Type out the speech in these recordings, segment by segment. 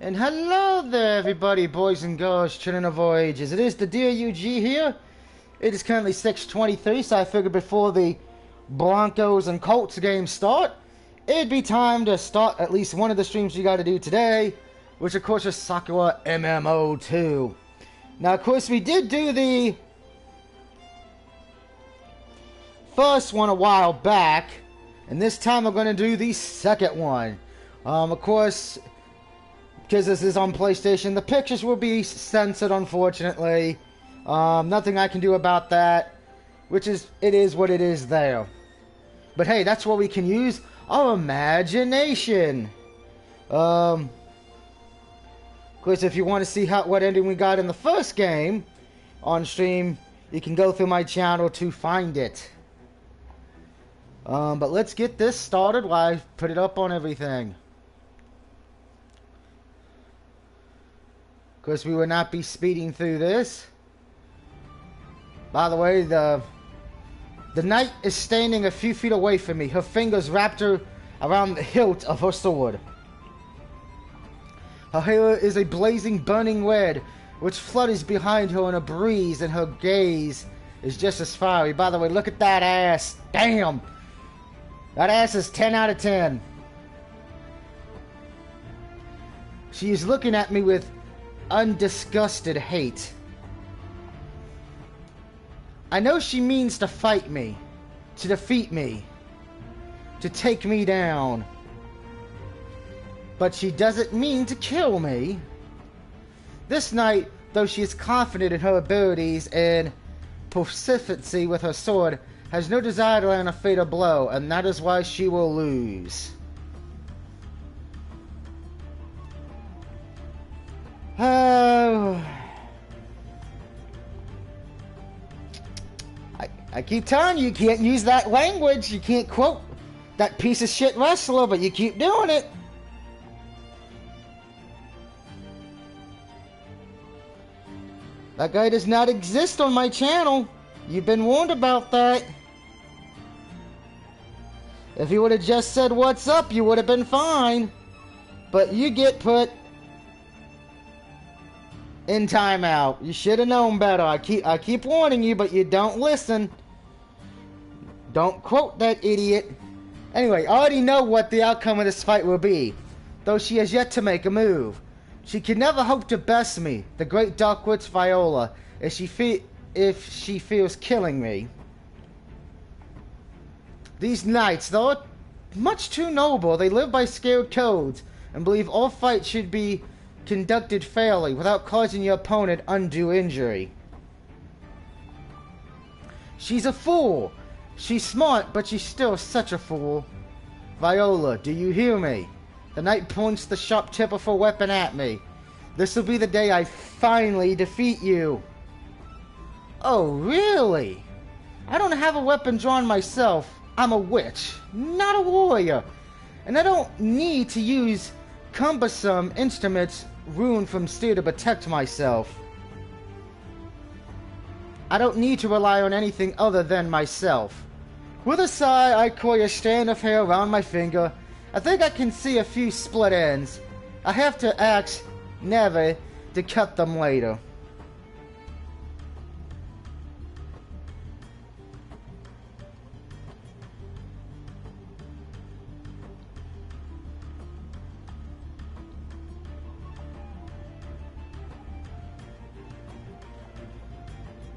And hello there, everybody, boys and girls, children of all ages. It is the Dear UG here. It is currently 6:23, so I figured before the Broncos and Colts game start, it'd be time to start at least one of the streams we got to do today, which of course is Sakura MMO 2. Now, of course, we did do the first one a while back, and this time we're going to do the second one. Of course, because this is on PlayStation, the pictures will be censored, unfortunately. Nothing I can do about that, which is, it is what it is there. But hey, that's where we can use our imagination. Of course, if you want to see what ending we got in the first game on stream, you can go through my channel to find it. But let's get this started while I put it up on everything. Of course, we will not be speeding through this. By the way, the knight is standing a few feet away from me. Her fingers wrapped around the hilt of her sword. Her hair is a blazing, burning red, which flutters behind her in a breeze, and her gaze is just as fiery. By the way, look at that ass. Damn! That ass is 10 out of 10. She is looking at me with undisgusted hate. I know she means to fight me, to defeat me, to take me down. But she doesn't mean to kill me. This knight, though she is confident in her abilities and proficiency with her sword, has no desire to land a fatal blow, and that is why she will lose. I keep telling you, you can't use that language. You can't quote that piece of shit wrestler, but you keep doing it. That guy does not exist on my channel. You've been warned about that. If you would have just said what's up, you would have been fine. But you get put in timeout. You should have known better. I keep warning you, but you don't listen. Don't quote that idiot. Anyway, I already know what the outcome of this fight will be, though she has yet to make a move. She can never hope to best me, the great dark witch Viola, if she fears killing me. These knights, though much too noble, they live by scared codes and believe all fights should be conducted fairly without causing your opponent undue injury. She's a fool. She's smart, but she's still such a fool. Viola, do you hear me? The knight points the sharp tip of her weapon at me. This will be the day I finally defeat you. Oh, really? I don't have a weapon drawn myself. I'm a witch, not a warrior. And I don't need to use cumbersome instruments ruined from steel to protect myself. I don't need to rely on anything other than myself. With a sigh, I coil a strand of hair around my finger. I think I can see a few split ends. I have to ask Neve to cut them later.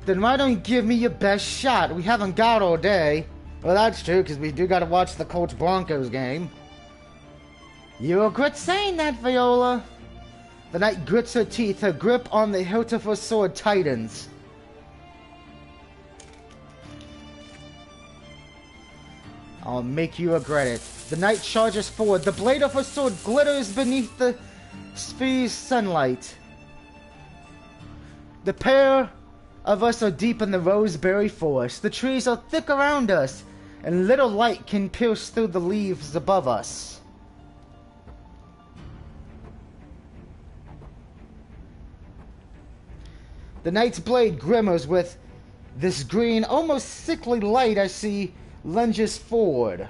Then why don't you give me your best shot? We haven't got all day. Well, that's true, because we do got to watch the Colts-Broncos game. You regret saying that, Viola. The knight grits her teeth. Her grip on the hilt of her sword tightens. I'll make you regret it. The knight charges forward. The blade of her sword glitters beneath the sphere's sunlight. The pair of us are deep in the roseberry forest. The trees are thick around us, and little light can pierce through the leaves above us. The knight's blade glimmers with this green, almost sickly light as she lunges forward.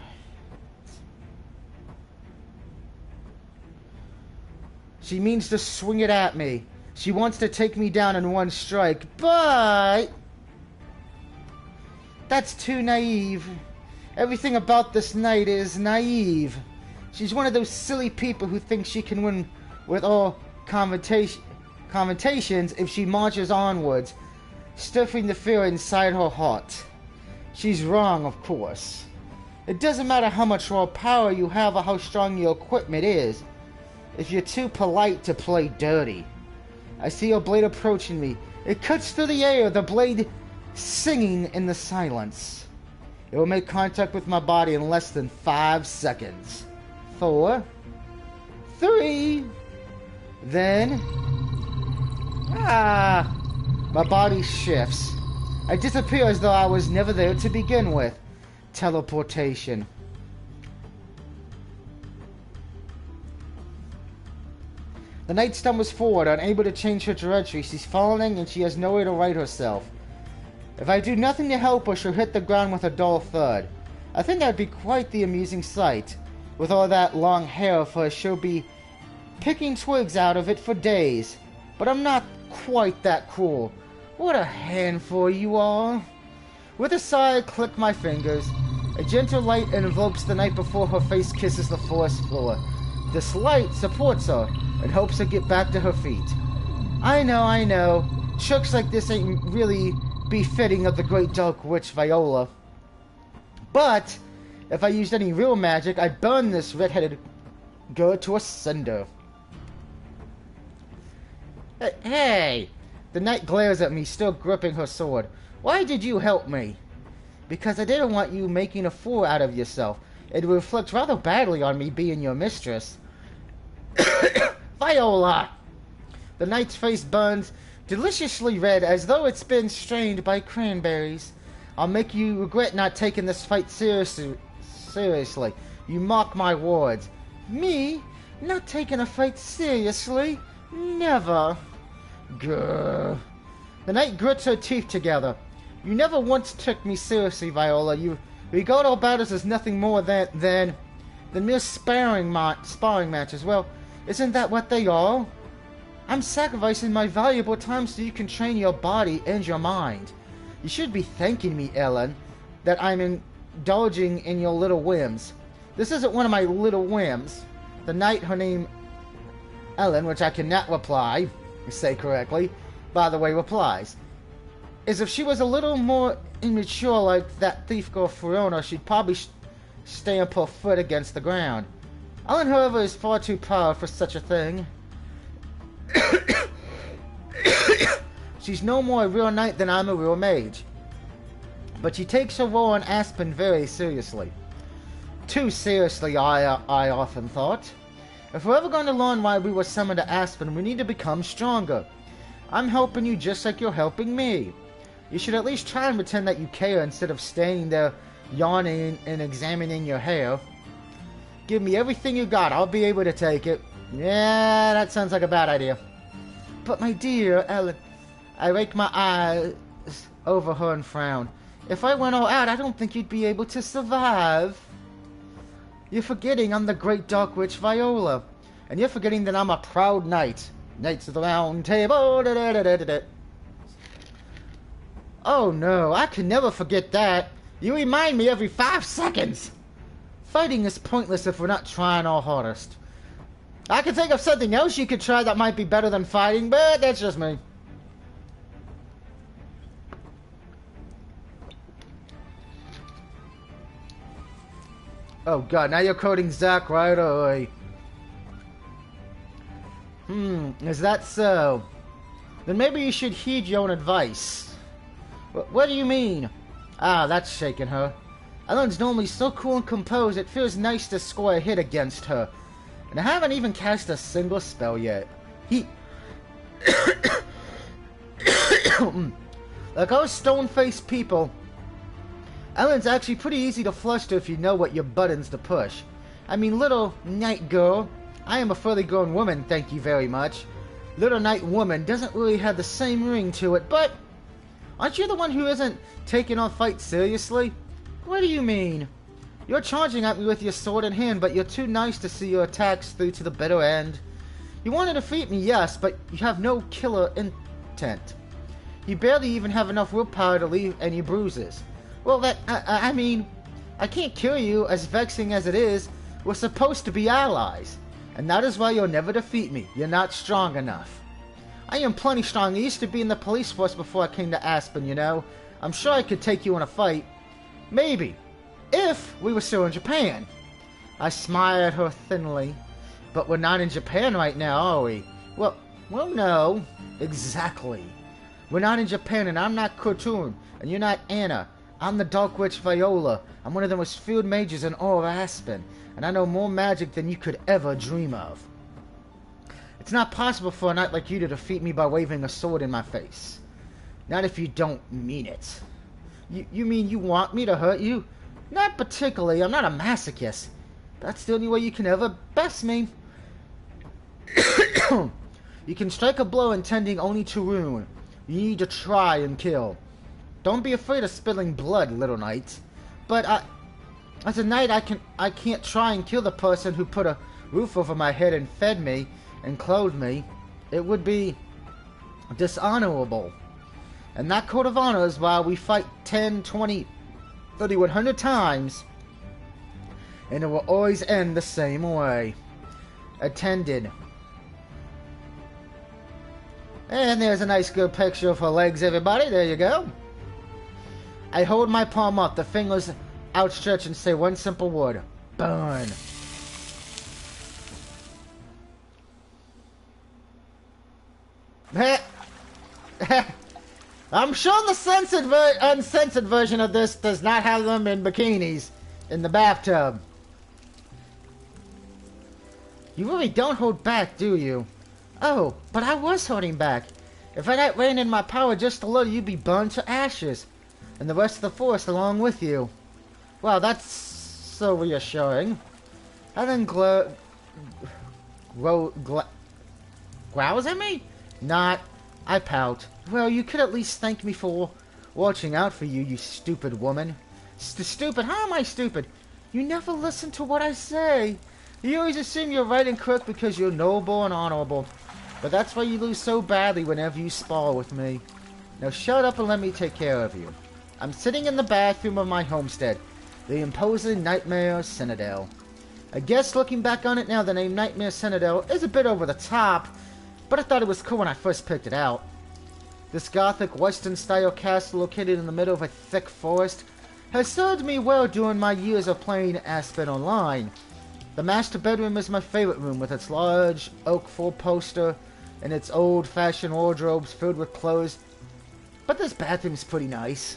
She means to swing it at me. She wants to take me down in one strike, but... that's too naive. Everything about this knight is naive. She's one of those silly people who think she can win with all confrontations if she marches onwards, stifling the fear inside her heart. She's wrong, of course. It doesn't matter how much raw power you have or how strong your equipment is, if you're too polite to play dirty. I see your blade approaching me. It cuts through the air, the blade singing in the silence. It will make contact with my body in less than 5 seconds. 4, 3, then... my body shifts. I disappear as though I was never there to begin with. Teleportation. The knight stumbles forward, unable to change her trajectory. She's falling and she has nowhere to right herself. If I do nothing to help her, she'll hit the ground with a dull thud. I think that'd be quite the amusing sight. With all that long hair of hers, she'll be picking twigs out of it for days. But I'm not quite that cruel. What a handful you are. With a sigh, I click my fingers. A gentle light envelopes the knight before her face kisses the forest floor. This light supports her and helps her get back to her feet. I know. Tricks like this ain't really befitting of the great dark witch Viola. But if I used any real magic, I'd burn this red-headed girl to a cinder. Hey! The knight glares at me, still gripping her sword. Why did you help me? Because I didn't want you making a fool out of yourself. It would reflect rather badly on me being your mistress. Viola! The knight's face burns deliciously red as though it's been strained by cranberries. I'll make you regret not taking this fight seriously. You mock my words. Me? Not taking a fight seriously? Never. Grr. The knight grits her teeth together. You never once took me seriously, Viola. You regard our battles as nothing more than mere sparring matches. Well, isn't that what they are? I'm sacrificing my valuable time so you can train your body and your mind. You should be thanking me, Ellen, that I'm indulging in your little whims. This isn't one of my little whims. The knight, her name Ellen, which I cannot say correctly, by the way, replies. As if she was a little more immature like that thief girl Fiona, she'd probably stamp her foot against the ground. Ellen, however, is far too proud for such a thing. She's no more a real knight than I'm a real mage. But she takes her role in Aspen very seriously. Too seriously, I often thought. If we're ever going to learn why we were summoned to Aspen, we need to become stronger. I'm helping you just like you're helping me. You should at least try and pretend that you care instead of standing there yawning and examining your hair. Give me everything you got. I'll be able to take it. Yeah, that sounds like a bad idea. But my dear Ellen, I rake my eyes over her and frown. If I went all out, I don't think you'd be able to survive. You're forgetting I'm the great dark witch Viola. And you're forgetting that I'm a proud knight. Knights of the Round Table. Oh no, I can never forget that. You remind me every 5 seconds. Fighting is pointless if we're not trying our hardest. I can think of something else you could try that might be better than fighting, but that's just me. Oh god, now you're quoting Zack right away. Is that so? Then maybe you should heed your own advice. What do you mean? Ah, that's shaking her. Ellen's normally so cool and composed, it feels nice to score a hit against her. And I haven't even cast a single spell yet. Like us stone-faced people, Ellen's actually pretty easy to fluster if you know what your buttons to push. I mean, little knight girl, I am a fully grown woman, thank you very much. Little knight woman doesn't really have the same ring to it, but aren't you the one who isn't taking our fight seriously? What do you mean? You're charging at me with your sword in hand, but you're too nice to see your attacks through to the bitter end. You want to defeat me, yes, but you have no killer intent. You barely even have enough willpower to leave any bruises. Well, I mean, I can't kill you, as vexing as it is. We're supposed to be allies. And that is why you'll never defeat me. You're not strong enough. I am plenty strong. I used to be in the police force before I came to Aspen, you know. I'm sure I could take you in a fight. Maybe. If we were still in Japan. I smiled at her thinly. But we're not in Japan right now, are we? Well, no. Exactly. We're not in Japan, and I'm not Cartoon, and you're not Anna. I'm the Dark Witch Viola. I'm one of the most field mages in all of Aspen, and I know more magic than you could ever dream of. It's not possible for a knight like you to defeat me by waving a sword in my face. Not if you don't mean it. You mean you want me to hurt you? Not particularly. I'm not a masochist. That's the only way you can ever best me. You can strike a blow intending only to ruin. You need to try and kill. Don't be afraid of spilling blood, little knight. But as a knight, I can't try and kill the person who put a roof over my head and fed me and clothed me. It would be dishonorable. And that code of honor is why we fight 10, 20, 30, 100 times. And it will always end the same way. Attended. And there's a nice good picture of her legs, everybody. There you go. I hold my palm up, the fingers outstretched, and say one simple word. Burn. I'm sure the uncensored version of this does not have them in bikinis in the bathtub. You really don't hold back, do you? Oh, but I was holding back. If I had ran in my power just a little, you'd be burned to ashes. And the rest of the force along with you. Wow, that's so reassuring. Helen growls at me? Not. I pout. Well, you could at least thank me for watching out for you, you stupid woman. Stupid? How am I stupid? You never listen to what I say. You always assume you're right and correct because you're noble and honorable. But that's why you lose so badly whenever you spar with me. Now shut up and let me take care of you. I'm sitting in the bathroom of my homestead, the imposing Nightmare Citadel. I guess looking back on it now, the name Nightmare Citadel is a bit over the top, but I thought it was cool when I first picked it out. This gothic western-style castle located in the middle of a thick forest has served me well during my years of playing Aspen Online. The master bedroom is my favorite room, with its large oak four-poster and its old-fashioned wardrobes filled with clothes. But this bathroom's pretty nice.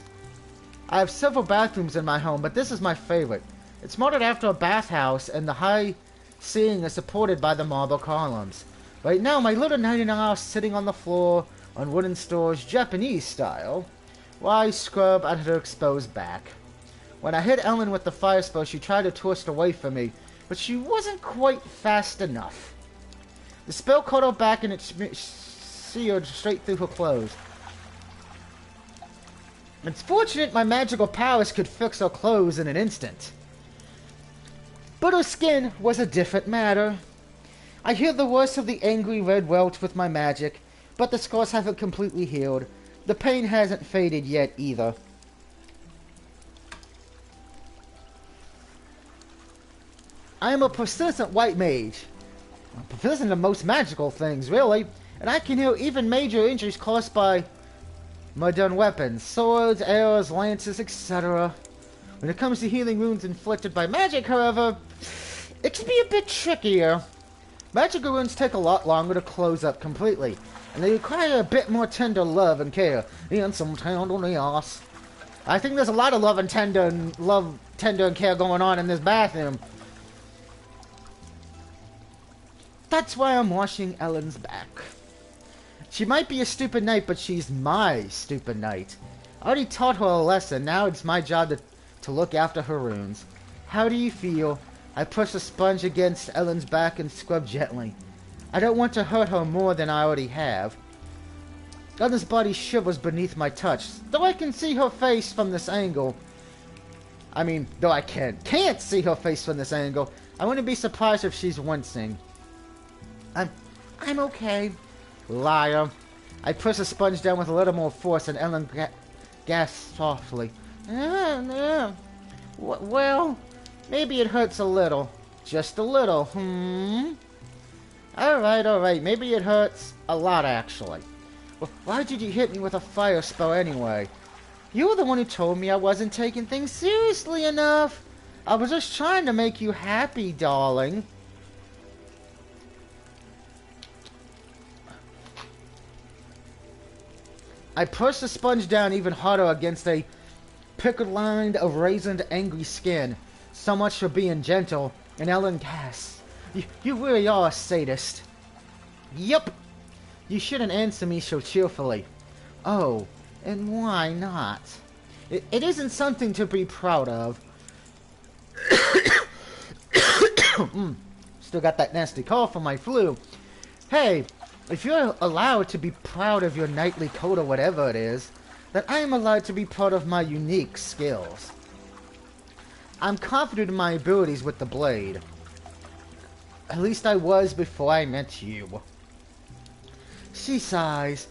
I have several bathrooms in my home, but this is my favorite. It's modeled after a bathhouse, and the high ceiling is supported by the marble columns. Right now, my little nighty owl is sitting on the floor on wooden stools, Japanese style, while I scrub at her exposed back. When I hit Ellen with the fire spell, she tried to twist away from me, but she wasn't quite fast enough. The spell caught her back and it seared straight through her clothes. It's fortunate my magical powers could fix her clothes in an instant. But her skin was a different matter. I healed the worst of the angry red welt with my magic, but the scars haven't completely healed. The pain hasn't faded yet either. I am a persistent white mage. I'm persistent in most magical things, really, and I can heal even major injuries caused by modern weapons, swords, arrows, lances, etc. When it comes to healing wounds inflicted by magic, however, it can be a bit trickier. Magical wounds take a lot longer to close up completely, and they require a bit more tender love and care, and some tenderness. I think there's a lot of love, tender, and care going on in this bathroom. That's why I'm washing Ellen's back. She might be a stupid knight, but she's my stupid knight. I already taught her a lesson, now it's my job to look after her runes. How do you feel? I push the sponge against Ellen's back and scrub gently. I don't want to hurt her more than I already have. Ellen's body shivers beneath my touch, though I can see her face from this angle. I mean, though I can't see her face from this angle, I wouldn't be surprised if she's wincing. I'm okay. Liar. I pushed the sponge down with a little more force and Ellen gasped softly. Well, maybe it hurts a little. Just a little, Alright, maybe it hurts a lot, actually. Well, why did you hit me with a fire spell anyway? You were the one who told me I wasn't taking things seriously enough. I was just trying to make you happy, darling. I pushed the sponge down even harder against a pickled line of raisined, angry skin. So much for being gentle. And Ellen gasped. You really are a sadist. Yup. You shouldn't answer me so cheerfully. Oh, and why not? It isn't something to be proud of. Still got that nasty cough from my flu. Hey, if you're allowed to be proud of your knightly coat or whatever it is, then I am allowed to be proud of my unique skills. I'm confident in my abilities with the blade. At least I was before I met you. She sighs.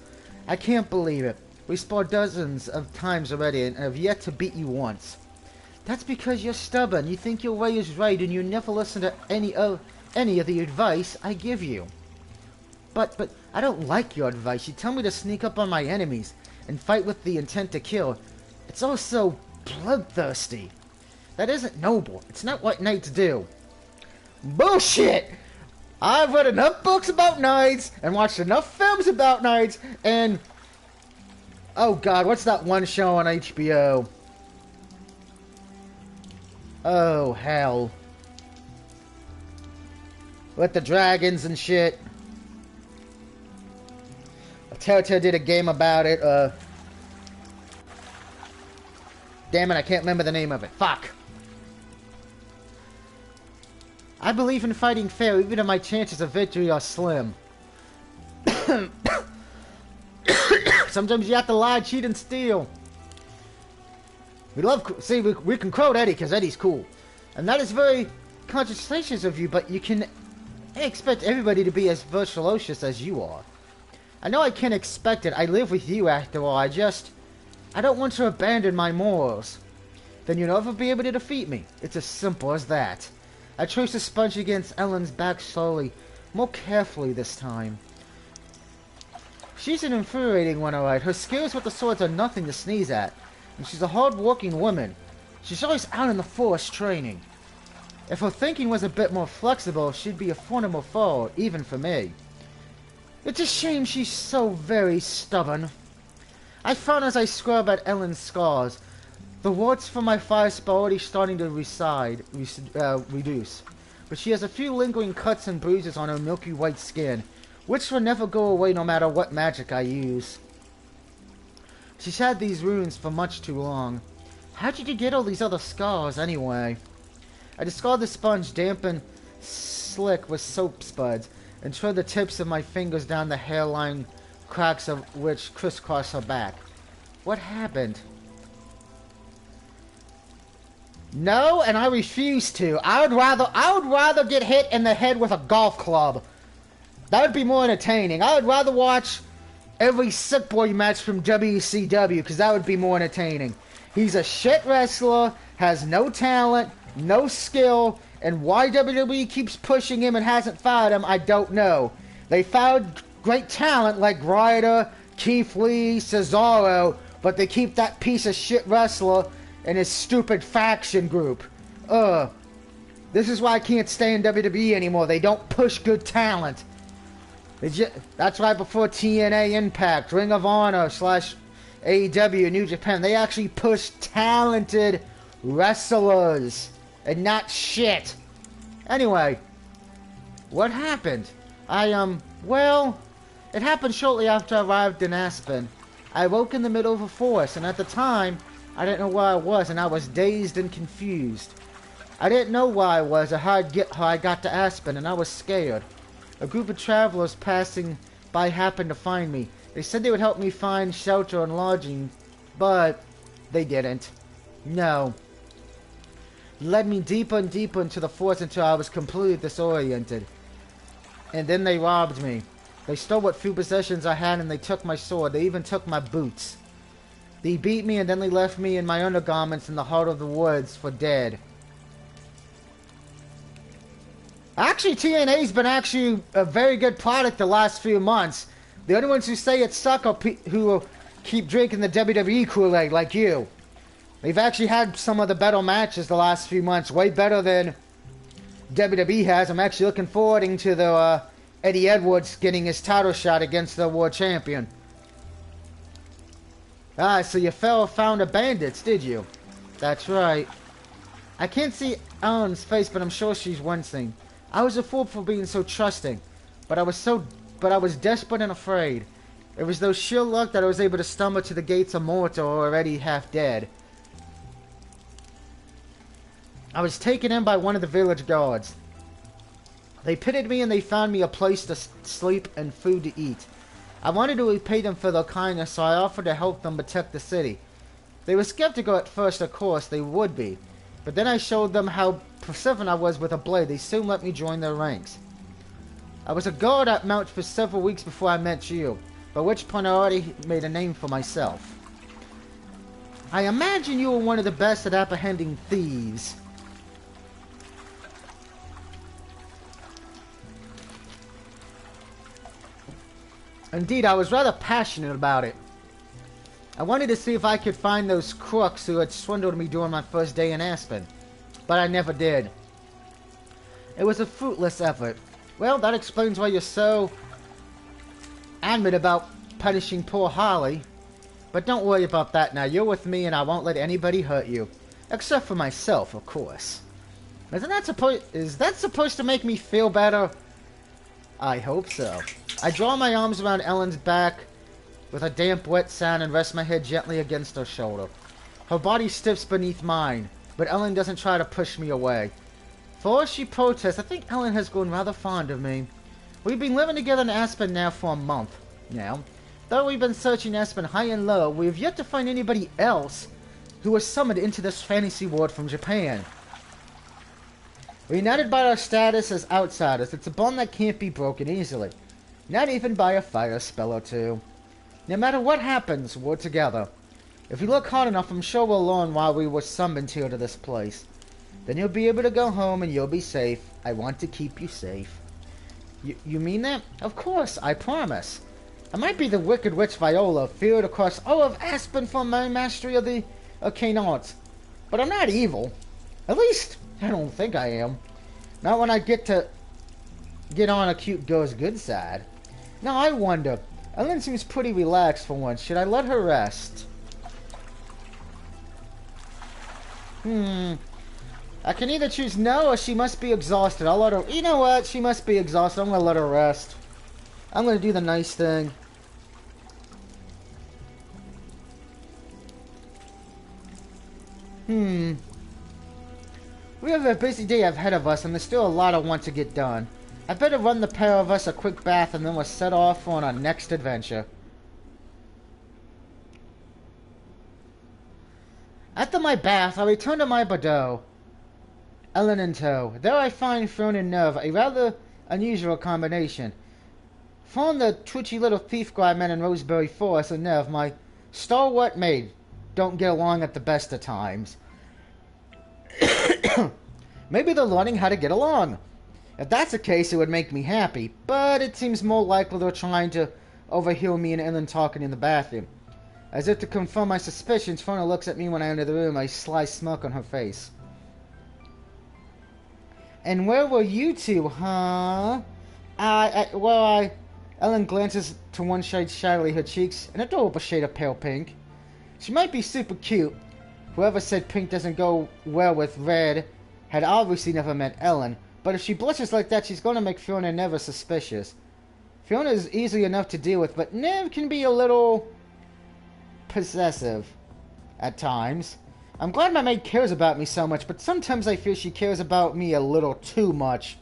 I can't believe it. We sparred dozens of times already and have yet to beat you once. That's because you're stubborn. You think your way is right and you never listen to any of the advice I give you. But I don't like your advice. You tell me to sneak up on my enemies and fight with the intent to kill. It's all so bloodthirsty. That isn't noble. It's not what knights do. Bullshit! I've read enough books about knights and watched enough films about knights and... Oh god, what's that one show on HBO? Oh, hell. With the dragons and shit. Telltale did a game about it, Damn it, I can't remember the name of it. Fuck! I believe in fighting fair, even if my chances of victory are slim. Sometimes you have to lie, cheat, and steal. We can quote Eddie, because Eddie's cool. And that is very conscientious of you, but you can expect everybody to be as ferocious as you are. I know I can't expect it. I live with you, after all. I don't want to abandon my morals. Then you'll never be able to defeat me. It's as simple as that. I traced the sponge against Ellen's back slowly, more carefully this time. She's an infuriating one, alright. Her skills with the swords are nothing to sneeze at. And she's a hard-working woman. She's always out in the forest training. If her thinking was a bit more flexible, she'd be a formidable foe, even for me. It's a shame she's so very stubborn. I found as I scrub at Ellen's scars, the warts from my fire spell already starting to reduce. But she has a few lingering cuts and bruises on her milky white skin, which will never go away no matter what magic I use. She's had these wounds for much too long. How did you get all these other scars, anyway? I discarded the sponge, damp and slick with soap spuds, and trod the tips of my fingers down the hairline cracks of which crisscross her back. What happened? No, and I refuse to. I would rather get hit in the head with a golf club. That would be more entertaining. I would rather watch every Sick Boy match from WCW, because that would be more entertaining. He's a shit wrestler, has no talent, no skill, and why WWE keeps pushing him and hasn't fired him, I don't know. They found great talent like Ryder, Keith Lee, Cesaro, but they keep that piece of shit wrestler in his stupid faction group. This is why I can't stay in WWE anymore. They don't push good talent. That's right before TNA Impact, Ring of Honor / AEW, New Japan. They actually push talented wrestlers and not shit. Anyway, what happened? Well, it happened shortly after I arrived in Aspen. I woke in the middle of a forest, and at the time, I didn't know where I was, and I was dazed and confused. I didn't know where I was or how I got to Aspen, and I was scared. A group of travelers passing by happened to find me. They said they would help me find shelter and lodging, but they didn't. No. They led me deeper and deeper into the forest until I was completely disoriented. And then they robbed me. They stole what few possessions I had and they took my sword. They even took my boots. They beat me and then they left me in my undergarments in the heart of the woods for dead. Actually, TNA's been actually a very good product the last few months. The only ones who say it suck are who keep drinking the WWE Kool-Aid like you. They've actually had some of the better matches the last few months. Way better than WWE has. I'm actually looking forward to the Eddie Edwards getting his title shot against the world champion. Ah, so you found the bandits, did you? That's right. I can't see Ellen's face, but I'm sure she's wincing. I was a fool for being so trusting, but I was desperate and afraid. It was those sheer luck that I was able to stumble to the gates of Mortar already half dead. I was taken in by one of the village guards. They pitied me and they found me a place to sleep and food to eat. I wanted to repay them for their kindness, so I offered to help them protect the city. They were skeptical at first, of course, they would be. But then I showed them how persistent I was with a blade. They soon let me join their ranks. I was a guard at Mount for several weeks before I met you, by which point I already made a name for myself. I imagine you were one of the best at apprehending thieves. Indeed, I was rather passionate about it. I wanted to see if I could find those crooks who had swindled me during my first day in Aspen, but I never did. It was a fruitless effort. Well, that explains why you're so adamant about punishing poor Holly. But don't worry about that now. You're with me and I won't let anybody hurt you. Except for myself, of course. Is that supposed to make me feel better? I hope so. I draw my arms around Ellen's back with a damp, wet sound and rest my head gently against her shoulder. Her body stiffs beneath mine, but Ellen doesn't try to push me away. For all she protests, I think Ellen has grown rather fond of me. We've been living together in Aspen now for a month. Now, though we've been searching Aspen high and low, we have yet to find anybody else who was summoned into this fantasy world from Japan. We're united by our status as outsiders. It's a bond that can't be broken easily. Not even by a fire spell or two. No matter what happens, we're together. If we look hard enough, I'm sure we'll learn why we were summoned here to this place. Then you'll be able to go home and you'll be safe. I want to keep you safe. You mean that? Of course, I promise. I might be the Wicked Witch Viola, feared across all of Aspen for my mastery of the arcane arts. But I'm not evil. At least, I don't think I am. Not when I get on a cute girl's good side. Now I wonder, Ellen seems pretty relaxed for once. Should I let her rest? I can either choose no or she must be exhausted. I'll let her... You know what? She must be exhausted. I'm going to let her rest. I'm going to do the nice thing. We have a busy day ahead of us and there's still a lot I want to get done. I better run the pair of us a quick bath and then we'll set off on our next adventure. After my bath, I return to my boudoir. Ellen in tow. There I find Fern and Nerve, a rather unusual combination. Fern, the twitchy little thief guy I met in Roseberry Forest, and Nerve, my stalwart maid, don't get along at the best of times. Maybe they're learning how to get along. If that's the case, it would make me happy, but it seems more likely they're trying to overhear me and Ellen talking in the bathroom. As if to confirm my suspicions, Fern looks at me when I enter the room, a sly smirk on her face. And where were you two, huh? Ellen glances to one side shyly, her cheeks an adorable shade of pale pink. She might be super cute. Whoever said pink doesn't go well with red had obviously never met Ellen, but if she blushes like that, she's going to make Fiona never suspicious. Fiona is easy enough to deal with, but Nev can be a little possessive at times. I'm glad my maid cares about me so much, but sometimes I feel she cares about me a little too much.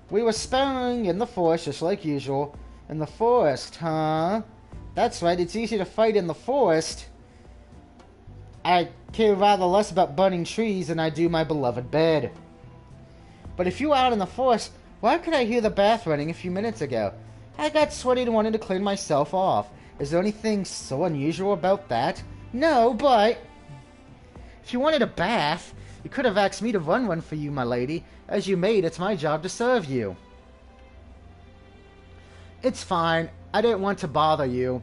We were sparring in the forest, just like usual. In the forest, huh? That's right, it's easy to fight in the forest. I care rather less about burning trees than I do my beloved bed. But if you were out in the forest, why could I hear the bath running a few minutes ago? I got sweaty and wanted to clean myself off. Is there anything so unusual about that? No, but... If you wanted a bath, you could have asked me to run one for you, my lady. As you maid, it's my job to serve you. It's fine. I didn't want to bother you.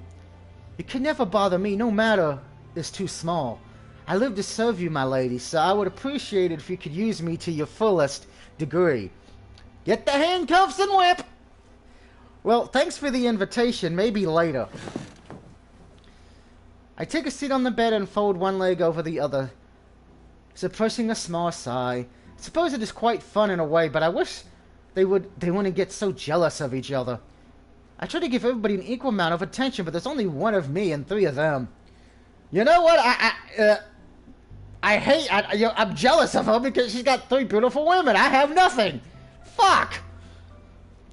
You could never bother me, no matter is too small. I live to serve you, my lady, so I would appreciate it if you could use me to your fullest degree. Get the handcuffs and whip! Well, thanks for the invitation. Maybe later. I take a seat on the bed and fold one leg over the other, suppressing a small sigh. I suppose it is quite fun in a way, but I wish they wouldn't get so jealous of each other. I try to give everybody an equal amount of attention, but there's only one of me and three of them. You know what? I'm jealous of her because she's got three beautiful women. I have nothing. Fuck!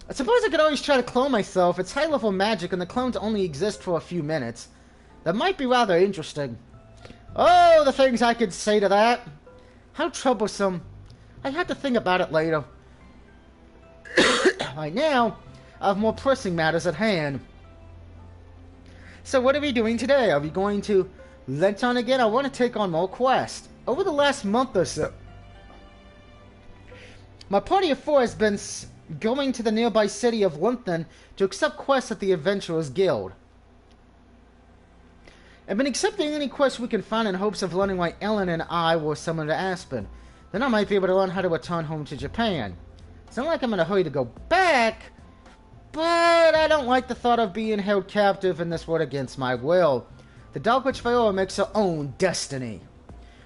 I suppose I could always try to clone myself. It's high-level magic, and the clones only exist for a few minutes. That might be rather interesting. Oh, the things I could say to that. How troublesome. I had to think about it later. Right now, I have more pressing matters at hand. So what are we doing today? Are we going to Lent on again? I want to take on more quests. Over the last month or so, my party of four has been going to the nearby city of Linton to accept quests at the Adventurers Guild. I've been accepting any quests we can find in hopes of learning why Ellen and I were summoned to Aspen. Then I might be able to learn how to return home to Japan. It's not like I'm in a hurry to go back, but I don't like the thought of being held captive in this world against my will. The Dark Witch Viola makes her own destiny.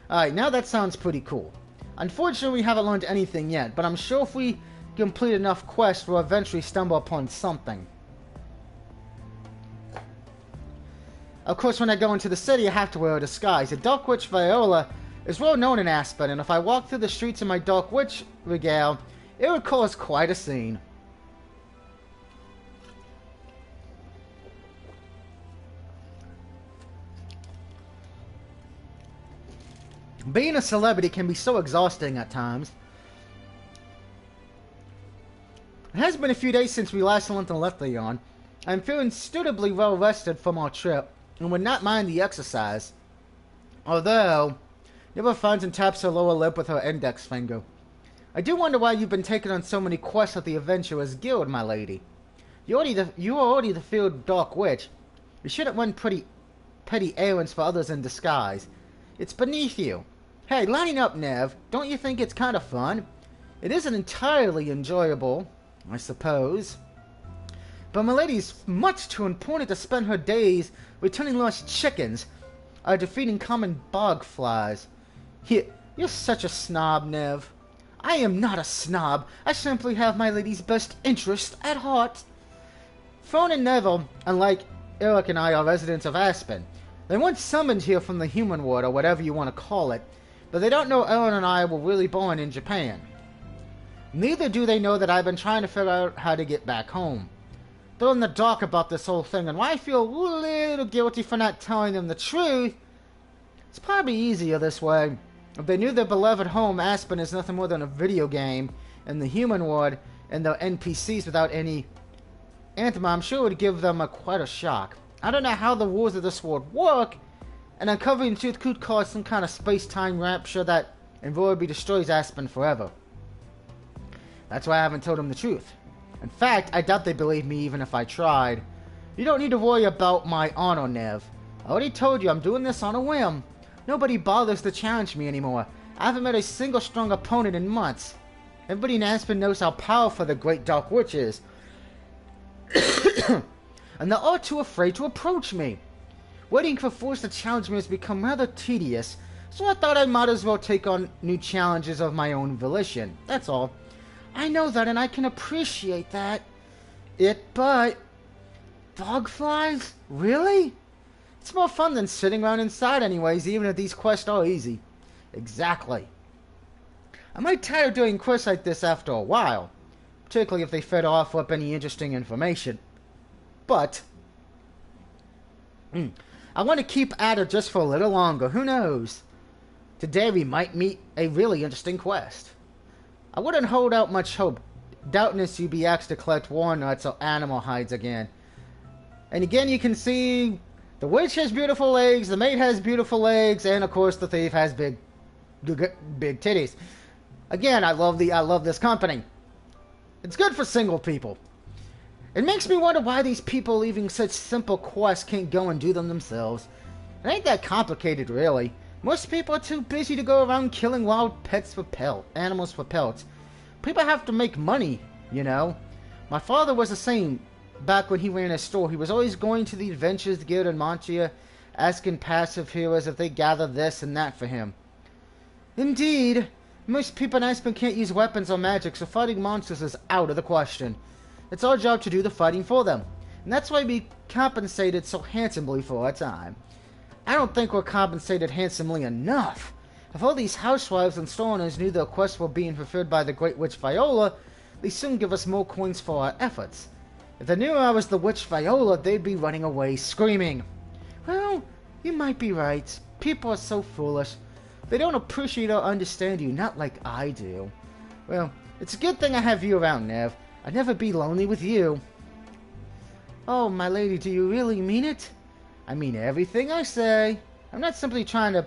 Alright, now that sounds pretty cool. Unfortunately, we haven't learned anything yet, but I'm sure if we complete enough quests, we'll eventually stumble upon something. Of course, when I go into the city, I have to wear a disguise. The Dark Witch Viola is well known in Aspen, and if I walk through the streets in my Dark Witch regale, it would cause quite a scene. Being a celebrity can be so exhausting at times. It has been a few days since we last went to Letheon. I'm feeling suitably well rested from our trip, and would not mind the exercise. Although, Never finds and taps her lower lip with her index finger. I do wonder why you've been taking on so many quests at the Adventurers Guild, my lady. You are already the field Dark Witch. You shouldn't run petty errands for others in disguise. It's beneath you. Hey, lining up, Nev. Don't you think it's kind of fun? It isn't entirely enjoyable, I suppose. But my lady's much too important to spend her days returning lost chickens or defeating common bog flies. Here, you're such a snob, Nev. I am not a snob. I simply have my lady's best interest at heart. Fawn and Neville, unlike Eric and I, are residents of Aspen. They weren't summoned here from the human world, or whatever you want to call it, but they don't know Ellen and I were really born in Japan. Neither do they know that I've been trying to figure out how to get back home. They're in the dark about this whole thing, and while I feel a little guilty for not telling them the truth, it's probably easier this way. If they knew their beloved home, Aspen, is nothing more than a video game in the human world, and their NPCs without any anthem, I'm sure it would give them quite a shock. I don't know how the rules of this world work, and uncovering the truth could cause some kind of space-time rapture that invariably destroys Aspen forever. That's why I haven't told them the truth. In fact, I doubt they believe me even if I tried. You don't need to worry about my honor, Nev. I already told you I'm doing this on a whim. Nobody bothers to challenge me anymore. I haven't met a single strong opponent in months. Everybody in Aspen knows how powerful the Great Dark Witch is. And they're all too afraid to approach me. Waiting for force to challenge me has become rather tedious, so I thought I might as well take on new challenges of my own volition. That's all. I know that, and I can appreciate that. But... Bogflies? Really? It's more fun than sitting around inside anyways, even if these quests are easy. Exactly. I might tire of doing quests like this after a while, particularly if they fail to offer up any interesting information. But... I want to keep at it just for a little longer, who knows? Today we might meet a really interesting quest. I wouldn't hold out much hope doubtless you'd be asked to collect walnuts or animal hides again. And again, you can see the witch has beautiful legs, the maid has beautiful legs, and of course the thief has big titties. Again, I love this company. It's good for single people. It makes me wonder why these people leaving such simple quests can't go and do them themselves. It ain't that complicated, really. Most people are too busy to go around killing wild animals for pelts. People have to make money, you know. My father was the same back when he ran a store. He was always going to the Adventures Guild in Montia, asking passive heroes if they gather this and that for him. Indeed, most people in Aspen can't use weapons or magic, so fighting monsters is out of the question. It's our job to do the fighting for them, and that's why we compensated so handsomely for our time. I don't think we're compensated handsomely enough. If all these housewives and store owners knew their quests were being fulfilled by the Great Witch Viola, they'd soon give us more coins for our efforts. If they knew I was the Witch Viola, they'd be running away screaming. Well, you might be right. People are so foolish. They don't appreciate or understand you, not like I do. Well, it's a good thing I have you around, Nev. I'd never be lonely with you. Oh, my lady, do you really mean it? I mean everything I say. I'm not simply trying to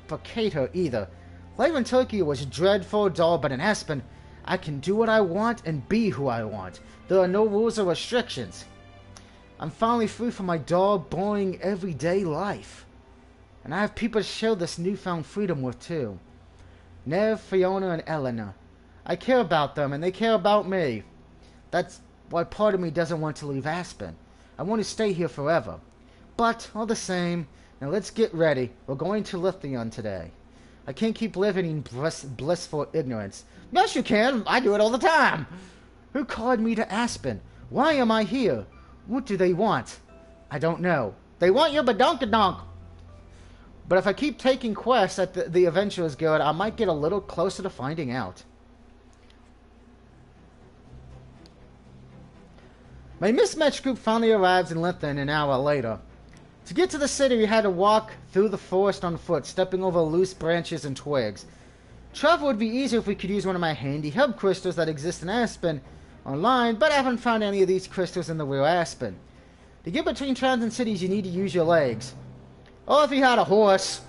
placate her either. Life in Tokyo was dreadful, dull, but in Aspen, I can do what I want and be who I want. There are no rules or restrictions. I'm finally free from my dull, boring, everyday life. And I have people to share this newfound freedom with, too. Nev, Fiona, and Elena. I care about them, and they care about me. That's why part of me doesn't want to leave Aspen. I want to stay here forever. But, all the same, now let's get ready. We're going to Lithium today. I can't keep living in blissful ignorance. Yes, you can. I do it all the time. Who called me to Aspen? Why am I here? What do they want? I don't know. They want your badonkadonk. But if I keep taking quests at the Adventurers Guild, I might get a little closer to finding out. My mismatched group finally arrives in Lithium an hour later. To get to the city, we had to walk through the forest on foot, stepping over loose branches and twigs. Travel would be easier if we could use one of my handy hub crystals that exist in Aspen online, but I haven't found any of these crystals in the real Aspen. To get between towns and cities, you need to use your legs. Or if you had a horse.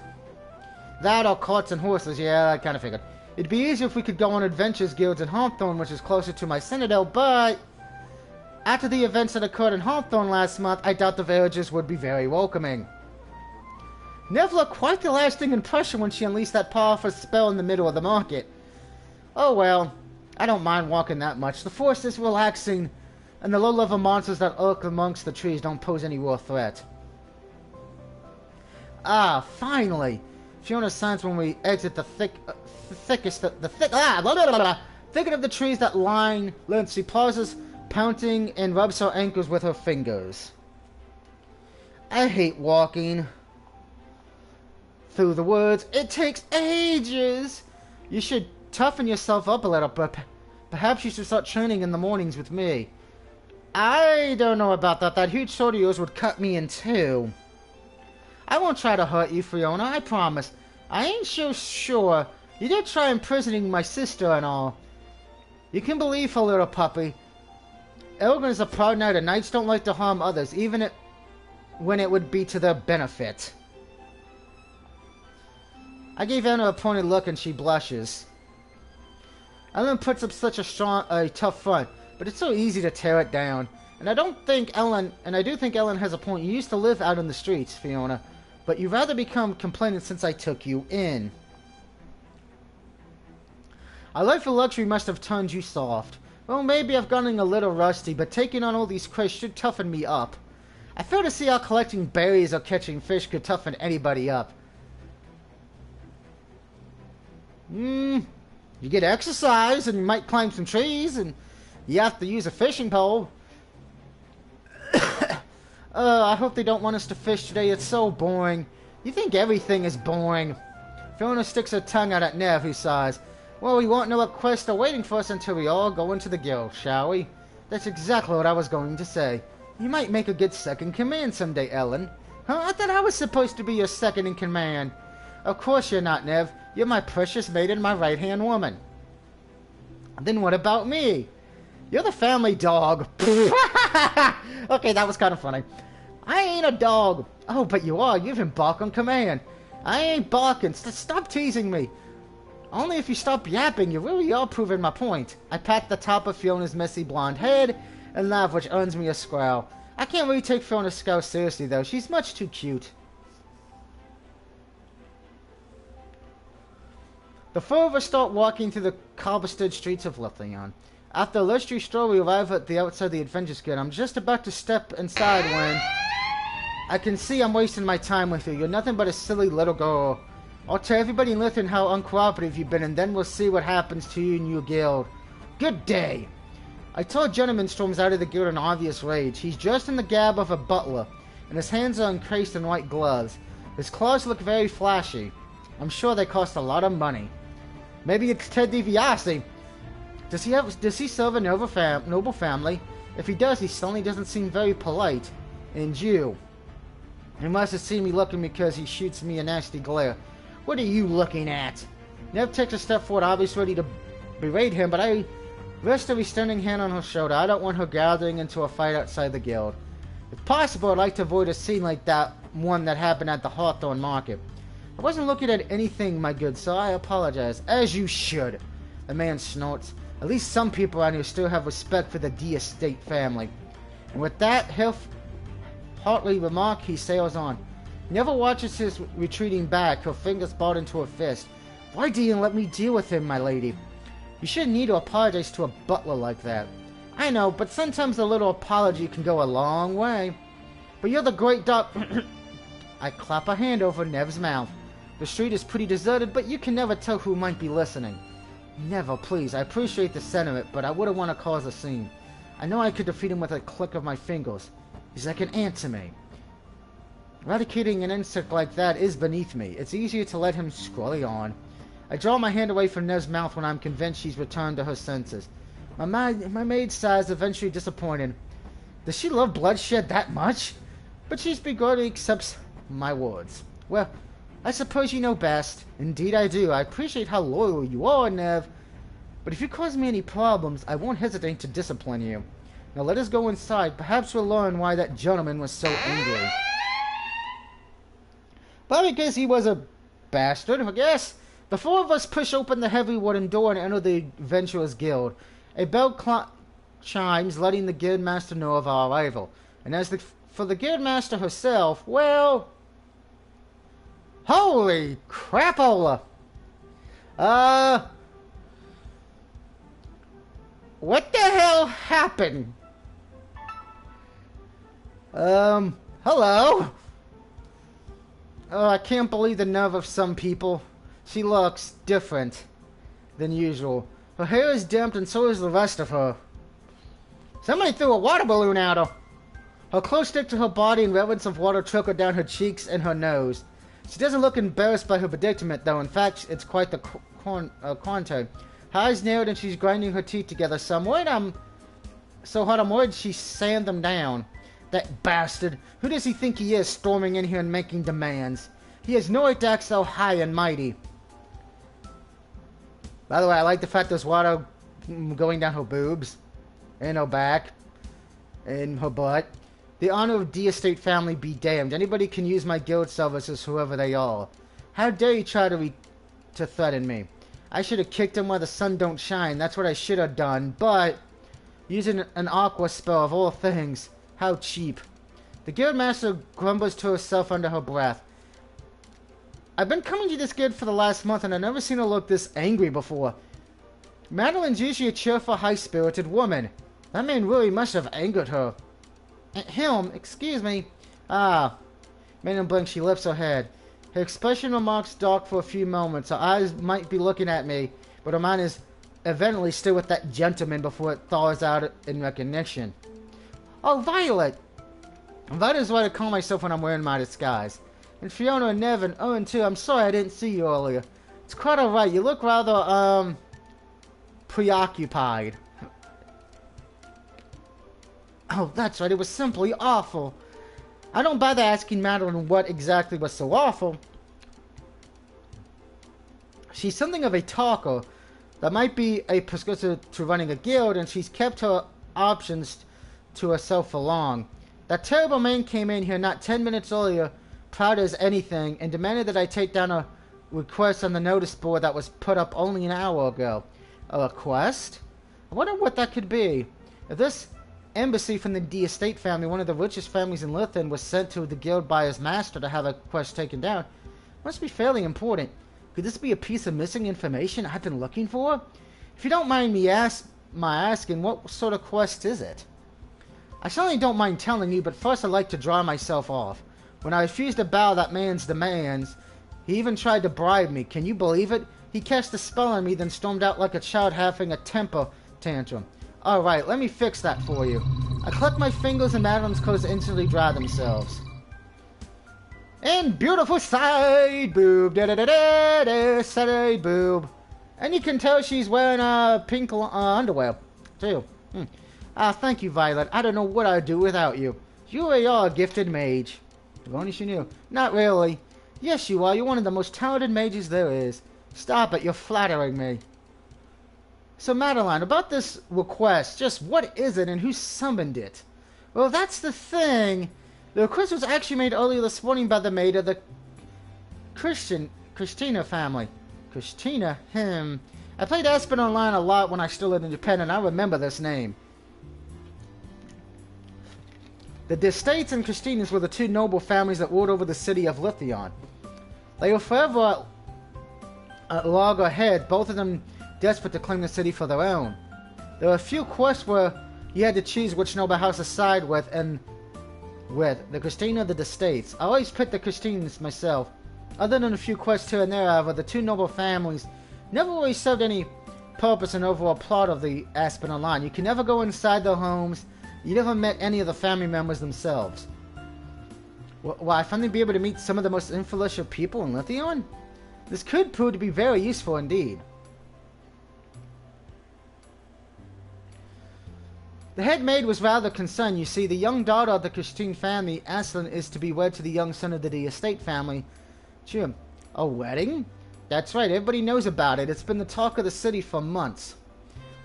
That or carts and horses, yeah, I kind of figured. It'd be easier if we could go on Adventures Guilds in Hawthorne, which is closer to my Citadel, but after the events that occurred in Hawthorne last month, I doubt the villagers would be very welcoming. Nev left quite the lasting impression when she unleashed that powerful spell in the middle of the market. Oh well, I don't mind walking that much. The forest is relaxing, and the low-level monsters that lurk amongst the trees don't pose any real threat. Ah, finally! Fiona signs when we exit the thicket of the trees that line Lynn. She pauses, pouting, and rubs her ankles with her fingers. I hate walking through the woods. It takes ages. You should toughen yourself up a little, but perhaps you should start training in the mornings with me. I don't know about that. That huge sword of yours would cut me in two. I won't try to hurt you, Fiona, I promise. I ain't so sure. You did try imprisoning my sister and all. You can believe her, little puppy. Elgin is a proud knight, and knights don't like to harm others, even when it would be to their benefit. I gave Anna a pointed look, and she blushes. Ellen puts up such a tough front, but it's so easy to tear it down. And I do think Ellen has a point. You used to live out in the streets, Fiona, but you've rather become complaining since I took you in. Our life of luxury must have turned you soft. Well, maybe I've gotten a little rusty, but taking on all these quests should toughen me up. I fail to see how collecting berries or catching fish could toughen anybody up. You get exercise, and you might climb some trees, and you have to use a fishing pole. I hope they don't want us to fish today. It's so boring. You think everything is boring. Fiona sticks her tongue out at Nev, who sighs. Well, we won't know what quests are waiting for us until we all go into the guild, shall we? That's exactly what I was going to say. You might make a good second command someday, Ellen. Huh? I thought I was supposed to be your second in command. Of course you're not, Nev. You're my precious maid and my right-hand woman. Then what about me? You're the family dog. Okay, that was kind of funny. I ain't a dog. Oh, but you are. You can bark on command. I ain't barking. Stop teasing me. Only if you stop yapping, you really are proving my point. I pat the top of Fiona's messy blonde head and laugh, which earns me a scowl. I can't really take Fiona's scowl seriously, though. She's much too cute. The four of us start walking through the cobblestone streets of Letheon. After a leisurely stroll, we arrive at the outside of the Adventure Guild. I'm just about to step inside when I can see I'm wasting my time with you. You're nothing but a silly little girl. I'll tell everybody in Letheon how uncooperative you've been, and then we'll see what happens to you and your guild. Good day. A tall gentleman storms out of the guild in obvious rage. He's dressed in the garb of a butler, and his hands are encased in white gloves. His claws look very flashy. I'm sure they cost a lot of money. Maybe it's Ted DiBiase. Does he serve a noble family? If he does, he suddenly doesn't seem very polite. And you? He must have seen me looking because he shoots me a nasty glare. What are you looking at? Nev takes a step forward, obviously ready to berate him, but I rest a restraining hand on her shoulder. I don't want her gathering into a fight outside the guild. If possible, I'd like to avoid a scene like that one that happened at the Hawthorne Market. I wasn't looking at anything, my good sir. I apologize. As you should. The man snorts. At least some people around here still have respect for the D estate family. And with that heartily remark, he sails on. Never watches his retreating back, her fingers balled into her fist. Why do you let me deal with him, my lady? You shouldn't need to apologize to a butler like that. I know, but sometimes a little apology can go a long way. But you're the great doc... I clap a hand over Nev's mouth. The street is pretty deserted, but you can never tell who might be listening. Never, please. I appreciate the sentiment, but I wouldn't want to cause a scene. I know I could defeat him with a click of my fingers. He's like an ant to me. Eradicating an insect like that is beneath me. It's easier to let him scurry on. I draw my hand away from Nev's mouth when I'm convinced she's returned to her senses. My maid sighs, eventually disappointed. Does she love bloodshed that much? But she's begrudgingly accepts my words. Well, I suppose you know best. Indeed I do. I appreciate how loyal you are, Nev. But if you cause me any problems, I won't hesitate to discipline you. Now let us go inside. Perhaps we'll learn why that gentleman was so angry. Probably because he was a bastard, I guess. The four of us push open the heavy wooden door and enter the Adventurers Guild. A bell chimes, letting the Guildmaster know of our arrival. And as for the Guildmaster herself, well... Holy crapola! What the hell happened? Hello? Oh, I can't believe the nerve of some people. She looks different than usual. Her hair is damped and so is the rest of her. Somebody threw a water balloon at her. Her clothes stick to her body and rivulets of water trickle down her cheeks and her nose. She doesn't look embarrassed by her predicament, though. In fact, it's quite the contrary. Her eyes narrowed and she's grinding her teeth together somewhat. So hard I'm worried she sand them down. That bastard. Who does he think he is, storming in here and making demands? He has no right to act so high and mighty. By the way, I like the fact there's water going down her boobs, and her back, and her butt. The honor of D estate family be damned. Anybody can use my guild services, whoever they are. How dare you try to threaten me? I should have kicked him where the sun don't shine. That's what I should have done. But using an aqua spell of all things, how cheap. The guildmaster grumbles to herself under her breath. I've been coming to this guild for the last month, and I've never seen her look this angry before. Madeline's usually a cheerful, high-spirited woman. That man really must have angered her. Him? Excuse me. Ah. Maiden blinks, she lifts her head. Her expression remarks dark for a few moments. Her eyes might be looking at me, but her mind is evidently still with that gentleman before it thaws out in recognition. Oh, Violet! Violet is what I call myself when I'm wearing my disguise. And Fiona and Nev and Owen too. I'm sorry I didn't see you earlier. It's quite alright. You look rather, preoccupied. Oh, that's right. It was simply awful. I don't bother asking Madeline what exactly was so awful. She's something of a talker, That might be a precursor to running a guild, and she's kept her options to herself for long. That terrible man came in here not 10 minutes earlier, proud as anything, and demanded that I take down a request on the notice board that was put up only an hour ago. A request? I wonder what that could be. If this embassy from the D estate family, one of the richest families in Lithian, was sent to the guild by his master to have a quest taken down, it must be fairly important. Could this be a piece of missing information I've been looking for? If you don't mind me asking, what sort of quest is it? I certainly don't mind telling you, but first I'd like to draw myself off. When I refused to bow that man's demands, he even tried to bribe me. Can you believe it? He cast a spell on me, then stormed out like a child having a temper tantrum. Alright, let me fix that for you. I click my fingers and Madeline's clothes instantly dry themselves. And beautiful side boob, da-da-da-da-da, side boob. And you can tell she's wearing pink underwear, too. Thank you, Violet. I don't know what I'd do without you. You really are a gifted mage. If only she knew. Not really. Yes, you are. You're one of the most talented mages there is. Stop it. You're flattering me. So, Madeline, about this request, just what is it and who summoned it? Well, that's the thing. The request was actually made earlier this morning by the maid of the Christina family. Christina? I played Aspen Online a lot when I still lived in Japan, and I remember this name. The Destates and Christinas were the two noble families that ruled over the city of Lithion. They were forever at loggerhead, both of them desperate to claim the city for their own. There were a few quests where you had to choose which noble house to side with, and the Christina or the Destates. I always picked the Christinas myself. Other than a few quests here and there, however, the two noble families never really served any purpose in overall plot of the Aspen Online. You can never go inside their homes. You never met any of the family members themselves. Well, I finally be able to meet some of the most influential people in Lithion? This could prove to be very useful indeed. The head maid was rather concerned. You see, the young daughter of the Christine family, Aslan, is to be wed to the young son of the estate family. Sure. A wedding? That's right, everybody knows about it. It's been the talk of the city for months.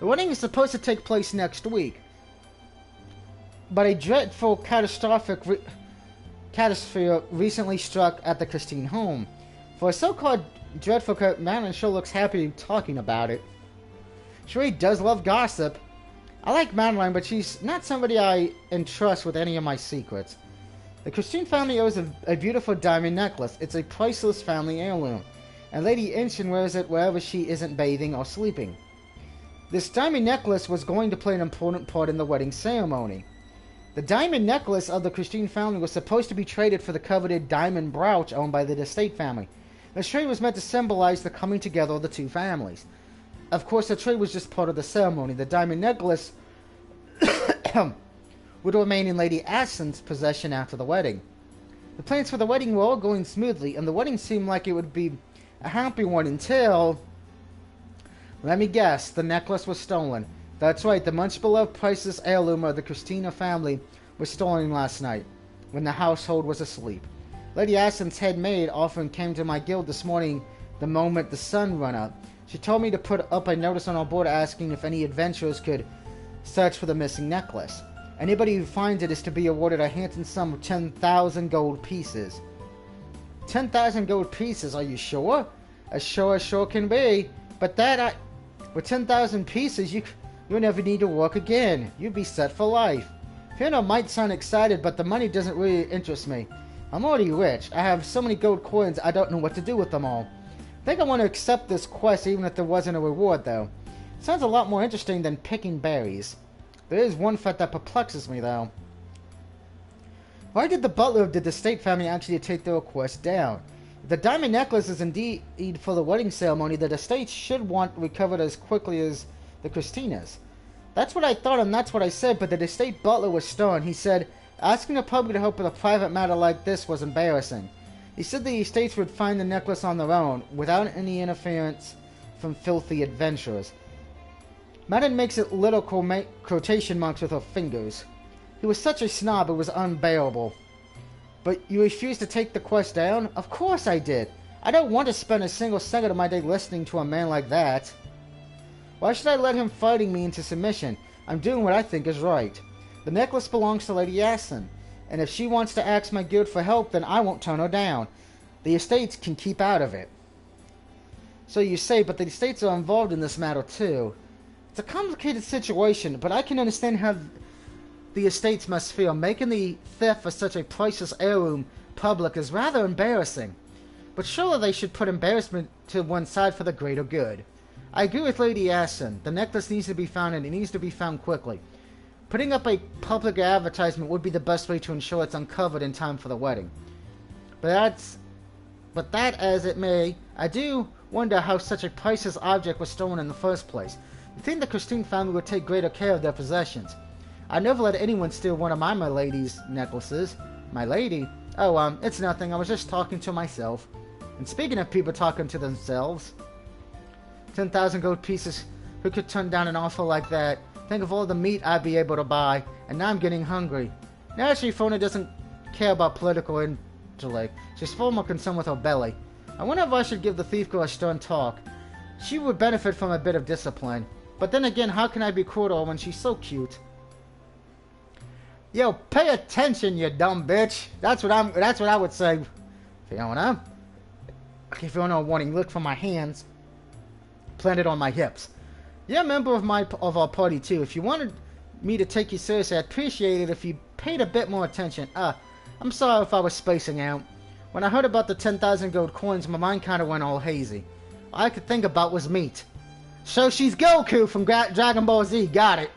The wedding is supposed to take place next week. But a dreadful catastrophe recently struck at the Christine home. For a so-called dreadful Madeline sure looks happy talking about it. She really does love gossip. I like Madeline, but she's not somebody I entrust with any of my secrets. The Christine family owns a beautiful diamond necklace. It's a priceless family heirloom, and Lady Inchin wears it wherever she isn't bathing or sleeping. This diamond necklace was going to play an important part in the wedding ceremony. The diamond necklace of the Christine family was supposed to be traded for the coveted diamond brooch owned by the Estate family. The trade was meant to symbolize the coming together of the two families. Of course, the trade was just part of the ceremony. The diamond necklace would remain in Lady Ashen's possession after the wedding. The plans for the wedding were all going smoothly, and the wedding seemed like it would be a happy one until... Let me guess, the necklace was stolen. That's right, the much-beloved priceless heirloom of the Christina family was stolen last night, when the household was asleep. Lady Ashen's head maid often came to my guild this morning the moment the sun ran up. She told me to put up a notice on our board asking if any adventurers could search for the missing necklace. Anybody who finds it is to be awarded a handsome sum of 10,000 gold pieces. 10,000 gold pieces, are you sure? As sure can be. But with 10,000 pieces, you'll never need to work again. You'd be set for life. Fiona might sound excited, but the money doesn't really interest me. I'm already rich. I have so many gold coins, I don't know what to do with them all. I think I want to accept this quest even if there wasn't a reward, though. It sounds a lot more interesting than picking berries. There is one fact that perplexes me, though. Why did the butler of the estate family actually take the request down? If the diamond necklace is indeed for the wedding ceremony, the estate should want recovered as quickly as the Christinas. That's what I thought and that's what I said, but the estate butler was stern. He said, asking the public to help with a private matter like this was embarrassing. He said the estates would find the necklace on their own, without any interference from filthy adventurers. Madden makes it little quotation marks with her fingers. He was such a snob, it was unbearable. But you refused to take the quest down? Of course I did. I don't want to spend a single second of my day listening to a man like that. Why should I let him fighting me into submission? I'm doing what I think is right. The necklace belongs to Lady Yasin, and if she wants to ask my guild for help, then I won't turn her down. The estates can keep out of it. So you say, but the estates are involved in this matter too. It's a complicated situation, but I can understand how the estates must feel. Making the theft of such a priceless heirloom public is rather embarrassing. But surely they should put embarrassment to one side for the greater good. I agree with Lady Yasin. The necklace needs to be found, and it needs to be found quickly. Putting up a public advertisement would be the best way to ensure it's uncovered in time for the wedding. But that as it may, I do wonder how such a priceless object was stolen in the first place. You think the Christine family would take greater care of their possessions. I never let anyone steal one of my lady's necklaces. My lady? Oh, it's nothing. I was just talking to myself. And speaking of people talking to themselves, 10,000 gold pieces. Who could turn down an offer like that? Think of all the meat I'd be able to buy, and now I'm getting hungry. Naturally, Fiona doesn't care about political intellect. She's far more concerned with her belly. I wonder if I should give the thief girl a stern talk. She would benefit from a bit of discipline. But then again, how can I be cruel to her when she's so cute? Yo, pay attention, you dumb bitch. That's what I would say. Fiona. Okay, Fiona, a warning. Look for my hands planted on my hips. You're a member of our party too. If you wanted me to take you seriously, I'd appreciate it if you paid a bit more attention. I'm sorry if I was spacing out. When I heard about the 10,000 gold coins, my mind kind of went all hazy. All I could think about was meat. So she's Goku from Dragon Ball Z. Got it.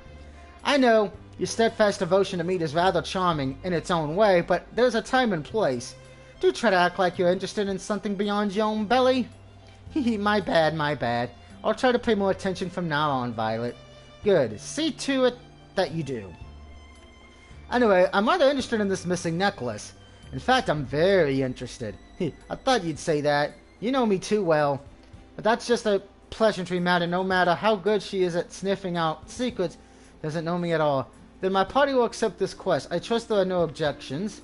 I know your steadfast devotion to meat is rather charming in its own way, but there's a time and place. Do try to act like you're interested in something beyond your own belly. Hee my bad, my bad. I'll try to pay more attention from now on, Violet. Good. See to it that you do. Anyway, I'm rather interested in this missing necklace. In fact, I'm very interested. I thought you'd say that. You know me too well. But that's just a pleasantry matter. No matter how good she is at sniffing out secrets, doesn't know me at all. Then my party will accept this quest. I trust there are no objections.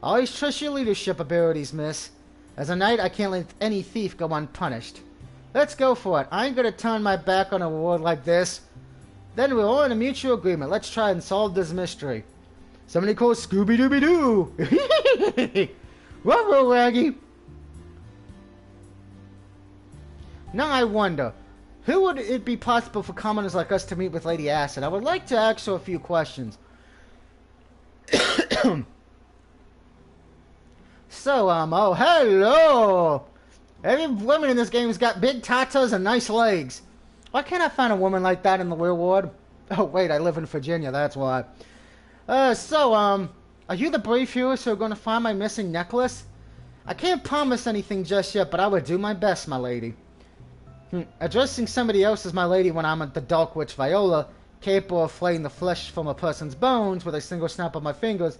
I always trust your leadership abilities, miss. As a knight, I can't let any thief go unpunished. Let's go for it. I ain't gonna turn my back on a reward like this. Then we're all in a mutual agreement. Let's try and solve this mystery. Somebody call Scooby-Dooby-Doo! Whoa, Raggy! Now I wonder, who would it be possible for commoners like us to meet with Lady Acid? I would like to ask her a few questions. So, oh, hello! Every woman in this game has got big tatas and nice legs. Why can't I find a woman like that in the real world? Oh, wait, I live in Virginia, that's why. Are you the brave heroes who are going to find my missing necklace? I can't promise anything just yet, but I would do my best, my lady. Addressing somebody else as my lady when I'm at the Dark Witch Viola, capable of flaying the flesh from a person's bones with a single snap of my fingers,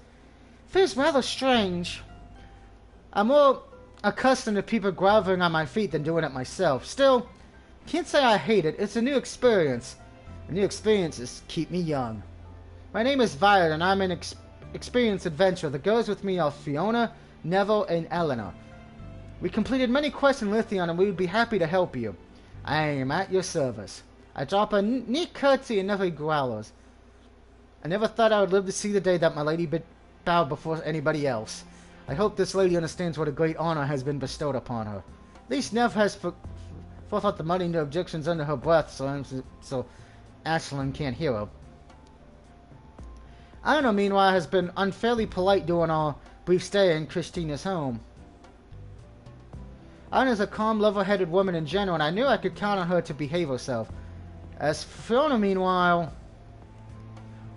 feels rather strange. I'm more accustomed to people groveling on my feet than doing it myself. Still, can't say I hate it. It's a new experience. And new experiences keep me young. My name is Violet, and I'm an experienced adventurer. The girls with me are Fiona, Neville, and Eleanor. We completed many quests in Lithion, and we would be happy to help you. I am at your service. I drop a neat curtsy and never growlers. I never thought I would live to see the day that my lady bowed before anybody else. I hope this lady understands what a great honor has been bestowed upon her. At least Nev has forethought the muttering the objections under her breath, so Ashlyn can't hear her. Anna, meanwhile, has been unfairly polite during our brief stay in Christina's home. Anna's a calm, level-headed woman in general, and I knew I could count on her to behave herself. As Fiona, meanwhile...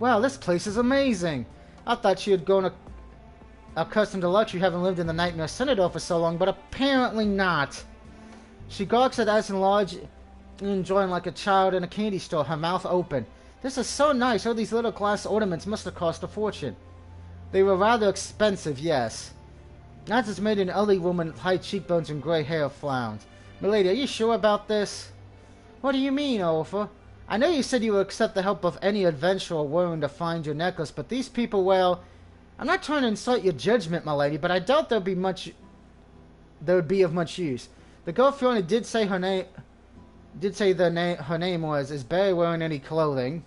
Wow, this place is amazing! I thought she had grown accustomed to luxury, having lived in the Nightmare Citadel for so long, but apparently not. She gawks at us in large, enjoying like a child in a candy store, her mouth open. This is so nice. All these little glass ornaments must have cost a fortune. They were rather expensive, yes. That is made an elderly woman with high cheekbones and gray hair frowns. Milady, are you sure about this? What do you mean, Olfa? I know you said you would accept the help of any adventurer willing to find your necklace, but these people, well... I'm not trying to insult your judgment, my lady, but I doubt there would be of much use. The girl Fiona did say her name did say her name was, is barely wearing any clothing.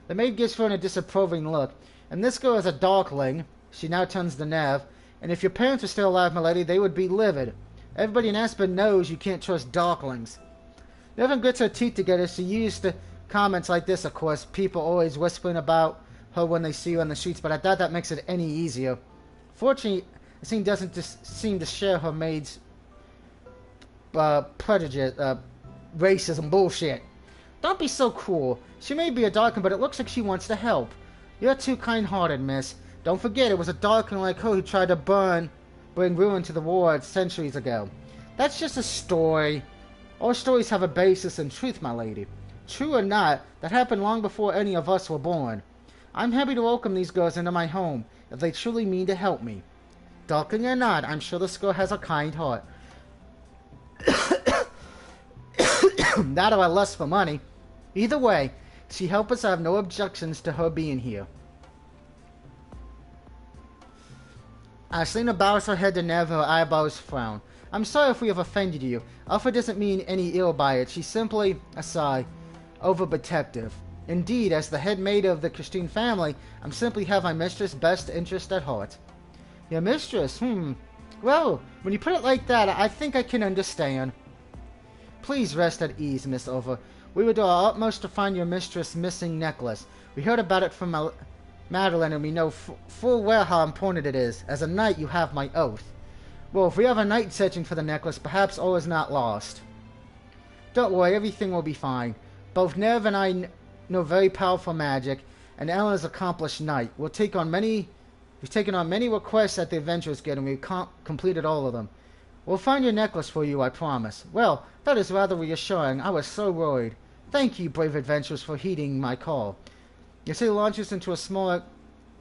The maid gives her a disapproving look. And this girl is a darkling. She now turns the nav. And if your parents were still alive, my lady, they would be livid. Everybody in Aspen knows you can't trust darklings. Never grits her teeth together. She used to comments like this, of course. People always whispering about her when they see her on the streets, but I doubt that makes it any easier. Fortunately, the scene doesn't seem to share her maid's prejudice, racism bullshit. Don't be so cruel. She may be a darkling, but it looks like she wants to help. You're too kind-hearted, miss. Don't forget, it was a darkling like her who tried to bring ruin to the world centuries ago. That's just a story. All stories have a basis in truth, my lady. True or not, that happened long before any of us were born. I'm happy to welcome these girls into my home, if they truly mean to help me. Darkling or not, I'm sure this girl has a kind heart. That or a lust for money. Either way, she helped us. I have no objections to her being here. Selena bows her head to Nev, her eyebrows frown. I'm sorry if we have offended you. Alpha doesn't mean any ill by it. She's simply, a sigh, overprotective. Indeed, as the head maid of the Christine family, I'm simply have my mistress' best interest at heart. Your mistress? Well, when you put it like that, I think I can understand. Please rest at ease, Miss Over. We will do our utmost to find your mistress' missing necklace. We heard about it from Madeline, and we know full well how important it is. As a knight, you have my oath. Well, if we have a knight searching for the necklace, perhaps all is not lost. Don't worry, everything will be fine. Both Nev and I know very powerful magic, and Ellen is an accomplished knight. We've taken on many requests at the Adventurers Guild, and we've completed all of them. We'll find your necklace for you, I promise. Well, that is rather reassuring. I was so worried. Thank you, brave adventurers, for heeding my call. Yasei launches into a small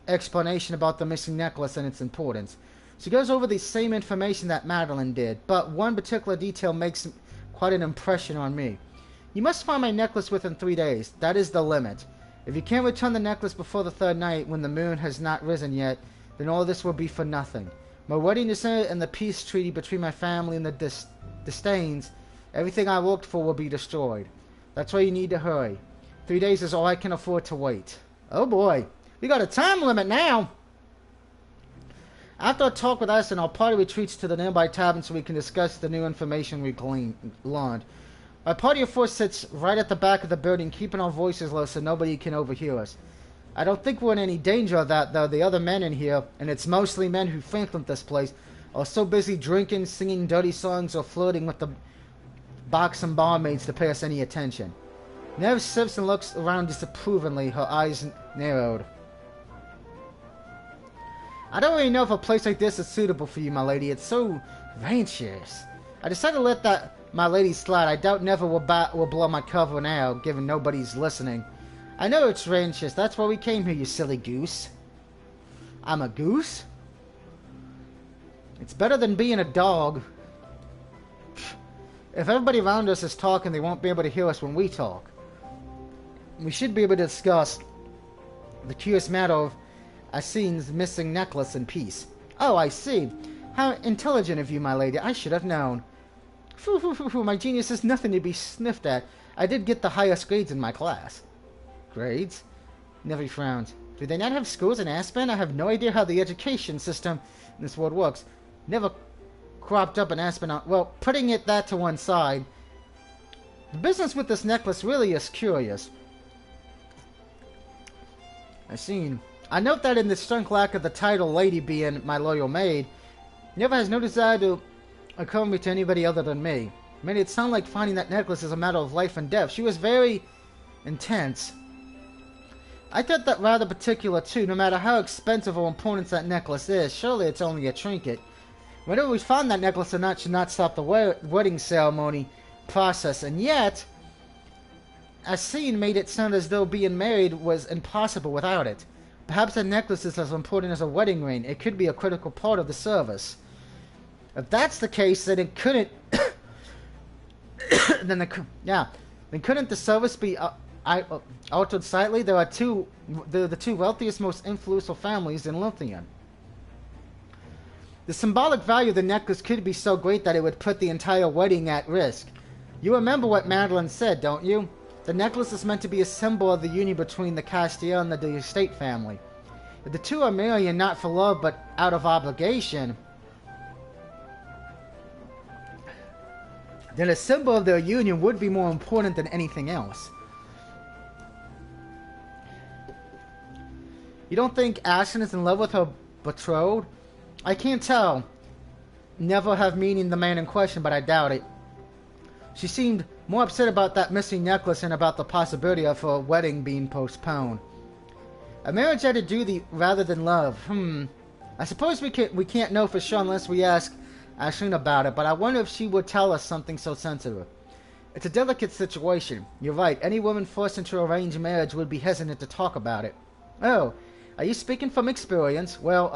explanation about the missing necklace and its importance. She goes over the same information that Madeline did, but one particular detail makes quite an impression on me. You must find my necklace within 3 days. That is the limit. If you can't return the necklace before the third night, when the moon has not risen yet, then all this will be for nothing. My wedding is and the peace treaty between my family and the Disdains, everything I worked for will be destroyed. That's why you need to hurry. 3 days is all I can afford to wait. Oh boy, we got a time limit now! After a talk with Aston, our party retreats to the nearby tavern so we can discuss the new information we learned. My party of 4 sits right at the back of the building, keeping our voices low so nobody can overhear us. I don't think we're in any danger of that, though. The other men in here, and it's mostly men who frequent this place, are so busy drinking, singing dirty songs, or flirting with the box and barmaids to pay us any attention. Nev sips and looks around disapprovingly, her eyes narrowed. I don't really know if a place like this is suitable for you, my lady. It's so ranchous. I decided to let my lady slide. I doubt Never will blow my cover now, given nobody's listening. I know it's ranchous. That's why we came here, you silly goose. I'm a goose? It's better than being a dog. If everybody around us is talking, they won't be able to hear us when we talk. We should be able to discuss the curious matter of Asine's missing necklace in peace. Oh, I see. How intelligent of you, my lady. I should have known. My genius is nothing to be sniffed at. I did get the highest grades in my class. Grades? Never frowned. Do they not have schools in Aspen? I have no idea how the education system in this world works. Never cropped up in Aspen. Well, putting that to one side, the business with this necklace really is curious. I note that in the strength lack of the title lady being my loyal maid, Never has no desire to accompany to anybody other than me. I mean, it sounded like finding that necklace is a matter of life and death. She was very intense. I thought that rather particular too. No matter how expensive or important that necklace is, surely it's only a trinket. Whether we found that necklace or not should not stop the wedding ceremony process. And yet, Asine made it sound as though being married was impossible without it. Perhaps that necklace is as important as a wedding ring. It could be a critical part of the service. If that's the case, then it couldn't. then couldn't the service be altered slightly? They're the two wealthiest, most influential families in Lothian. The symbolic value of the necklace could be so great that it would put the entire wedding at risk. You remember what Madeline said, don't you? The necklace is meant to be a symbol of the union between the Castiel and the estate family. If the two are marrying not for love but out of obligation, then a symbol of their union would be more important than anything else. You don't think Ashton is in love with her betrothed? I can't tell. Never have meaning the man in question, but I doubt it. She seemed more upset about that missing necklace and about the possibility of her wedding being postponed. A marriage out of duty rather than love. I suppose we can't know for sure unless we ask Ashlyn about it, but I wonder if she would tell us something so sensitive. It's a delicate situation. You're right. Any woman forced into arranged marriage would be hesitant to talk about it. Oh, are you speaking from experience? Well,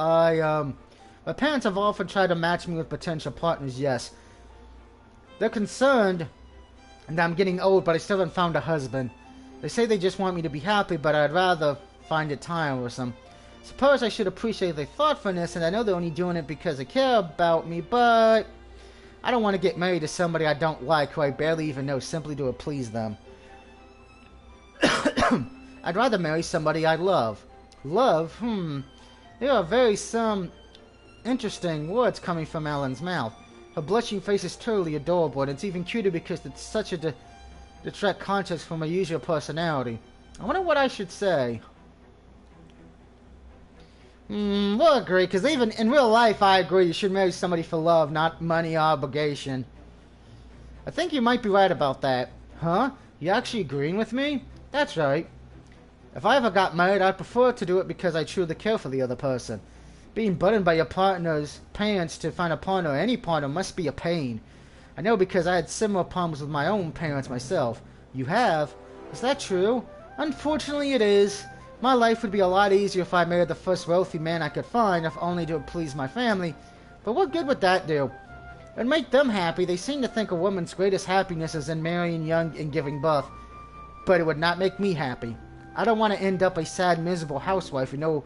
my parents have often tried to match me with potential partners, yes. They're concerned that I'm getting old, but I still haven't found a husband. They say they just want me to be happy, but I'd rather find it tiresome. Suppose I should appreciate their thoughtfulness, and I know they're only doing it because they care about me, but I don't want to get married to somebody I don't like, who I barely even know, simply to please them. I'd rather marry somebody I love. Love? There are very some interesting words coming from Ellen's mouth. Her blushing face is totally adorable, and it's even cuter because it's such a direct contrast from her usual personality. I wonder what I should say. We'll agree, because even in real life, I agree you should marry somebody for love, not money or obligation. I think you might be right about that. Huh? You actually agreeing with me? That's right. If I ever got married, I'd prefer to do it because I truly care for the other person. Being burdened by your partner's parents to find a partner or any partner must be a pain. I know because I had similar problems with my own parents myself. You have? Is that true? Unfortunately it is. My life would be a lot easier if I married the first wealthy man I could find, if only to please my family. But what good would that do? It'd make them happy. They seem to think a woman's greatest happiness is in marrying young and giving birth. But it would not make me happy. I don't want to end up a sad, miserable housewife with no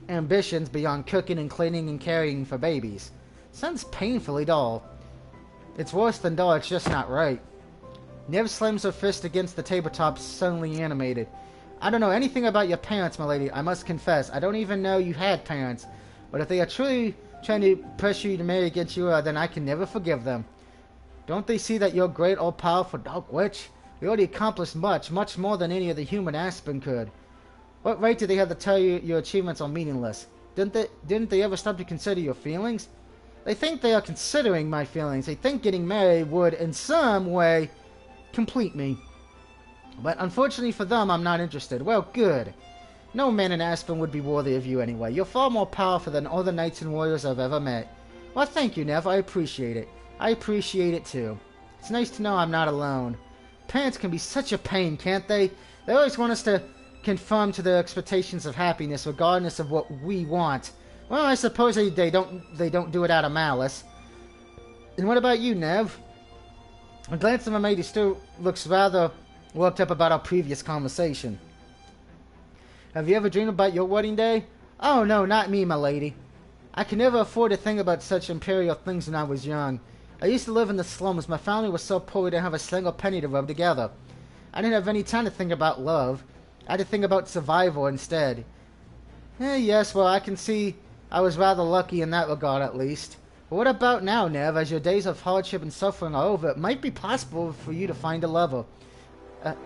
ambitions beyond cooking and cleaning and caring for babies. Sounds painfully dull. It's worse than dull, it's just not right. Nev slams her fist against the tabletop, suddenly animated. I don't know anything about your parents, my lady. I must confess, I don't even know you had parents. But if they are truly trying to pressure you to marry against you, then I can never forgive them. Don't they see that you're a great, all-powerful dark witch? You already accomplished much, much more than any of the human Aspen could. What right do they have to tell you your achievements are meaningless? Didn't they ever stop to consider your feelings? They think they are considering my feelings. They think getting married would, in some way, complete me. But unfortunately for them, I'm not interested. Well, good. No man in Aspen would be worthy of you anyway. You're far more powerful than all the knights and warriors I've ever met. Well, thank you, Nev. I appreciate it. I appreciate it, too. It's nice to know I'm not alone. Parents can be such a pain, can't they? They always want us to conform to their expectations of happiness, regardless of what we want. Well, I suppose they don't do it out of malice. And what about you, Nev? A glance at my mate, he still looks rather worked up about our previous conversation. Have you ever dreamed about your wedding day? Oh, no, not me, my lady. I could never afford to think about such imperial things when I was young. I used to live in the slums. My family was so poor we didn't have a single penny to rub together. I didn't have any time to think about love. I had to think about survival instead. Yes, well, I can see I was rather lucky in that regard, at least. But what about now, Nev? As your days of hardship and suffering are over, it might be possible for you to find a lover.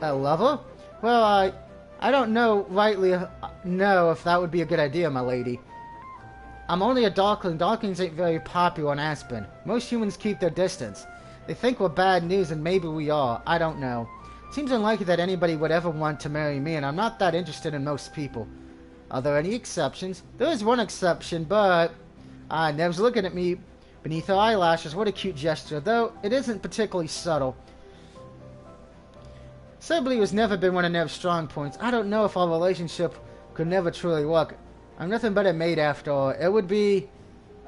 A lover? Well, I don't rightly know if that would be a good idea, my lady. I'm only a Darkling. Darklings ain't very popular in Aspen. Most humans keep their distance. They think we're bad news, and maybe we are. I don't know. Seems unlikely that anybody would ever want to marry me, and I'm not that interested in most people. Are there any exceptions? There is one exception, but... Nev's looking at me beneath her eyelashes. What a cute gesture, though it isn't particularly subtle. Sibley has never been one of Nev's strong points. I don't know if our relationship could never truly work. I'm nothing but a maid after all. It would be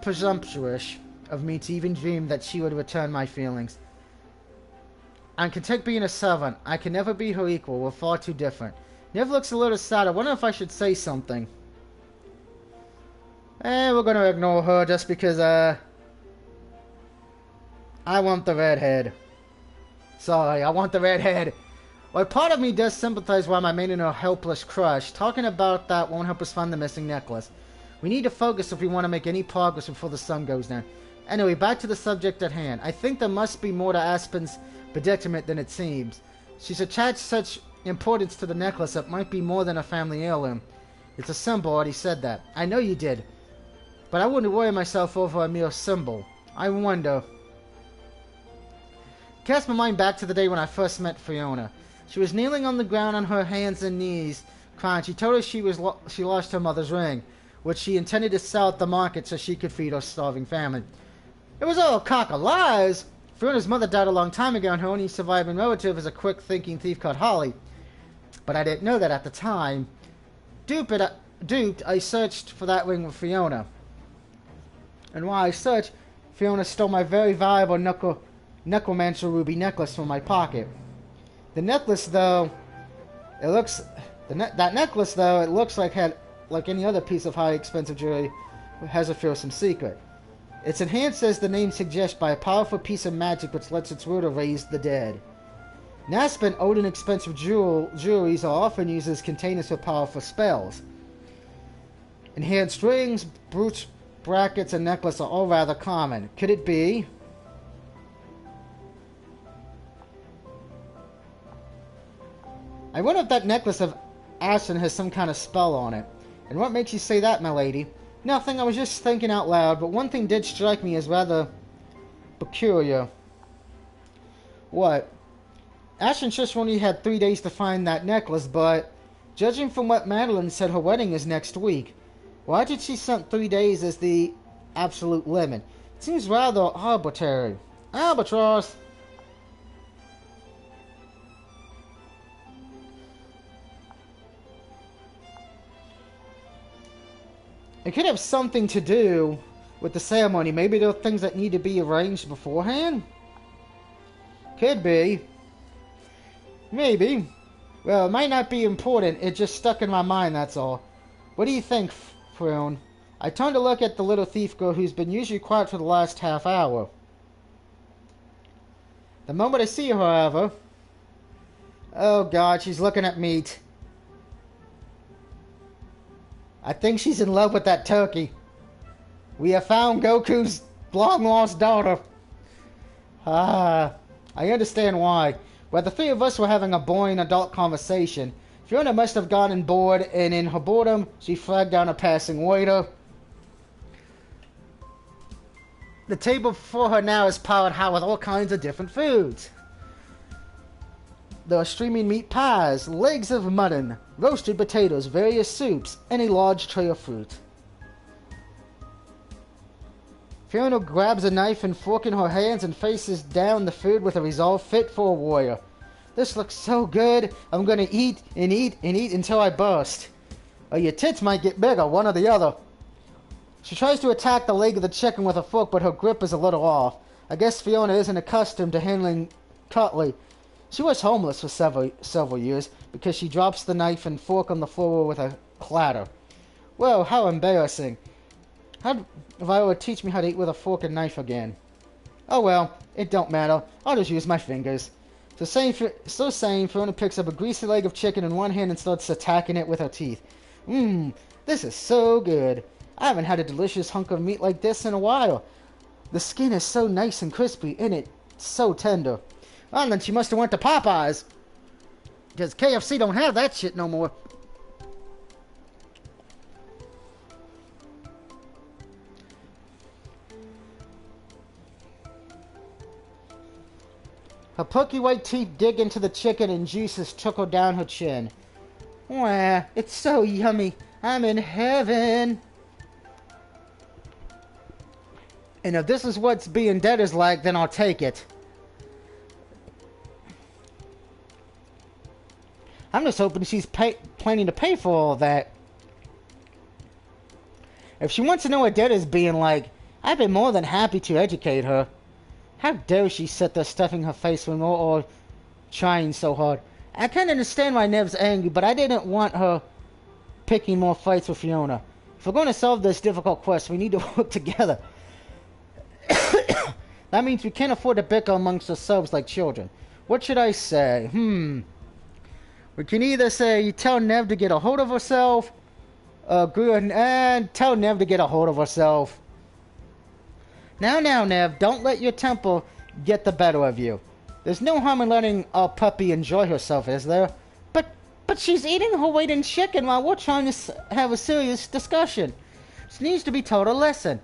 presumptuous of me to even dream that she would return my feelings. I'm content being a servant. I can never be her equal. We're far too different. Nev looks a little sad. I wonder if I should say something. We're going to ignore her just because, I want the redhead. Sorry, I want the redhead. While part of me does sympathize while I'm making a helpless crush, talking about that won't help us find the missing necklace. We need to focus if we want to make any progress before the sun goes down. Anyway, back to the subject at hand. I think there must be more to Aspen's predicament than it seems. She's attached such importance to the necklace that might be more than a family heirloom. It's a symbol, already said that. I know you did. But I wouldn't worry myself over a mere symbol. I wonder. Cast my mind back to the day when I first met Fiona. She was kneeling on the ground on her hands and knees, crying. She told us she lost her mother's ring, which she intended to sell at the market so she could feed her starving family. It was all a cock of lies. Fiona's mother died a long time ago, and her only surviving relative is a quick-thinking thief called Holly. But I didn't know that at the time. Duped, I searched for that ring with Fiona. And while I searched, Fiona stole my very valuable necromancer ruby necklace from my pocket. The necklace, though, it looks like any other piece of highly expensive jewelry, has a fearsome secret. It's enhanced, as the name suggests, by a powerful piece of magic which lets its wielder raise the dead. Aspen, old and expensive jewelries are often used as containers for powerful spells. Enhanced rings, brooch, brackets, and necklace are all rather common. Could it be? I wonder if that necklace of Aspen has some kind of spell on it. And what makes you say that, my lady? Nothing, I was just thinking out loud, but one thing did strike me as rather peculiar. What? Aspen just only had 3 days to find that necklace, but judging from what Madeline said, her wedding is next week. Why did she set 3 days as the absolute limit? It seems rather arbitrary. Albatross! It could have something to do with the ceremony. Maybe there are things that need to be arranged beforehand? Could be. Maybe. Well, it might not be important. It just stuck in my mind, that's all. What do you think, Frown? I turned to look at the little thief girl who's been usually quiet for the last half hour. The moment I see her, however... Oh God, she's looking at meat. I think she's in love with that turkey. We have found Goku's long-lost daughter. I understand why. While the three of us were having a boring adult conversation, Fiona must have gotten bored, and in her boredom, she flagged down a passing waiter. The table before her now is piled high with all kinds of different foods. There are streaming meat pies, legs of mutton, roasted potatoes, various soups, and a large tray of fruit. Fiona grabs a knife and fork in her hands and faces down the food with a resolve fit for a warrior. This looks so good, I'm gonna eat and eat and eat until I burst. Or your tits might get bigger, one or the other. She tries to attack the leg of the chicken with a fork, but her grip is a little off. I guess Fiona isn't accustomed to handling cutlery. She was homeless for several years because she drops the knife and fork on the floor with a clatter. Well, how embarrassing. How'd Viola teach me how to eat with a fork and knife again? Oh well, it don't matter. I'll just use my fingers. So saying, Fiona picks up a greasy leg of chicken in one hand and starts attacking it with her teeth. This is so good. I haven't had a delicious hunk of meat like this in a while. The skin is so nice and crispy, and it's so tender. Well, then she must have went to Popeyes. Because KFC don't have that shit no more. Her perky white teeth dig into the chicken and juices trickle down her chin. Wah, it's so yummy. I'm in heaven. And if this is what being dead is like, then I'll take it. I'm just hoping she's planning to pay for all that. If she wants to know what dead is being like, I'd be more than happy to educate her. How dare she sit there stuffing her face with more or trying so hard. I can understand why Nev's angry, but I didn't want her picking more fights with Fiona. If we're going to solve this difficult quest, we need to work together. That means we can't afford to bicker amongst ourselves like children. What should I say? We can either say you tell Nev to get a hold of herself, good, and tell Nev to get a hold of herself. Now, Nev, don't let your temper get the better of you. There's no harm in letting our puppy enjoy herself, is there? But she's eating her weight in chicken while we're trying to have a serious discussion. She needs to be told a lesson.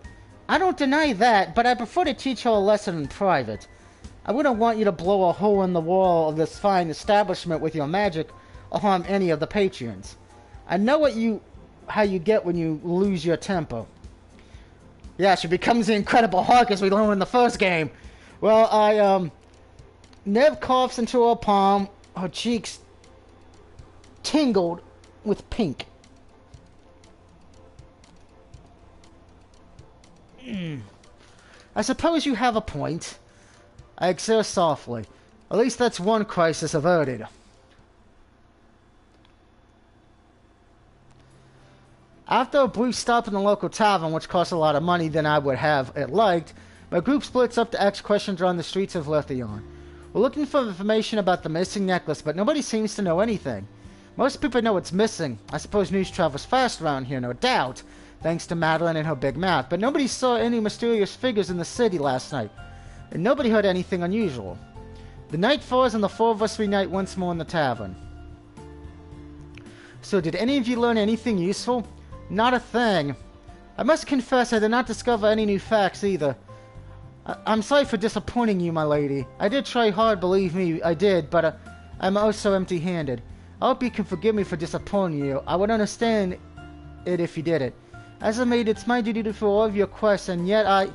I don't deny that, but I prefer to teach her a lesson in private. I wouldn't want you to blow a hole in the wall of this fine establishment with your magic or harm any of the patrons. I know how you get when you lose your temper. Yeah, she becomes the Incredible Hulk as we learned in the first game. Well, Nev coughs into her palm, her cheeks tingled with pink. I suppose you have a point. I exhale softly. At least that's one crisis averted. After a brief stop in the local tavern, which cost a lot of money than I would have liked, my group splits up to ask questions around the streets of Letheon. We're looking for information about the missing necklace, but nobody seems to know anything. Most people know it's missing. I suppose news travels fast around here, no doubt, thanks to Madeline and her big mouth, but nobody saw any mysterious figures in the city last night, and nobody heard anything unusual. The night falls and the four of us reunite once more in the tavern. So, did any of you learn anything useful? Not a thing. I must confess I did not discover any new facts either. I'm sorry for disappointing you, my lady. I did try hard, believe me, I did, but I'm also empty-handed. I hope you can forgive me for disappointing you. I would understand it if you did it. As a maid, it's my duty to fulfill all of your quests, and yet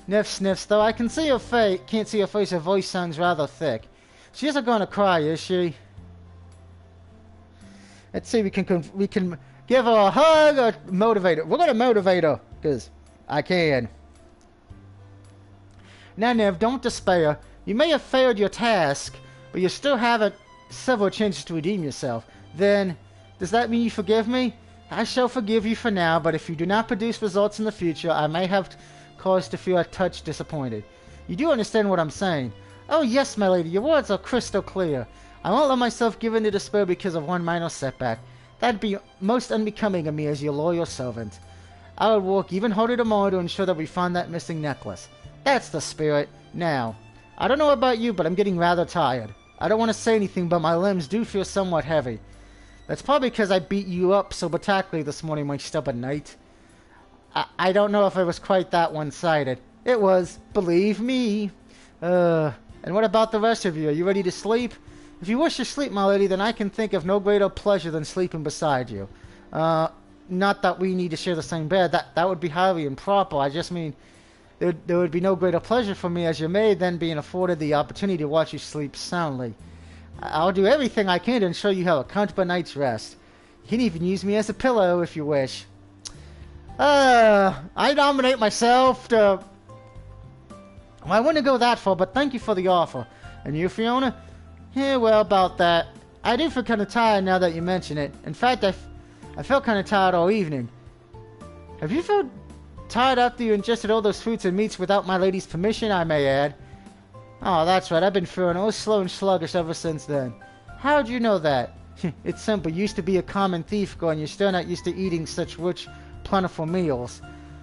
Nev sniffs, though I can see her face. Can't see her face. Her voice sounds rather thick. She isn't going to cry, is she? Let's see. We can give her a hug or motivate her. We're going to motivate her because I can. Now, Nev, don't despair. You may have failed your task, but you still have several chances to redeem yourself. Then, does that mean you forgive me? I shall forgive you for now, but if you do not produce results in the future, I may have cause to feel a touch disappointed. You do understand what I'm saying? Oh yes, my lady, your words are crystal clear. I won't let myself give in to despair because of one minor setback. That'd be most unbecoming of me as your loyal servant. I would work even harder tomorrow to ensure that we find that missing necklace. That's the spirit. Now, I don't know about you, but I'm getting rather tired. I don't want to say anything, but my limbs do feel somewhat heavy. That's probably because I beat you up so spectacularly this morning, my stubborn knight. I don't know if it was quite that one-sided. It was, believe me. And what about the rest of you? Are you ready to sleep? If you wish to sleep, my lady, then I can think of no greater pleasure than sleeping beside you. Not that we need to share the same bed. That would be highly improper. I just mean there would be no greater pleasure for me as your maid than being afforded the opportunity to watch you sleep soundly. I'll do everything I can to ensure you have a comfortable night's rest. You can even use me as a pillow if you wish. I nominate myself to... Well, I wouldn't go that far, but thank you for the offer. And you, Fiona? Yeah, well, about that. I do feel kind of tired now that you mention it. In fact, I felt kind of tired all evening. Have you felt tired after you ingested all those fruits and meats without my lady's permission, I may add? Oh, that's right. I've been feeling all slow and sluggish ever since then. How'd you know that? It's simple. You used to be a common thief girl, and you're still not used to eating such rich, plentiful meals.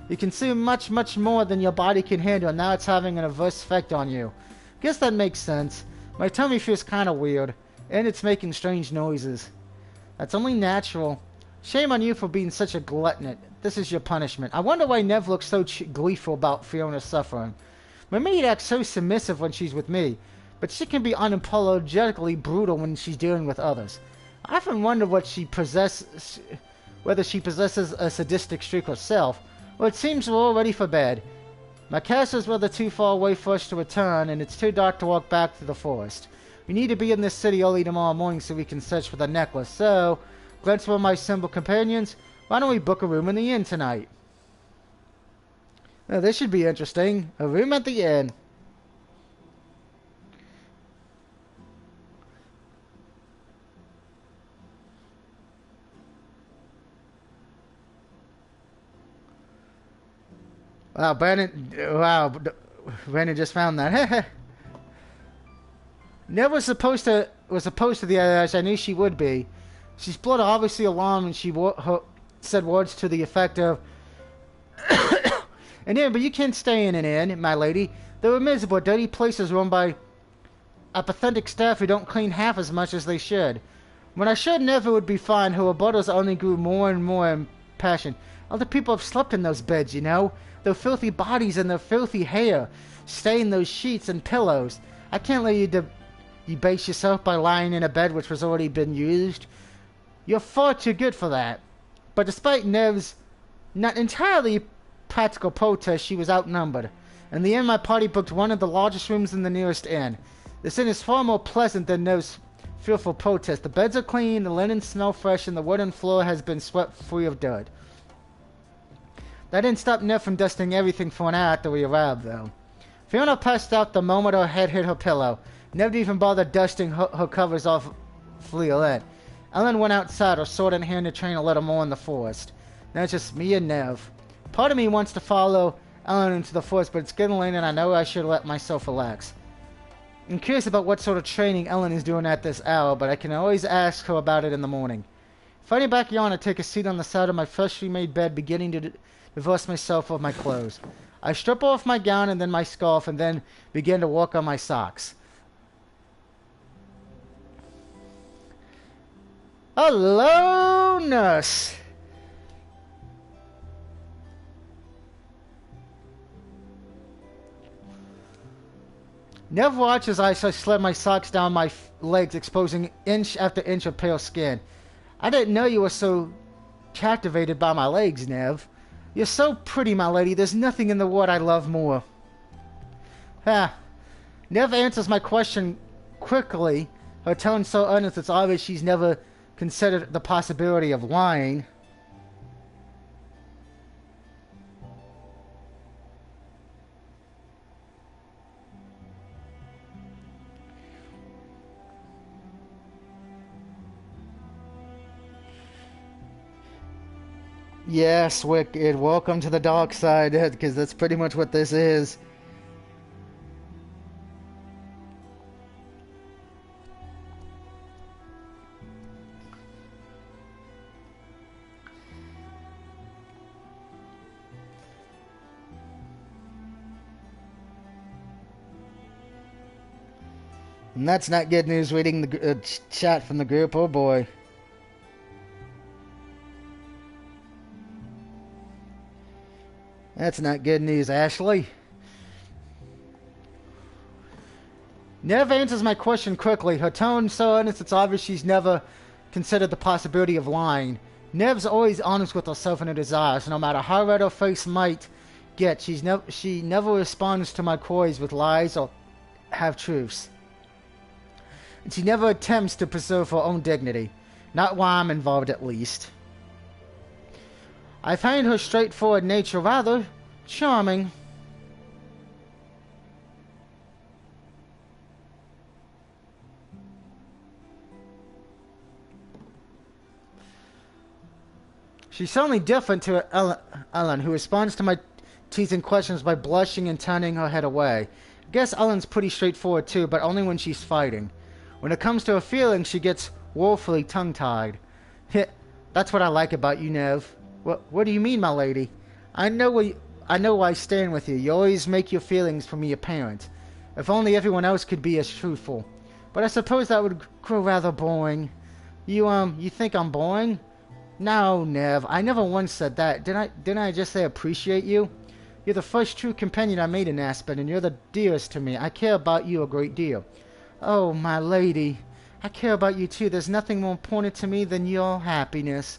You consume much, much more than your body can handle, and now it's having an adverse effect on you. Guess that makes sense. My tummy feels kind of weird, and it's making strange noises. That's only natural. Shame on you for being such a glutton. This is your punishment. I wonder why Nev looks so gleeful about Fiona's suffering. My maid acts so submissive when she's with me, but she can be unapologetically brutal when she's dealing with others. I often wonder whether she possesses a sadistic streak herself. Well, it seems we're all ready for bed. My castle's rather too far away for us to return, and it's too dark to walk back through the forest. We need to be in this city early tomorrow morning so we can search for the necklace. So, glance for my simple companions. Why don't we book a room in the inn tonight? Now, this should be interesting. A room at the inn. Wow, Brandon just found that. Nev was opposed to the idea, as I knew she would be. She's blood obviously alarmed, and she said words to the effect of, "An inn, but you can't stay in an inn, my lady. They're miserable, dirty places run by apathetic staff who don't clean half as much as they should." When I showed Nev it would be fine, her rebuttals only grew more and more impassioned. Other people have slept in those beds, you know. Their filthy bodies and their filthy hair stain those sheets and pillows. I can't let you debase yourself by lying in a bed which has already been used. You're far too good for that. But despite Nev's not entirely practical protest, she was outnumbered. In the end, my party booked one of the largest rooms in the nearest inn. This inn is far more pleasant than Nev's fearful protest. The beds are clean, the linens smell fresh, and the wooden floor has been swept free of dirt. That didn't stop Nev from dusting everything for an hour after we arrived, though. Fiona passed out the moment her head hit her pillow. Never even bothered dusting her covers off Fleolette. Ellen went outside, her sword in hand, to train a little more in the forest. Now it's just me and Nev. Part of me wants to follow Ellen into the forest, but it's getting late and I know I should let myself relax. I'm curious about what sort of training Ellen is doing at this hour, but I can always ask her about it in the morning. Finding back yawn, I take a seat on the side of my freshly made bed, beginning to divest myself of my clothes. I strip off my gown and then my scarf, and then begin to work on my socks. Hello, nurse. Nev watches as I slid my socks down my legs, exposing inch after inch of pale skin. I didn't know you were so captivated by my legs, Nev. You're so pretty, my lady. There's nothing in the world I love more. Nev answers my question quickly, her tone so earnest it's obvious she's never considered the possibility of lying. Yes, Wicked, welcome to the dark side, because that's pretty much what this is. And that's not good news reading the chat from the group, oh boy. That's not good news, Ashley. Nev answers my question quickly, her tone so earnest it's obvious she's never considered the possibility of lying. Nev's always honest with herself and her desires, no matter how red her face might get. She never responds to my queries with lies or half-truths. And she never attempts to preserve her own dignity. Not while I'm involved, at least. I find her straightforward nature rather charming. She's certainly different to Ellen, who responds to my teasing questions by blushing and turning her head away. I guess Ellen's pretty straightforward too, but only when she's fighting. When it comes to her feelings, she gets woefully tongue-tied. That's what I like about you, Nev. What do you mean, my lady? I know why I stand with you. You always make your feelings for me apparent. If only everyone else could be as truthful. But I suppose that would grow rather boring. You think I'm boring? No, Nev. I never once said that. Didn't I just say appreciate you? You're the first true companion I made in Aspen, and you're the dearest to me. I care about you a great deal. Oh, my lady. I care about you too. There's nothing more important to me than your happiness.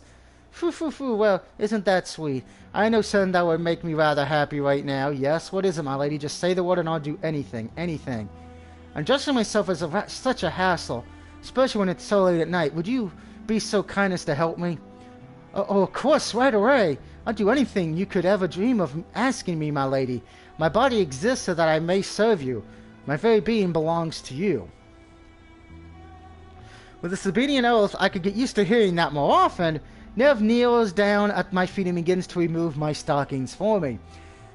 Phoo. Well, isn't that sweet? I know something that would make me rather happy right now. Yes, what is it, my lady? Just say the word and I'll do anything. Undressing myself is such a hassle, especially when it's so late at night. Would you be so kind as to help me? Oh, of course, right away. I'll do anything you could ever dream of asking me, my lady. My body exists so that I may serve you. My very being belongs to you. With this obedient oath, I could get used to hearing that more often. Nev kneels down at my feet and begins to remove my stockings for me.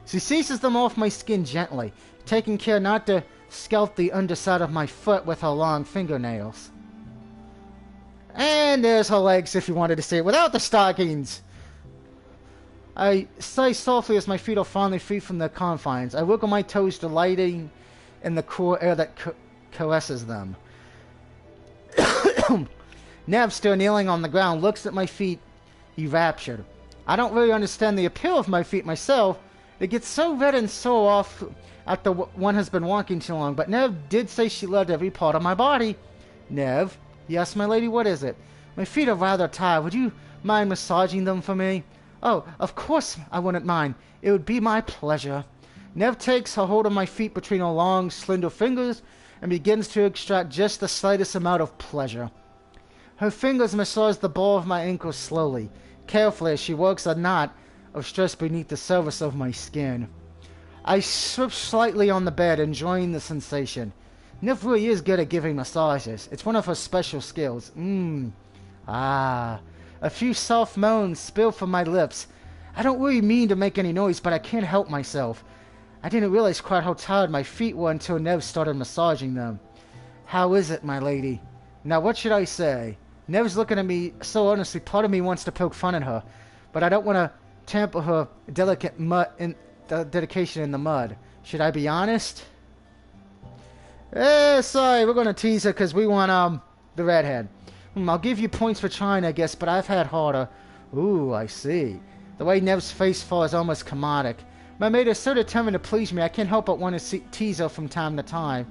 She seizes them off my skin gently, taking care not to scalp the underside of my foot with her long fingernails. And there's her legs if you wanted to see it without the stockings. I sigh softly as my feet are finally free from their confines. I wiggle my toes, delighting in the cool air that caresses them. Nev, still kneeling on the ground, looks at my feet, enraptured. I don't really understand the appeal of my feet myself. They get so red and sore off after one has been walking too long, but Nev did say she loved every part of my body. Nev? Yes, my lady, what is it? My feet are rather tired. Would you mind massaging them for me? Oh, of course I wouldn't mind. It would be my pleasure. Nev takes her hold of my feet between her long, slender fingers and begins to extract just the slightest amount of pleasure. Her fingers massage the ball of my ankle slowly, carefully as she works a knot of stress beneath the surface of my skin. I slip slightly on the bed, enjoying the sensation. Nev really is good at giving massages. It's one of her special skills. Ah. A few soft moans spill from my lips. I don't really mean to make any noise, but I can't help myself. I didn't realize quite how tired my feet were until Nev started massaging them. How is it, my lady? Now, what should I say? Nev's looking at me so earnestly, part of me wants to poke fun at her, but I don't want to tamper her delicate dedication in the mud. Should I be honest? Sorry, we're going to tease her because we want, the redhead. I'll give you points for trying, I guess, but I've had harder. Ooh, I see. The way Nev's face falls is almost comedic. My maid is so determined to please me, I can't help but want to tease her from time to time.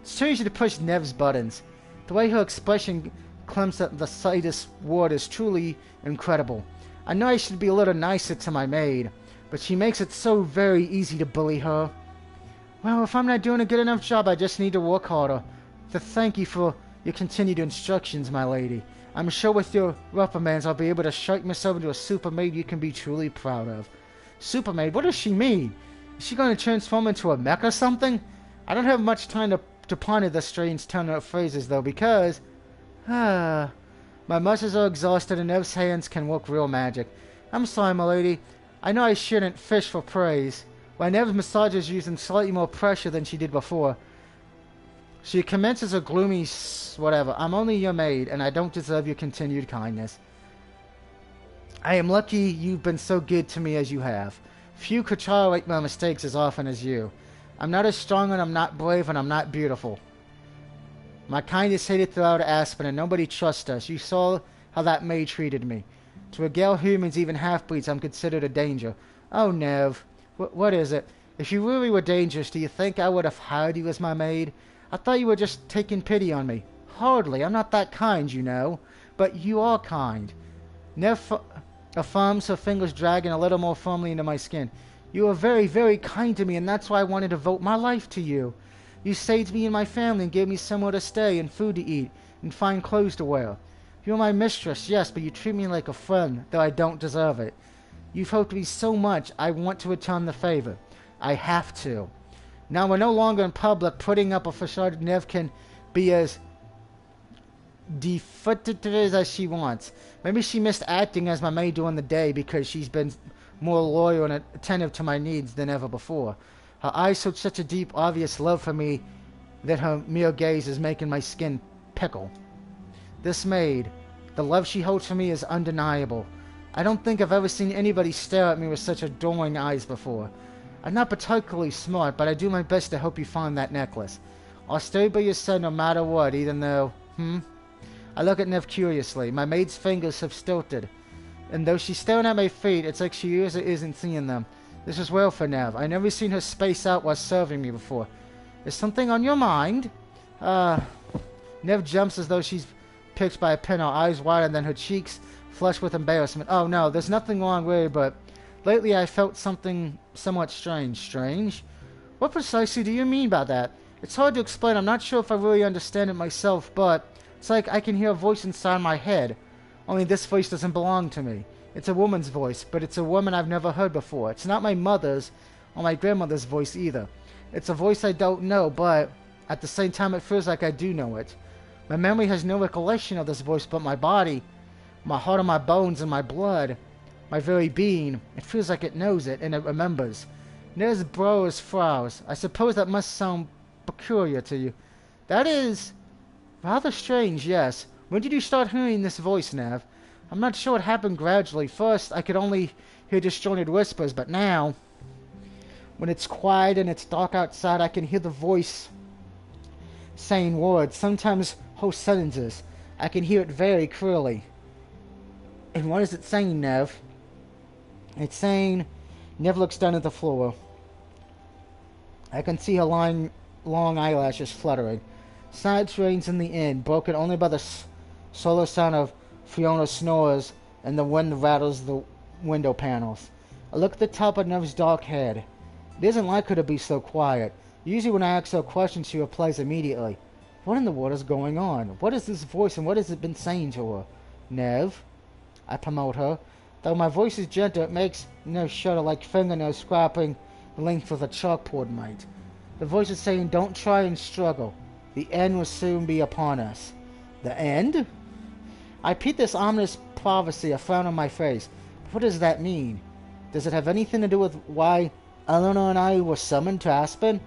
It's too easy to push Nev's buttons. The way her expression clemps at the slightest word is truly incredible. I know I should be a little nicer to my maid, but she makes it so very easy to bully her. Well, if I'm not doing a good enough job, I just need to work harder. To thank you for your continued instructions, my lady. I'm sure with your reprimands I'll be able to shake myself into a super maid you can be truly proud of. Super maid? What does she mean? Is she going to transform into a mech or something? I don't have much time to ponder the strange turn of phrases though, because... my muscles are exhausted and Nev's hands can work real magic. I'm sorry, my lady. I know I shouldn't fish for praise. While Nev's massages using slightly more pressure than she did before, she commences a gloomy whatever. I'm only your maid, and I don't deserve your continued kindness. I am lucky you've been so good to me as you have. Few could tolerate my mistakes as often as you. I'm not as strong, and I'm not brave, and I'm not beautiful. My kind is hated throughout Aspen, and nobody trusts us. You saw how that maid treated me. To regale humans, even half-breeds, I'm considered a danger. Oh, Nev. What is it? If you really were dangerous, do you think I would have hired you as my maid? I thought you were just taking pity on me. Hardly. I'm not that kind, you know. But you are kind. Nev affirms, her fingers dragging a little more firmly into my skin. You are very, very kind to me, and that's why I wanted to devote my life to you. You saved me and my family and gave me somewhere to stay and food to eat and fine clothes to wear. You're my mistress, yes, but you treat me like a friend, though I don't deserve it. You've helped me so much, I want to return the favor. I have to. Now we're no longer in public, putting up a facade. Nev can be as definitive as she wants. Maybe she missed acting as my maid during the day because she's been more loyal and attentive to my needs than ever before. Her eyes showed such a deep, obvious love for me that her mere gaze is making my skin pickle. This maid, the love she holds for me is undeniable. I don't think I've ever seen anybody stare at me with such adoring eyes before. I'm not particularly smart, but I do my best to help you find that necklace. I'll stay by your side no matter what, even though... I look at Nev curiously. My maid's fingers have stilted. And though she's staring at my feet, it's like she is or isn't seeing them. This is well for Nev. I've never seen her space out while serving me before. Is something on your mind? Nev jumps as though she's picked by a pin, her eyes wider than her cheeks flushed with embarrassment. Oh no, there's nothing wrong really, but lately I felt something somewhat strange. Strange? What precisely do you mean by that? It's hard to explain. I'm not sure if I really understand it myself, but it's like I can hear a voice inside my head. Only this voice doesn't belong to me. It's a woman's voice, but it's a woman I've never heard before. It's not my mother's or my grandmother's voice either. It's a voice I don't know, but at the same time it feels like I do know it. My memory has no recollection of this voice, but my body, my heart and my bones and my blood, my very being, it feels like it knows it and it remembers. Nev's brow is frows. I suppose that must sound peculiar to you. That is rather strange, yes. When did you start hearing this voice, Nev? I'm not sure what happened gradually. First, I could only hear disjointed whispers, but now, when it's quiet and it's dark outside, I can hear the voice saying words, sometimes whole sentences. I can hear it very clearly. And what is it saying, Nev? It's saying... Nev looks down at the floor. I can see her long eyelashes fluttering. Silence reigns in the inn, broken only by the solo sound of Fiona's snores and the wind rattles the window panels. I look at the top of Nev's dark head. It isn't like her to be so quiet. Usually when I ask her a question, she replies immediately. What in the world is going on? What is this voice and what has it been saying to her? Nev? I promote her. Though my voice is gentle, it makes Nev shudder like fingernails scraping the length of a chalkboard might. The voice is saying, don't try and struggle. The end will soon be upon us. The end? I repeat this ominous prophecy, a frown on my face. What does that mean? Does it have anything to do with why Eleanor and I were summoned to Aspen?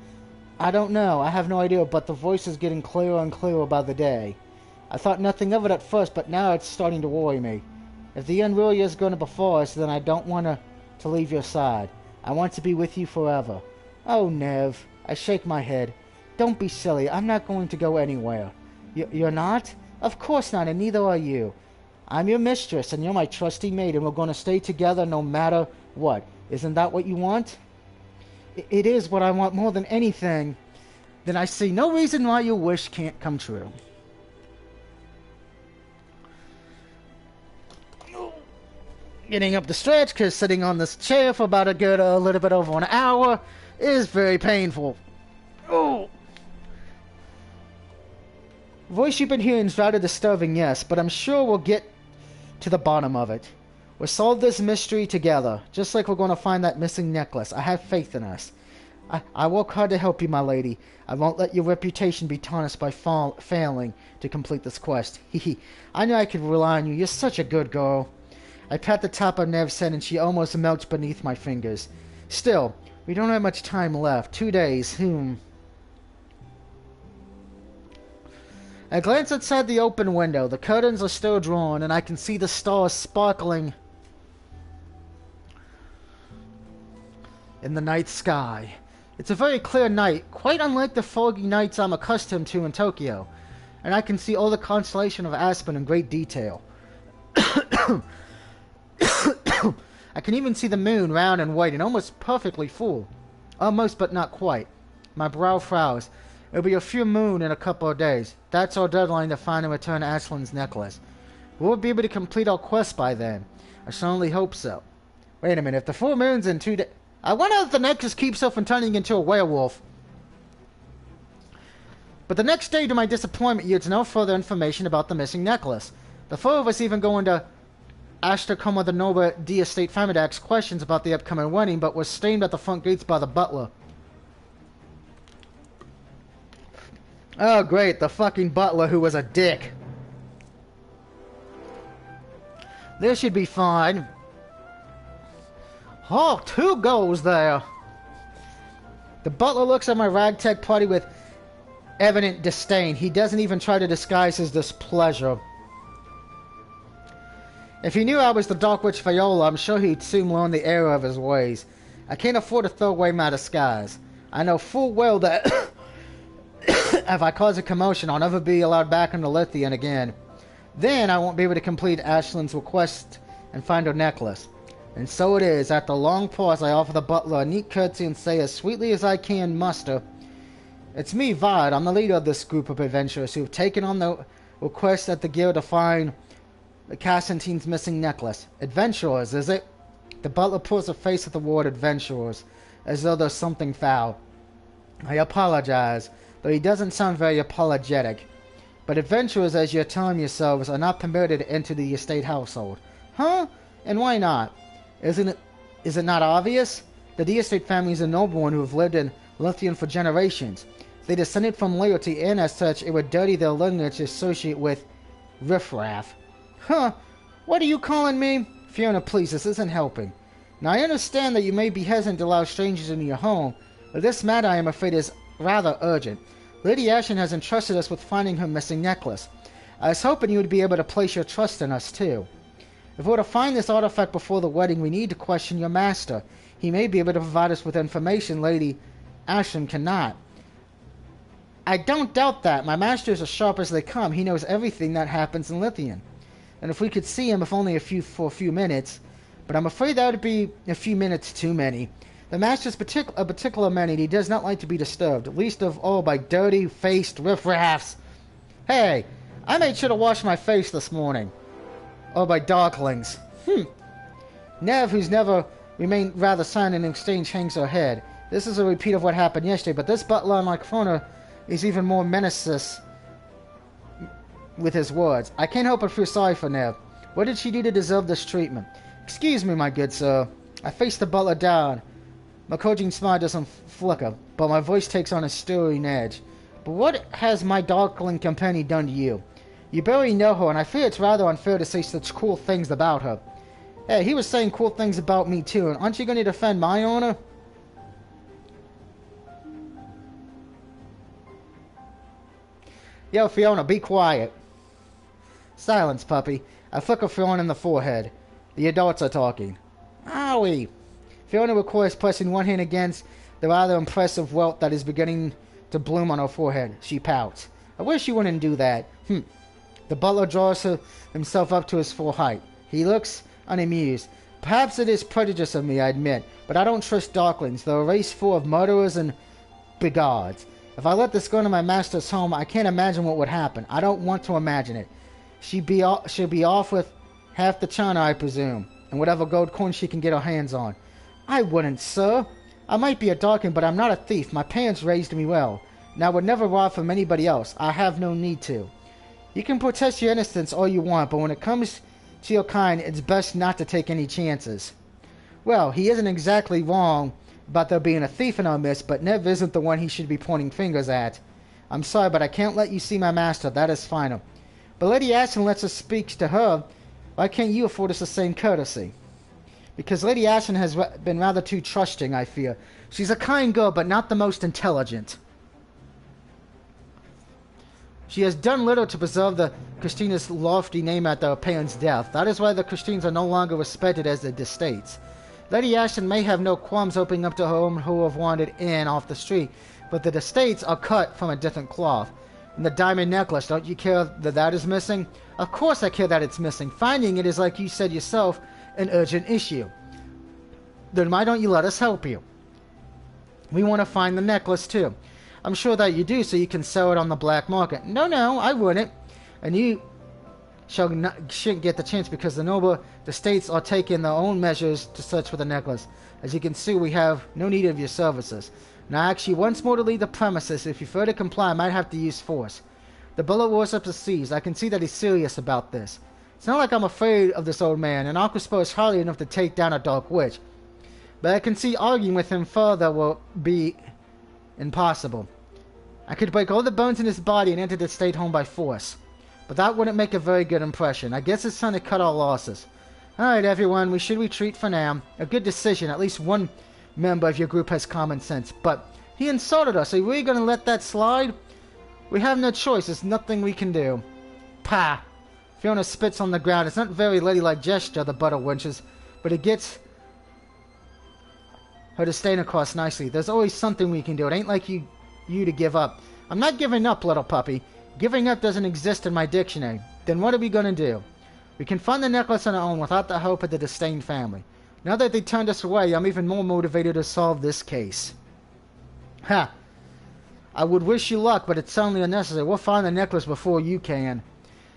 I don't know. I have no idea, but the voice is getting clearer and clearer by the day. I thought nothing of it at first, but now it's starting to worry me. If the end really is going to befall us, then I don't want to leave your side. I want to be with you forever. Oh, Nev. I shake my head. Don't be silly. I'm not going to go anywhere. You're not? Of course not, and neither are you. I'm your mistress, and you're my trusty maid, and we're going to stay together no matter what. Isn't that what you want? It is what I want more than anything. Then I see no reason why your wish can't come true. Getting up the stretch, because sitting on this chair for about a little bit over an hour is very painful. Oh. Voice you've been hearing is rather disturbing, yes, but I'm sure we'll get to the bottom of it. We'll solve this mystery together, just like we're going to find that missing necklace. I have faith in us. I work hard to help you, my lady. I won't let your reputation be tarnished by failing to complete this quest. Hee. I knew I could rely on you. You're such a good girl. I pat the top of Nev's head and she almost melts beneath my fingers. Still, we don't have much time left. 2 days. I glance outside the open window. The curtains are still drawn and I can see the stars sparkling in the night sky. It's a very clear night, quite unlike the foggy nights I'm accustomed to in Tokyo, and I can see all the constellation of Aspen in great detail. I can even see the moon, round and white and almost perfectly full. Almost, but not quite. My brow frowns. It'll be a full moon in a couple of days. That's our deadline to find and return Ashland's necklace. We'll be able to complete our quest by then. I certainly hope so. Wait a minute, if the full moon's in 2 days... I wonder if the necklace keeps her from turning into a werewolf. But the next day, to my disappointment, yields no further information about the missing necklace. The four of us even go into Ashtakoma the Nova D Estate family to ask questions about the upcoming wedding, but was stained at the front gates by the butler. Oh, great, the fucking butler who was a dick. This should be fine. Oh, 2 goals there. The butler looks at my ragtag party with evident disdain. He doesn't even try to disguise his displeasure. If he knew I was the Dark Witch Viola, I'm sure he'd soon learn the error of his ways. I can't afford to throw away my disguise. I know full well that if I cause a commotion, I'll never be allowed back into Lithian again. Then I won't be able to complete Ashland's request and find her necklace. And so it is. After a long pause, I offer the butler a neat curtsy and say as sweetly as I can muster, "It's me, Vard. I'm the leader of this group of adventurers who have taken on the request at the guild to find the Cassantine's missing necklace. Adventurers, is it?" The butler pulls a face at the word adventurers, as though there's something foul. I apologize, though he doesn't sound very apologetic. But adventurers, as you're telling yourselves, are not permitted to enter the estate household. Huh? And why not? Is it not obvious? The D Estate family is a nobleman who have lived in Lithian for generations. They descended from loyalty, and as such, it would dirty their lineage to associate with riffraff. Huh? What are you calling me? Fiona, please, this isn't helping. Now, I understand that you may be hesitant to allow strangers into your home, but this matter, I am afraid, is rather urgent. Lady Ashton has entrusted us with finding her missing necklace. I was hoping you would be able to place your trust in us, too. If we're to find this artifact before the wedding, we need to question your master. He may be able to provide us with information Lady Ashton cannot. I don't doubt that. My master is as sharp as they come. He knows everything that happens in Lithium. And if we could see him, if only for a few minutes, but I'm afraid that would be a few minutes too many. The master's a particular man, and he does not like to be disturbed, least of all by dirty-faced riffraffs. Hey, I made sure to wash my face this morning. Or by darklings. Nev, who's never remained rather silent in exchange, hangs her head. This is a repeat of what happened yesterday, but this butler, unlike Fauna, is even more menacing with his words. I can't help but feel sorry for Nev. What did she do to deserve this treatment? Excuse me, my good sir. I face the butler down. My coaching smile doesn't flicker, but my voice takes on a stirring edge. But what has my darkling companion done to you? You barely know her, and I fear it's rather unfair to say such cool things about her. Hey, he was saying cool things about me too, and aren't you going to defend my honor? Yo, Fiona, be quiet. Silence, puppy. I flicker Fiona in the forehead. The adults are talking. Owie! Fiona requires pressing one hand against the rather impressive welt that is beginning to bloom on her forehead. She pouts. I wish you wouldn't do that. The butler draws himself up to his full height. He looks unamused. Perhaps it is prejudice of me, I admit, but I don't trust darklings. They're a race full of murderers and bigots. If I let this go into my master's home, I can't imagine what would happen. I don't want to imagine it. She'll be off with half the china, I presume, and whatever gold coin she can get her hands on. I wouldn't, sir. I might be a darkling, but I'm not a thief. My parents raised me well, and I would never rob from anybody else. I have no need to. You can protest your innocence all you want, but when it comes to your kind, it's best not to take any chances. Well, he isn't exactly wrong about there being a thief in our midst, but Nev isn't the one he should be pointing fingers at. I'm sorry, but I can't let you see my master. That is final. But Lady Ashton lets us speak to her. Why can't you afford us the same courtesy? Because Lady Ashton has been rather too trusting, I fear. She's a kind girl, but not the most intelligent. She has done little to preserve the Christina's lofty name at their parents' death. That is why the Christines are no longer respected as the estates. Lady Ashton may have no qualms opening up to her own who have wandered in off the street, but the estates are cut from a different cloth. And the diamond necklace, don't you care that that is missing? Of course I care that it's missing. Finding it is, like you said yourself, an urgent issue. Then why don't you let us help you? We want to find the necklace too. I'm sure that you do, so you can sell it on the black market. No, I wouldn't. And you shouldn't get the chance because the states are taking their own measures to search for the necklace. As you can see, we have no need of your services. Now, I ask you once more to leave the premises. If you further comply, I might have to use force. The bullet roars up the seas. I can see that he's serious about this. It's not like I'm afraid of this old man, and Aquaspo is hardly enough to take down a dark witch. But I can see arguing with him further will be impossible. I could break all the bones in his body and enter the state home by force. But that wouldn't make a very good impression. I guess it's time to cut our losses. Alright everyone, we should retreat for now. A good decision. At least one member of your group has common sense. But he insulted us. Are we going to let that slide? We have no choice. There's nothing we can do. Pah! Fiona spits on the ground. It's not a very ladylike gesture, the butter winches, but it gets her to stand across nicely. There's always something we can do. It ain't like you to give up. I'm not giving up, little puppy. Giving up doesn't exist in my dictionary. Then what are we going to do? We can find the necklace on our own without the help of the Disdain family. Now that they turned us away, I'm even more motivated to solve this case. Ha! I would wish you luck, but it's certainly unnecessary. We'll find the necklace before you can.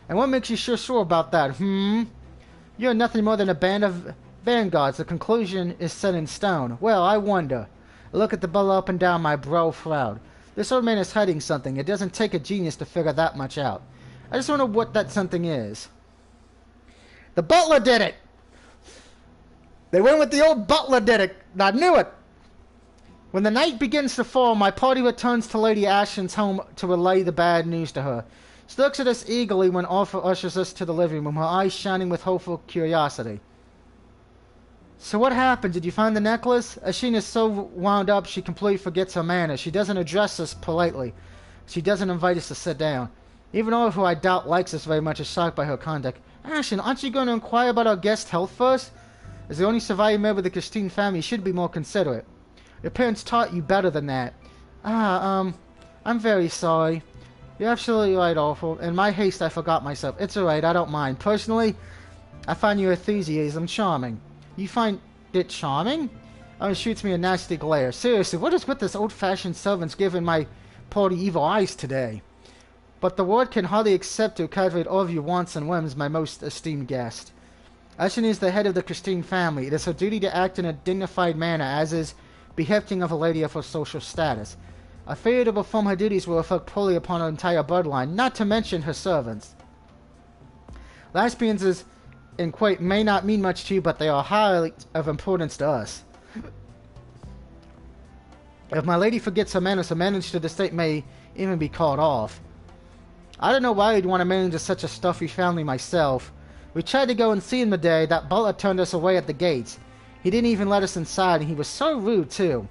And what makes you sure about that, You're nothing more than a band of vanguards. The conclusion is set in stone. Well, I wonder. I look at the butler up and down, my brow frowned. This old man is hiding something. It doesn't take a genius to figure that much out. I just wonder what that something is. The butler did it! They went with the old butler did it! I knew it! When the night begins to fall, my party returns to Lady Ashton's home to relay the bad news to her. She looks at us eagerly when Arthur ushers us to the living room, her eyes shining with hopeful curiosity. So what happened? Did you find the necklace? Ashina is so wound up she completely forgets her manners. She doesn't address us politely. She doesn't invite us to sit down. Even Olive, who I doubt likes us very much, is shocked by her conduct. Ashen, aren't you going to inquire about our guest's health first? As the only surviving member of the Christine family, you should be more considerate. Your parents taught you better than that. I'm very sorry. You're absolutely right, Awful. In my haste, I forgot myself. It's alright, I don't mind. Personally, I find your enthusiasm charming. You find it charming? Oh, it shoots me a nasty glare. Seriously, what is with this old-fashioned servants giving my party evil eyes today? But the word can hardly accept to cultivate all of your wants and whims, my most esteemed guest. Ashen is the head of the Christine family. It is her duty to act in a dignified manner, as is behefting of a lady of her social status. A failure to perform her duties will affect poorly upon her entire bloodline, not to mention her servants. Lesbians in quite may not mean much to you, but they are highly of importance to us. If my lady forgets her manners to the state may even be called off. I don't know why I'd want to manage such a stuffy family myself. We tried to go and see him today. That butler turned us away at the gates. He didn't even let us inside, and he was so rude, too.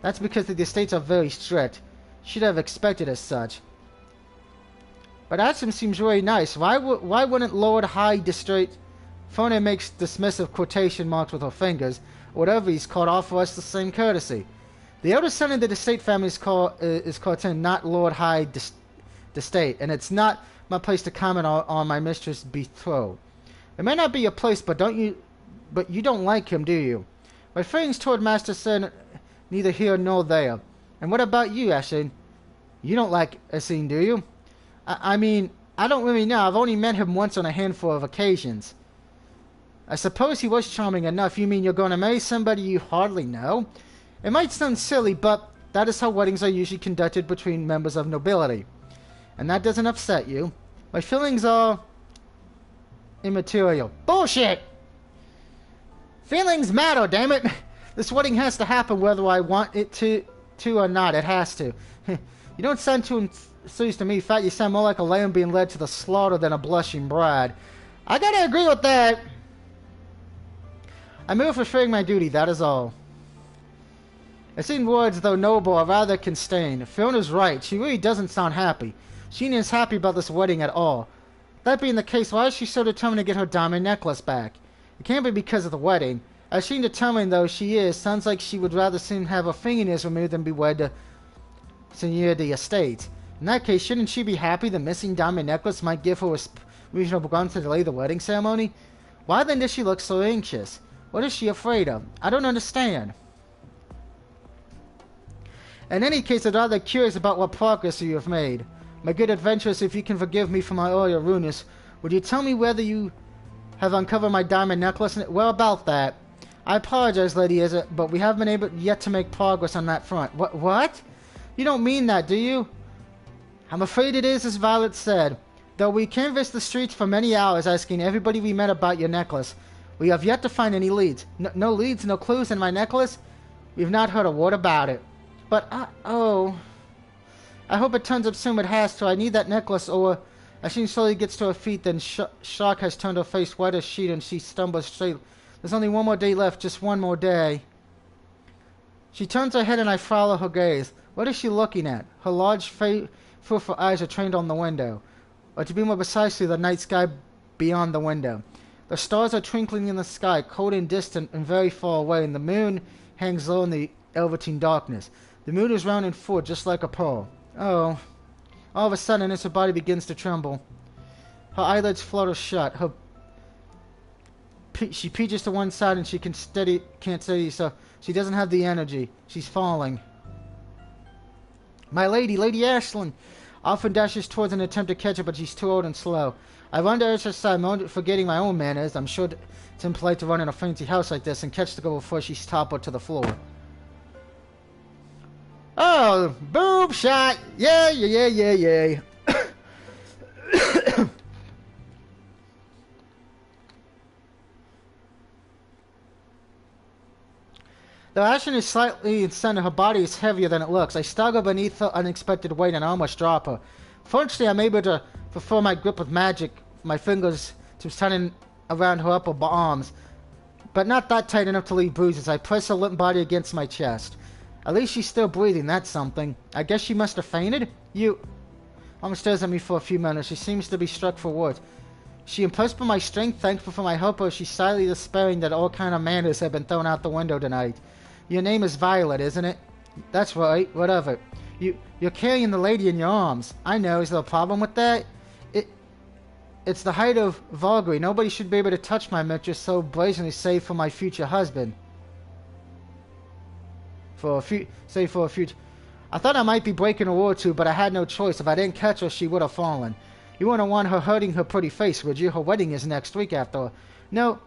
That's because the estates are very strict. Should have expected as such. But Ashton seems really nice. Why wouldn't Lord High District... Fona makes dismissive quotation marks with her fingers. Whatever he's called, offer us the same courtesy. The eldest son of the estate family is called Tim, not Lord High Estate, and it's not my place to comment on my mistress' betrothed. It may not be your place, but you don't like him, do you? My feelings toward Master Son neither here nor there. And what about you, Ashton? You don't like Asin, do you? I mean, I don't really know. I've only met him once on a handful of occasions. I suppose he was charming enough. You mean you're going to marry somebody you hardly know? It might sound silly, but that is how weddings are usually conducted between members of nobility. And that doesn't upset you. My feelings are... immaterial. Bullshit! Feelings matter, damn it! This wedding has to happen whether I want it to or not. It has to. You don't sound too enthused to me. In fact, you sound more like a lamb being led to the slaughter than a blushing bride. I gotta agree with that. I'm here fulfilling my duty, that is all. It seems words, though noble, are rather constrained. Fiona's right. She really doesn't sound happy. She isn't happy about this wedding at all. That being the case, why is she so determined to get her diamond necklace back? It can't be because of the wedding. As she determined though she is, sounds like she would rather soon have her fingernails removed than be wed to Seigneur the estate. In that case, shouldn't she be happy the missing diamond necklace might give her a reasonable ground to delay the wedding ceremony? Why then does she look so anxious? What is she afraid of? I don't understand. In any case, I'm rather curious about what progress you have made. My good adventuress, if you can forgive me for my earlier rudeness, would you tell me whether you have uncovered my diamond necklace? Well, about that. I apologize, Lady Izzet, but we haven't been able yet to make progress on that front. What? You don't mean that, do you? I'm afraid it is as Violet said. Though we canvassed the streets for many hours asking everybody we met about your necklace, we have yet to find any leads. No leads, no clues in my necklace? We've not heard a word about it. But, oh... I hope it turns up soon. It has to. I need that necklace, or... As she slowly gets to her feet, then shock has turned her face white as sheet, and she stumbles straight. There's only one more day left, just one more day. She turns her head and I follow her gaze. What is she looking at? Her large, fruitful eyes are trained on the window. Or to be more precisely, the night sky beyond the window. The stars are twinkling in the sky, cold and distant and very far away, and the moon hangs low in the velveteen darkness. The moon is round and full, just like a pearl. Oh. All of a sudden, as her body begins to tremble, her eyelids flutter shut. She peaches to one side and she can't steady herself. She doesn't have the energy. She's falling. My lady, Lady Ashland, often dashes towards an attempt to catch her, but she's too old and slow. I run to her side, forgetting my own manners. I'm sure it's impolite to run in a fancy house like this and catch the girl before she's toppled to the floor. Oh, boob shot! Yeah. Though Ashen is slightly incentive, her body is heavier than it looks. I stagger beneath her unexpected weight and almost drop her. Fortunately, I'm able to fulfill my grip with magic, my fingers to turning around her upper arms. but not that tight enough to leave bruises. I press her limp body against my chest. At least she's still breathing, that's something. I guess she must have fainted? You... Mom stares at me for a few minutes. She seems to be struck for words. She impressed by my strength, thankful for my help, or she's silently despairing that all kind of manners have been thrown out the window tonight. Your name is Violet, isn't it? That's right, whatever. You're carrying the lady in your arms. I know, is there a problem with that? It's the height of vulgarity. Nobody should be able to touch my mistress so brazenly, save for my future husband. For a future... I thought I might be breaking a war too, but I had no choice. If I didn't catch her, she would have fallen. You wouldn't want her hurting her pretty face, would you? Her wedding is next week after all. No,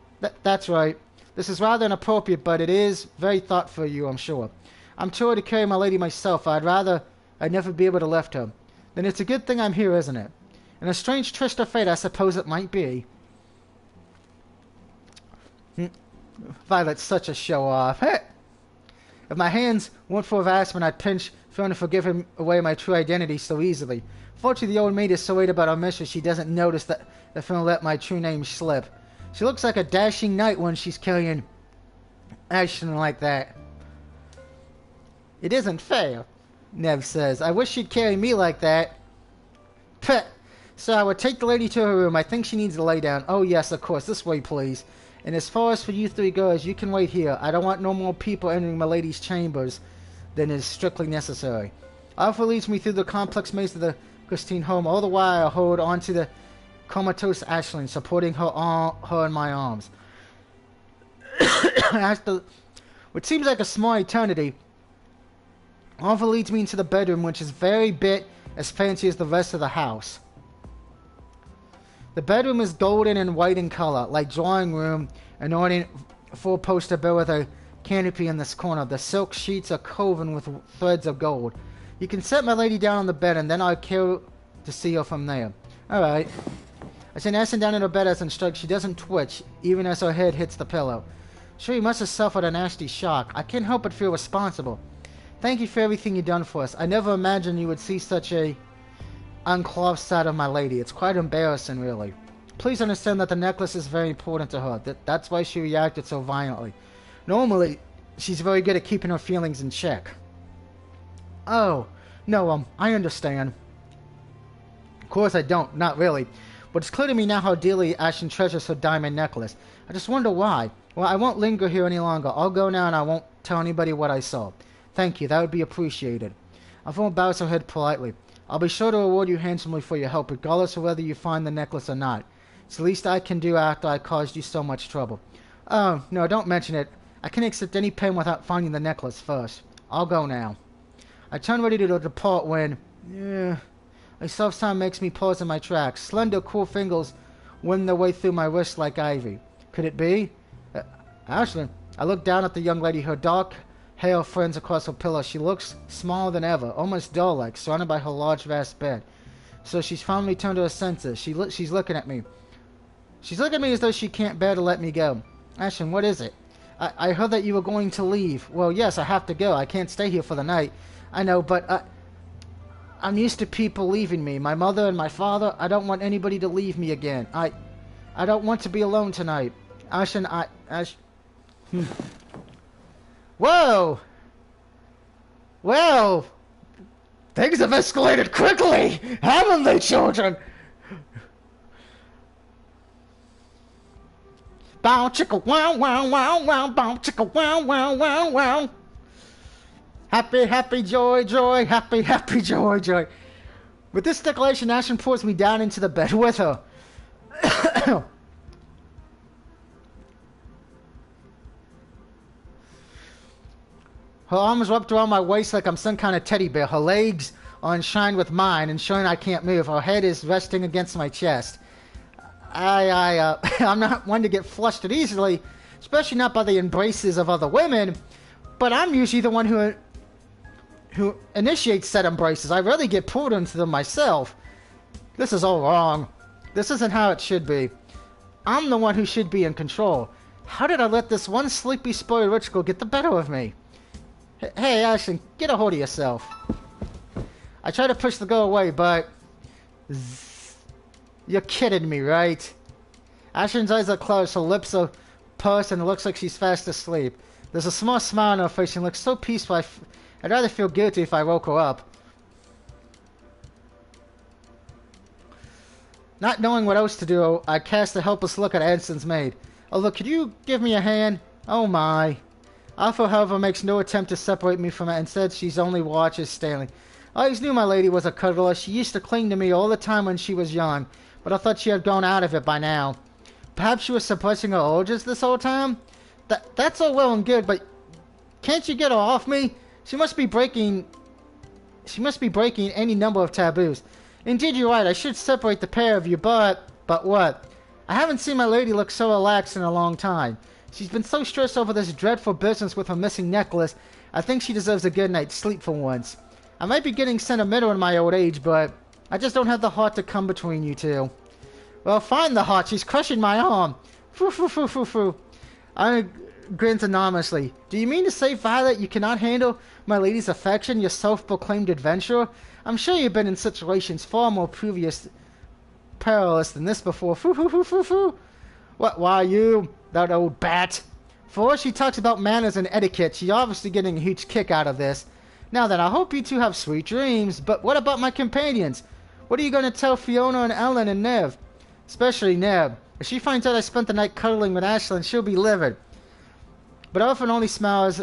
that's right. This is rather inappropriate, but it is very thoughtful of you, I'm sure. I'm sure to carry my lady myself. I'd rather I'd never be able to lift her. Then it's a good thing I'm here, isn't it? And a strange twist of fate, I suppose it might be. Violet's such a show-off. Hey! If my hands weren't full of aspirin, I'd pinch, trying to forgive him away my true identity so easily. Fortunately, the old maid is so worried about our mistress, she doesn't notice that if I let my true name slip. She looks like a dashing knight when she's carrying action like that. It isn't fair, Nev says. I wish she'd carry me like that. Peh! So I would take the lady to her room. I think she needs to lay down. Oh, yes, of course. This way, please. And as far as for you three girls, you can wait here. I don't want no more people entering my lady's chambers than is strictly necessary. Alpha leads me through the complex maze of the Christine home. All the while, I hold onto the comatose Ashlyn, supporting her in my arms. After what seems like a small eternity, Alpha leads me into the bedroom, which is very bit as fancy as the rest of the house. The bedroom is golden and white in color, like drawing room, an ornate four-poster bed with a canopy in this corner. The silk sheets are woven with threads of gold. You can set my lady down on the bed, and then I'll care to see her from there. Alright. I send Ashlyn down in her bed as instructed. She doesn't twitch, even as her head hits the pillow. Sure, you must have suffered a nasty shock. I can't help but feel responsible. Thank you for everything you've done for us. I never imagined you would see such a unclothed side of my lady. It's quite embarrassing, really. Please understand that the necklace is very important to her. That's why she reacted so violently. Normally, she's very good at keeping her feelings in check. Oh, no, I understand. Of course I don't, not really. But it's clear to me now how dearly Ashlyn treasures her diamond necklace. I just wonder why. Well, I won't linger here any longer. I'll go now and I won't tell anybody what I saw. Thank you, that would be appreciated. Alpha bows her head politely. I'll be sure to reward you handsomely for your help, regardless of whether you find the necklace or not. It's the least I can do after I caused you so much trouble. Oh, no, don't mention it. I can't accept any pain without finding the necklace first. I'll go now. I turn ready to depart when... a soft sound makes me pause in my tracks. Slender, cool fingers win their way through my wrist like ivy. Could it be? Ashlyn. I look down at the young lady. Her dark hair friends across her pillow. She looks smaller than ever, almost doll-like, surrounded by her large, vast bed. So she's finally turned to her senses. She's looking at me. She's looking at me as though she can't bear to let me go. Ashlyn, what is it? I heard that you were going to leave. Well, yes, I have to go. I can't stay here for the night. I know, but I'm used to people leaving me. My mother and my father. I don't want anybody to leave me again. I don't want to be alone tonight. Ashlyn, Whoa! Well, things have escalated quickly, haven't they, children? Bow chicka wow wow wow wow, bow chicka wow wow wow wow. Happy, happy, joy, joy, happy, happy, joy, joy. With this declaration, Ashlyn pulls me down into the bed with her. Her arms wrapped around my waist like I'm some kind of teddy bear. Her legs are enshrined with mine, ensuring I can't move. Her head is resting against my chest. I'm not one to get flustered easily, especially not by the embraces of other women, but I'm usually the one who initiates said embraces. I rarely get pulled into them myself. This is all wrong. This isn't how it should be. I'm the one who should be in control. How did I let this one sleepy, spoiled rich girl get the better of me? Hey, Ashlyn, get a hold of yourself. I try to push the girl away, but... You're kidding me, right? Ashlyn's eyes are closed, her lips are purse and it looks like she's fast asleep. There's a small smile on her face and looks so peaceful. I'd rather feel guilty if I woke her up. Not knowing what else to do, I cast a helpless look at Anson's maid. Oh, look, could you give me a hand? Oh, my. Alpha, however, makes no attempt to separate me from it. Instead, she's only watches Stanley. I always knew my lady was a cuddler. She used to cling to me all the time when she was young, but I thought she had gone out of it by now. Perhaps she was suppressing her urges this whole time? That's all well and good, but can't you get her off me? She must be breaking any number of taboos. Indeed, you're right. I should separate the pair of you, but what? I haven't seen my lady look so relaxed in a long time. She's been so stressed over this dreadful business with her missing necklace. I think she deserves a good night's sleep for once. I might be getting sentimental in my old age, but I just don't have the heart to come between you two. Well, find the heart. She's crushing my arm. Foo, foo, foo, foo, foo. I grins anonymously. Do you mean to say, Violet, you cannot handle my lady's affection, your self-proclaimed adventurer? I'm sure you've been in situations far more perilous than this before. Foo, foo, foo, foo, foo. What, why you, that old bat? For all she talks about manners and etiquette, she's obviously getting a huge kick out of this. Now then, I hope you two have sweet dreams, but what about my companions? What are you going to tell Fiona and Ellen and Nev? Especially Nev. If she finds out I spent the night cuddling with Ashlyn, she'll be livid. But Elfin only smiles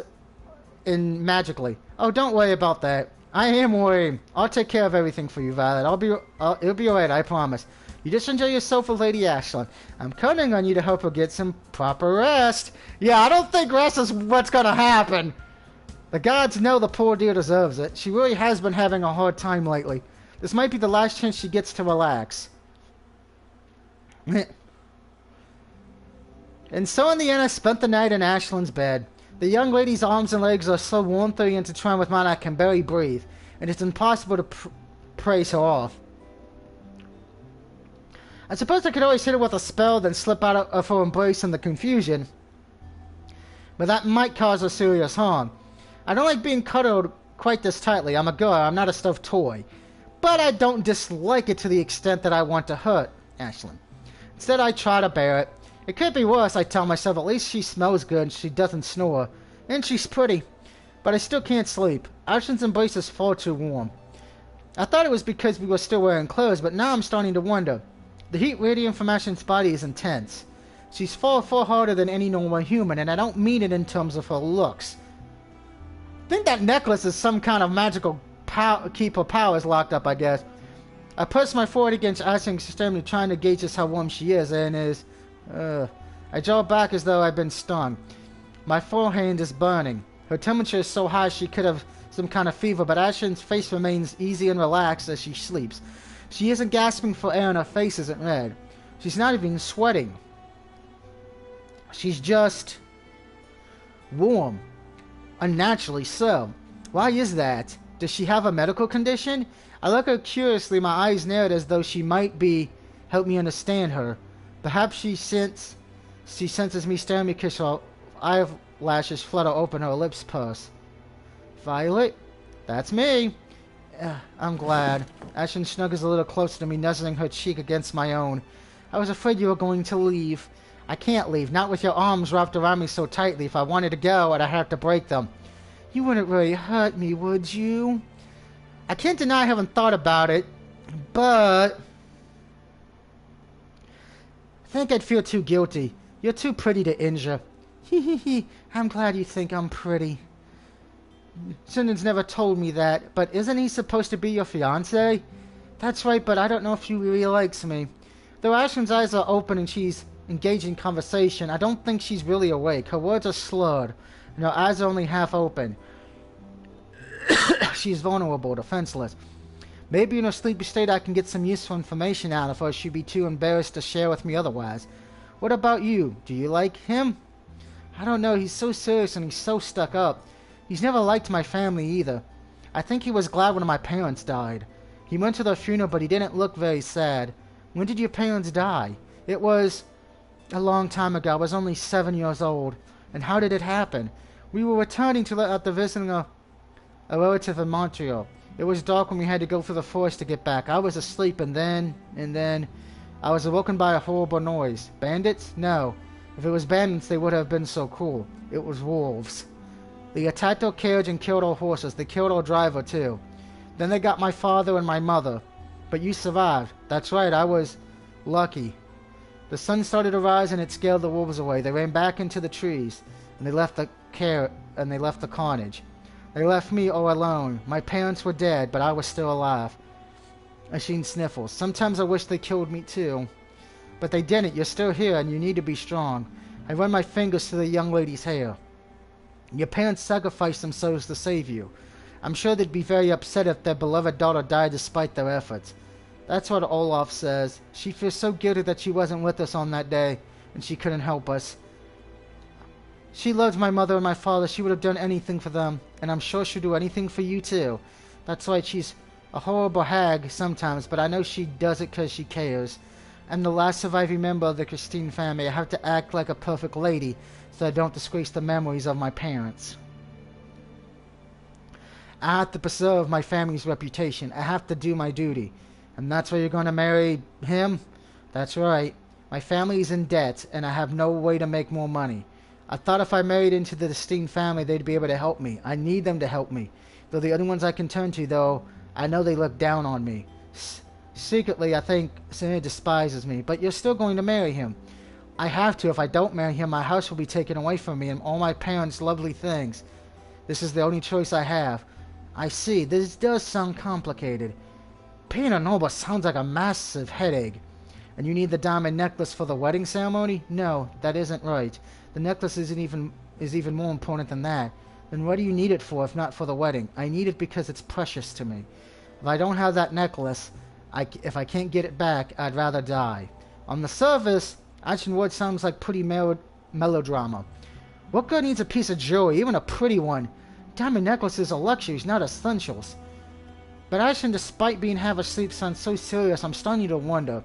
magically. Oh, don't worry about that. I am worried. I'll take care of everything for you, Violet. It'll be alright, I promise. You just enjoy yourself with Lady Ashlyn. I'm counting on you to help her get some proper rest. Yeah, I don't think rest is what's gonna happen. The gods know the poor dear deserves it. She really has been having a hard time lately. This might be the last chance she gets to relax. And so in the end, I spent the night in Ashlyn's bed. The young lady's arms and legs are so warmly intertwined with mine I can barely breathe, and it's impossible to praise her off. I suppose I could always hit her with a spell, then slip out of her embrace in the confusion, but that might cause her serious harm. I don't like being cuddled quite this tightly. I'm a girl, I'm not a stuffed toy. But I don't dislike it to the extent that I want to hurt Ashlyn. Instead, I try to bear it. It could be worse, I tell myself. At least she smells good and she doesn't snore. And she's pretty. But I still can't sleep. Ashlyn's embrace is far too warm. I thought it was because we were still wearing clothes, but now I'm starting to wonder. The heat radiating from Ashlyn's body is intense. She's far harder than any normal human, and I don't mean it in terms of her looks. I think that necklace is some kind of magical keep her powers locked up, I guess. I press my forehead against Ashlyn's extremely, trying to gauge just how warm she is, and I draw back as though I'd been stung. My forehand is burning. Her temperature is so high she could have some kind of fever, but Ashlyn's face remains easy and relaxed as she sleeps. She isn't gasping for air and her face isn't red. She's not even sweating. She's just warm. Unnaturally so. Why is that? Does she have a medical condition? I look at her curiously, my eyes narrowed as though she might help me understand her. Perhaps she senses me staring because her eyelashes flutter open, her lips purse. Violet? That's me. I'm glad. Ashlyn snuggles a little closer to me, nuzzling her cheek against my own. I was afraid you were going to leave. I can't leave, not with your arms wrapped around me so tightly. If I wanted to go, I'd have to break them. You wouldn't really hurt me, would you? I can't deny I haven't thought about it, but I think I'd feel too guilty. You're too pretty to injure. Hee. I'm glad you think I'm pretty. Sinden's never told me that, but isn't he supposed to be your fiancé? That's right, but I don't know if she really likes me. Though Ashlyn's eyes are open and she's engaged in conversation, I don't think she's really awake. Her words are slurred, and her eyes are only half open. She's vulnerable, defenseless. Maybe in her sleepy state I can get some useful information out of her. She'd be too embarrassed to share with me otherwise. What about you? Do you like him? I don't know. He's so serious and he's so stuck up. He's never liked my family either. I think he was glad when my parents died. He went to their funeral, but he didn't look very sad. When did your parents die? It was a long time ago. I was only 7 years old. And how did it happen? We were returning after visiting a relative in Montreal. It was dark when we had to go through the forest to get back. I was asleep, and then I was awoken by a horrible noise. Bandits? No. If it was bandits, they would have been so cool. It was wolves. They attacked our carriage and killed our horses. They killed our driver, too. Then they got my father and my mother. But you survived. That's right, I was lucky. The sun started to rise and it scared the wolves away. They ran back into the trees, and they left the carnage. They left me all alone. My parents were dead, but I was still alive. Asheen sniffles. Sometimes I wish they killed me too. But they didn't. You're still here, and you need to be strong. I run my fingers through the young lady's hair. Your parents sacrificed themselves to save you. I'm sure they'd be very upset if their beloved daughter died despite their efforts. That's what Olaf says. She feels so guilty that she wasn't with us on that day, and she couldn't help us. She loved my mother and my father. She would have done anything for them, and I'm sure she'll do anything for you too. That's right, she's a horrible hag sometimes, but I know she does it because she cares. I'm the last surviving member of the Christine family. I have to act like a perfect lady so I don't disgrace the memories of my parents. I have to preserve my family's reputation. I have to do my duty. And that's why you're going to marry him? That's right. My family is in debt, and I have no way to make more money. I thought if I married into the Christine family, they'd be able to help me. I need them to help me. They're the only ones I can turn to, though. I know they look down on me. Secretly, I think Serena despises me, but you're still going to marry him. I have to. If I don't marry him, my house will be taken away from me and all my parents' lovely things. This is the only choice I have. I see. This does sound complicated. Being a noble sounds like a massive headache. And you need the diamond necklace for the wedding ceremony? No, that isn't right. The necklace is even more important than that. Then what do you need it for if not for the wedding? I need it because it's precious to me. If I don't have that necklace, if I can't get it back, I'd rather die. On the surface, Action Ward sounds like pretty melodrama. What good needs a piece of jewelry, even a pretty one? Diamond necklaces are luxuries, not essentials. But Ashlyn, despite being half asleep, sounds so serious, I'm starting to wonder.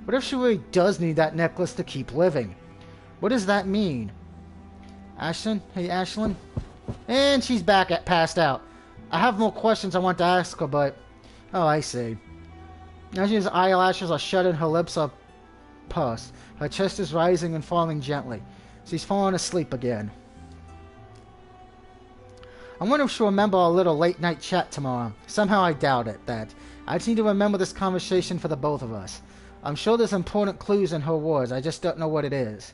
What if she really does need that necklace to keep living? What does that mean? Ashlyn? Hey, Ashlyn? And she's back passed out. I have more questions I want to ask her, but... Oh, I see. Ashlyn's eyelashes are shut and her lips are pursed. Her chest is rising and falling gently. She's fallen asleep again. I wonder if she'll remember our little late-night chat tomorrow. Somehow I doubt it, that. I just need to remember this conversation for the both of us. I'm sure there's important clues in her words. I just don't know what it is.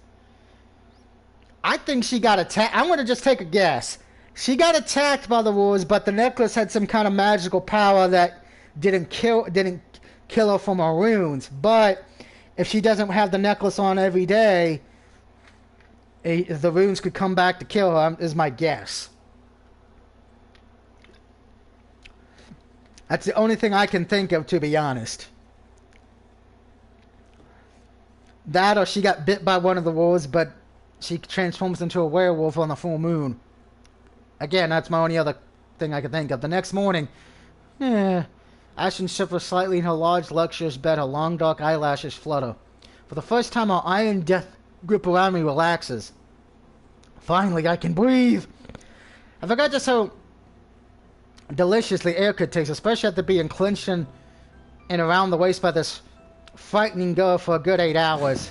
I think she got attacked. I'm going to just take a guess. She got attacked by the wolves, but the necklace had some kind of magical power that didn't kill her from her wounds. But if she doesn't have the necklace on every day, the runes could come back to kill her, is my guess. That's the only thing I can think of, to be honest. That or she got bit by one of the wolves, but she transforms into a werewolf on the full moon. Again, that's my only other thing I can think of. The next morning, Ashlyn shivers slightly in her large, luxurious bed. Her long, dark eyelashes flutter. For the first time, her iron death grip around me relaxes. Finally, I can breathe. I forgot just how delicious the air could taste, especially after being clenched and around the waist by this frightening girl for a good 8 hours.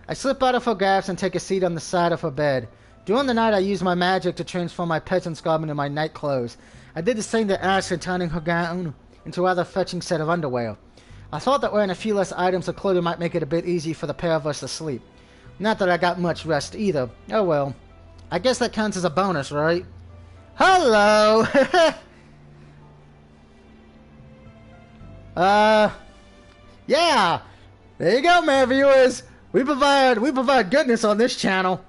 I slip out of her grasp and take a seat on the side of her bed. During the night, I use my magic to transform my peasant's garment into my night clothes. I did the same to Ashlyn, turning her gown into a rather fetching set of underwear. I thought that wearing a few less items of clothing might make it a bit easier for the pair of us to sleep. Not that I got much rest either. Oh well. I guess that counts as a bonus, right? Hello! Yeah! There you go, man, viewers! We provide goodness on this channel.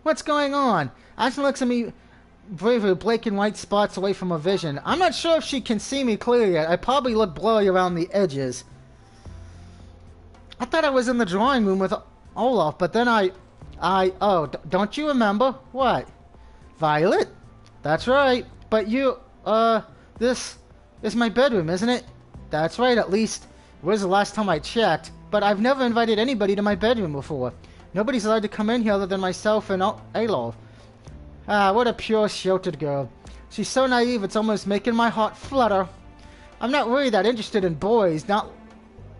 What's going on? Ashlyn looks at me bravely, black and white spots away from her vision. I'm not sure if she can see me clearly yet. I probably look blurry around the edges. I thought I was in the drawing room with Olaf, but then don't you remember? What? Violet? That's right. But this is my bedroom, isn't it? That's right, at least it was the last time I checked. But I've never invited anybody to my bedroom before. Nobody's allowed to come in here other than myself and Alof. Ah, what a pure, sheltered girl. She's so naive, it's almost making my heart flutter. I'm not really that interested in boys, not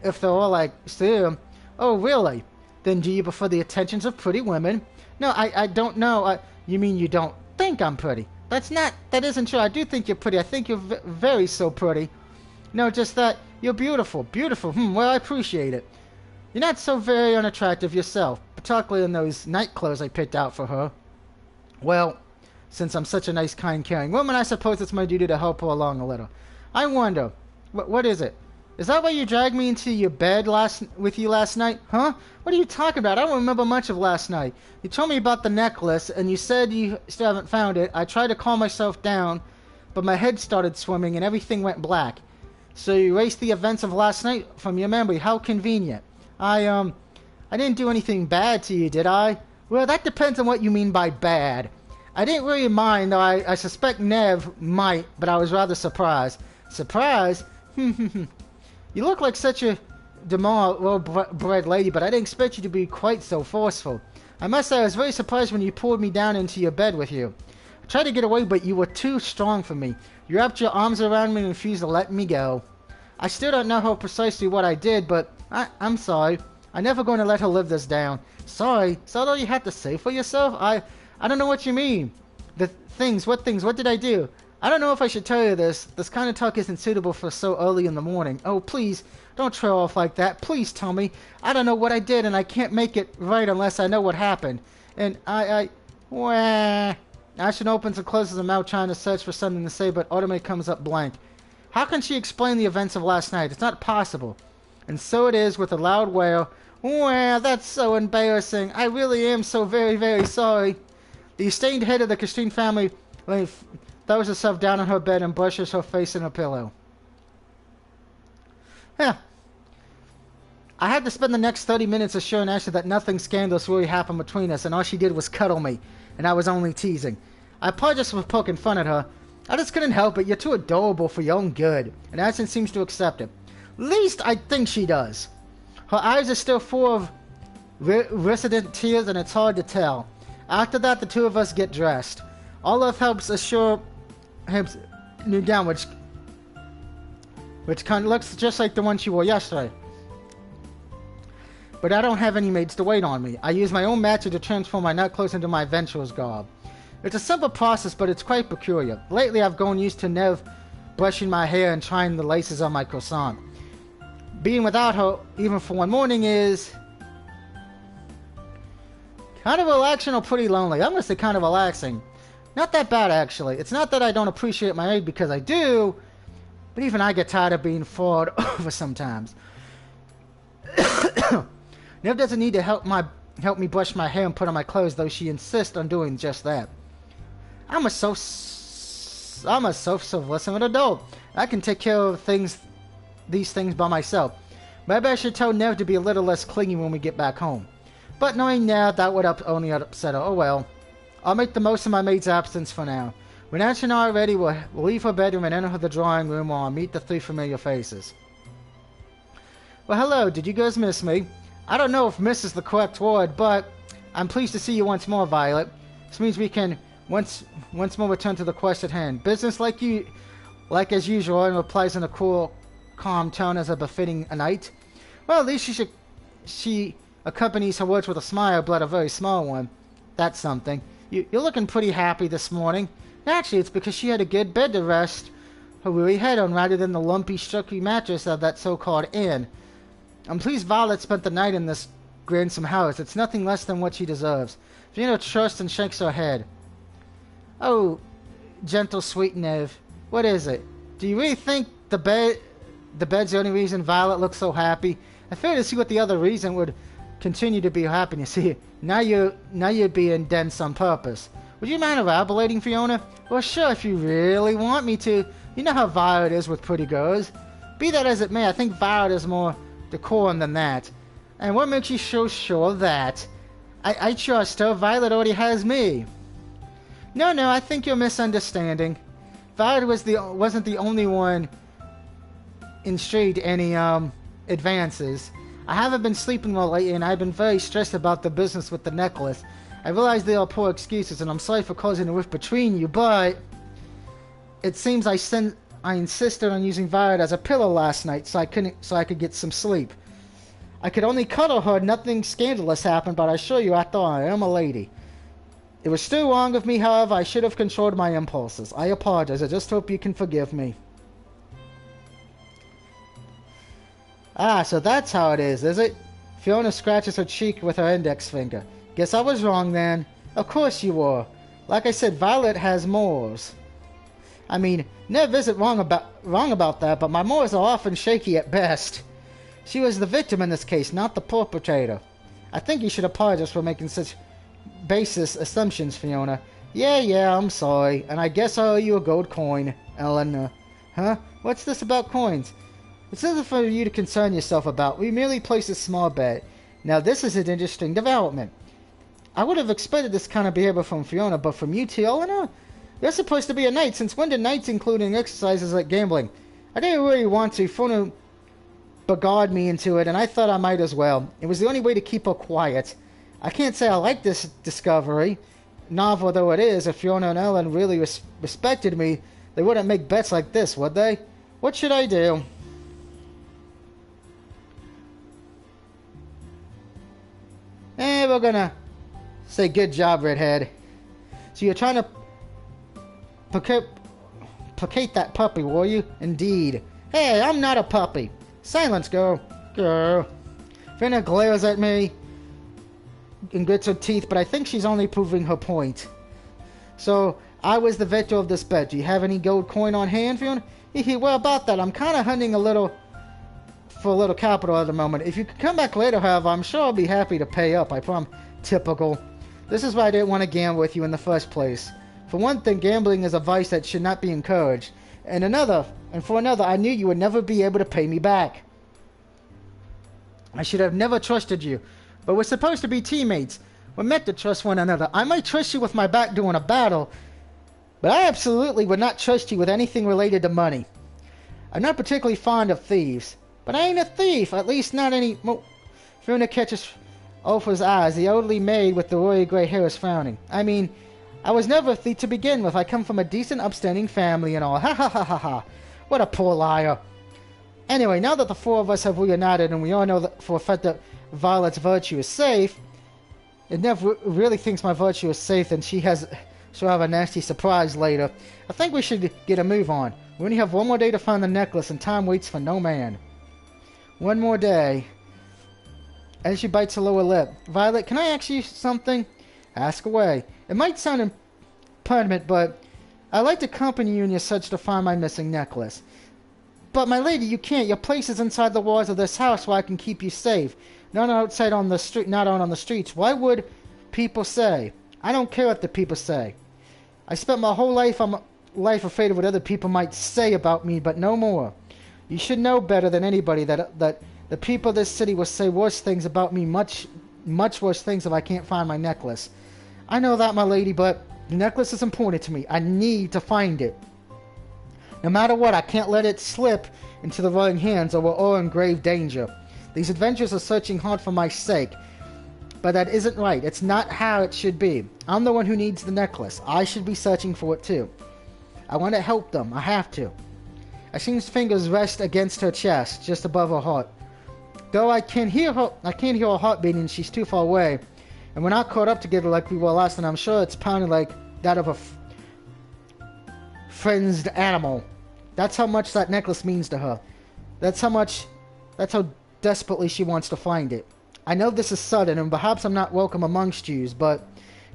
if they're all like Sam. Oh, really? Then do you prefer the attentions of pretty women? No, I don't know. You mean you don't think I'm pretty? That isn't true. I do think you're pretty. I think you're very so pretty. No, just that you're beautiful. Beautiful. Well, I appreciate it. You're not so very unattractive yourself, particularly in those night clothes I picked out for her. Well, since I'm such a nice, kind, caring woman, I suppose it's my duty to help her along a little. I wonder, what is it? Is that why you dragged me into your bed with you last night? Huh? What are you talking about? I don't remember much of last night. You told me about the necklace, and you said you still haven't found it. I tried to calm myself down, but my head started swimming and everything went black. So you erased the events of last night from your memory. How convenient. I didn't do anything bad to you, did I? Well, that depends on what you mean by bad. I didn't really mind, though I suspect Nev might, but I was rather surprised. Surprised? You look like such a demure, well-bred lady, but I didn't expect you to be quite so forceful. I must say I was very surprised when you pulled me down into your bed with you. I tried to get away, but you were too strong for me. You wrapped your arms around me and refused to let me go. I still don't know how precisely what I did, but I'm sorry. I'm never going to let her live this down. Sorry? Is that all you had to say for yourself? I don't know what you mean. What did I do? I don't know if I should tell you this. This kind of talk isn't suitable for so early in the morning. Oh, please, don't trail off like that. Please tell me. I don't know what I did, and I can't make it right unless I know what happened. And Ashton opens and closes her mouth trying to search for something to say, but automatically comes up blank. How can she explain the events of last night? It's not possible. And so it is with a loud wail. Wow, that's so embarrassing. I really am so very, very sorry. The stained head of the Christine family throws herself down on her bed and brushes her face in a pillow. Yeah. I had to spend the next 30 minutes assuring Ashley that nothing scandalous really happened between us, and all she did was cuddle me, and I was only teasing. I apologized for poking fun at her. I just couldn't help it. You're too adorable for your own good, and Ashley seems to accept it. Least I think she does. Her eyes are still full of resident tears, and it's hard to tell. After that, the two of us get dressed. Olaf helps assure him new gown, which kind of looks just like the one she wore yesterday. But I don't have any maids to wait on me. I use my own magic to transform my nightclothes into my adventurer's garb. It's a simple process, but it's quite peculiar. Lately, I've grown used to Nev brushing my hair and trying the laces on my croissant. Being without her, even for one morning, is kind of relaxing or pretty lonely. I'm going to say kind of relaxing. Not that bad, actually. It's not that I don't appreciate my maid, because I do, but even I get tired of being fawed over sometimes. Nev doesn't need to help me brush my hair and put on my clothes, though she insists on doing just that. I'm a self-sufficient adult. I can take care of these things by myself. Maybe I should tell Nev to be a little less clingy when we get back home. But knowing Nev, that would only upset her. Oh well. I'll make the most of my maid's absence for now. When Ash and I are ready, we'll leave her bedroom and enter the drawing room while I meet the three familiar faces. Well, hello. Did you guys miss me? I don't know if miss is the correct word, but I'm pleased to see you once more, Violet. This means we can once more return to the quest at hand. Business like as usual, and replies in a cool, calm tone as a befitting a knight. Well, at least she accompanies her words with a smile, but a very small one. That's something. You're looking pretty happy this morning. Actually, it's because she had a good bed to rest her weary head on rather than the lumpy, structury mattress of that so-called inn. I'm pleased Violet spent the night in this Gransom house. It's nothing less than what she deserves. Vino trusts and shakes her head. Oh, gentle, sweet Nev. What is it? Do you really think the bed's the only reason Violet looks so happy? I fail to see what the other reason would continue to be her happiness. See, now you're being dense on purpose. Would you mind elaborating, Fiona? Well, sure, if you really want me to. You know how Violet is with pretty girls. Be that as it may, I think Violet is more decorum than that. And what makes you so sure of that? I trust her. Violet already has me. No, I think you're misunderstanding. Violet wasn't the only one in street any advances. I haven't been sleeping well lately, and I've been very stressed about the business with the necklace. I realize they are poor excuses, and I'm sorry for causing a rift between you, but it seems I insisted on using Violet as a pillow last night so I could get some sleep. I could only cuddle her, nothing scandalous happened, but I assure you, after all, I am a lady. It was still wrong of me, however, I should have controlled my impulses. I apologize, I just hope you can forgive me. Ah, so that's how it is it? Fiona scratches her cheek with her index finger. Guess I was wrong then. Of course you were. Like I said, Violet has morals. I mean, Nev isn't wrong about that, but my morals are often shaky at best. She was the victim in this case, not the perpetrator. I think you should apologize for making such baseless assumptions, Fiona. Yeah, I'm sorry, and I guess I owe you a gold coin, Ellen. Huh? What's this about coins? It's nothing for you to concern yourself about. We merely placed a small bet. Now this is an interesting development. I would have expected this kind of behavior from Fiona, but from you too, Eleanor? You're supposed to be a knight. Since when did knights including exercises like gambling? I didn't really want to. Fiona beguiled me into it, and I thought I might as well. It was the only way to keep her quiet. I can't say I like this discovery. Novel though it is, if Fiona and Ellen really respected me, they wouldn't make bets like this, would they? What should I do? We're gonna say good job, redhead. So you're trying to placate that puppy, were you? Indeed. Hey, I'm not a puppy. Silence, girl. Girl. Fiona glares at me and grits her teeth, but I think she's only proving her point. So, I was the victor of this bet. Do you have any gold coin on hand, Fiona? Well, about that, I'm kind of hunting for a little capital at the moment. If you could come back later, however, I'm sure I'll be happy to pay up. I promise. Typical. This is why I didn't want to gamble with you in the first place. For one thing, gambling is a vice that should not be encouraged. And for another, I knew you would never be able to pay me back. I should have never trusted you. But we're supposed to be teammates. We're meant to trust one another. I might trust you with my back during a battle, but I absolutely would not trust you with anything related to money. I'm not particularly fond of thieves, but I ain't a thief, at least not any... Fiona catches Ulfa's eyes. The elderly maid with the royal grey hair is frowning. I mean, I was never a thief to begin with. I come from a decent, upstanding family and all. Ha ha ha ha ha. What a poor liar. Anyway, now that the four of us have reunited and we all know that for a fact that Violet's virtue is safe, and Nev really thinks my virtue is safe, and she'll have a nasty surprise later. I think we should get a move on. We only have one more day to find the necklace, and time waits for no man. One more day. As she bites her lower lip. Violet, can I ask you something? Ask away. It might sound impertinent, but I'd like to accompany you in your search to find my missing necklace. But my lady, you can't. Your place is inside the walls of this house where I can keep you safe. Not outside on the street. Not out on the streets. Why would people say? I don't care what the people say. I spent my whole life afraid of what other people might say about me, but no more. You should know better than anybody that the people of this city will say worse things about me, much worse things if I can't find my necklace. I know that, my lady, but the necklace is important to me. I need to find it. No matter what, I can't let it slip into the wrong hands or we're all in grave danger. These adventurers are searching hard for my sake, but that isn't right. It's not how it should be. I'm the one who needs the necklace. I should be searching for it too. I want to help them. I have to. Ashine's fingers rest against her chest, just above her heart. Though I can't hear her heart beating, she's too far away. And we're not caught up together like we were last, and I'm sure it's pounding like that of a frenzied animal. That's how much that necklace means to her. That's how desperately she wants to find it. I know this is sudden, and perhaps I'm not welcome amongst yous, but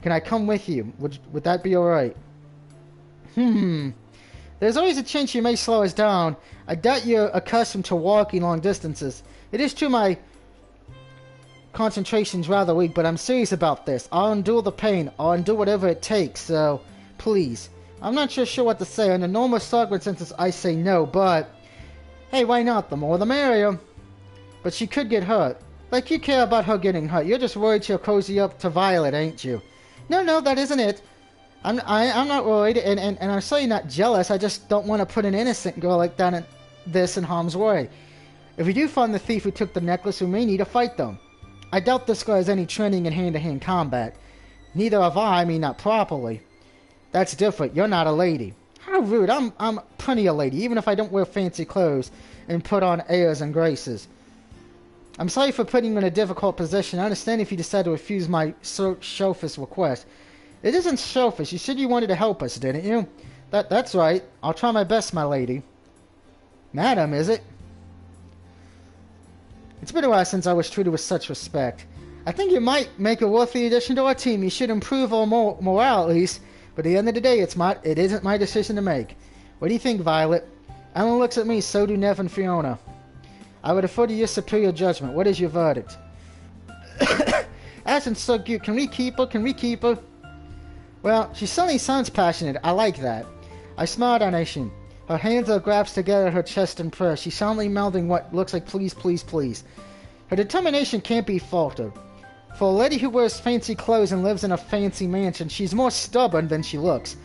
can I come with you? Would that be alright? There's always a chance you may slow us down. I doubt you're accustomed to walking long distances. It is true my concentration's rather weak, but I'm serious about this. I'll endure the pain. I'll endure whatever it takes, so please. I'm not sure what to say. Under normal circumstances, I say no, but hey, why not? The more the merrier. But she could get hurt. Like you care about her getting hurt. You're just worried she'll cozy up to Violet, ain't you? No, that isn't it. I'm not worried, and I'm certainly not jealous. I just don't want to put an innocent girl like that in harm's way. If we do find the thief who took the necklace, we may need to fight them. I doubt this guy has any training in hand-to-hand combat. Neither have I mean not properly. That's different. You're not a lady. How rude. I'm plenty a lady, even if I don't wear fancy clothes and put on airs and graces. I'm sorry for putting you in a difficult position. I understand if you decide to refuse my selfish request. It isn't selfish. You said you wanted to help us, didn't you? That's right. I'll try my best, my lady. Madam, is it? It's been a while since I was treated with such respect. I think you might make a worthy addition to our team. You should improve our morale, at least. But at the end of the day, it isn't my decision to make. What do you think, Violet? Alan looks at me, so do Nev and Fiona. I would defer to your superior judgment. What is your verdict? Ashton's so cute. Can we keep her? Can we keep her? Well, she suddenly sounds passionate. I like that. I smiled at Ashin. Her hands are grasped together at her chest in prayer. She's silently mouthing what looks like please, please, please. Her determination can't be faltered. For a lady who wears fancy clothes and lives in a fancy mansion, she's more stubborn than she looks.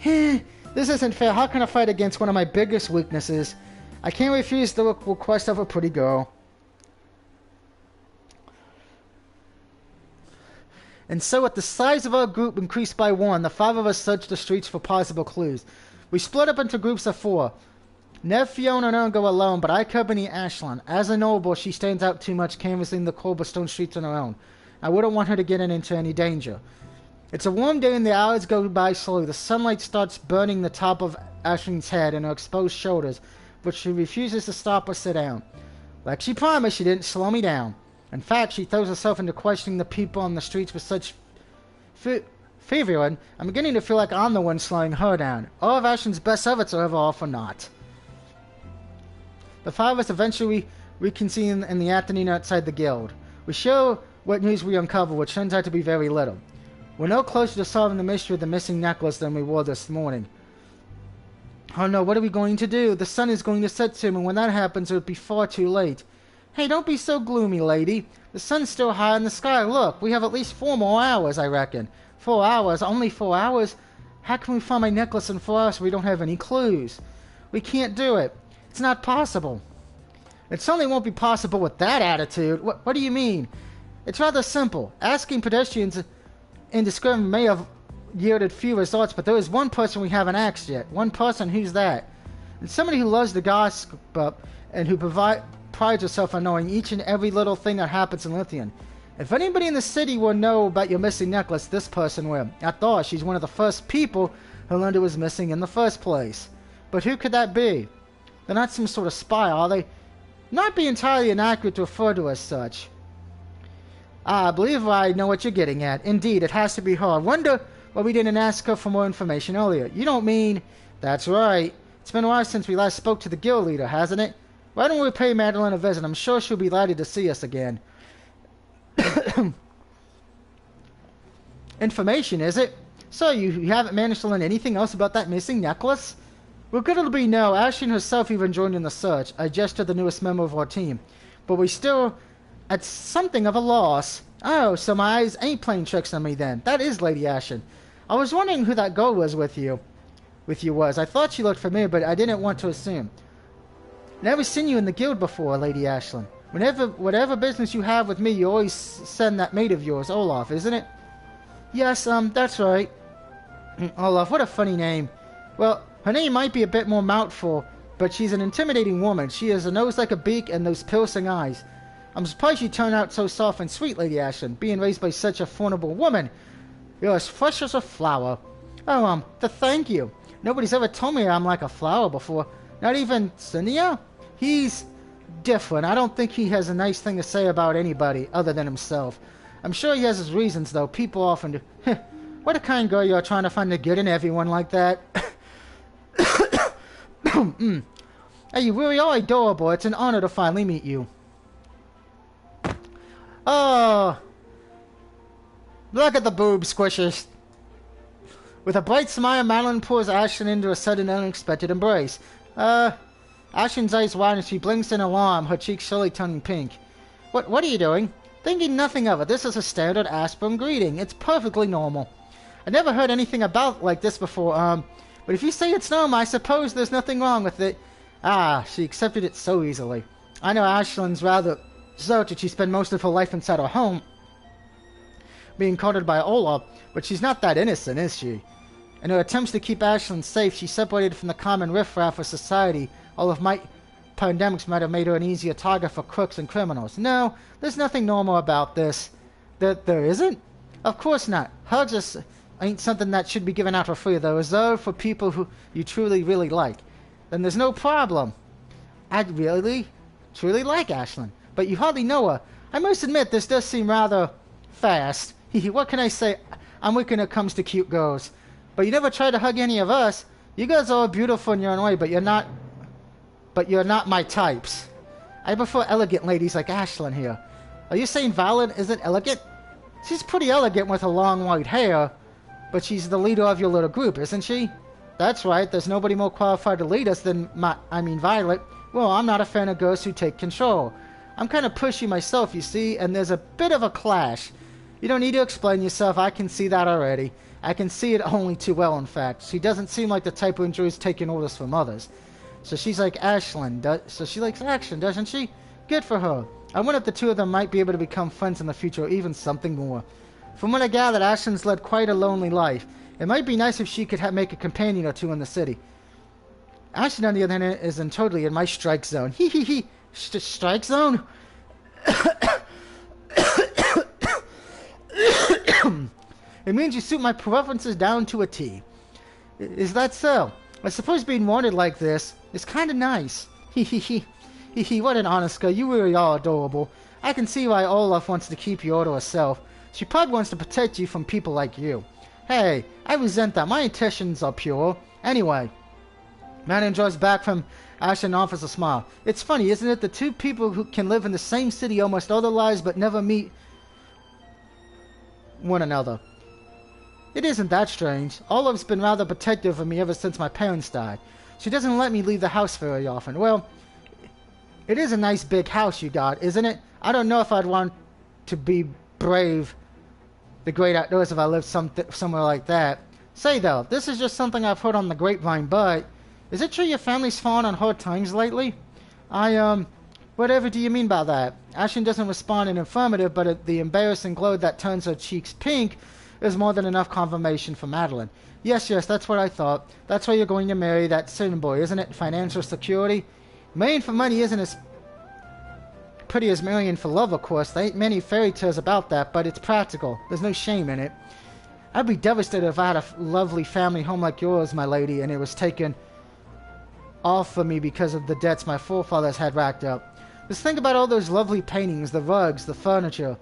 This isn't fair. How can I fight against one of my biggest weaknesses? I can't refuse the request of a pretty girl. And so, with the size of our group increased by 1, the 5 of us searched the streets for possible clues. We split up into groups of 4. Nev, Fiona, and I go alone, but I accompany Ashlyn. As a noble, she stands out too much, canvassing the cobblestone streets on her own. I wouldn't want her to get into any danger. It's a warm day and the hours go by slowly. The sunlight starts burning the top of Ashlyn's head and her exposed shoulders, but she refuses to stop or sit down. Like she promised, she didn't slow me down. In fact, she throws herself into questioning the people on the streets with such fervor. I'm beginning to feel like I'm the one slowing her down. All of Ashlyn's best efforts are ever all for naught. The 5 of us eventually reconvene in the afternoon outside the guild. We show what news we uncover, which turns out to be very little. We're no closer to solving the mystery of the missing necklace than we were this morning. Oh no, what are we going to do? The sun is going to set soon, and when that happens, it would be far too late. Hey, don't be so gloomy, lady. The sun's still high in the sky. Look, we have at least 4 more hours, I reckon. 4 hours? Only 4 hours? How can we find my necklace in 4 hours if we don't have any clues? We can't do it. It's not possible. It certainly won't be possible with that attitude. What do you mean? It's rather simple. Asking pedestrians indiscriminately may have yielded few results, but there is one person we haven't asked yet. One person, who's that? It's somebody who loves the gossip and who prides herself on knowing each and every little thing that happens in Lithium. If anybody in the city will know about your missing necklace, this person will. After all, she's one of the first people who learned it was missing in the first place. But who could that be? They're not some sort of spy, are they? Not be entirely inaccurate to refer to as such. I believe I know what you're getting at. Indeed, it has to be her. I wonder why we didn't ask her for more information earlier. You don't mean... That's right. It's been a while since we last spoke to the guild leader, hasn't it? Why don't we pay Madeline a visit? I'm sure she'll be delighted to see us again. Information, is it? So, you haven't managed to learn anything else about that missing necklace? Well, good it'll be no. Ashlyn herself even joined in the search. I gestured the newest member of our team. But we still... at something of a loss. Oh, so my eyes ain't playing tricks on me then. That is Lady Ashlyn. I was wondering who that girl was with you. I thought she looked familiar, but I didn't want to assume. Never seen you in the guild before, Lady Ashlyn. Whatever business you have with me, you always send that mate of yours, Olaf, isn't it? Yes, that's right. Olaf, what a funny name. Well, her name might be a bit more mouthful, but she's an intimidating woman. She has a nose like a beak and those piercing eyes. I'm surprised you turned out so soft and sweet, Lady Ashlyn, being raised by such a formidable woman. You're as fresh as a flower. Oh, thank you. Nobody's ever told me I'm like a flower before. Not even Cynthia? He's different. I don't think he has a nice thing to say about anybody other than himself. I'm sure he has his reasons, though. People often do. What a kind girl you're, trying to find the good in everyone like that. Hey, you really are adorable. It's an honor to finally meet you. Oh, look at the boob squishes. With a bright smile, Madeline pulls Ashlyn into a sudden unexpected embrace. Ashlyn's eyes widen as she blinks in alarm, her cheeks slowly turning pink. What are you doing? Thinking nothing of it. This is a standard Aspen greeting. It's perfectly normal. I never heard anything about like this before, but if you say it's normal, I suppose there's nothing wrong with it. Ah, she accepted it so easily. I know Ashlyn's rather deserted. She spent most of her life inside her home, being courted by Olaf, but she's not that innocent, is she? In her attempts to keep Ashlyn safe, she separated from the common riffraff of society. Olaf might pandemics might have made her an easier target for crooks and criminals. No, there's nothing normal about this. There isn't? Of course not. Hugs ain't something that should be given out for free. They're reserved for people who you truly, really like. Then there's no problem. I really, truly like Ashlyn, but you hardly know her. I must admit, this does seem rather fast. What can I say? I'm weak when it comes to cute girls. But you never try to hug any of us. You guys are beautiful in your own way, but you're not my types. I prefer elegant ladies like Ashlyn here. Are you saying Violet isn't elegant? She's pretty elegant with her long white hair, but she's the leader of your little group, isn't she? That's right, there's nobody more qualified to lead us than Violet. Well, I'm not a fan of girls who take control. I'm kind of pushy myself, you see, and there's a bit of a clash. You don't need to explain yourself, I can see that already. I can see it only too well, in fact. She doesn't seem like the type who enjoys taking orders from others. So she's like Ashlyn, so she likes action, doesn't she? Good for her. I wonder if the two of them might be able to become friends in the future, or even something more. From what I gathered, Ashlyn's led quite a lonely life. It might be nice if she could make a companion or two in the city. Ashlyn, on the other hand, isn't totally in my strike zone. Hee. Strike zone? It means you suit my preferences down to a T. Is that so? I suppose being wanted like this is kind of nice. Hee, what an honest girl. You really are adorable. I can see why Olaf wants to keep you all to herself. She probably wants to protect you from people like you. Hey, I resent that. My intentions are pure. Anyway, Manon draws back from Ashlyn and offers a smile. It's funny, isn't it? The two people who can live in the same city almost all their lives but never meet one another. It isn't that strange. Olaf's been rather protective of me ever since my parents died. She doesn't let me leave the house very often. Well, it is a nice big house you got, isn't it? I don't know if I'd want to be brave the great outdoors if I lived somewhere like that. Say though, this is just something I've heard on the grapevine, but is it true your family's fallen on hard times lately? Whatever do you mean by that? Ashlyn doesn't respond in affirmative, but the embarrassing glow that turns her cheeks pink is more than enough confirmation for Madeline. Yes, that's what I thought. That's why you're going to marry that certain boy, isn't it? Financial security? Marrying for money isn't as pretty as marrying for love, of course. There ain't many fairy tales about that, but it's practical. There's no shame in it. I'd be devastated if I had a lovely family home like yours, my lady, and it was taken off of me because of the debts my forefathers had racked up. Just think about all those lovely paintings, the rugs, the furniture.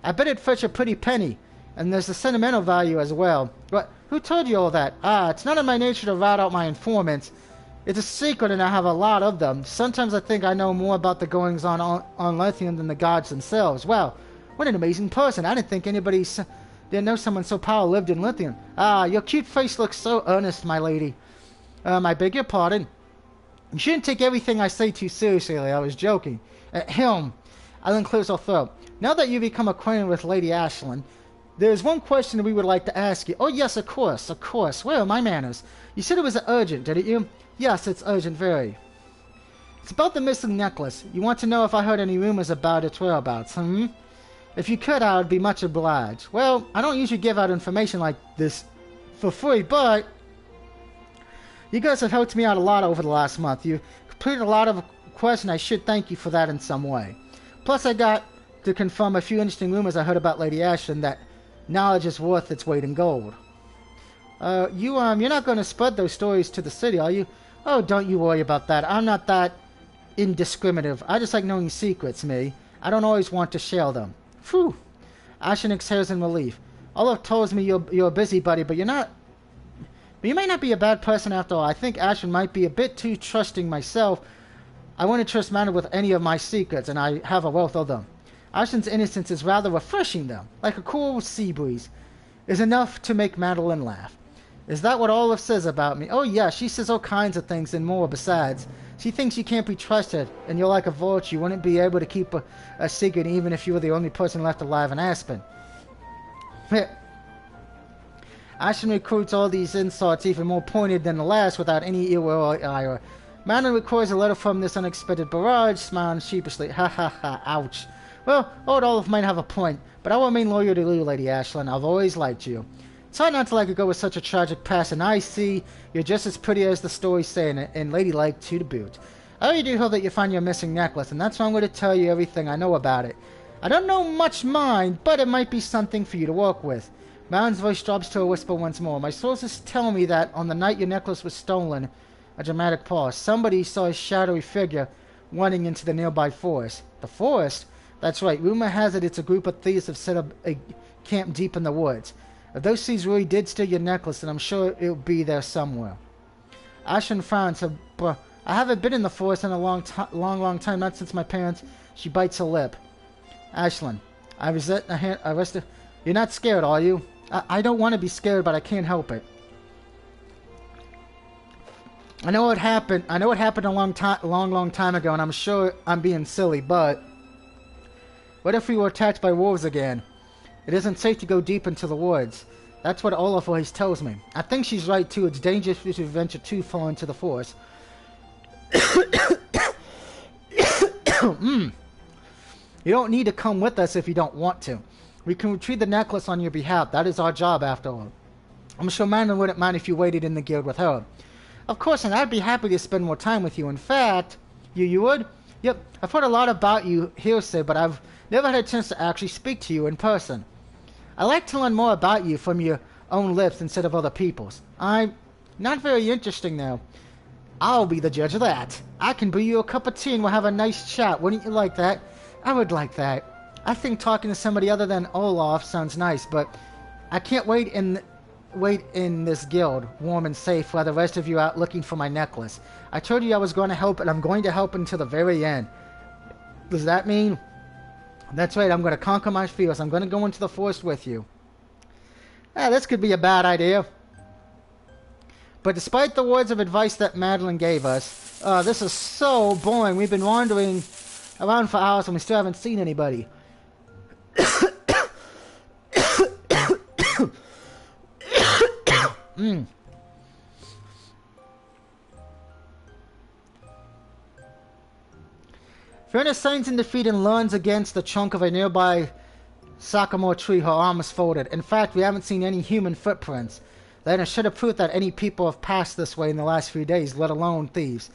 I bet it'd fetch a pretty penny. And there's the sentimental value as well. But who told you all that? It's not in my nature to rat out my informants. It's a secret and I have a lot of them. Sometimes I think I know more about the goings-on on Lithium than the gods themselves. Wow, what an amazing person. I didn't think didn't know someone so powerful lived in Lithium. Your cute face looks so earnest, my lady. I beg your pardon. You shouldn't take everything I say too seriously. I was joking. I'll clears her throat. Now that you become acquainted with Lady Ashlyn, there's one question we would like to ask you. Oh, yes, of course. Where are my manners? You said it was urgent, didn't you? Yes, it's urgent, very. It's about the missing necklace. You want to know if I heard any rumors about its whereabouts, If you could, I would be much obliged. Well, I don't usually give out information like this for free, but you guys have helped me out a lot over the last month. You completed a lot of questions. I should thank you for that in some way. Plus, I got to confirm a few interesting rumors I heard about Lady Ashlyn that knowledge is worth its weight in gold. You're not going to spread those stories to the city, are you? Oh, don't you worry about that. I'm not that indiscriminative. I just like knowing secrets, me. I don't always want to share them. Phew. Ashlyn exhales in relief. Olaf tells me you're a busybody, but you're not. But you might not be a bad person after all. I think Ashlyn might be a bit too trusting myself. I wouldn't trust Madeline with any of my secrets, and I have a wealth of them. Ashlyn's innocence is rather refreshing, though, like a cool sea breeze. Is enough to make Madeline laugh. Is that what Olaf says about me? Oh, yeah, she says all kinds of things and more besides. She thinks you can't be trusted, and you're like a vulture. You wouldn't be able to keep a secret even if you were the only person left alive in Aspen. Ashlyn recruits all these insults even more pointed than the last without any ill or ire. Madeline records a letter from this unexpected barrage, smiling sheepishly. Ha ha ha, ouch. Well, old Olaf might have a point, but I will remain loyal to you, Lady Ashlyn. I've always liked you. It's hard not to let it go with such a tragic past, and I see you're just as pretty as the stories say, and ladylike to the boot. I already do hope that you find your missing necklace, and that's why I'm going to tell you everything I know about it. I don't know much mind, but it might be something for you to work with. Malon's voice drops to a whisper once more. My sources tell me that on the night your necklace was stolen, a dramatic pause, somebody saw a shadowy figure running into the nearby forest. The forest? That's right. Rumor has it it's a group of thieves have set up a camp deep in the woods. If those thieves really did steal your necklace, then I'm sure it'll be there somewhere. Ashlyn frowns. I haven't been in the forest in a long time, not since my parents. She bites her lip. Ashlyn, I resent. You're not scared, are you? I don't want to be scared, but I can't help it. I know it happened. I know it happened a long time ago, and I'm sure I'm being silly. But what if we were attacked by wolves again? It isn't safe to go deep into the woods. That's what Olaf always tells me. I think she's right too. It's dangerous to venture too far into the forest. You don't need to come with us if you don't want to. We can retrieve the necklace on your behalf. That is our job, after all. I'm sure Madeline wouldn't mind if you waited in the guild with her. Of course, and I'd be happy to spend more time with you. In fact, you would? Yep, I've heard a lot about you hearsay, but I've never had a chance to actually speak to you in person. I like to learn more about you from your own lips instead of other people's. I'm not very interesting, though. I'll be the judge of that. I can brew you a cup of tea and we'll have a nice chat. Wouldn't you like that? I would like that. I think talking to somebody other than Olaf sounds nice, but I can't wait in this guild, warm and safe, while the rest of you out looking for my necklace. I told you I was going to help, and I'm going to help until the very end. Does that mean? That's right, I'm going to conquer my fears. I'm going to go into the forest with you. This could be a bad idea. But despite the words of advice that Madeline gave us, this is so boring. We've been wandering around for hours and we still haven't seen anybody. Fiona signs in defeat and leans against the trunk of a nearby sycamore tree, her arms folded. In fact, we haven't seen any human footprints. That is should have proof that any people have passed this way in the last few days, let alone thieves.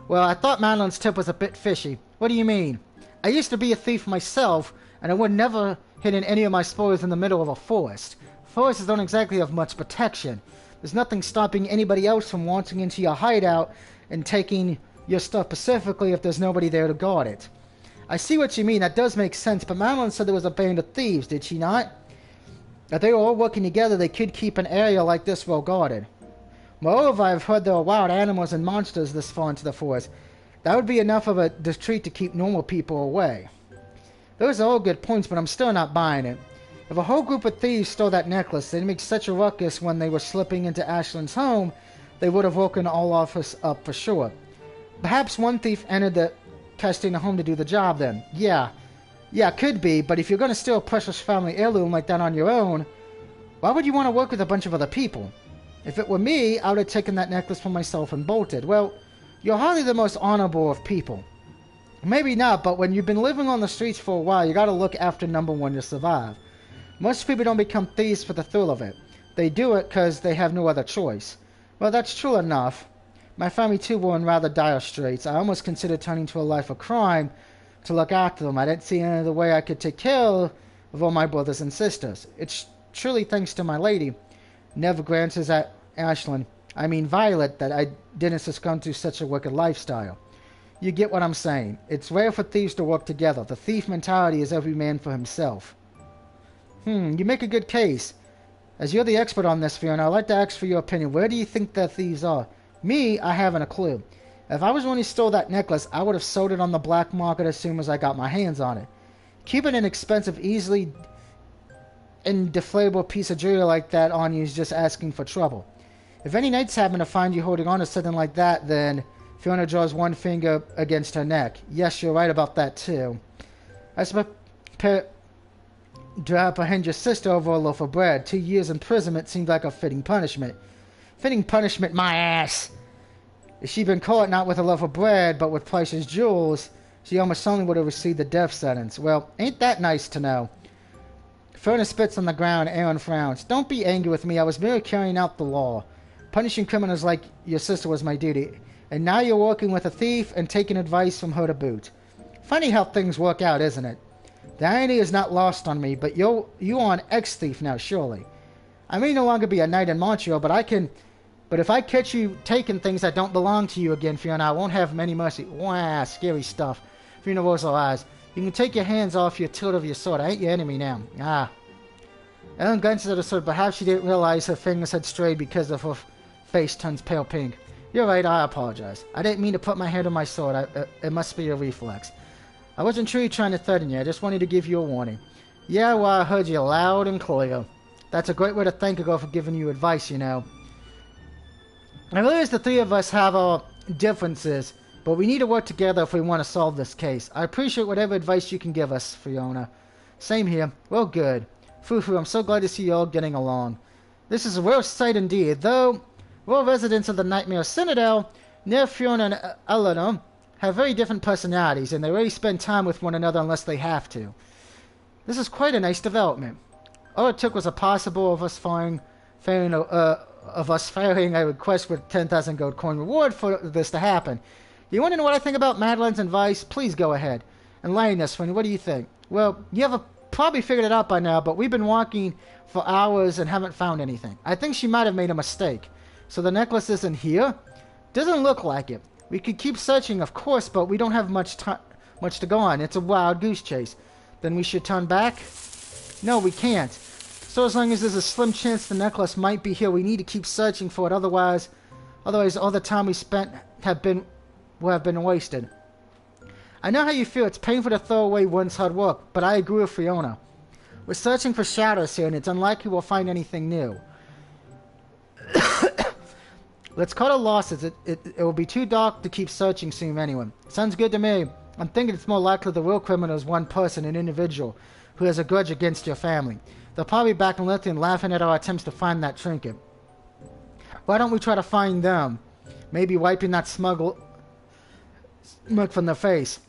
Well, I thought Madeline's tip was a bit fishy. What do you mean? I used to be a thief myself, and I would never hidden any of my spoils in the middle of a forest. Forests don't exactly have much protection. There's nothing stopping anybody else from wandering into your hideout and taking your stuff, specifically if there's nobody there to guard it. I see what you mean, that does make sense, but Madeline said there was a band of thieves, did she not? If they were all working together, they could keep an area like this well guarded. Moreover, I've heard there are wild animals and monsters this far into the forest. That would be enough of a retreat to keep normal people away. Those are all good points, but I'm still not buying it. If a whole group of thieves stole that necklace, they'd make such a ruckus when they were slipping into Ashlyn's home, they would have woken all of us up for sure. Perhaps one thief entered the Castina home to do the job then. Yeah, could be, but if you're going to steal a precious family heirloom like that on your own, why would you want to work with a bunch of other people? If it were me, I would have taken that necklace for myself and bolted. Well, you're hardly the most honorable of people. Maybe not, but when you've been living on the streets for a while, you gotta look after number one to survive. Most people don't become thieves for the thrill of it. They do it because they have no other choice. Well, that's true enough. My family too were in rather dire straits. I almost considered turning to a life of crime to look after them. I didn't see any other way I could take care of all my brothers and sisters. It's truly thanks to my lady, never granted at Ashlyn, I mean Violet, that I didn't succumb to such a wicked lifestyle. You get what I'm saying. It's rare for thieves to work together. The thief mentality is every man for himself. You make a good case. As you're the expert on this, Fiona, I'd like to ask for your opinion. Where do you think the thieves are? Me, I haven't a clue. If I was one who stole that necklace, I would have sold it on the black market as soon as I got my hands on it. Keeping an expensive, easily indeflatable piece of jewelry like that on you is just asking for trouble. If any knights happen to find you holding on to something like that, then Fiona draws one finger against her neck. Yes, you're right about that too. I suppose to apprehend your sister over a loaf of bread. 2 years imprisonment seemed like a fitting punishment. Fitting punishment, my ass! If she'd been caught not with a loaf of bread, but with precious jewels, she almost certainly would have received the death sentence. Well, ain't that nice to know? Fiona spits on the ground. Aaron frowns. Don't be angry with me. I was merely carrying out the law. Punishing criminals like your sister was my duty. And now you're working with a thief and taking advice from her to boot. Funny how things work out, isn't it? The irony is not lost on me, but you are an ex-thief now, surely. I may no longer be a knight in Montreal, but if I catch you taking things that don't belong to you again, Fiona, I won't have many mercy. Wah, scary stuff. Fiona rolls her eyes. You can take your hands off your tilt of your sword. I ain't your enemy now. Ah. Ellen glances at her sword. Perhaps she didn't realize her fingers had strayed because of her face turns pale pink. You're right, I apologize. I didn't mean to put my hand on my sword. It must be a reflex. I wasn't truly trying to threaten you. I just wanted to give you a warning. Yeah, well, I heard you loud and clear. That's a great way to thank a girl for giving you advice, you know. I realize the three of us have our differences, but we need to work together if we want to solve this case. I appreciate whatever advice you can give us, Fiona. Same here. Well, good. Foo-foo, I'm so glad to see you all getting along. This is a rare sight indeed, though royal residents of the Nightmare Citadel, near Fiona and Eleanor, have very different personalities, and they rarely spend time with one another unless they have to. This is quite a nice development. All it took was a possible of us firing a request with 10,000 gold coin reward for this to happen. You want to know what I think about Madeline's advice? Please go ahead. Enlighten us, Fanny. What do you think? Well, you have probably figured it out by now, but we've been walking for hours and haven't found anything. I think she might have made a mistake. So the necklace isn't here? Doesn't look like it. We could keep searching, of course, but we don't have much to go on. It's a wild goose chase. Then we should turn back? No, we can't. So as long as there's a slim chance the necklace might be here, we need to keep searching for it. Otherwise all the time we spent will have been wasted. I know how you feel. It's painful to throw away one's hard work, but I agree with Fiona. We're searching for shadows here, and it's unlikely we'll find anything new. Let's cut our losses. It will be too dark to keep searching soon anyway. Sounds good to me. I'm thinking it's more likely the real criminal is one person, an individual, who has a grudge against your family. They'll probably be back in Lithium laughing at our attempts to find that trinket. Why don't we try to find them? Maybe wiping that smug from their face.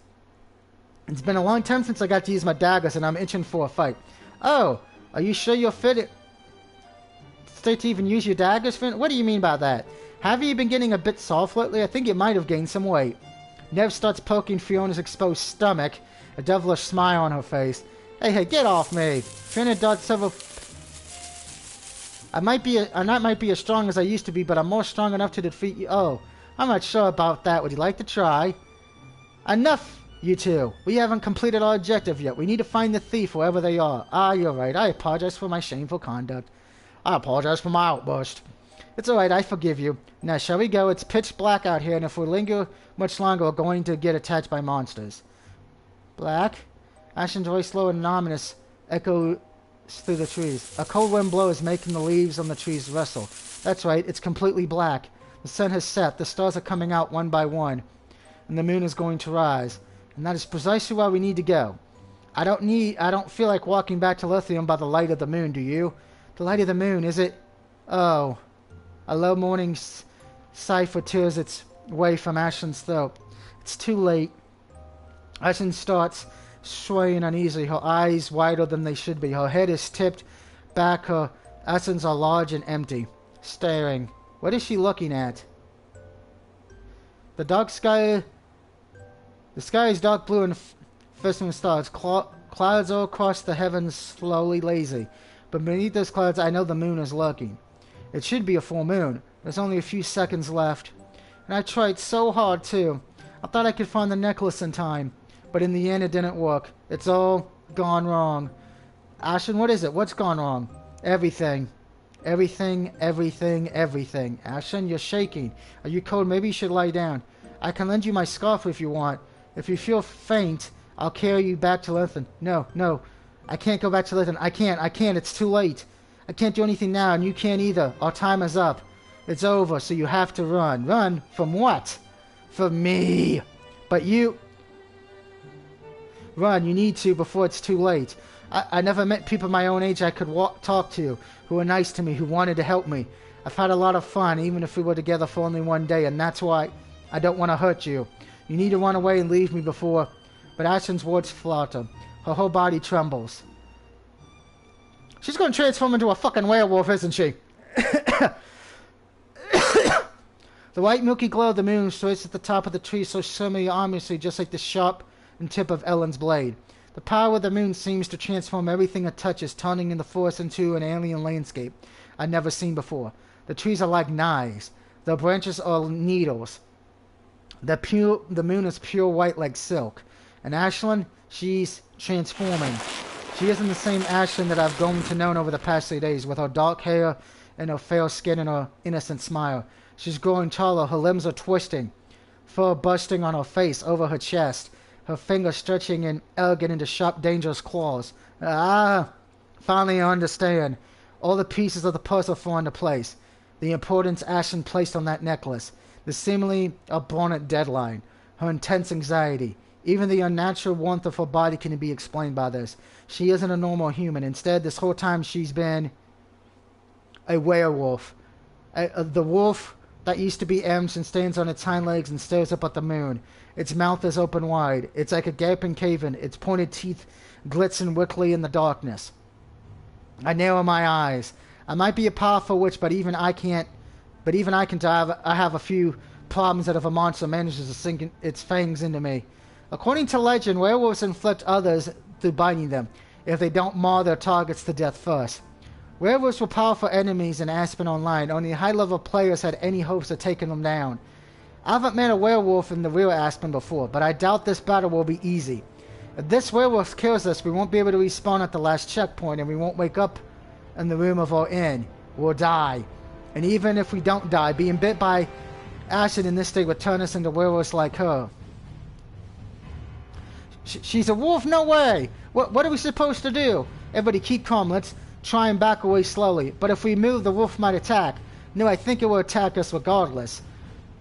It's been a long time since I got to use my daggers, and I'm itching for a fight. Oh, are you sure you're fit to even use your daggers, Finn? What do you mean by that? Have you been getting a bit soft lately? I think you might have gained some weight. Nev starts poking Fiona's exposed stomach, a devilish smile on her face. Hey, get off me! Fiona does several... I might not be as strong as I used to be, but I'm more strong enough to defeat you. Oh, I'm not sure about that. Would you like to try? Enough, you two. We haven't completed our objective yet. We need to find the thief wherever they are. Ah, you're right. I apologize for my shameful conduct. I apologize for my outburst. It's alright, I forgive you. Now, shall we go? It's pitch black out here, and if we linger much longer, we're going to get attacked by monsters. Black? Ashton's voice low and ominous echoes through the trees. A cold wind blows, making the leaves on the trees rustle. That's right, it's completely black. The sun has set, the stars are coming out one by one, and the moon is going to rise. And that is precisely where we need to go. I don't feel like walking back to Lithium by the light of the moon, do you? The light of the moon, is it? Oh. A low mourning sigh tears its way from Ashton's throat. It's too late. Ashton starts swaying uneasily, her eyes wider than they should be. Her head is tipped back, her eyes are large and empty, staring. What is she looking at? The sky is dark blue and filled with stars. Clouds all across the heavens, slowly lazy. But beneath those clouds, I know the moon is lurking. It should be a full moon. There's only a few seconds left. And I tried so hard, too. I thought I could find the necklace in time. But in the end, it didn't work. It's all gone wrong. Ashton, what is it? What's gone wrong? Everything. Everything. Ashton, you're shaking. Are you cold? Maybe you should lie down. I can lend you my scarf if you want. If you feel faint, I'll carry you back to Lithium. No. I can't go back to Lithium. I can't. It's too late. I can't do anything now, and you can't either. Our time is up. It's over, so you have to run. Run? From what? From me. But you... Run, you need to before it's too late. I never met people my own age I could talk to, who were nice to me, who wanted to help me. I've had a lot of fun, even if we were together for only one day, and that's why I don't want to hurt you. You need to run away and leave me before... But Ashton's words falter. Her whole body trembles. She's going to transform into a fucking werewolf, isn't she? The white milky glow of the moon sways at the top of the tree so semi-ominously, just like the sharp and tip of Ellen's blade. The power of the moon seems to transform everything it touches, turning in the forest into an alien landscape I'd never seen before. The trees are like knives. The branches are needles. The moon is pure white like silk. And Ashlyn, she's transforming. She isn't the same Ashlyn that I've grown to know over the past 3 days, with her dark hair and her pale skin and her innocent smile. She's growing taller, her limbs are twisting, fur bursting on her face, over her chest, her fingers stretching and elegant into sharp, dangerous claws. Finally I understand. All the pieces of the puzzle fall into place. The importance Ashlyn placed on that necklace, the seemingly abhorrent deadline, her intense anxiety. Even the unnatural warmth of her body can be explained by this. She isn't a normal human. Instead, this whole time she's been a werewolf. The wolf that used to be M's and stands on its hind legs and stares up at the moon. Its mouth is open wide. It's like a gaping cave-in. Its pointed teeth glisten wickedly in the darkness. I narrow my eyes. I might be a powerful witch, but even I can die. I have a few problems that if a monster manages to sink its fangs into me. According to legend, werewolves inflict others through biting them, if they don't maul their targets to death first. Werewolves were powerful enemies in Aspen Online. Only high-level players had any hopes of taking them down. I haven't met a werewolf in the real Aspen before, but I doubt this battle will be easy. If this werewolf kills us, we won't be able to respawn at the last checkpoint, and we won't wake up in the room of our inn. We'll die. And even if we don't die, being bit by acid in this state would turn us into werewolves like her. She's a wolf? No way! What are we supposed to do? Everybody keep calm. Let's try and back away slowly. But if we move, the wolf might attack. No, I think it will attack us regardless.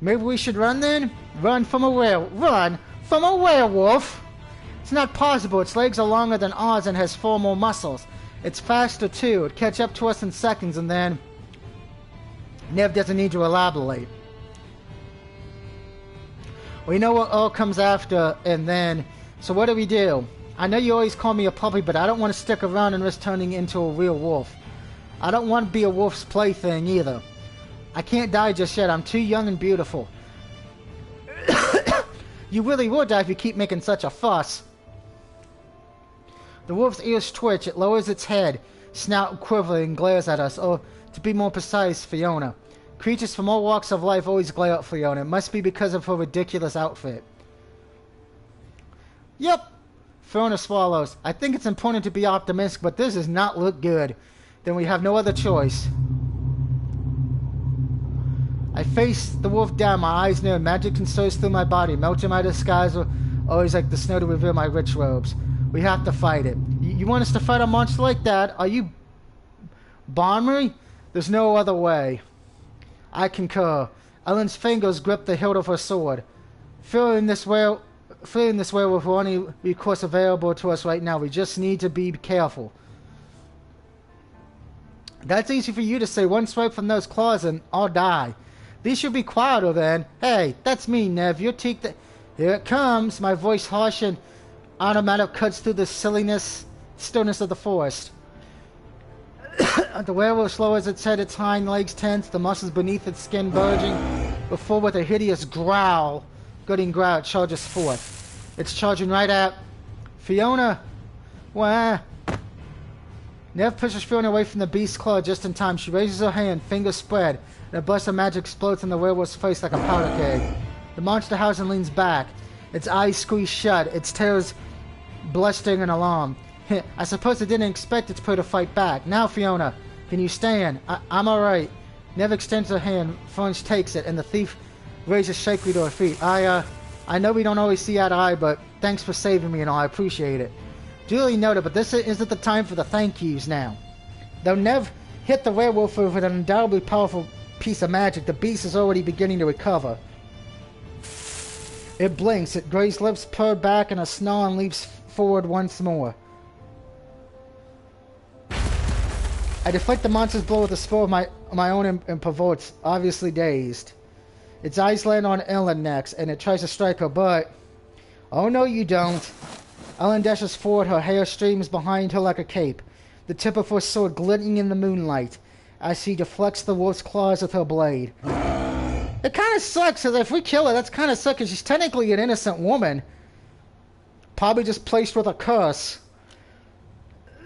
Maybe we should run then? Run from a werewolf? It's not possible. Its legs are longer than ours and has 4 more muscles. It's faster too. It'd catch up to us in seconds, and then Nev doesn't need to elaborate. We know what all comes after, and then... So what do we do? I know you always call me a puppy, but I don't want to stick around and risk turning into a real wolf. I don't want to be a wolf's plaything either. I can't die just yet. I'm too young and beautiful. You really will die if you keep making such a fuss. The wolf's ears twitch. It lowers its head, snout quivering, and glares at us. Or, to be more precise, Fiona. Creatures from all walks of life always glare at Fiona. It must be because of her ridiculous outfit. Yep. Fiona swallows. I think it's important to be optimistic, but this does not look good. Then we have no other choice. I face the wolf down, my eyes narrow, magic can surge through my body, melting my disguise, always like the snow to reveal my rich robes. We have to fight it. You want us to fight a monster like that? Are you Bonry? There's no other way. I concur. Ellen's fingers grip the hilt of her sword. Feeling this way with only recourse available to us right now. We just need to be careful. That's easy for you to say. One swipe from those claws and I'll die. These should be quieter then. Hey, that's me, Nev. Your teeth... Here it comes. My voice harsh and automatic cuts through the stillness of the forest. The werewolf lowers its head, its hind legs tense, the muscles beneath its skin bulging, before with a hideous gutting growl, it charges forth. It's charging right at Fiona. Wah. Nev pushes Fiona away from the beast's claw just in time. She raises her hand, fingers spread, and a burst of magic explodes in the werewolf's face like a powder keg. The monster howls and leans back, its eyes squeezed shut, its tails blustering in alarm. I suppose it didn't expect its prey to fight back. Now, Fiona, can you stand? I'm alright. Nev extends her hand, Franz takes it, and the thief raises shakily to her feet. I know we don't always see eye to eye, but thanks for saving me and all. I appreciate it. Duly noted, but this isn't the time for the thank yous now. Though Nev hit the werewolf with an undoubtedly powerful piece of magic, the beast is already beginning to recover. It blinks, its grazed lips purr back in a snarl and leaps forward once more. I deflect the monster's blow with a spell of my own and pivots, obviously dazed. Its eyes land on Ellen next, and it tries to strike her, but... Oh no, you don't. Ellen dashes forward, her hair streams behind her like a cape, the tip of her sword glittering in the moonlight, as she deflects the wolf's claws with her blade. It kind of sucks, because if we kill her, that's kind of sucks, because she's technically an innocent woman. Probably just placed with a curse.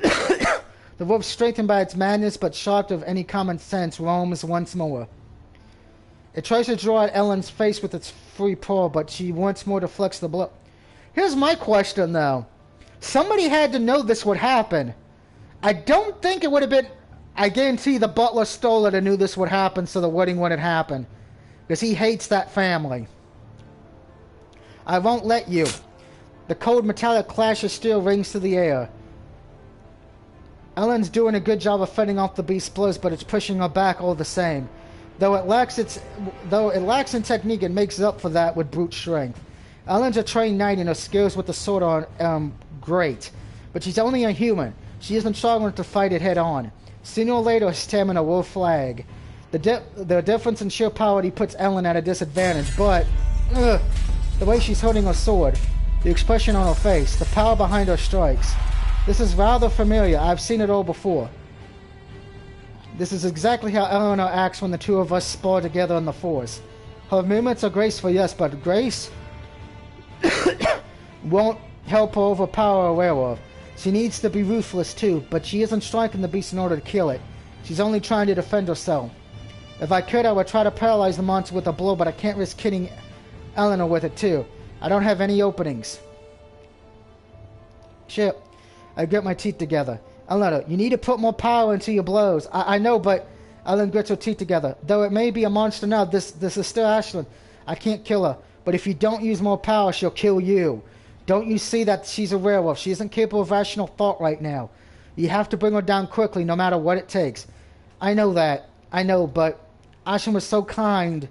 The wolf, strengthened by its madness, but sharp of any common sense, roams once more. It tries to draw at Ellen's face with its free paw, but she wants more to flex the blow. Here's my question, though. Somebody had to know this would happen. I don't think it would have been... I guarantee the butler stole it and knew this would happen, so the wedding wouldn't happen. Because he hates that family. I won't let you. The cold metallic clash of steel rings through the air. Ellen's doing a good job of fending off the beast's blows, but it's pushing her back all the same. Though it lacks in technique, it makes up for that with brute strength. Ellen's a trained knight and her skills with the sword are great. But she's only a human. She isn't strong enough to fight it head on. Sooner or later, her stamina will flag. The difference in sheer power puts Ellen at a disadvantage, but... the way she's holding her sword, the expression on her face, the power behind her strikes. This is rather familiar. I've seen it all before. This is exactly how Eleanor acts when the two of us spar together in the Force. Her movements are graceful, yes, but grace won't help her overpower a werewolf. She needs to be ruthless too, but she isn't striking the beast in order to kill it. She's only trying to defend herself. If I could, I would try to paralyze the monster with a blow, but I can't risk hitting Eleanor with it too. I don't have any openings. Chip, I grit my teeth together. Eleanor, you need to put more power into your blows. I know, but... Ellen grits her teeth together. Though it may be a monster now, this is still Ashlyn. I can't kill her. But if you don't use more power, she'll kill you. Don't you see that she's a werewolf? She isn't capable of rational thought right now. You have to bring her down quickly, no matter what it takes. I know that. I know, but... Ashlyn was so kind.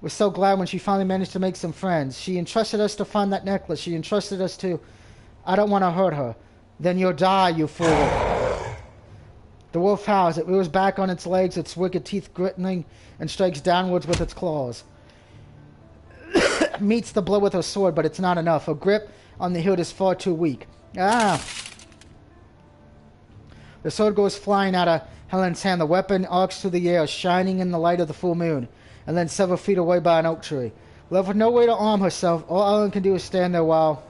Was so glad when she finally managed to make some friends. She entrusted us to find that necklace. She entrusted us to... I don't want to hurt her. Then you'll die, you fool. The wolf howls. It rears back on its legs, its wicked teeth gritting, and strikes downwards with its claws. Meets the blow with her sword, but it's not enough. Her grip on the hilt is far too weak. Ah! The sword goes flying out of Helen's hand. The weapon arcs through the air, shining in the light of the full moon, and then several feet away by an oak tree. Left with no way to arm herself, all Ellen can do is stand there while...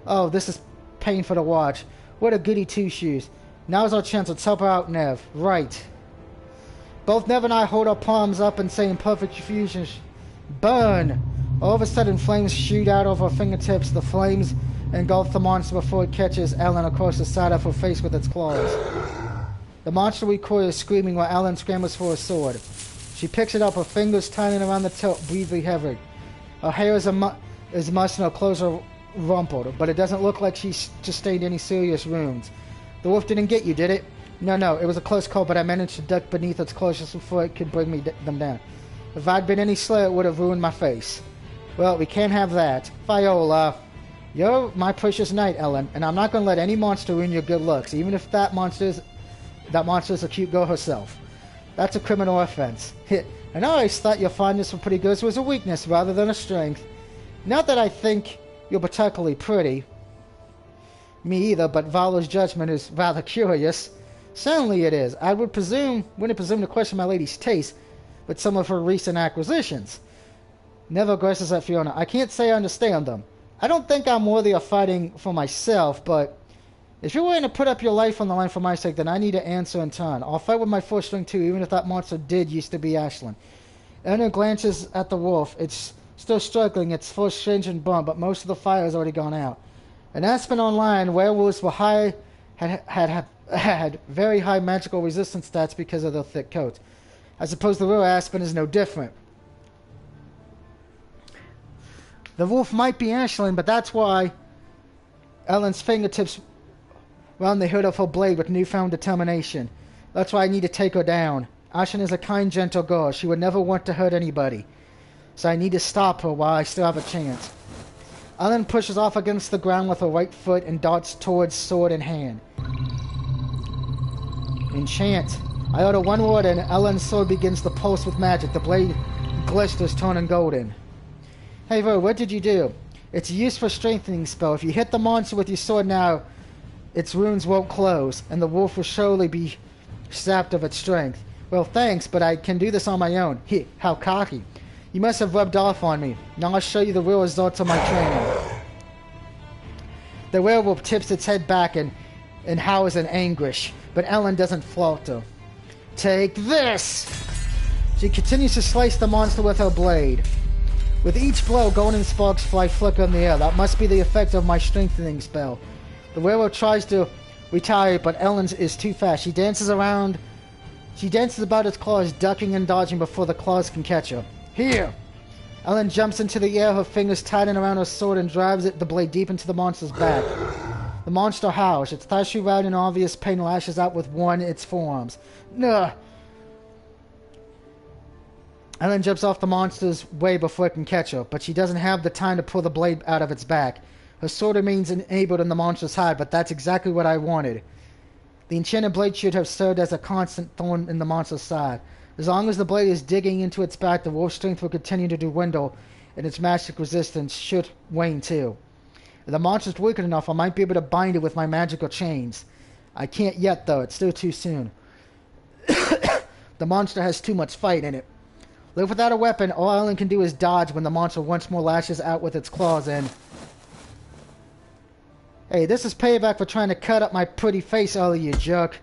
Oh, this is painful to watch. What a goody two-shoes. Now's our chance. Let's help her out, Nev. Right. Both Nev and I hold our palms up and say in perfect fusion, burn! All of a sudden, flames shoot out of our fingertips. The flames engulf the monster before it catches Ellen across the side of her face with its claws. The monster recoils, screaming while Ellen scrambles for her sword. She picks it up, her fingers tightening around the tilt, breathing heavy. Her hair is mussed and her clothes are rumpled, but it doesn't look like she's sustained any serious wounds. The wolf didn't get you, did it? No, it was a close call, but I managed to duck beneath its claws just before it could bring them down. If I'd been any slower, it would have ruined my face. Well, we can't have that. Viola, you're my precious knight, Ellen, and I'm not going to let any monster ruin your good looks, even if that monster's a cute girl herself. That's a criminal offense. And I always thought your fondness for pretty girls was a weakness rather than a strength. Not that I think you're particularly pretty. Me either, but Viola's judgment is rather curious. Certainly it is. I wouldn't presume to question my lady's taste with some of her recent acquisitions. Never aggresses at Fiona. I can't say I understand them. I don't think I'm worthy of fighting for myself, but if you're willing to put up your life on the line for my sake, then I need to answer in turn. I'll fight with my full strength too, even if that monster did used to be Ashlyn. Anna glances at the wolf. It's still struggling, its full strange and burned, but most of the fire has already gone out. In Aspen Online, werewolves were had very high magical resistance stats because of their thick coats. I suppose the real Aspen is no different. The wolf might be Ashlyn, but that's why Ellen's fingertips round the hilt of her blade with newfound determination. That's why I need to take her down. Ashlyn is a kind, gentle girl. She would never want to hurt anybody. So I need to stop her while I still have a chance. Ellen pushes off against the ground with her right foot and darts towards sword in hand. Enchant. I utter one word and Ellen's sword begins to pulse with magic. The blade glisters, turning golden. Hey, Ver, what did you do? It's a useful strengthening spell. If you hit the monster with your sword now, its wounds won't close, and the wolf will surely be sapped of its strength. Well, thanks, but I can do this on my own. How cocky. You must have rubbed off on me. Now I'll show you the real results of my training. The werewolf tips its head back and howls in anguish, but Ellen doesn't falter. Take this! She continues to slice the monster with her blade. With each blow, golden sparks flicker in the air. That must be the effect of my strengthening spell. The werewolf tries to retire, but Ellen is too fast. She dances about its claws, ducking and dodging before the claws can catch her. Here! Ellen jumps into the air, her fingers tighten around her sword and drives the blade deep into the monster's back. The monster howls. Its thirsty round in obvious pain lashes out with its forearms. Ugh! Ellen jumps off the monster's way before it can catch her, but she doesn't have the time to pull the blade out of its back. Her sword remains enabled in the monster's hide, but that's exactly what I wanted. The enchanted blade should have served as a constant thorn in the monster's side. As long as the blade is digging into its back, the wolf's strength will continue to dwindle, and its magic resistance should wane too. If the monster's weak enough, I might be able to bind it with my magical chains. I can't yet, though. It's still too soon. The monster has too much fight in it. Live without a weapon, all Ellen can do is dodge when the monster once more lashes out with its claws and... Hey, this is payback for trying to cut up my pretty face earlier, you jerk.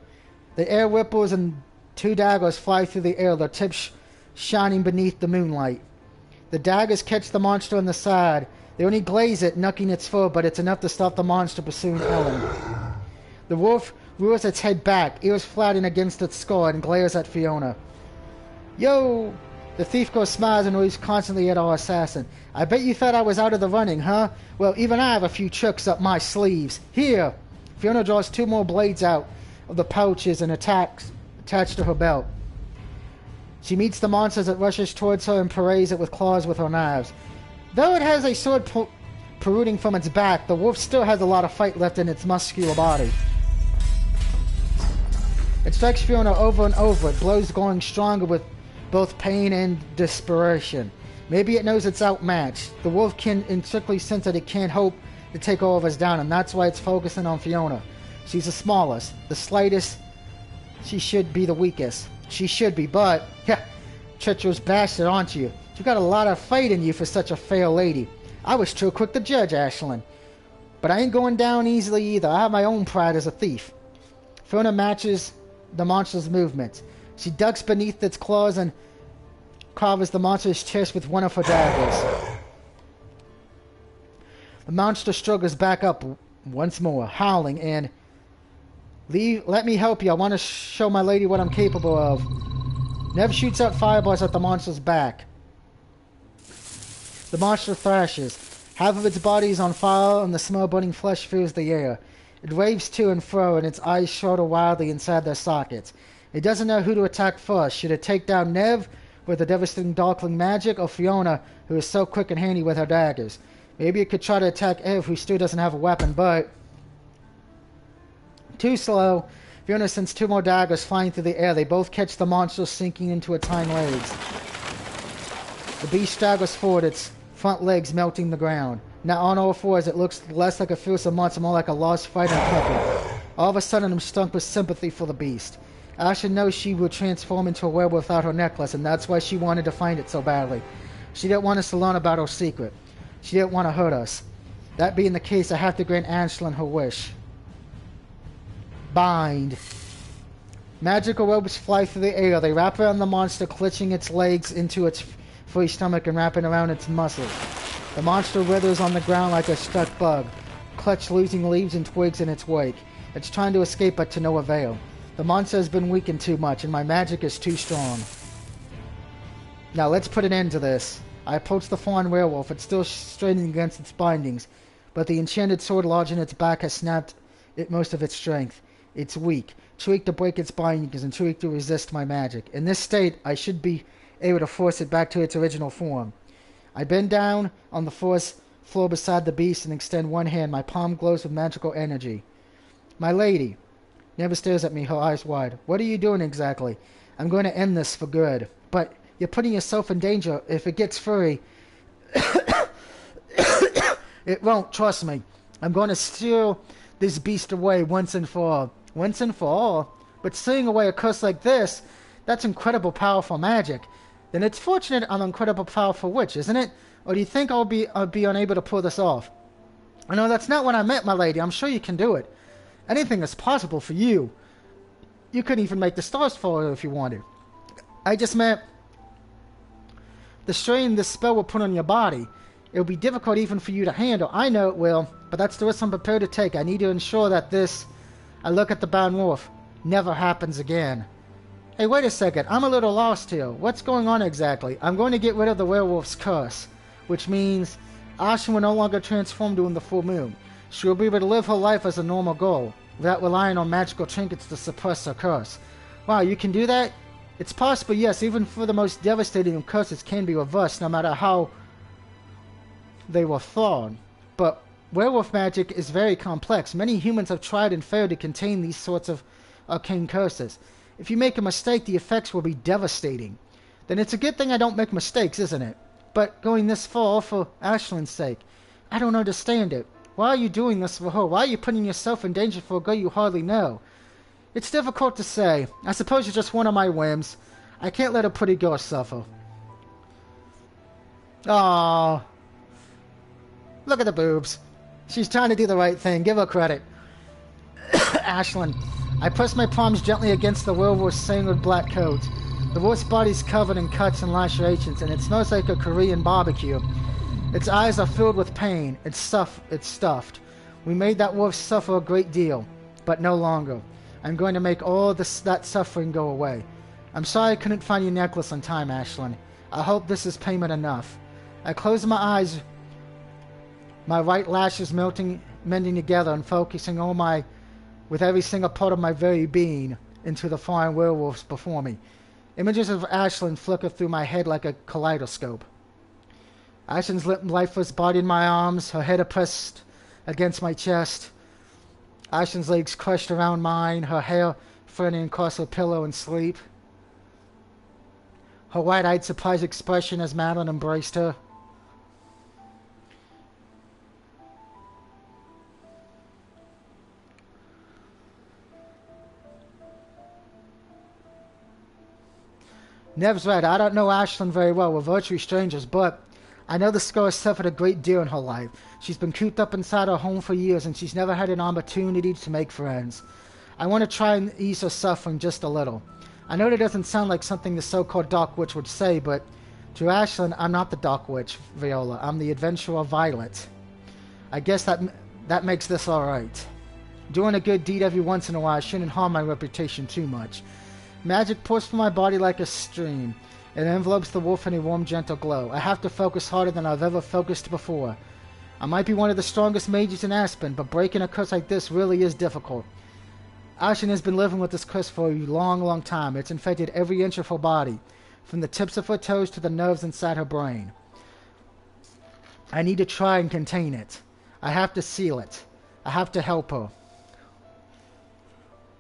The air ripples and 2 daggers fly through the air, their tips shining beneath the moonlight. The daggers catch the monster on the side. They only glaze it, knocking its fur, but it's enough to stop the monster pursuing Ellen. The wolf rears its head back, ears flattened against its skull, and glares at Fiona. Yo! The thief girl smiles and looks constantly at our assassin. I bet you thought I was out of the running, huh? Well, even I have a few tricks up my sleeves. Here! Fiona draws 2 more blades out of the pouches and attached to her belt. She meets the monster as it rushes towards her and parades it with claws with her knives. Though it has a sword protruding from its back, the wolf still has a lot of fight left in its muscular body. It strikes Fiona over and over, it blows growing stronger with both pain and desperation. Maybe it knows it's outmatched. The wolf can intrinsically sense that it can't hope to take all of us down, and that's why it's focusing on Fiona. She's the smallest, the slightest. She should be the weakest. She should be, but... treacherous bastard, aren't you? You got a lot of fight in you for such a fair lady. I was too quick to judge, Ashlyn. But I ain't going down easily either. I have my own pride as a thief. Fiona matches the monster's movements. She ducks beneath its claws and carves the monster's chest with one of her daggers. The monster struggles back up once more, howling and... Let me help you. I want to show my lady what I'm capable of. Nev shoots out fireballs at the monster's back. The monster thrashes. Half of its body is on fire and the smell of burning flesh fills the air. It waves to and fro and its eyes shudder wildly inside their sockets. It doesn't know who to attack first. Should it take down Nev with the devastating darkling magic, or Fiona, who is so quick and handy with her daggers? Maybe it could try to attack Ev, who still doesn't have a weapon, but... Too slow. Fiona sends 2 more daggers flying through the air. They both catch the monster sinking into its hind legs. The beast staggers forward, its front legs melting the ground. Now on all fours, it looks less like a fearsome monster, more like a lost fighting puppy. All of a sudden, I'm stung with sympathy for the beast. Ashlyn knows she will transform into a werewolf without her necklace, and that's why she wanted to find it so badly. She didn't want us to learn about her secret. She didn't want to hurt us. That being the case, I have to grant Ashlyn her wish. Bind. Magical ropes fly through the air. They wrap around the monster, clutching its legs into its free stomach and wrapping around its muscles. The monster withers on the ground like a stuck bug, clutch losing leaves and twigs in its wake. It's trying to escape, but to no avail. The monster has been weakened too much, and my magic is too strong. Now let's put an end to this. I approach the fallen werewolf. It's still straining against its bindings, but the enchanted sword lodged in its back has snapped most of its strength. It's weak, too weak to break its bindings and too weak to resist my magic. In this state, I should be able to force it back to its original form. I bend down on the floor beside the beast and extend one hand. My palm glows with magical energy. My lady never stares at me, her eyes wide. What are you doing exactly? I'm going to end this for good. But you're putting yourself in danger. If it gets furry, it won't, trust me. I'm going to steal this beast away once and for all. Once and for all? But stealing away a curse like this, That's incredible powerful magic. Then it's fortunate I'm an incredible powerful witch, isn't it? Or do you think I'll be unable to pull this off? No, that's not what I meant, my lady. I'm sure you can do it. Anything is possible for you. You couldn't even make the stars fall if you wanted. I just meant the strain this spell will put on your body. It will be difficult even for you to handle. I know it will, but that's the risk I'm prepared to take. I need to ensure that this, I look at the bound wolf, never happens again. Hey, wait a second. I'm a little lost here. What's going on exactly? I'm going to get rid of the werewolf's curse, which means Ashlyn will no longer transform during the full moon. She will be able to live her life as a normal girl, without relying on magical trinkets to suppress her curse. Wow, you can do that? It's possible, yes. Even for the most devastating of curses can be reversed, no matter how they were thrown. But werewolf magic is very complex. Many humans have tried and failed to contain these sorts of arcane curses. If you make a mistake, the effects will be devastating. Then it's a good thing I don't make mistakes, isn't it? But going this far for Ashlyn's sake, I don't understand it. Why are you doing this for her? Why are you putting yourself in danger for a girl you hardly know? It's difficult to say. I suppose it's just one of my whims. I can't let a pretty girl suffer. Aww. Look at the boobs. She's trying to do the right thing. Give her credit. Ashlyn. I press my palms gently against the werewolf's sanguine black coat. The wolf's body's covered in cuts and lacerations, and it smells like a Korean barbecue. Its eyes are filled with pain. It's stuffed. We made that wolf suffer a great deal, but no longer. I'm going to make all that suffering go away. I'm sorry I couldn't find your necklace on time, Ashlyn. I hope this is payment enough. I close my eyes, my right lashes mending together and focusing with every single part of my very being into the flying werewolves before me. Images of Ashlyn flicker through my head like a kaleidoscope. Ashlyn's lifeless body in my arms, her head oppressed against my chest. Ashlyn's legs crushed around mine, her hair fronting across her pillow in sleep. Her wide-eyed, surprised expression as Madeline embraced her. Nev's right. I don't know Ashlyn very well. We're virtually strangers, but I know this girl has suffered a great deal in her life. She's been cooped up inside her home for years, and she's never had an opportunity to make friends. I want to try and ease her suffering just a little. I know that doesn't sound like something the so-called Dark Witch would say, but to Ashlyn, I'm not the Dark Witch, Viola. I'm the adventurer Violet. I guess that makes this alright. Doing a good deed every once in a while shouldn't harm my reputation too much. Magic pours from my body like a stream. It envelopes the wolf in a warm, gentle glow. I have to focus harder than I've ever focused before. I might be one of the strongest mages in Aspen, but breaking a curse like this really is difficult. Ashlyn has been living with this curse for a long, long time. It's infected every inch of her body, from the tips of her toes to the nerves inside her brain. I need to try and contain it. I have to seal it. I have to help her.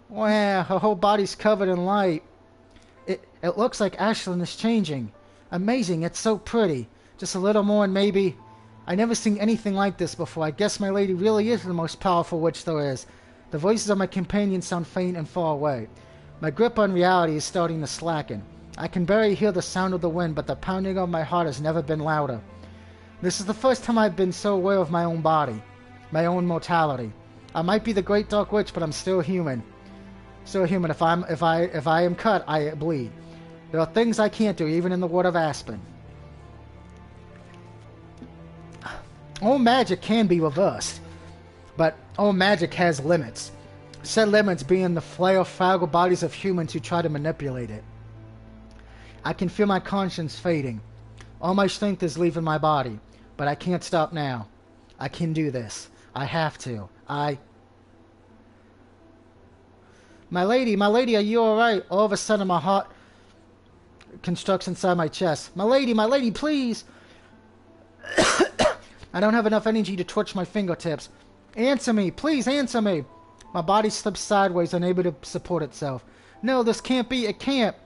Wow, her whole body's covered in light. It looks like Ashlyn is changing. Amazing, it's so pretty. Just a little more and maybe... I never seen anything like this before. I guess my lady really is the most powerful witch there is. The voices of my companions sound faint and far away. My grip on reality is starting to slacken. I can barely hear the sound of the wind, but the pounding of my heart has never been louder. This is the first time I've been so aware of my own body. My own mortality. I might be the great dark witch, but I'm still human. Still human. If I am cut, I bleed. There are things I can't do, even in the world of Aspen. All magic can be reversed, but all magic has limits. Said limits being the frail, fragile bodies of humans who try to manipulate it. I can feel my conscience fading. All my strength is leaving my body, but I can't stop now. I can do this. I have to. My lady, are you alright? All of a sudden my heart constructs inside my chest. My lady, please! I don't have enough energy to twitch my fingertips. Answer me, please answer me! My body slips sideways, unable to support itself. No, this can't be, it can't!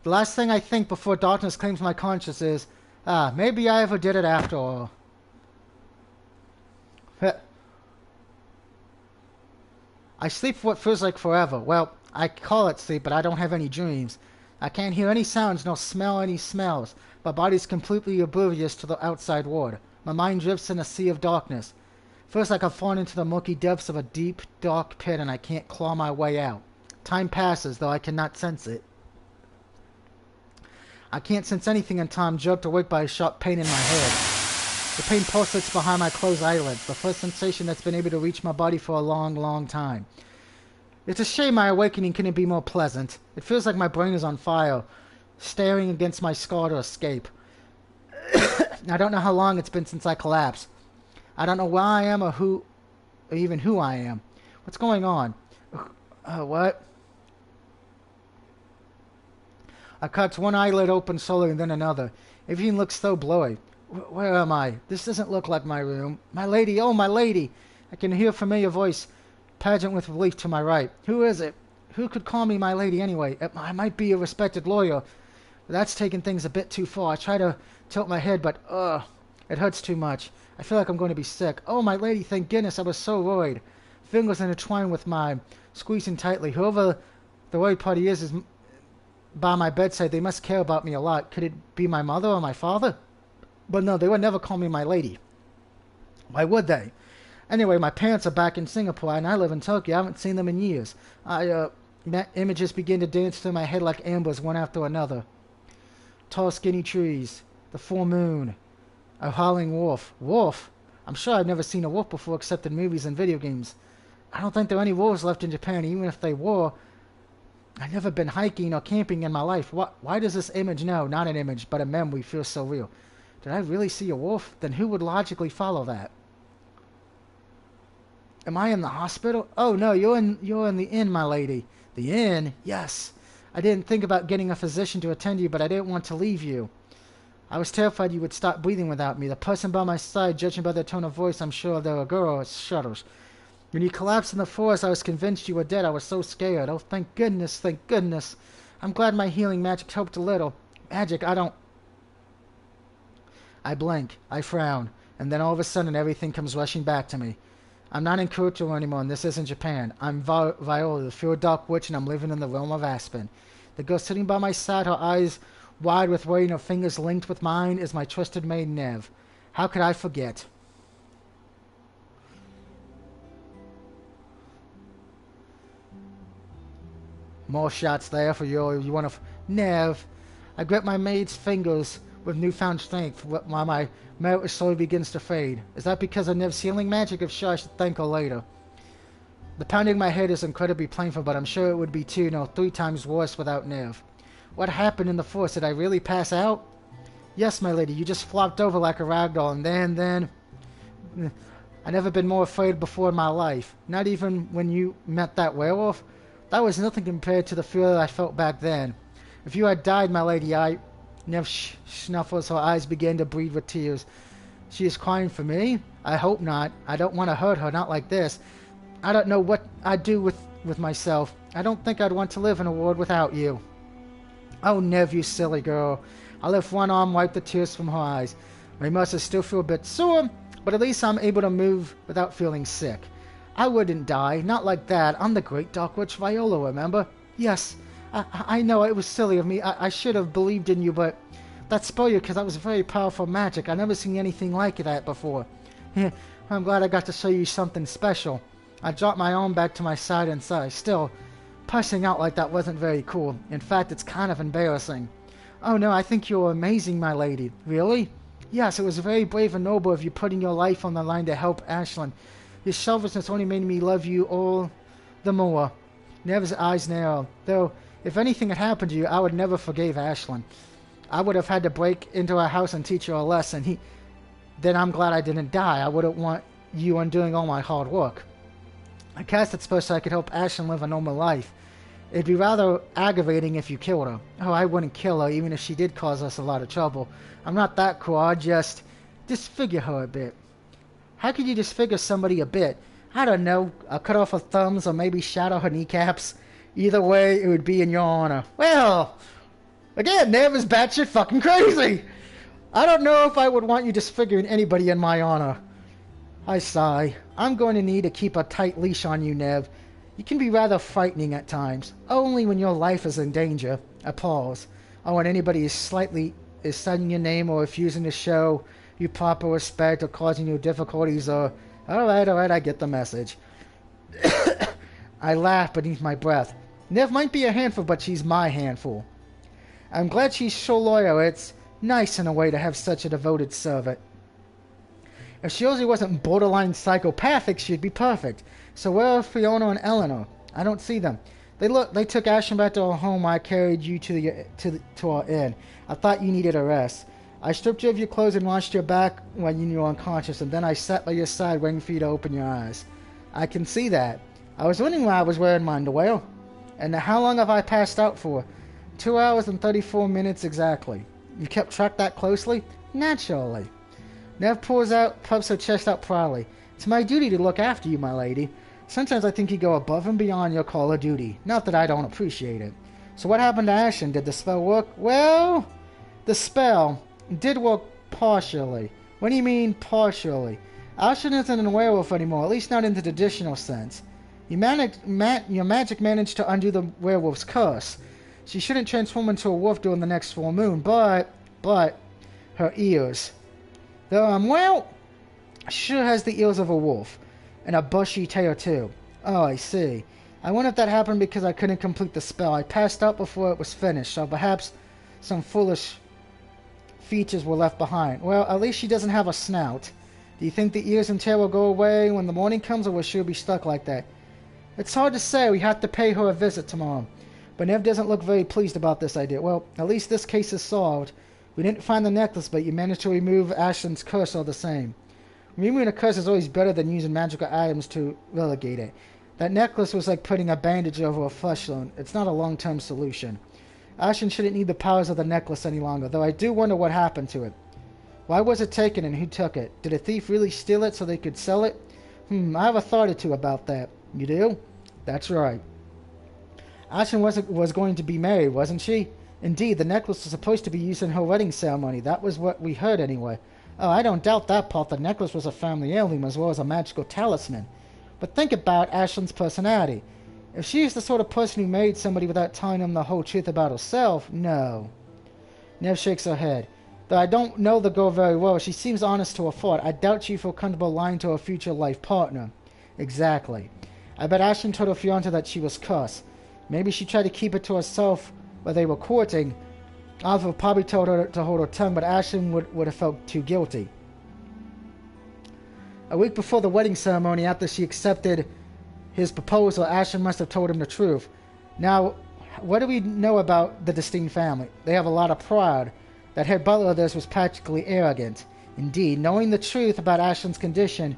The last thing I think before darkness claims my conscience is, maybe I ever did it after all. I sleep for what feels like forever. Well, I call it sleep, but I don't have any dreams. I can't hear any sounds, nor smell any smells. My body's completely oblivious to the outside world. My mind drifts in a sea of darkness. Feels like I've fallen into the murky depths of a deep, dark pit and I can't claw my way out. Time passes, though I cannot sense it. I can't sense anything until I'm jerked awake by a sharp pain in my head. The pain pulsates behind my closed eyelids, the first sensation that's been able to reach my body for a long, long time. It's a shame my awakening couldn't be more pleasant. It feels like my brain is on fire, staring against my skull to escape. I don't know how long it's been since I collapsed. I don't know where I am or even who I am. What's going on? What? I cut one eyelid open slowly and then another. Everything looks so blurry. Where am I? This doesn't look like my room. My lady, oh my lady! I can hear a familiar voice, pageant with relief to my right. Who is it? Who could call me my lady anyway? I might be a respected lawyer. But that's taking things a bit too far. I try to tilt my head, but it hurts too much. I feel like I'm going to be sick. Oh my lady, thank goodness, I was so worried. Fingers intertwined with mine, squeezing tightly. Whoever the worried party is by my bedside. They must care about me a lot. Could it be my mother or my father? But no, they would never call me my lady. Why would they? Anyway, my parents are back in Singapore, and I live in Tokyo. I haven't seen them in years. Images begin to dance through my head like ambers, one after another. Tall, skinny trees, the full moon, a howling wolf. Wolf? I'm sure I've never seen a wolf before except in movies and video games. I don't think there are any wolves left in Japan, even if they were. I've never been hiking or camping in my life. Why does this image, no, not an image, but a memory, feel so real? Did I really see a wolf? Then who would logically follow that? Am I in the hospital? Oh no, you're in the inn, my lady. The inn? Yes. I didn't think about getting a physician to attend you, but I didn't want to leave you. I was terrified you would stop breathing without me. The person by my side, judging by their tone of voice, I'm sure they're a girl. It shudders. When you collapsed in the forest, I was convinced you were dead. I was so scared. Oh, thank goodness, thank goodness. I'm glad my healing magic helped a little. Magic, I blink, I frown, and then all of a sudden everything comes rushing back to me. I'm not in Kyoto anymore, and this isn't Japan. I'm Viola, the feared dark witch, and I'm living in the realm of Aspen. The girl sitting by my side, her eyes wide with worry and her fingers linked with mine, is my trusted maid Nev. How could I forget? More shots there for you want to... Nev. I grip my maid's fingers with newfound strength while my memory slowly begins to fade. Is that because of Nev's healing magic? If sure, I should thank her later. The pounding in my head is incredibly painful, but I'm sure it would be 3 times worse without Nev. What happened in the forest? Did I really pass out? Yes, my lady, you just flopped over like a ragdoll, and then... I've never been more afraid before in my life. Not even when you met that werewolf. That was nothing compared to the fear that I felt back then. If you had died, my lady, Nev snuffles, her eyes begin to bleed with tears. She is crying for me? I hope not. I don't want to hurt her, not like this. I don't know what I'd do with myself. I don't think I'd want to live in a world without you. Oh, Nev, you silly girl. I lift one arm, wipe the tears from her eyes. My muscles still feel a bit sore, but at least I'm able to move without feeling sick. I wouldn't die, not like that. I'm the great Dark Witch Viola, remember? Yes, I know it was silly of me. I should have believed in you, but that spoiled you because that was very powerful magic. I've never seen anything like that before. I'm glad I got to show you something special. I dropped my arm back to my side and sighed. Still, passing out like that wasn't very cool. In fact, it's kind of embarrassing. Oh no, I think you're amazing, my lady. Really? Yes, it was very brave and noble of you putting your life on the line to help Ashlyn. Your selfishness only made me love you all the more. Nev's eyes narrowed. Though, if anything had happened to you, I would never forgive Ashlyn. I would have had to break into her house and teach her a lesson. Then I'm glad I didn't die. I wouldn't want you undoing all my hard work. I cast that spell so I could help Ashlyn live a normal life. It'd be rather aggravating if you killed her. Oh, I wouldn't kill her, even if she did cause us a lot of trouble. I'm not that cool. I'd just disfigure her a bit. How could you disfigure somebody a bit? I don't know. I'll cut off her thumbs or maybe shatter her kneecaps. Either way, it would be in your honor. Well, again, Nev is batshit fucking crazy. I don't know if I would want you disfiguring anybody in my honor. I sigh. I'm going to need to keep a tight leash on you, Nev. You can be rather frightening at times, only when your life is in danger. A pause. Or when anybody is citing your name or refusing to show you proper respect or causing you difficulties or... Alright, I get the message. I laugh beneath my breath. Nev might be a handful, but she's my handful. I'm glad she's so loyal. It's nice in a way to have such a devoted servant. If she only wasn't borderline psychopathic, she'd be perfect. So where are Fiona and Eleanor? I don't see them. They took Ashton back to our home while I carried you to our inn. I thought you needed a rest. I stripped you of your clothes and washed your back when you were unconscious, and then I sat by your side waiting for you to open your eyes. I can see that. I was wondering why I was wearing my underwear. And how long have I passed out for? 2 hours and 34 minutes exactly. You kept track that closely? Naturally. Nev puffs her chest out proudly. It's my duty to look after you, my lady. Sometimes I think you go above and beyond your call of duty. Not that I don't appreciate it. So what happened to Ashton? Did the spell work? Well, the spell did work partially. What do you mean, partially? Ashton isn't a werewolf anymore, at least not in the traditional sense. Your magic managed to undo the werewolf's curse. She shouldn't transform into a wolf during the next full moon, but her ears. Well, sure has the ears of a wolf, and a bushy tail too. Oh, I see. I wonder if that happened because I couldn't complete the spell. I passed out before it was finished, so perhaps some foolish features were left behind. Well, at least she doesn't have a snout. Do you think the ears and tail will go away when the morning comes, or will she be stuck like that? It's hard to say. We have to pay her a visit tomorrow. But Nev doesn't look very pleased about this idea. Well, at least this case is solved. We didn't find the necklace, but you managed to remove Ashton's curse all the same. Removing a curse is always better than using magical items to relegate it. That necklace was like putting a bandage over a flesh wound. It's not a long-term solution. Ashton shouldn't need the powers of the necklace any longer, though I do wonder what happened to it. Why was it taken and who took it? Did a thief really steal it so they could sell it? I have a thought or two about that. You do? That's right. Ashton was going to be married, wasn't she? Indeed, the necklace was supposed to be used in her wedding ceremony. That was what we heard anyway. Oh, I don't doubt that part. The necklace was a family heirloom as well as a magical talisman. But think about Ashton's personality. If she is the sort of person who married somebody without telling them the whole truth about herself, no. Nev shakes her head. Though I don't know the girl very well, she seems honest to a fault. I doubt she feel comfortable lying to her future life partner. Exactly. I bet Ashton told her fiancé that she was cursed. Maybe she tried to keep it to herself while they were courting. Oliver probably told her to hold her tongue, but Ashton would have felt too guilty. A week before the wedding ceremony, after she accepted his proposal, Ashton must have told him the truth. Now, what do we know about the Destine family? They have a lot of pride. That head butler of theirs was practically arrogant. Indeed, knowing the truth about Ashton's condition,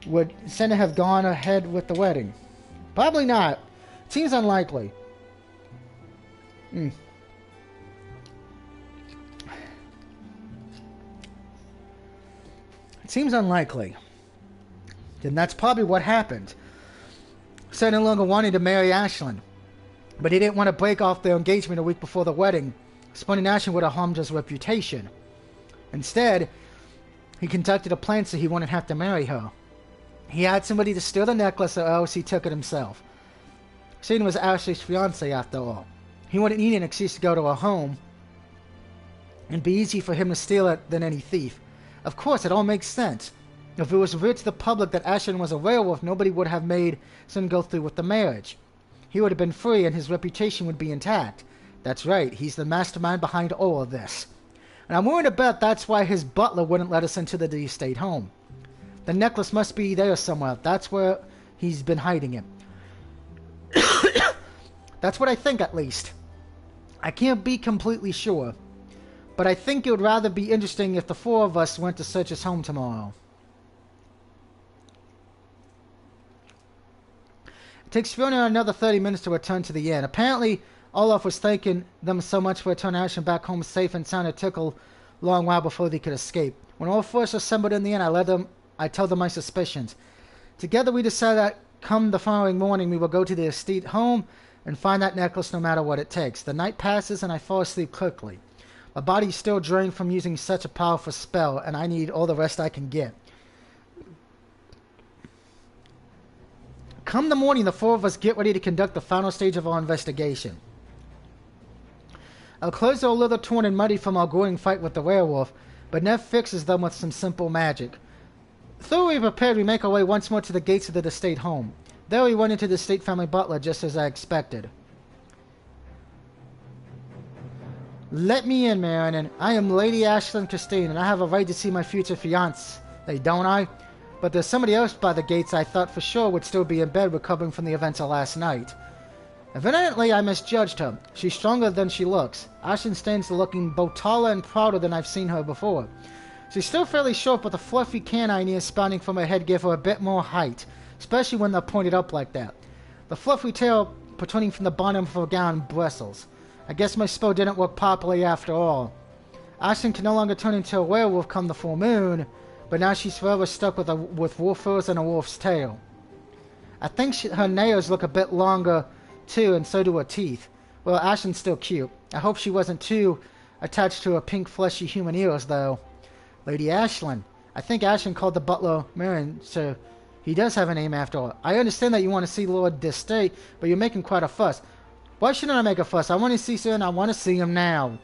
would Senna have gone ahead with the wedding? Probably not. It seems unlikely. It seems unlikely. Then that's probably what happened. Senna no longer wanted to marry Ashland, but he didn't want to break off their engagement a week before the wedding. Spawning Ashland would have harmed his reputation. Instead, he conducted a plan so he wouldn't have to marry her. He had somebody to steal the necklace, or else he took it himself. Shane was Ashley's fiancé after all. He wouldn't need an excuse to go to her home. It'd be easy for him to steal it than any thief. Of course, it all makes sense. If it was revealed to the public that Ashton was a werewolf, nobody would have made Sin go through with the marriage. He would have been free and his reputation would be intact. That's right, he's the mastermind behind all of this. And I'm willing to bet that's why his butler wouldn't let us into the estate home. The necklace must be there somewhere. That's where he's been hiding it. That's what I think, at least. I can't be completely sure, but I think it would rather be interesting if the four of us went to search his home tomorrow. It takes Fiona another 30 minutes to return to the inn. Apparently, Olaf was thanking them so much for returning Ashton back home safe and sound. It took a long while before they could escape. When all four assembled in the inn, I told them my suspicions. Together we decided that come the following morning we will go to the estate home and find that necklace no matter what it takes. The night passes and I fall asleep quickly. My body is still drained from using such a powerful spell, and I need all the rest I can get. Come the morning, the four of us get ready to conduct the final stage of our investigation. Our clothes are a little torn and muddy from our grueling fight with the werewolf, but Nev fixes them with some simple magic. Thoroughly prepared, we make our way once more to the gates of the estate home. There we run into the estate family butler, just as I expected. Let me in, Marion. I am Lady Ashlyn Christine, and I have a right to see my future fiancé, don't I? But there's somebody else by the gates I thought for sure would still be in bed recovering from the events of last night. Evidently, I misjudged her. She's stronger than she looks. Ashlyn stands looking both taller and prouder than I've seen her before. She's still fairly short, but the fluffy canine ears sprouting from her head give her a bit more height, especially when they're pointed up like that. The fluffy tail protruding from the bottom of her gown bristles. I guess my spell didn't work properly after all. Ashlyn can no longer turn into a werewolf come the full moon, but now she's forever stuck with wolf furs and a wolf's tail. I think her nails look a bit longer, too, and so do her teeth. Well, Ashlyn's still cute. I hope she wasn't too attached to her pink, fleshy human ears, though. Lady Ashlyn. I think Ashlyn called the butler Marion, so he does have a name after all. I understand that you want to see Lord D'Estate, but you're making quite a fuss. Why shouldn't I make a fuss? I want to see Sir, and I want to see him now.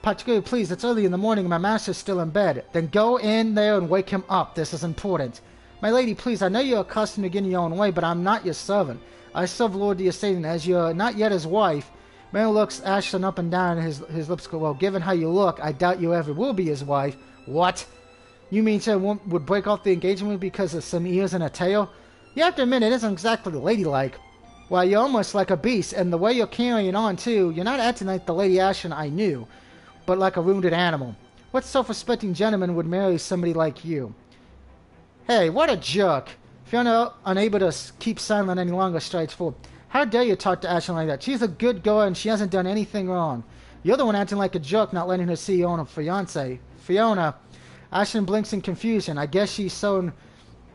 Particularly, please, it's early in the morning and my master's still in bed. Then go in there and wake him up. This is important. My lady, please, I know you're accustomed to getting your own way, but I'm not your servant. I serve Lord D'Estate, and as you're not yet his wife... Marion looks Ashlyn up and down, and his lips go, well, given how you look, I doubt you ever will be his wife. What? You mean Sir would break off the engagement because of some ears and a tail? You have to admit, it isn't exactly ladylike. Why, you're almost like a beast, and the way you're carrying on, too, you're not acting like the Lady Ashlyn I knew, but like a wounded animal. What self-respecting gentleman would marry somebody like you? Hey, what a jerk! Fiona, unable to keep silent any longer, strides forward. How dare you talk to Ashlyn like that? She's a good girl, and she hasn't done anything wrong. You're the one acting like a jerk, not letting her see you own a fiancé. Fiona. Ashlyn blinks in confusion. I guess she's so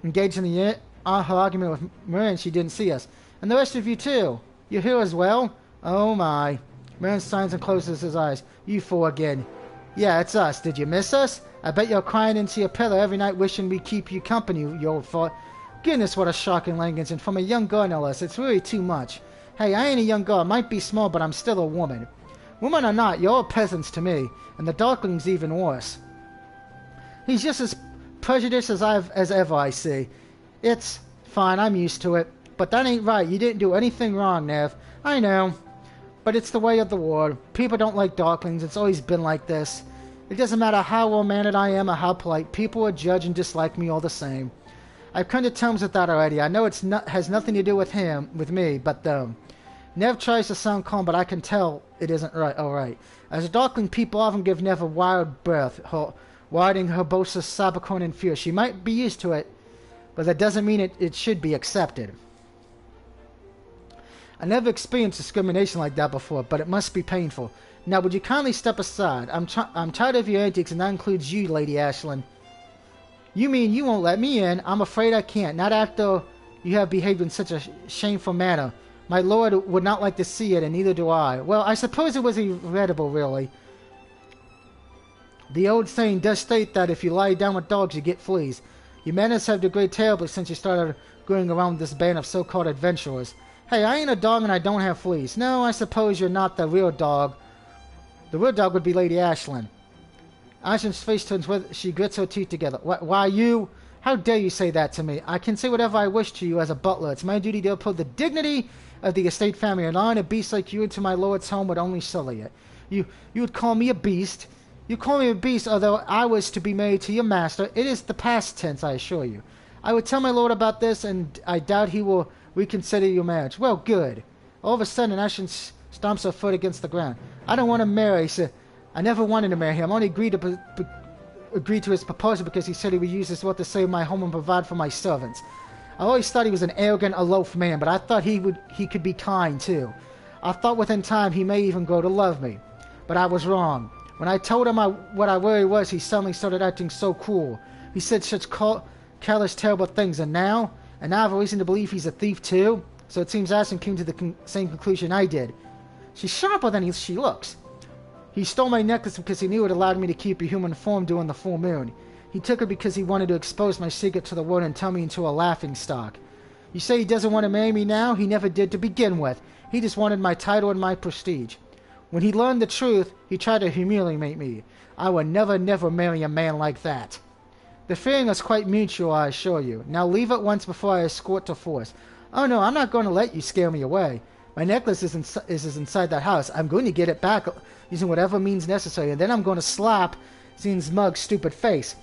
engaged in her argument with Marion she didn't see us. And the rest of you, too. You're here as well? Oh, my. Marion signs and closes his eyes. You four again. Yeah, it's us. Did you miss us? I bet you're crying into your pillow every night wishing we keep you company, you old fart. Goodness, what a shocking language, and from a young girl no less. It's really too much. Hey, I ain't a young girl. I might be small, but I'm still a woman. Woman or not, you're all peasants to me, and the Darkling's even worse. He's just as prejudiced as ever, I see. It's fine, I'm used to it. But that ain't right. You didn't do anything wrong, Nev. I know. But it's the way of the world. People don't like Darklings. It's always been like this. It doesn't matter how well-mannered I am or how polite. People will judge and dislike me all the same. I've come to terms with that already. I know has nothing to do with me, but Nev tries to sound calm, but I can tell it isn't right. All right. As a Darkling, people often give Nev a wild berth, riding her boasts of Sabacorn and fear. She might be used to it, but that doesn't mean it should be accepted. I never experienced discrimination like that before, but it must be painful. Now, would you kindly step aside? I'm tired of your antics, and that includes you, Lady Ashlyn. You mean you won't let me in? I'm afraid I can't. Not after you have behaved in such a shameful manner. My lord would not like to see it, and neither do I. Well, I suppose it was regrettable, really. The old saying does state that if you lie down with dogs, you get fleas. Your manners have degraded terribly since you started going around with this band of so-called adventurers. Hey, I ain't a dog and I don't have fleas. No, I suppose you're not the real dog. The real dog would be Lady Ashlyn. Ashlyn's face turns with she grits her teeth together. Why, you? How dare you say that to me? I can say whatever I wish to you as a butler. It's my duty to uphold the dignity of the estate family, and allowing a beast like you into my lord's home would only sully it. You would call me a beast. You call me a beast, although I was to be married to your master. It is the past tense, I assure you. I would tell my lord about this, and I doubt he will reconsider your marriage. Well, good. All of a sudden, Ashlyn stomps her foot against the ground. I don't want to marry, sir. I never wanted to marry him. I only agreed to his proposal because he said he would use his wealth to save my home and provide for my servants. I always thought he was an arrogant, aloof man, but I thought he could be kind, too. I thought within time he may even grow to love me. But I was wrong. When I told him what I really was, he suddenly started acting so cruel. He said such careless, terrible things, and now I have a reason to believe he's a thief, too. So it seems Ashlyn came to the same conclusion I did. She's sharper than she looks. He stole my necklace because he knew it allowed me to keep a human form during the full moon. He took it because he wanted to expose my secret to the world and turn me into a laughingstock. You say he doesn't want to marry me now? He never did to begin with. He just wanted my title and my prestige. When he learned the truth, he tried to humiliate me. I would never, never marry a man like that. The feeling is quite mutual, I assure you. Now leave at once before I escort to force. Oh no, I'm not going to let you scare me away. My necklace is inside that house. I'm going to get it back using whatever means necessary, and then I'm going to slap Zin's mug's stupid face.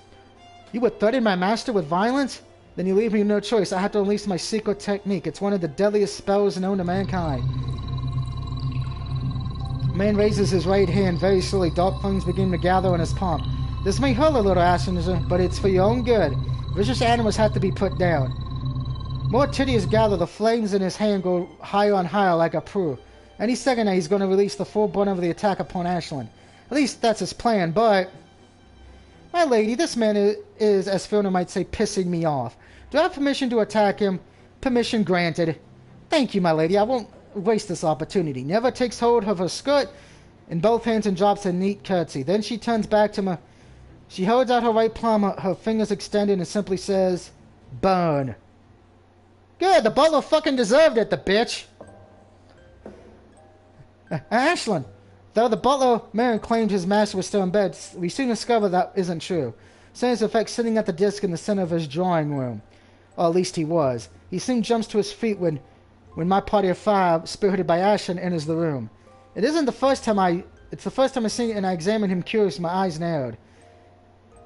You would threaten my master with violence? Then you leave me no choice. I have to unleash my secret technique. It's one of the deadliest spells known to mankind. Man raises his right hand very slowly. Dark flames begin to gather in his palm. This may hurt a little, Ashen, but it's for your own good. Vicious animals have to be put down. More tedious gather. The flames in his hand go higher and higher like a proof. Any second now he's going to release the full brunt of the attack upon Ashland. At least that's his plan, but... My lady, this man is, as Fiona might say, pissing me off. Do I have permission to attack him? Permission granted. Thank you, my lady. I won't waste this opportunity. Never takes hold of her skirt in both hands and drops a neat curtsy. Then she turns back to me. She holds out her right palm, her fingers extended, and simply says, burn. Good, the butler fucking deserved it, the bitch. Ashland. Though the butler man claimed his master was still in bed, we soon discover that isn't true. Sans effect sitting at the desk in the center of his drawing room. Or at least he was. He soon jumps to his feet when my party of five, spearheaded by Ashland, enters the room. It's the first time I see it, and I examine him curiously, my eyes narrowed.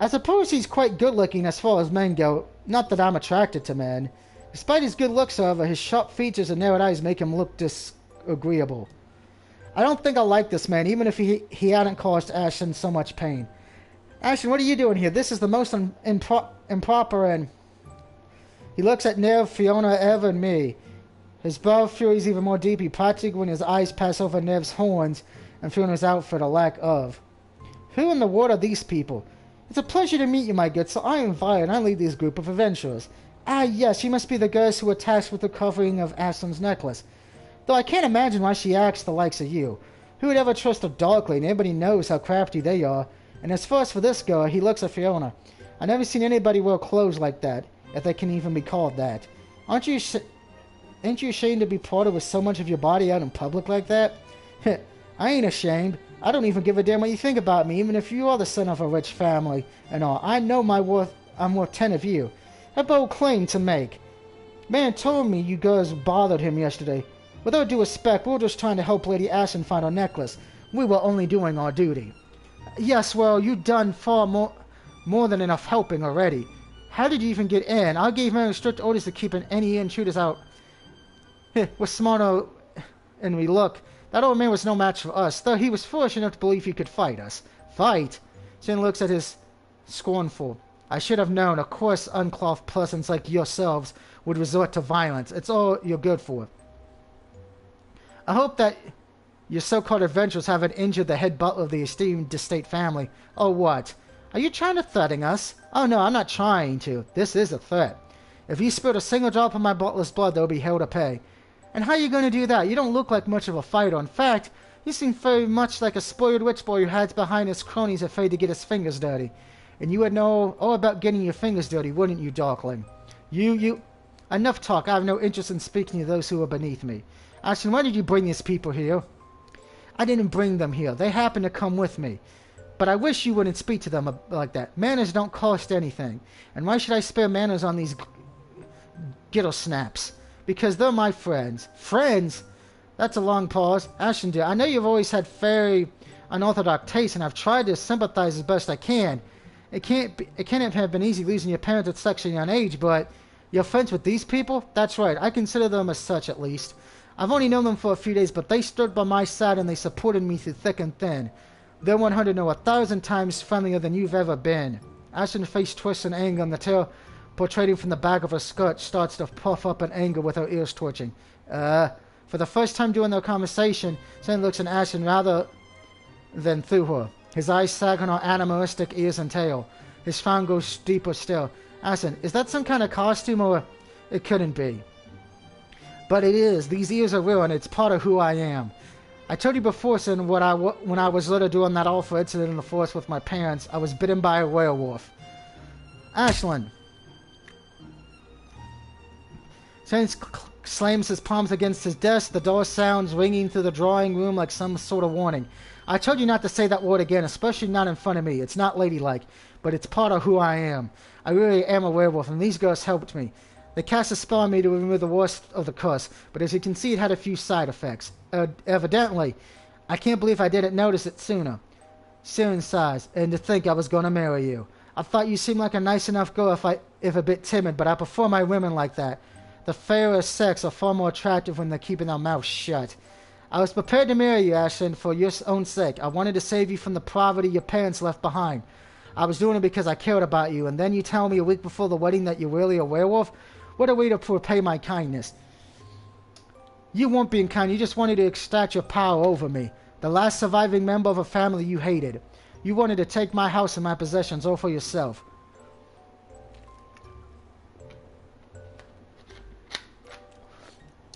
I suppose he's quite good looking as far as men go. Not that I'm attracted to men. Despite his good looks, however, his sharp features and narrowed eyes make him look disagreeable. I don't think I like this man, even if he hadn't caused Ashton so much pain. Ashton, what are you doing here? This is the most improper, and... He looks at Nev, Fiona, Eva, and me. His brow furies even more deeply, practically when his eyes pass over Nev's horns and Fiona's outfit, a lack of. Who in the world are these people? It's a pleasure to meet you, my good, so I am Vi, and I lead this group of adventurers. Ah, yes, you must be the girls who were tasked with the recovering of Ashton's necklace. Though I can't imagine why she acts the likes of you. Who would ever trust a darkling? Everybody knows how crafty they are. And as far as for this girl, he looks at Fiona. I've never seen anybody wear clothes like that, if they can even be called that. Ain't you ashamed to be parted with so much of your body out in public like that? I ain't ashamed. I don't even give a damn what you think about me, even if you are the son of a rich family and all. I know I'm worth 10 of you. A bold claim to make. Man told me you girls bothered him yesterday. With all due respect, we were just trying to help Lady Ashton find her necklace. We were only doing our duty. Yes, well, you've done far more than enough helping already. How did you even get in? I gave Mary strict orders to keep any intruders out. We're smarter than we look. That old man was no match for us, though he was foolish enough to believe he could fight us. Fight? Sin looks at his scornful. I should have known. Of course, unclothed persons like yourselves would resort to violence. It's all you're good for. I hope that your so-called adventurers haven't injured the head butler of the esteemed estate family. Oh, what? Are you trying to threaten us? Oh, no, I'm not trying to. This is a threat. If you spilled a single drop of my butler's blood, they'll be hell to pay. And how are you going to do that? You don't look like much of a fighter. In fact, you seem very much like a spoiled rich boy who hides behind his cronies afraid to get his fingers dirty. And you would know all about getting your fingers dirty, wouldn't you, Darkling? You... Enough talk. I have no interest in speaking to those who are beneath me. Ashton, why did you bring these people here? I didn't bring them here. They happened to come with me. But I wish you wouldn't speak to them like that. Manners don't cost anything. And why should I spare manners on these gittle snaps? Because they're my friends. Friends? That's a long pause. Ashton, dear, I know you've always had very unorthodox taste, and I've tried to sympathize as best I can. It can't have been easy losing your parents at such a young age, but you're friends with these people? That's right. I consider them as such, at least. I've only known them for a few days, but they stood by my side and they supported me through thick and thin. They're 100 or 1,000 times friendlier than you've ever been. Ashton's face twists in anger, and the tail protruding from the back of her skirt starts to puff up in anger with her ears twitching. For the first time during their conversation, Sam looks at Ashton rather than through her. His eyes sag on her animalistic ears and tail. His frown goes deeper still. Ashton, is that some kind of costume, or it couldn't be? But it is. These ears are real, and it's part of who I am. I told you before, son, when I was little doing that awful incident in the forest with my parents, I was bitten by a werewolf. Ashland. Saints slams his palms against his desk. The door sounds ringing through the drawing room like some sort of warning. I told you not to say that word again, especially not in front of me. It's not ladylike, but it's part of who I am. I really am a werewolf, and these girls helped me. They cast a spell on me to remove the worst of the curse, but as you can see, it had a few side effects. Evidently, I can't believe I didn't notice it sooner. Siren sighs, and to think I was going to marry you. I thought you seemed like a nice enough girl if a bit timid, but I prefer my women like that. The fairer sex are far more attractive when they're keeping their mouths shut. I was prepared to marry you, Ashton, for your own sake. I wanted to save you from the poverty your parents left behind. I was doing it because I cared about you, and then you tell me a week before the wedding that you're really a werewolf? What a way to repay my kindness. You weren't being kind, you just wanted to extract your power over me. The last surviving member of a family you hated. You wanted to take my house and my possessions all for yourself.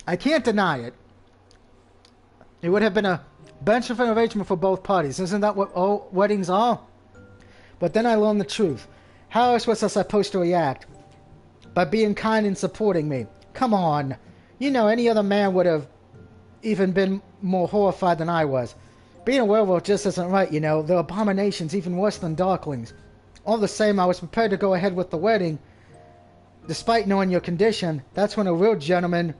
I can't deny it. It would have been a bench of arrangement for both parties. Isn't that what all weddings are? But then I learned the truth. How else was I supposed to react? By being kind and supporting me. Come on. You know, any other man would have even been more horrified than I was. Being a werewolf just isn't right, you know. They're abominations, even worse than darklings. All the same, I was prepared to go ahead with the wedding. Despite knowing your condition, that's when a real gentleman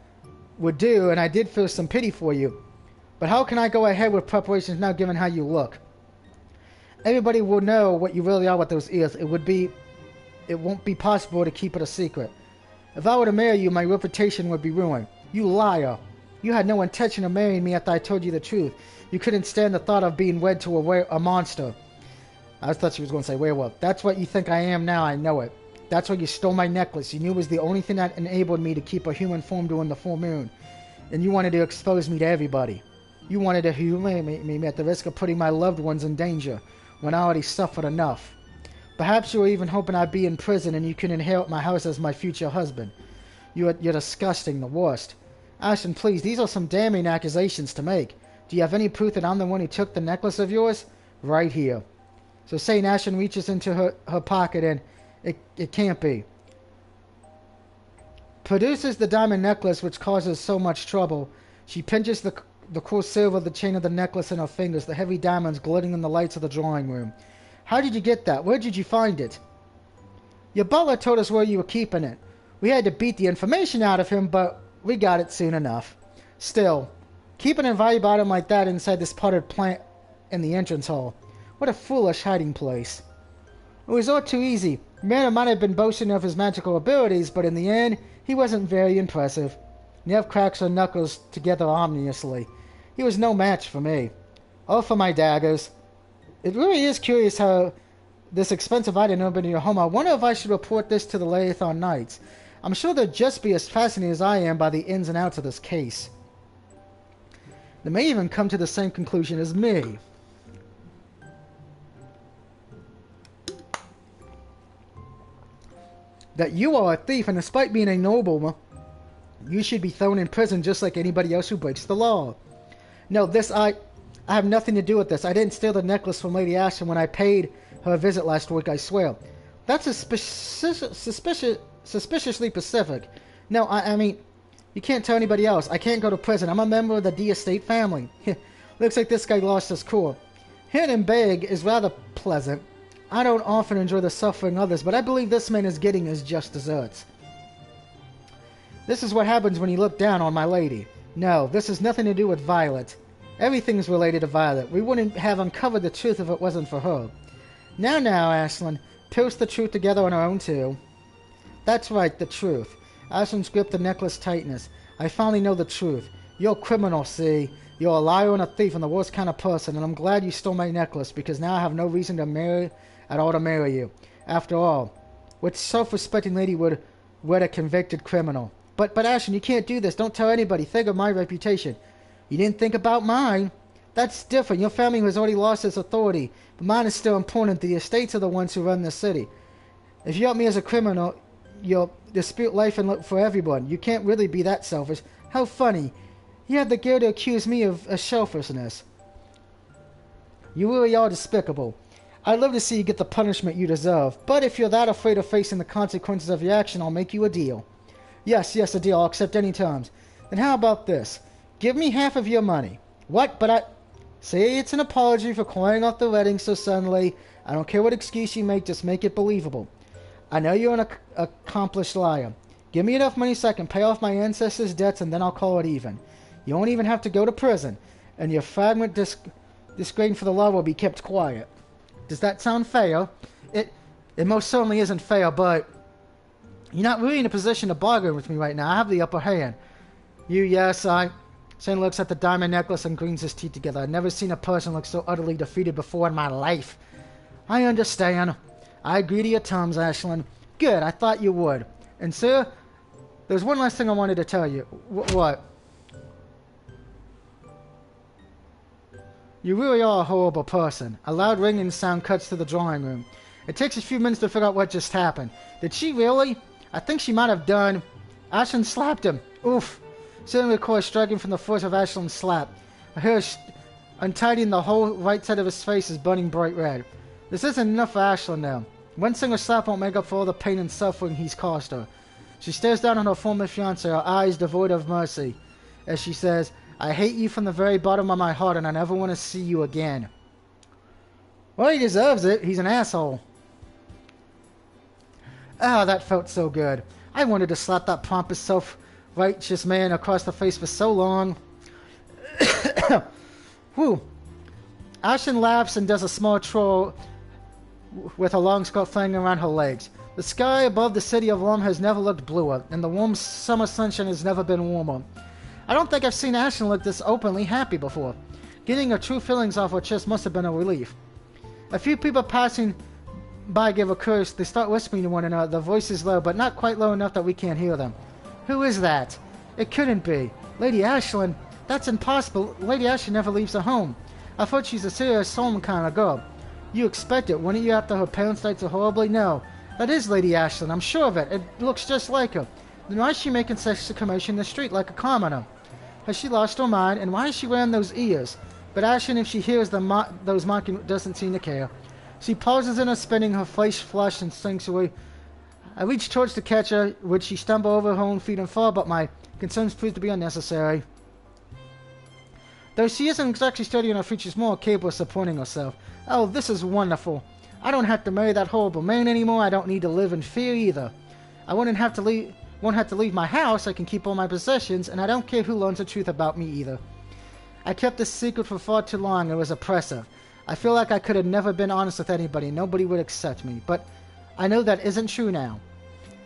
would do, and I did feel some pity for you. But how can I go ahead with preparations now given how you look? Everybody will know what you really are with those ears. It won't be possible to keep it a secret. If I were to marry you, my reputation would be ruined. You liar. You had no intention of marrying me after I told you the truth. You couldn't stand the thought of being wed to a monster. I thought she was going to say werewolf. That's what you think I am now, I know it. That's why you stole my necklace. You knew it was the only thing that enabled me to keep a human form during the full moon. And you wanted to expose me to everybody. You wanted to humiliate me at the risk of putting my loved ones in danger, when I already suffered enough. Perhaps you were even hoping I'd be in prison and you could inherit my house as my future husband. You're disgusting, the worst. Ashton, please, these are some damning accusations to make. Do you have any proof that I'm the one who took the necklace of yours? Right here. So saying, Ashton reaches into her pocket and it can't be. Produces the diamond necklace which causes so much trouble. She pinches the cool silver of the chain of the necklace in her fingers, the heavy diamonds glittering in the lights of the drawing room. How did you get that? Where did you find it? Your butler told us where you were keeping it. We had to beat the information out of him, but we got it soon enough. Still, keeping a valuable item like that inside this potted plant in the entrance hall. What a foolish hiding place. It was all too easy. The man might have been boasting of his magical abilities, but in the end, he wasn't very impressive. Nev cracks her knuckles together ominously. He was no match for me. Or for my daggers. It really is curious how this expensive item opened in your home. I wonder if I should report this to the Laethon Knights. I'm sure they'll just be as fascinated as I am by the ins and outs of this case. They may even come to the same conclusion as me. That you are a thief, and despite being a nobleman, you should be thrown in prison just like anybody else who breaks the law. No, I have nothing to do with this. I didn't steal the necklace from Lady Ashton when I paid her a visit last week, I swear. That's suspiciously specific. No, I mean, you can't tell anybody else. I can't go to prison. I'm a member of the D estate family. Looks like this guy lost his cool. Hearing him beg is rather pleasant. I don't often enjoy the suffering of others, but I believe this man is getting his just desserts. This is what happens when you look down on my lady. No, this has nothing to do with Violet. Everything's related to Violet. We wouldn't have uncovered the truth if it wasn't for her. Now, Ashlyn. Pills the truth together on her own, too. That's right, the truth. Ashlyn gripped the necklace tightness. I finally know the truth. You're a criminal, see? You're a liar and a thief and the worst kind of person, and I'm glad you stole my necklace, because now I have no reason to marry you. After all, what self-respecting lady would wed a convicted criminal? But Ashlyn, you can't do this. Don't tell anybody. Think of my reputation. You didn't think about mine. That's different. Your family has already lost its authority, but mine is still important. The estates are the ones who run this city. If you help me as a criminal, you'll dispute life and look for everyone. You can't really be that selfish. How funny. You have the gall to accuse me of selfishness. You really are despicable. I'd love to see you get the punishment you deserve, but if you're that afraid of facing the consequences of your action, I'll make you a deal. Yes, a deal. I'll accept any terms. Then how about this? Give me half of your money. What? But I... Say it's an apology for calling off the wedding so suddenly. I don't care what excuse you make, just make it believable. I know you're an accomplished liar. Give me enough money so I can pay off my ancestors' debts, and then I'll call it even. You won't even have to go to prison, and your fragment disgrain for the law will be kept quiet. Does that sound fair? It most certainly isn't fair, but you're not really in a position to bargain with me right now. I have the upper hand. Yes, I... Shane looks at the diamond necklace and grins his teeth together. I've never seen a person look so utterly defeated before in my life. I understand. I agree to your terms, Ashlyn. Good, I thought you would. And sir, there's one last thing I wanted to tell you. What? You really are a horrible person. A loud ringing sound cuts through the drawing room. It takes a few minutes to figure out what just happened. Did she really? I think she might have done. Ashlyn slapped him. Oof. Suddenly the cord striking from the force of Ashlyn's slap. Her untidying the whole right side of his face is burning bright red. This isn't enough for Ashlyn now. One single slap won't make up for all the pain and suffering he's caused her. She stares down on her former fiancé, her eyes devoid of mercy, as she says, I hate you from the very bottom of my heart and I never want to see you again. Well, he deserves it. He's an asshole. Ah, that felt so good. I wanted to slap that pompous, self-righteous man across the face for so long. Whew. Ashlyn laughs and does a small twirl with her long skirt flailing around her legs. The sky above the city of Lum has never looked bluer, and the warm summer sunshine has never been warmer. I don't think I've seen Ashlyn look this openly happy before. Getting her true feelings off her chest must have been a relief. A few people passing by give a curse. They start whispering to one another, their voices low, but not quite low enough that we can't hear them. Who is that? It couldn't be. Lady Ashlyn? That's impossible. Lady Ashlyn never leaves her home. I thought she's a serious, solemn kind of girl. You expect it, wouldn't you, after her parents died so horribly? No. That is Lady Ashlyn, I'm sure of it. It looks just like her. Then why is she making such a commotion in the street like a commoner? Has she lost her mind, and why is she wearing those ears? But Ashlyn, if she hears those mocking, doesn't seem to care. She pauses in her spinning, her face flushed, and sinks away. I reach towards to catch her. Would she stumble over her own feet and fall? But my concerns prove to be unnecessary. Though she isn't exactly steady on her feet, she's more capable of supporting herself. Oh, this is wonderful. I don't have to marry that horrible man anymore. I don't need to live in fear either. I won't have to leave my house. I can keep all my possessions, and I don't care who learns the truth about me either. I kept this secret for far too long. It was oppressive. I feel like I could have never been honest with anybody. Nobody would accept me. But I know that isn't true now.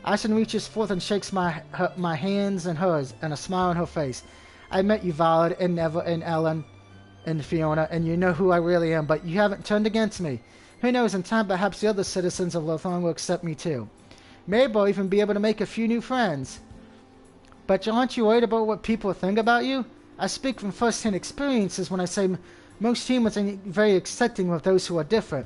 Ashlyn reaches forth and shakes my hands and hers, and a smile on her face. I met you, Violet, and Never, and Ellen, and Fiona, and you know who I really am, but you haven't turned against me. Who knows, in time perhaps the other citizens of Lothorn will accept me too. Maybe I'll even be able to make a few new friends. But aren't you worried about what people think about you? I speak from first-hand experiences when I say most humans are very accepting of those who are different.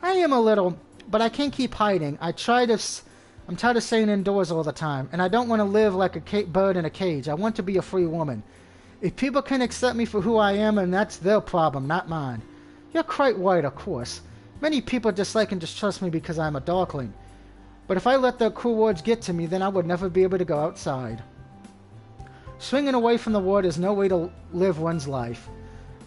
I am a little, but I can't keep hiding. I'm tired of staying indoors all the time, and I don't want to live like a bird in a cage. I want to be a free woman. If people can accept me for who I am, and that's their problem, not mine. You're quite right, of course. Many people dislike and distrust me because I'm a darkling. But if I let their cruel words get to me, then I would never be able to go outside. Swinging away from the world is no way to live one's life.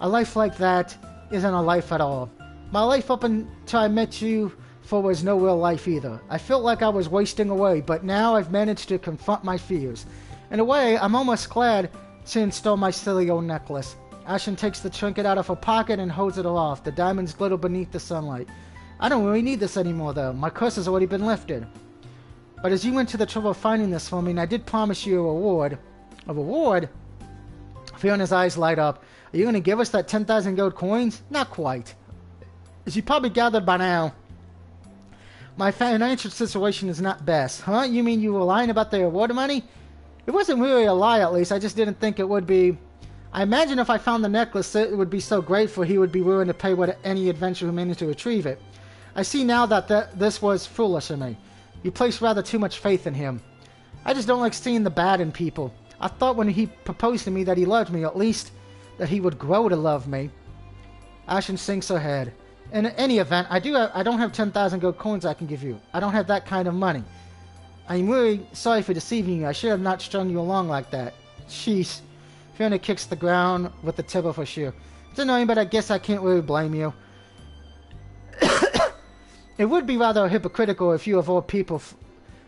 A life like that isn't a life at all. My life up until I met you was no real life either. I felt like I was wasting away, but now I've managed to confront my fears. In a way, I'm almost glad to install my silly old necklace. Ashlyn takes the trinket out of her pocket and holds it aloft. The diamonds glitter beneath the sunlight. I don't really need this anymore, though. My curse has already been lifted. But as you went to the trouble of finding this for me, and I did promise you a reward. A reward? Fiona's eyes light up. Are you going to give us that 10,000 gold coins? Not quite. As you probably gathered by now, my financial situation is not best. Huh? You mean you were lying about the reward money? It wasn't really a lie, at least. I just didn't think it would be. I imagine if I found the necklace, it would be so grateful he would be willing to pay what any adventurer who managed to retrieve it. I see now that this was foolish of me. You placed rather too much faith in him. I just don't like seeing the bad in people. I thought when he proposed to me that he loved me, at least that he would grow to love me. Ashlyn sinks her head. In any event, I don't have 10,000 gold coins I can give you. I don't have that kind of money. I'm really sorry for deceiving you. I should have not strung you along like that. Sheesh. Fiona kicks the ground with the tip of her shoe. It's annoying, but I guess I can't really blame you. It would be rather hypocritical if you of all people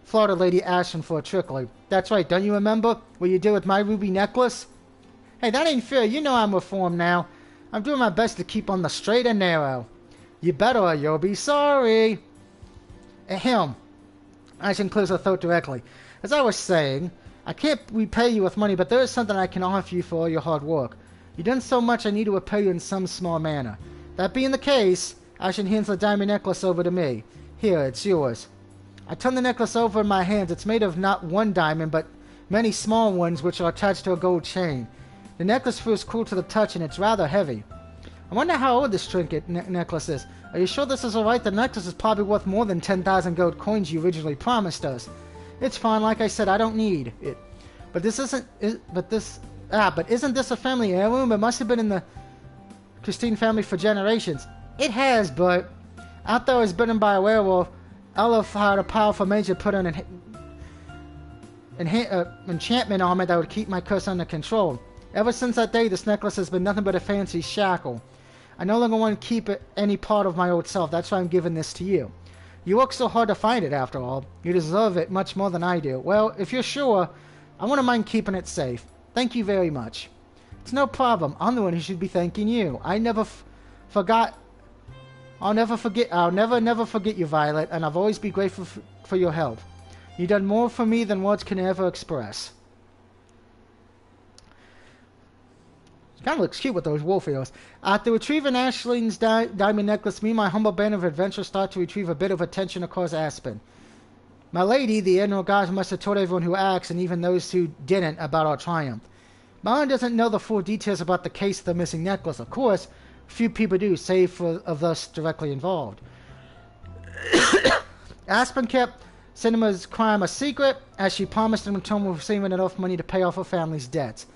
flaunted Lady Ashton for a trickery. That's right, don't you remember what you did with my ruby necklace? Hey, that ain't fair. You know I'm reformed now. I'm doing my best to keep on the straight and narrow. You better or you'll be sorry. Ahem. Ashton clears her throat directly. As I was saying, I can't repay you with money, but there is something I can offer you for all your hard work. You've done so much, I need to repay you in some small manner. That being the case, Ashton hands the diamond necklace over to me. Here, it's yours. I turn the necklace over in my hands. It's made of not one diamond, but many small ones which are attached to a gold chain. The necklace feels cool to the touch, and it's rather heavy. I wonder how old this trinket necklace is. Are you sure this is alright? The necklace is probably worth more than 10,000 gold coins you originally promised us. It's fine, like I said, I don't need it. But isn't this a family heirloom? It must have been in the Christine family for generations. It has, but after I was bitten by a werewolf, Elif had a powerful mage put an enchantment on it that would keep my curse under control. Ever since that day, this necklace has been nothing but a fancy shackle. I no longer want to keep it any part of my old self. That's why I'm giving this to you. You worked so hard to find it, after all. You deserve it much more than I do. Well, if you're sure, I wouldn't mind keeping it safe. Thank you very much. It's no problem. I'm the one who should be thanking you. I never forgot. I'll never forget you, Violet, and I'll always be grateful for your help. You've done more for me than words can ever express. Kind of looks cute with those wolf ears. After retrieving Ashleen's diamond necklace, me and my humble band of adventurers start to retrieve a bit of attention across Aspen. My lady, the Admiral Gods, must have told everyone who asked, and even those who didn't, about our triumph. Malin doesn't know the full details about the case of the missing necklace. Of course, few people do, save for of us directly involved. Aspen kept Cinema's crime a secret, as she promised in return of receiving enough money to pay off her family's debts.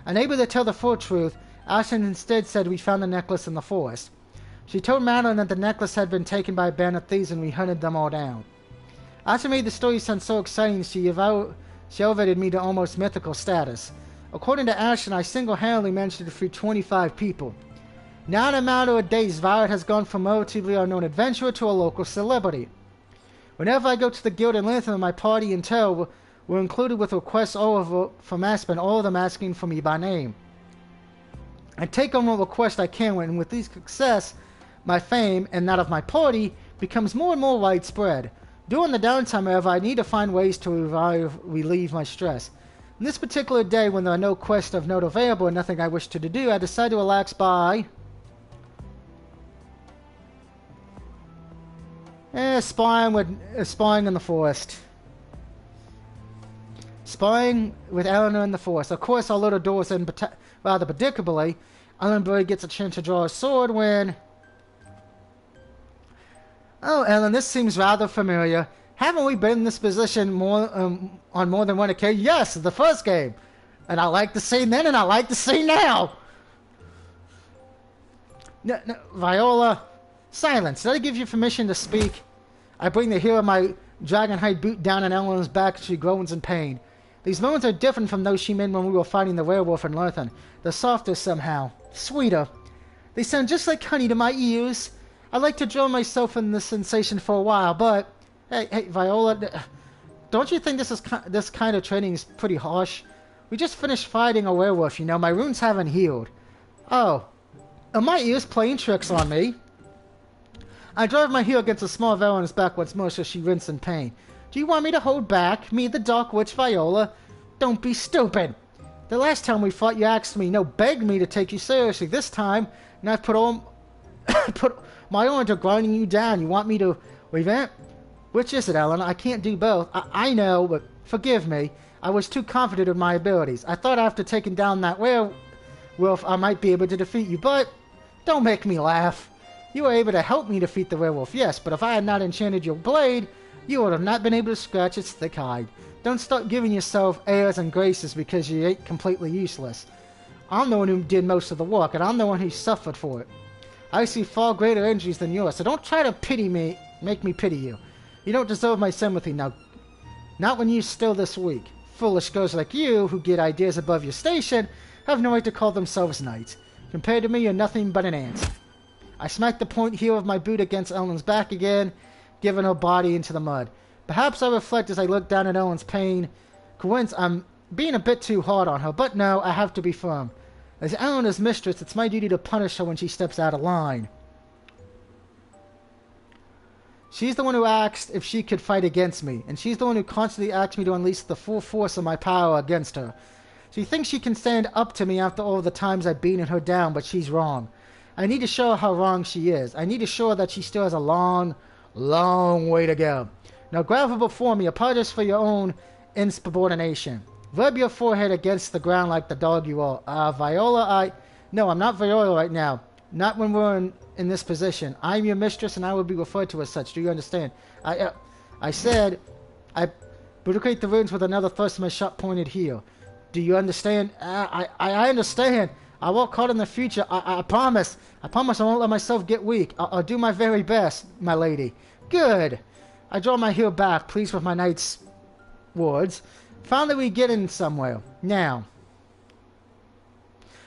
Unable to tell the full truth, Ashton instead said we found the necklace in the forest. She told Madeline that the necklace had been taken by a band of thieves and we hunted them all down. Ashton made the story sound so exciting she elevated me to almost mythical status. According to Ashton, I single-handedly managed to defeat 25 people. Now in a matter of days, Violet has gone from a relatively unknown adventurer to a local celebrity. Whenever I go to the guild in Lantern, my party and tail were included with requests from Aspen, all of them asking for me by name. I take on what request I can, and with this success, my fame, and that of my party, becomes more and more widespread. During the downtime, however, I need to find ways to relieve my stress. On this particular day, when there are no quests of note available and nothing I wish to do, I decide to relax by spying in the forest. Spying with Eleanor in the forest. Of course, our little doors in rather predictably. Ellen gets a chance to draw a sword when... Oh, Ellen, this seems rather familiar. Haven't we been in this position on more than one occasion? Yes, the first game. And I like to say then, and I like to say now. No, Viola, silence. Did I give you permission to speak? I bring the heel of my dragonhide boot down on Eleanor's back. She groans in pain. These moments are different from those she made when we were fighting the werewolf in Lurthen. They're softer somehow. Sweeter. They sound just like honey to my ears. I'd like to drown myself in this sensation for a while, but... Hey, Viola, don't you think this kind of training is pretty harsh? We just finished fighting a werewolf, you know. My wounds haven't healed. Oh. Are my ears playing tricks on me? I drive my heel against a small veil on his back once more so she rinses in pain. Do you want me to hold back? Me, the Dark Witch Viola? Don't be stupid. The last time we fought, you asked me, no, begged me to take you seriously. This time, and I've put my own into grinding you down. You want me to revamp? Which is it, Ellen? I can't do both. I know, but forgive me. I was too confident in my abilities. I thought after taking down that werewolf, I might be able to defeat you, but don't make me laugh. You were able to help me defeat the werewolf, yes, but if I had not enchanted your blade, you would have not been able to scratch its thick hide. Don't start giving yourself airs and graces because you ain't completely useless. I'm the one who did most of the work, and I'm the one who suffered for it. I see far greater injuries than yours, so don't try to pity me, make me pity you. You don't deserve my sympathy. Now Not when you still this weak. Foolish girls like you, who get ideas above your station, have no right to call themselves knights. Compared to me, you're nothing but an ant. I smacked the point heel of my boot against Ellen's back again, giving her body into the mud. Perhaps I reflect as I look down at Ellen's pain. I'm being a bit too hard on her, but no, I have to be firm. As Ellen is mistress, it's my duty to punish her when she steps out of line. She's the one who asked if she could fight against me, and she's the one who constantly asks me to unleash the full force of my power against her. She thinks she can stand up to me after all the times I've beaten her down, but she's wrong. I need to show her how wrong she is. I need to show her that she still has a long, long way to go. Now grab her before me. Apologize for your own insubordination. Rub your forehead against the ground like the dog you are. Viola, No, I'm not Viola right now. Not when we're in this position. I'm your mistress, and I will be referred to as such. Do you understand? I said, I penetrate the ruins with another thrust of my sharp-pointed heel. Do you understand? I understand. I work hard in the future. I promise. I promise I won't let myself get weak. I'll do my very best, my lady. Good. I draw my heel back, pleased with my knight's words. Finally, we get in somewhere. Now.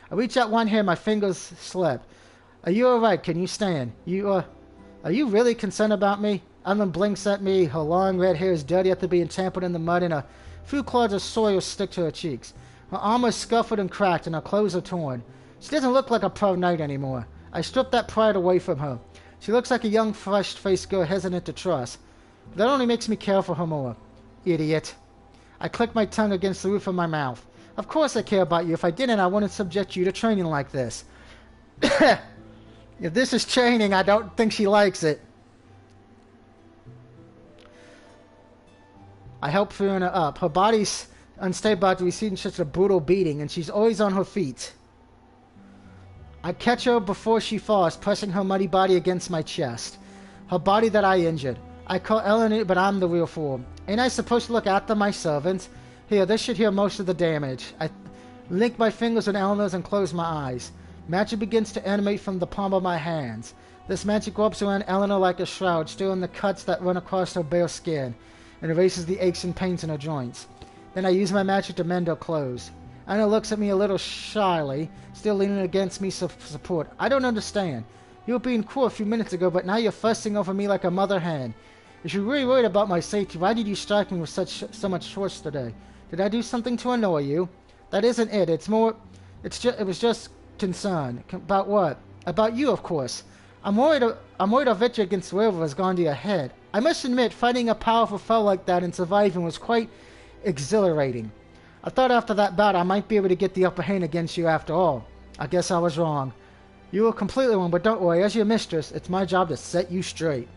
I reach out one hand, my fingers slip. Are you alright? Can you stand? Are you really concerned about me? Ellen blinks at me. Her long red hair is dirty after being trampled in the mud, and a few clods of soil stick to her cheeks. Her armor is scuffled and cracked, and her clothes are torn. She doesn't look like a pro knight anymore. I stripped that pride away from her. She looks like a young, fresh-faced girl hesitant to trust. But that only makes me care for her more. Idiot. I click my tongue against the roof of my mouth. Of course I care about you. If I didn't, I wouldn't subject you to training like this. If this is training, I don't think she likes it. I help Fiona up. Her body's unstable after receiving such a brutal beating, and she's always on her feet. I catch her before she falls, pressing her muddy body against my chest. Her body that I injured. I call Ellen, but I'm the real fool. Ain't I supposed to look after my servants? Here, this should heal most of the damage. I link my fingers on Eleanor's and close my eyes. Magic begins to animate from the palm of my hands. This magic wraps around Eleanor like a shroud, stilling the cuts that run across her bare skin, and erases the aches and pains in her joints. Then I use my magic to mend her clothes. Anna looks at me a little shyly, still leaning against me for support. I don't understand. You were being cool a few minutes ago, but now you're fussing over me like a mother hen. If you're really worried about my safety, why did you strike me with so much force today? Did I do something to annoy you? That isn't it. It was just concern. About what? About you, of course. I'm worried our victory against the river has gone to your head. I must admit, fighting a powerful foe like that and surviving was quite exhilarating. I thought after that bout I might be able to get the upper hand against you after all. I guess I was wrong. You were completely wrong, but don't worry. As your mistress, it's my job to set you straight.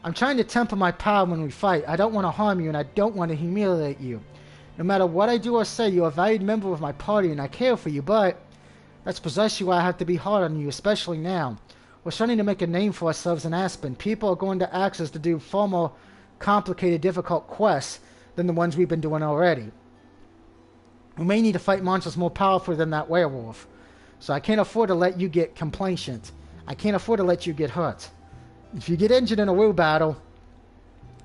I'm trying to temper my power when we fight. I don't want to harm you, and I don't want to humiliate you. No matter what I do or say, you're a valued member of my party, and I care for you, but that's precisely why I have to be hard on you, especially now. We're starting to make a name for ourselves in Aspen. People are going to ask us to do far more complicated, difficult quests than the ones we've been doing already. We may need to fight monsters more powerful than that werewolf. So I can't afford to let you get complacent. I can't afford to let you get hurt. If you get injured in a real battle,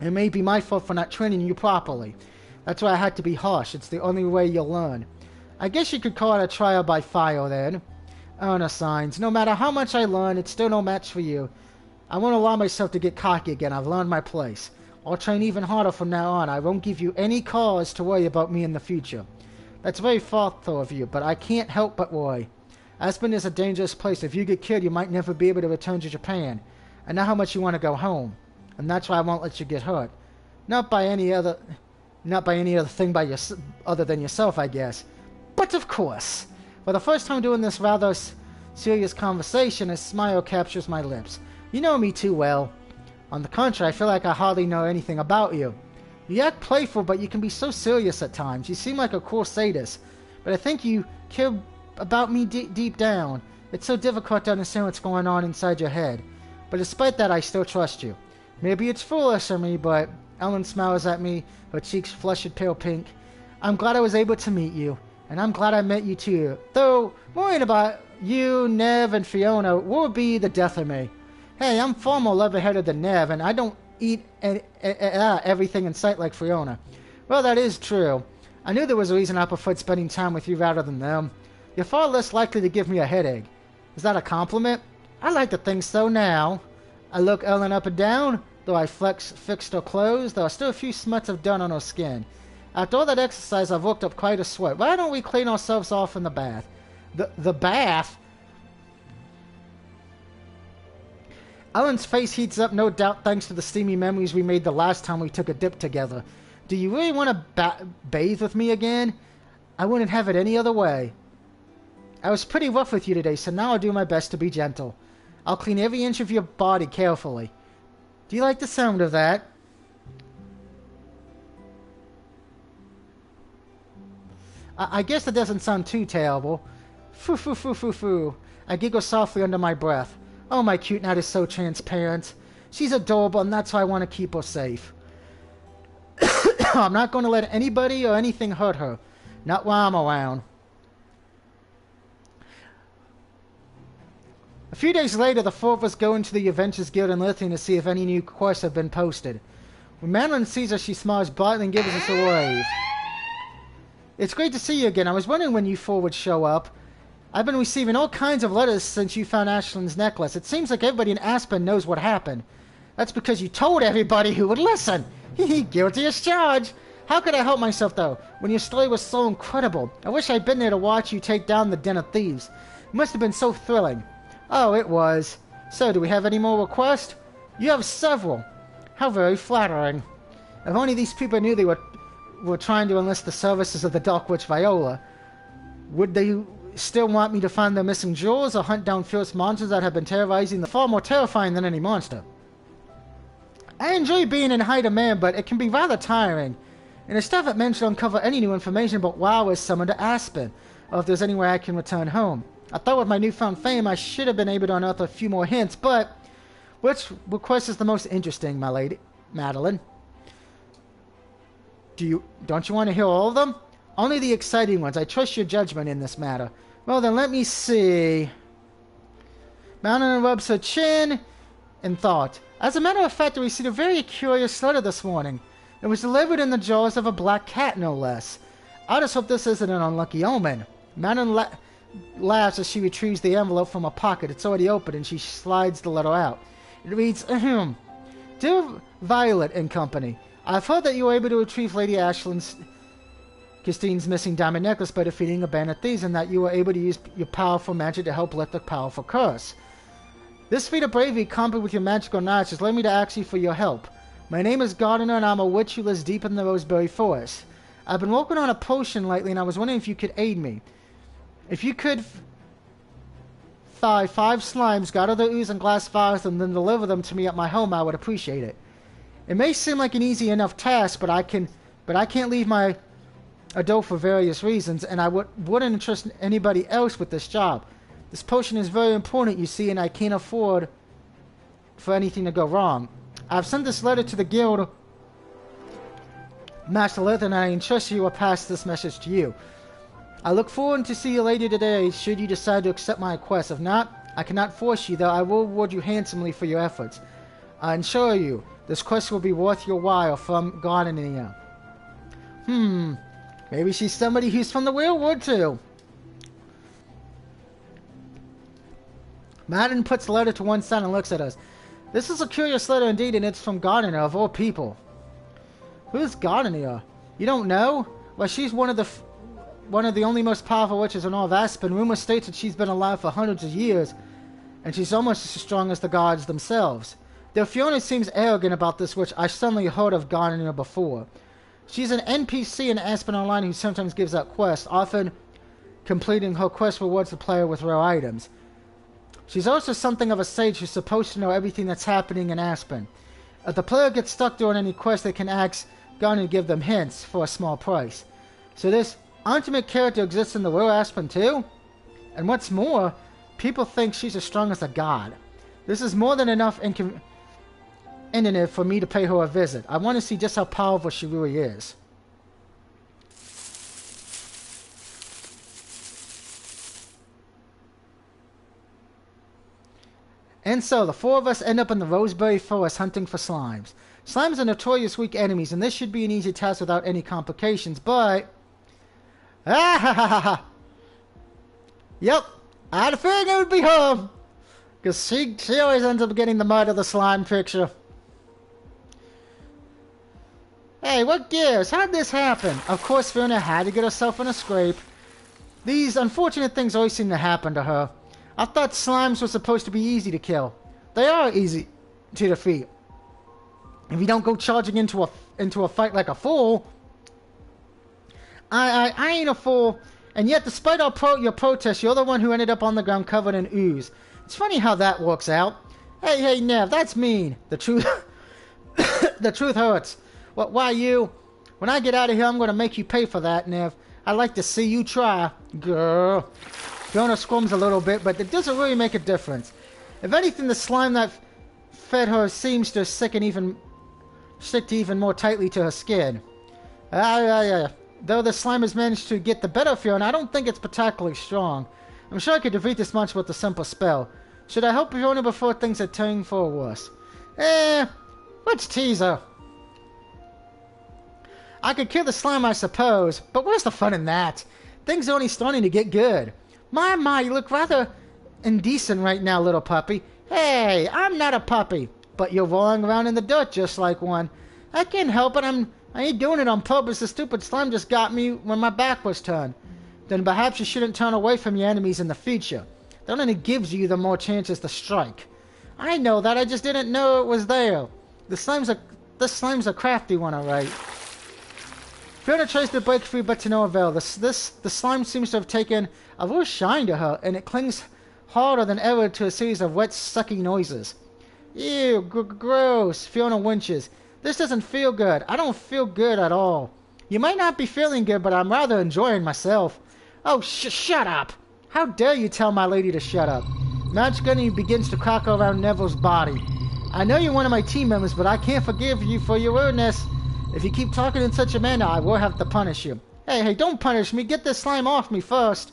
it may be my fault for not training you properly. That's why I had to be harsh. It's the only way you'll learn. I guess you could call it a trial by fire then. Honor signs. No matter how much I learn, it's still no match for you. I won't allow myself to get cocky again. I've learned my place. I'll train even harder from now on. I won't give you any cause to worry about me in the future. That's very thoughtful of you, but I can't help but worry. Aspen is a dangerous place. If you get killed, you might never be able to return to Japan. I know how much you want to go home, and that's why I won't let you get hurt. Not by any other thing other than yourself, I guess. But of course, for the first time doing this rather serious conversation, a smile captures my lips. You know me too well. On the contrary, I feel like I hardly know anything about you. You act playful, but you can be so serious at times. You seem like a cool sadist, but I think you care about me deep down. It's so difficult to understand what's going on inside your head. But despite that, I still trust you. Maybe it's foolish of me, but Ellen smiles at me, her cheeks flushed pale pink. I'm glad I was able to meet you, and I'm glad I met you too. Though, worrying about you, Nev, and Fiona would be the death of me. Hey, I'm far more level-headed than Nev, and I don't eat everything in sight like Fiona. Well, that is true. I knew there was a reason I preferred spending time with you rather than them. You're far less likely to give me a headache. Is that a compliment? I like to think so now. I look Ellen up and down. Though I fixed her clothes, there are still a few smuts of dirt on her skin. After all that exercise, I've worked up quite a sweat. Why don't we clean ourselves off in the bath? The bath? Ellen's face heats up, no doubt thanks to the steamy memories we made the last time we took a dip together. Do you really want to bathe with me again? I wouldn't have it any other way. I was pretty rough with you today, so now I'll do my best to be gentle. I'll clean every inch of your body carefully. Do you like the sound of that? I guess it doesn't sound too terrible. Foo foo foo foo foo. I giggle softly under my breath. Oh, my cute Nat is so transparent. She's adorable, and that's why I want to keep her safe. I'm not going to let anybody or anything hurt her. Not while I'm around. A few days later, the four of us go into the Adventures Guild in Lithium to see if any new quests have been posted. When Madeline sees us, she smiles brightly and gives us a wave. It's great to see you again. I was wondering when you four would show up. I've been receiving all kinds of letters since you found Ashlyn's necklace. It seems like everybody in Aspen knows what happened. That's because you told everybody who would listen. Guilty as charged. How could I help myself, though, when your story was so incredible? I wish I'd been there to watch you take down the Den of Thieves. It must have been so thrilling. Oh, it was. So, do we have any more requests? You have several. How very flattering. If only these people knew they were trying to enlist the services of the Dark Witch Viola. Would they still want me to find their missing jewels or hunt down fierce monsters that have been terrorizing the far more terrifying than any monster? I enjoy being in high demand, but it can be rather tiring. And the staff at Men should uncover any new information about why I was summoned to Aspen, or if there's any way I can return home. I thought with my newfound fame I should have been able to unearth a few more hints, but which request is the most interesting, my lady, Madeline? Don't you want to hear all of them? Only the exciting ones. I trust your judgment in this matter. Well then, let me see. Madeline rubs her chin in thought. As a matter of fact, I received a very curious letter this morning. It was delivered in the jaws of a black cat, no less. I just hope this isn't an unlucky omen. Madeline laughs as she retrieves the envelope from her pocket. It's already open, and she slides the letter out. It reads, Ahem. Dear Violet and Company, I've heard that you were able to retrieve Lady Christine's missing diamond necklace by defeating a band of thieves, and that you were able to use your powerful magic to help lift a powerful curse. This feat of bravery, combined with your magical knowledge, has led me to ask you for your help. My name is Gardiner, and I'm a witch who lives deep in the Roseberry Forest. I've been working on a potion lately, and I was wondering if you could aid me. If you could thigh 5 slimes, gather their ooze and glass vials, and then deliver them to me at my home, I would appreciate it. It may seem like an easy enough task, but I can't leave my adult for various reasons, and I wouldn't entrust anybody else with this job. This potion is very important, you see, and I can't afford for anything to go wrong. I've sent this letter to the guild Master Lith, and I entrust you will pass this message to you. I look forward to see you later today should you decide to accept my request. If not, I cannot force you, though I will reward you handsomely for your efforts. I assure you, this quest will be worth your while from Gardenia. Maybe she's somebody who's from the real world too. Madden puts the letter to one side and looks at us. This is a curious letter indeed, and it's from Gardenia, of all people. Who's Gardenia? You don't know? Well, she's one of the only most powerful witches in all of Aspen. Rumor states that she's been alive for hundreds of years, and she's almost as strong as the gods themselves. Though Fiona seems arrogant about this witch, I suddenly heard of Gardenia before. She's an NPC in Aspen Online who sometimes gives out quests, often completing her quest rewards the player with rare items. She's also something of a sage who's supposed to know everything that's happening in Aspen. If the player gets stuck during any quest, they can ask Gardenia to give them hints for a small price. So this ultimate character exists in the real Aspen too? And what's more, people think she's as strong as a god. This is more than enough incentive for me to pay her a visit. I want to see just how powerful she really is. And so, the four of us end up in the Roseberry Forest hunting for slimes. Slimes are notorious weak enemies, and this should be an easy task without any complications, but... Ah ha ha ha ha! Yep, I had a feeling it would be her! Because she always ends up getting the mud of the slime picture. Hey, what gives? How'd this happen? Of course, Fiona had to get herself in a scrape. These unfortunate things always seem to happen to her. I thought slimes were supposed to be easy to kill. They are easy to defeat. If you don't go charging into a fight like a fool. I ain't a fool. And yet, despite your protest, you're the one who ended up on the ground covered in ooze. It's funny how that works out. Hey, Nev, that's mean. The truth... the truth hurts. Why you? When I get out of here, I'm going to make you pay for that, Nev. I'd like to see you try. Girl. Fiona squirms a little bit, but it doesn't really make a difference. If anything, the slime that fed her seems to stick even more tightly to her skin. Though the slime has managed to get the better of Fiona, I don't think it's particularly strong. I'm sure I could defeat this monster with a simple spell. Should I help Fiona before things are turning for worse? Let's tease her. I could kill the slime, I suppose, but where's the fun in that? Things are only starting to get good. My, you look rather indecent right now, little puppy. Hey, I'm not a puppy, but you're rolling around in the dirt just like one. I can't help it, I ain't doing it on purpose. The stupid slime just got me when my back was turned. Then perhaps you shouldn't turn away from your enemies in the future. That only gives you the more chances to strike. I know that, I just didn't know it was there. This slime's a crafty one, alright. Fiona tries to break free, but to no avail. The slime seems to have taken a real shine to her, and it clings harder than ever to a series of wet, sucking noises. Ew, gross. Fiona winches. This doesn't feel good. I don't feel good at all. You might not be feeling good, but I'm rather enjoying myself. Oh, shut up! How dare you tell my lady to shut up? Magic Gunny begins to crackle around Neville's body. I know you're one of my team members, but I can't forgive you for your rudeness. If you keep talking in such a manner, I will have to punish you. Hey, don't punish me. Get this slime off me first.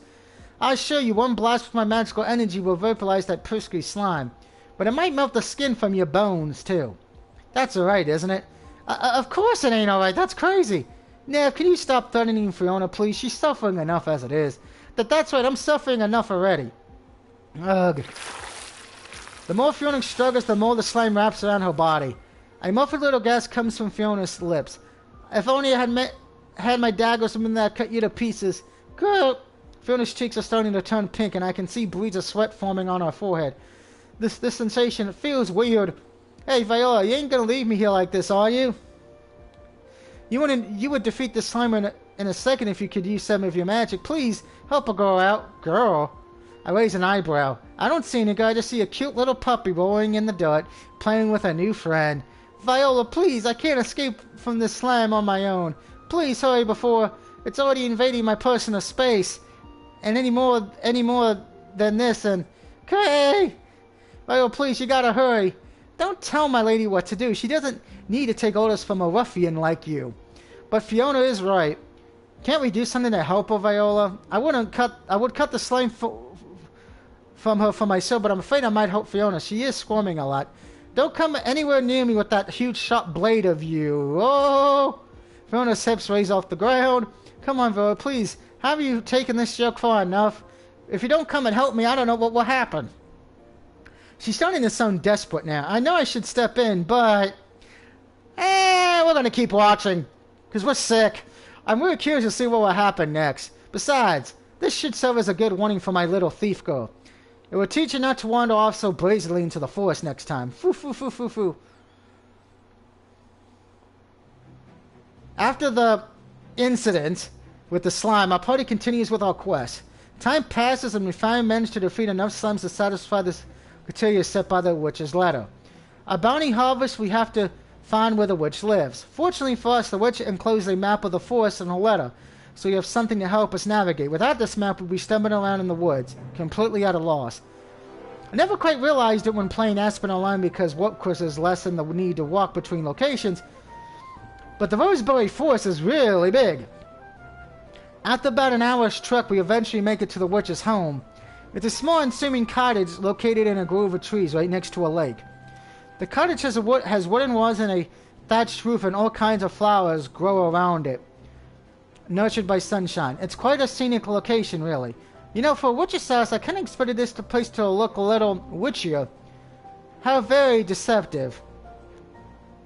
I assure you, one blast with my magical energy will vaporize that pesky slime. But it might melt the skin from your bones, too. That's alright, isn't it? Of course it ain't alright. That's crazy. Nev, can you stop threatening Fiona, please? She's suffering enough as it is. That's right. I'm suffering enough already. Ugh. The more Fiona struggles, the more the slime wraps around her body. A muffled little gasp comes from Fiona's lips. If only I had my dagger or something that cut you to pieces. Girl! Fiona's cheeks are starting to turn pink, and I can see beads of sweat forming on her forehead. This sensation, it feels weird. Hey, Viola, you ain't gonna leave me here like this, are you? You would defeat this slime in a second if you could use some of your magic. Please, help a girl out. Girl? I raise an eyebrow. I don't see any guy, I just see a cute little puppy rolling in the dirt, playing with a new friend. Viola, please, I can't escape from this slime on my own. Please hurry before it's already invading my personal space. And any more than this, and... Okay! Viola, please, you gotta hurry. Don't tell my lady what to do. She doesn't need to take orders from a ruffian like you. But Fiona is right. Can't we do something to help her, Viola? I would cut the slime from her for myself, but I'm afraid I might help Fiona. She is squirming a lot. Don't come anywhere near me with that huge sharp blade of you. Oh! Fiona's hips raise off the ground. Come on, Viola, please. Have you taken this joke far enough? If you don't come and help me, I don't know what will happen. She's starting to sound desperate now. I know I should step in, but... we're going to keep watching. Because we're sick. I'm really curious to see what will happen next. Besides, this should serve as a good warning for my little thief girl. It will teach her not to wander off so brazenly into the forest next time. Foo, foo, foo, foo, foo. After the incident with the slime, our party continues with our quest. Time passes and we finally manage to defeat enough slimes to satisfy the criteria set by the witch's ladder. Our bounty harvest, we have to find where the witch lives. Fortunately for us, the witch enclosed a map of the forest in her letter, so we have something to help us navigate. Without this map, we'd be stumbling around in the woods, completely at a loss. I never quite realized it when playing Aspen Online because warp quizzes lessen the need to walk between locations, but the Roseberry Forest is really big. After about an hour's trek, we eventually make it to the witch's home. It's a small unassuming cottage located in a grove of trees right next to a lake. The cottage has wooden walls and a thatched roof, and all kinds of flowers grow around it, nurtured by sunshine. It's quite a scenic location, really. You know, for a witch's house, I kind of expected this place to look a little witchier. How very deceptive.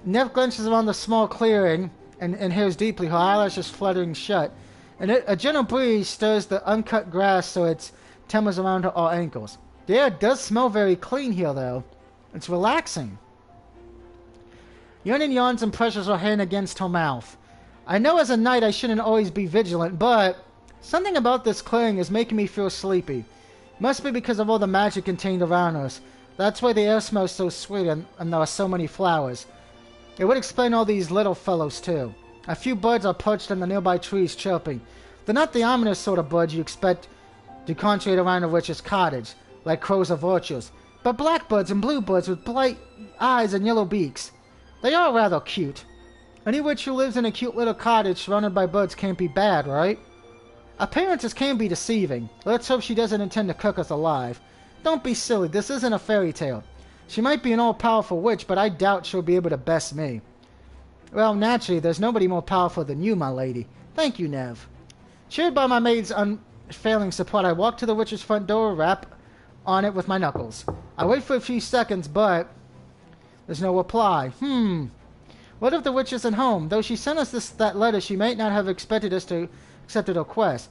Nev glances around the small clearing and inhales deeply, her eyelashes fluttering shut. And a gentle breeze stirs the uncut grass so it tremors around her ankles. The air does smell very clean here, though. It's relaxing. Yearning yawns and pressures her hand against her mouth. I know as a knight I shouldn't always be vigilant, but something about this clearing is making me feel sleepy. Must be because of all the magic contained around us. That's why the air smells so sweet and there are so many flowers. It would explain all these little fellows, too. A few birds are perched on the nearby trees chirping. They're not the ominous sort of birds you expect to concentrate around a witch's cottage, like crows or vultures, but blackbirds and bluebirds with bright eyes and yellow beaks. They are rather cute. Any witch who lives in a cute little cottage surrounded by birds can't be bad, right? Appearances can be deceiving. Let's hope she doesn't intend to cook us alive. Don't be silly, this isn't a fairy tale. She might be an all-powerful witch, but I doubt she'll be able to best me. Well, naturally, there's nobody more powerful than you, my lady. Thank you, Nev. Cheered by my maid's unfailing support, I walk to the witch's front door, rap on it with my knuckles. I wait for a few seconds, but there's no reply. What if the witch isn't home? Though she sent us that letter, she might not have expected us to accept her request.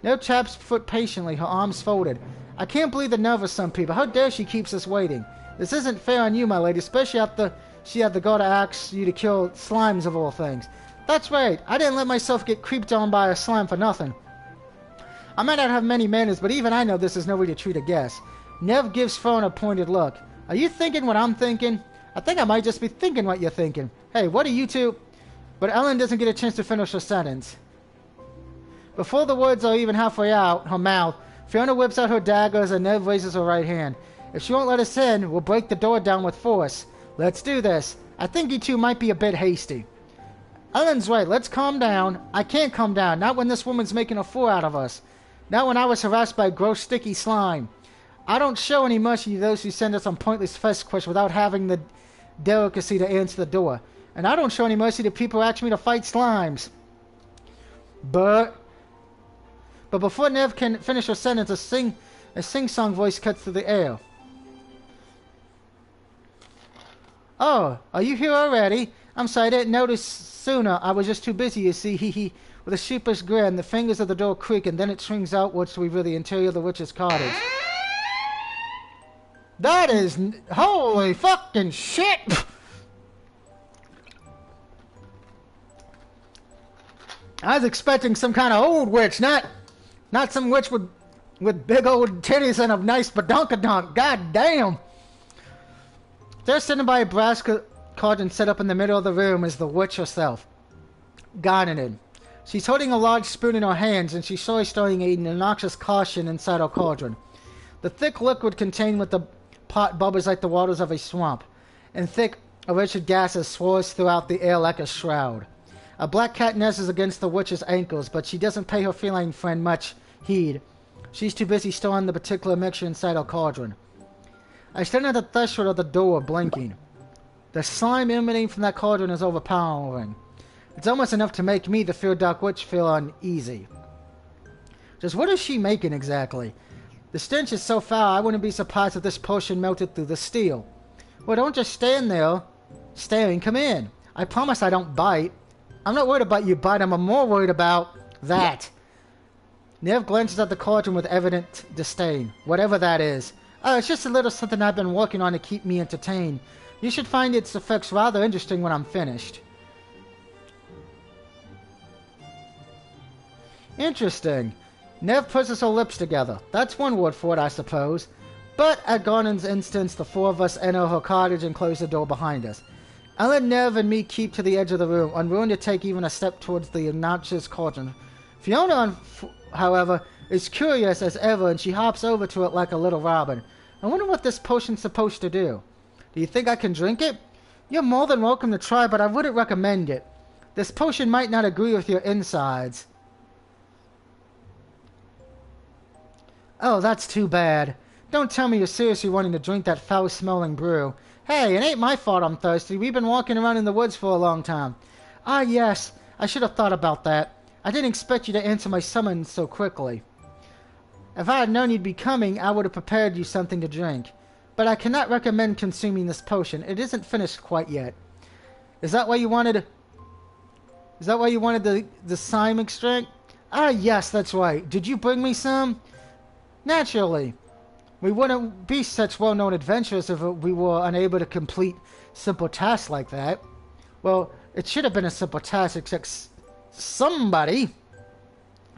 Nev taps foot patiently, her arms folded. I can't believe the nerve of some people. How dare she keeps us waiting? This isn't fair on you, my lady, especially after she had the gall to ask you to kill slimes of all things. That's right. I didn't let myself get creeped on by a slime for nothing. I might not have many manners, but even I know this is no way to treat a guest. Nev gives Fern a pointed look. Are you thinking what I'm thinking? I think I might just be thinking what you're thinking. Hey, what are you two? But Ellen doesn't get a chance to finish her sentence. Before the words are even halfway out her mouth, Fiona whips out her daggers and Nev raises her right hand. If she won't let us in, we'll break the door down with force. Let's do this. I think you two might be a bit hasty. Ellen's right. Let's calm down. I can't calm down. Not when this woman's making a fool out of us. Not when I was harassed by gross, sticky slime. I don't show any mercy to those who send us on pointless fest quests without having the delicacy to answer the door. And I don't show any mercy to people who ask me to fight slimes. But before Nev can finish her sentence, a sing-song voice cuts through the air. Oh, are you here already? I'm sorry, I didn't notice sooner. I was just too busy, you see. Hee. With a sheepish grin, the fingers of the door creak, and then it swings outwards to reveal the interior of the witch's cottage. That is... holy fucking shit! I was expecting some kind of old witch, not some witch with big old titties and a nice badonkadonk. God damn! There, sitting by a brass cauldron set up in the middle of the room, is the witch herself, Garneted. She's holding a large spoon in her hands, and she's slowly stirring an noxious caution inside her cauldron. The thick liquid contained with the pot bubbles like the waters of a swamp, and thick, wretched gases swirls throughout the air like a shroud. A black cat nestles against the witch's ankles, but she doesn't pay her feline friend much heed. She's too busy stirring the particular mixture inside her cauldron. I stand at the threshold of the door, blinking. The slime emanating from that cauldron is overpowering. It's almost enough to make me, the Fear Dark Witch, feel uneasy. Just what is she making exactly? The stench is so foul, I wouldn't be surprised if this potion melted through the steel. Well, don't just stand there staring. Come in. I promise I don't bite. I'm not worried about you biting. I'm more worried about that. Nev glances at the cauldron with evident disdain. Whatever that is. Oh, it's just a little something I've been working on to keep me entertained. You should find its effects rather interesting when I'm finished. Interesting. Nev presses her lips together. That's one word for it, I suppose. But at Garnon's instance, the four of us enter her cottage and close the door behind us. Ellen, Nev, and me keep to the edge of the room, unwilling to take even a step towards the obnoxious cauldron. Fiona, however, is curious as ever, and she hops over to it like a little robin. I wonder what this potion's supposed to do. Do you think I can drink it? You're more than welcome to try, but I wouldn't recommend it. This potion might not agree with your insides. Oh, that's too bad. Don't tell me you're seriously wanting to drink that foul-smelling brew. Hey, it ain't my fault I'm thirsty. We've been walking around in the woods for a long time. Ah, yes. I should have thought about that. I didn't expect you to answer my summons so quickly. If I had known you'd be coming, I would have prepared you something to drink. But I cannot recommend consuming this potion. It isn't finished quite yet. Is that why you wanted... Is that why you wanted the slime extract? Ah, yes, that's right. Did you bring me some? Naturally. We wouldn't be such well-known adventurers if we were unable to complete simple tasks like that. Well, it should have been a simple task, except somebody...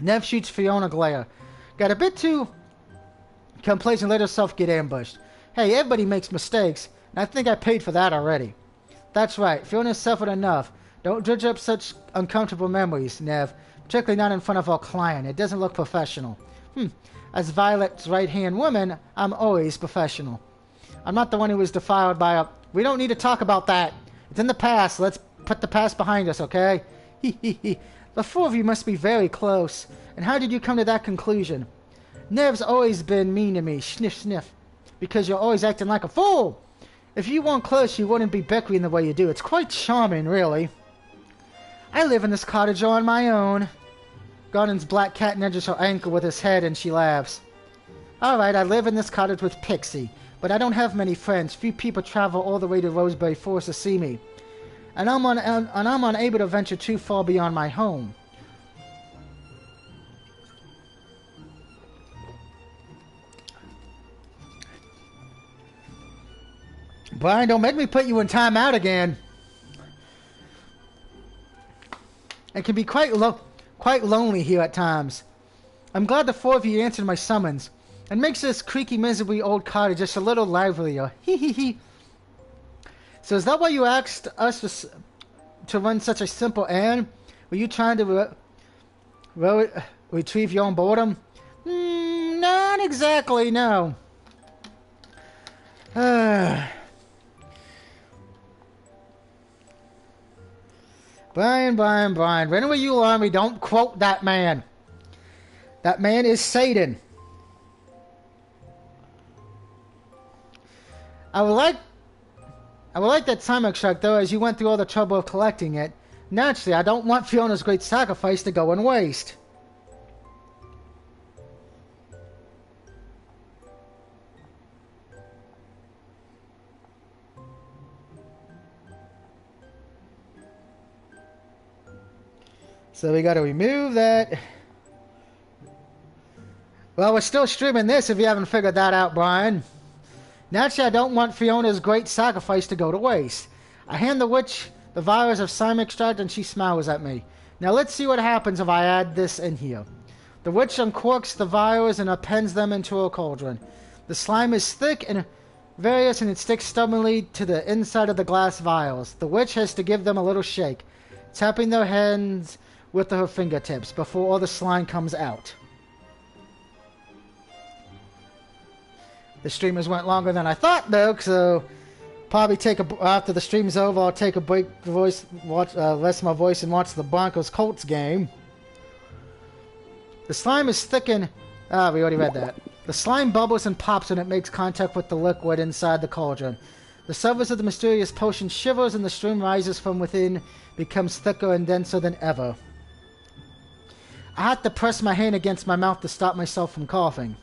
Nev shoots Fiona Glare. Got a bit too complacent and let herself get ambushed. Hey, everybody makes mistakes, and I think I paid for that already. That's right, Fiona suffered enough. Don't dredge up such uncomfortable memories, Nev. Particularly not in front of our client. It doesn't look professional. As Violet's right-hand woman, I'm always professional. I'm not the one who was defiled by a... We don't need to talk about that. It's in the past. Let's put the past behind us, okay? The four of you must be very close. And how did you come to that conclusion? Nev's always been mean to me. Sniff, sniff. Because you're always acting like a fool. If you weren't close, you wouldn't be bickering the way you do. It's quite charming, really. I live in this cottage on my own. Garden's black cat nudges her ankle with his head and she laughs. Alright, I live in this cottage with Pixie, but I don't have many friends. Few people travel all the way to Roseberry Forest to see me. And I'm unable to venture too far beyond my home. Brian, don't make me put you in timeout again. It can be quite lonely here at times. I'm glad the four of you answered my summons. It makes this creaky, miserable old cottage just a little livelier. Hee. So is that why you asked us to run such a simple errand? Were you trying to retrieve your own boredom? Not exactly, no. Brian. Whenever you learn me, don't quote that man. That man is Satan. I would like that time extract, though, as you went through all the trouble of collecting it. Naturally, I don't want Fiona's great sacrifice to go in waste. So we got to remove that. Well, we're still streaming this if you haven't figured that out, Brian. Naturally, I don't want Fiona's great sacrifice to go to waste. I hand the witch the virus of slime extract and she smiles at me. Now let's see what happens if I add this in here. The witch uncorks the virus and appends them into a cauldron. The slime is thick and various and it sticks stubbornly to the inside of the glass vials. The witch has to give them a little shake, tapping their hands with her fingertips before all the slime comes out. The streamers went longer than I thought, though, so probably after the stream's over, I'll take a break, rest my voice, and watch the Broncos-Colts game. The slime is thickened. We already read that. The slime bubbles and pops when it makes contact with the liquid inside the cauldron. The surface of the mysterious potion shivers and the stream rises from within, becomes thicker and denser than ever. I had to press my hand against my mouth to stop myself from coughing.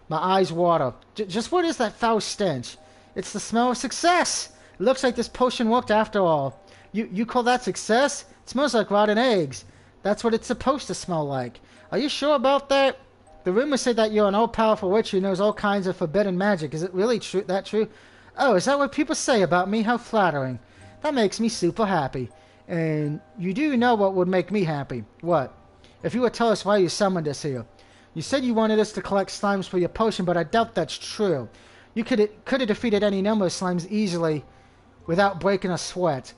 My eyes water. Just what is that foul stench? It's the smell of success! It looks like this potion worked after all. You call that success? It smells like rotten eggs. That's what it's supposed to smell like. Are you sure about that? The rumors say that you're an all-powerful witch who knows all kinds of forbidden magic. Is it really true? Oh, is that what people say about me? How flattering. That makes me super happy. And you do know what would make me happy. What? If you would tell us why you summoned us here. You said you wanted us to collect slimes for your potion, but I doubt that's true. You could have defeated any number of slimes easily without breaking a sweat.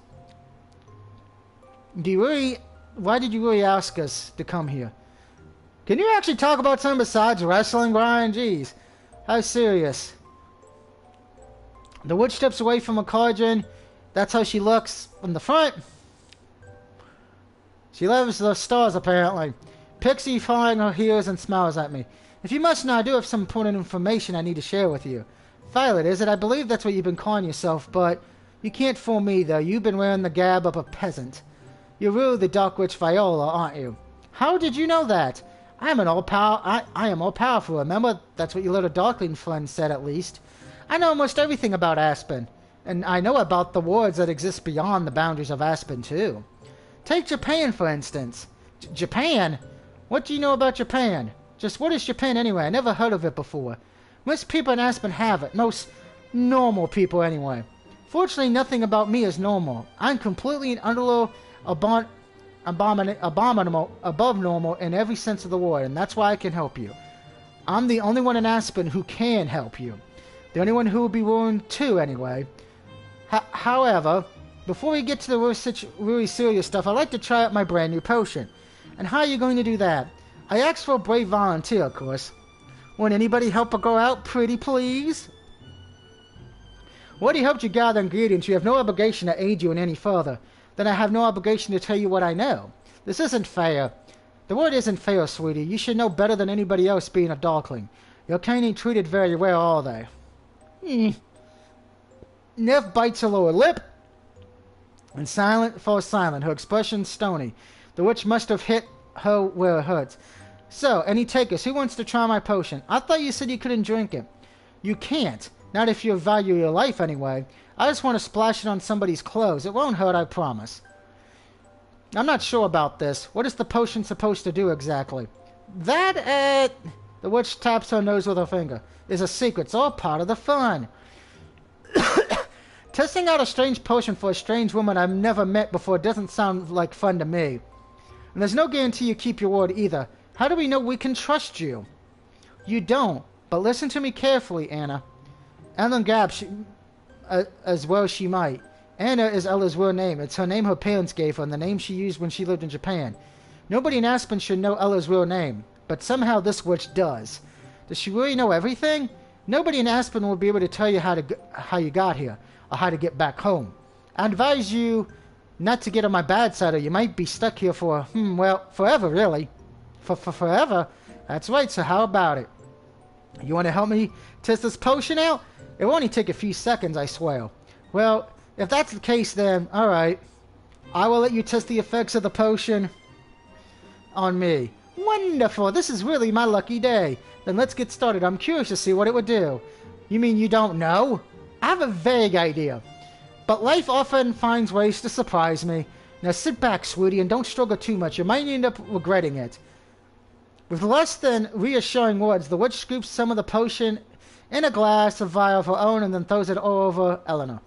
Why did you really ask us to come here? Can you actually talk about something besides wrestling, Brian? Jeez. How serious? The witch steps away from a cauldron. That's how she looks from the front. She loves the stars, apparently. Pixie following her heels and smiles at me. If you must know, I do have some important information I need to share with you. Violet, is it? I believe that's what you've been calling yourself, but you can't fool me, though. You've been wearing the gab of a peasant. You're really the Dark Witch Viola, aren't you? How did you know that? I am all powerful, remember? That's what your little Darkling friend said, at least. I know almost everything about Aspen. And I know about the wards that exist beyond the boundaries of Aspen, too. Take Japan, for instance. Japan? What do you know about Japan? Just what is Japan anyway? I never heard of it before. Most people in Aspen have it. Most normal people anyway. Fortunately, nothing about me is normal. I'm completely and utterly abominable, above normal in every sense of the word, and that's why I can help you. I'm the only one in Aspen who can help you. The only one who will be willing to, anyway. However, before we get to the really serious stuff, I'd like to try out my brand new potion. And how are you going to do that? I asked for a brave volunteer, of course. Won't anybody help her go out, pretty please? Already helped you gather ingredients. You have no obligation to aid you in any further. Then I have no obligation to tell you what I know. This isn't fair. The word isn't fair, sweetie. You should know better than anybody else being a Darkling. Your kind ain't treated very well, are they? Nev bites her lower lip and falls silent, her expression stony. The witch must have hit her where it hurts. So, any takers, who wants to try my potion? I thought you said you couldn't drink it. You can't. Not if you value your life, anyway. I just want to splash it on somebody's clothes. It won't hurt, I promise. I'm not sure about this. What is the potion supposed to do exactly? That, the witch taps her nose with her finger. Is a secret. It's all part of the fun. Testing out a strange potion for a strange woman I've never met before doesn't sound like fun to me. And there's no guarantee you keep your word either. How do we know we can trust you? You don't. But listen to me carefully, Anna. Ellen Gab, as well she might. Anna is Ella's real name. It's her name her parents gave her and the name she used when she lived in Japan. Nobody in Aspen should know Ella's real name. But somehow this witch does. Does she really know everything? Nobody in Aspen will be able to tell you how you got here. Or how to get back home. I advise you not to get on my bad side or you might be stuck here for, well, forever, really. For forever? That's right, so how about it? You want to help me test this potion out? It will only take a few seconds, I swear. Well, if that's the case then, alright. I will let you test the effects of the potion on me. Wonderful, this is really my lucky day. Then let's get started. I'm curious to see what it would do. You mean you don't know? I have a vague idea. But life often finds ways to surprise me. Now sit back, sweetie, and don't struggle too much. You might end up regretting it. With less than reassuring words, the witch scoops some of the potion in a glass, a vial of her own, and then throws it all over Eleanor.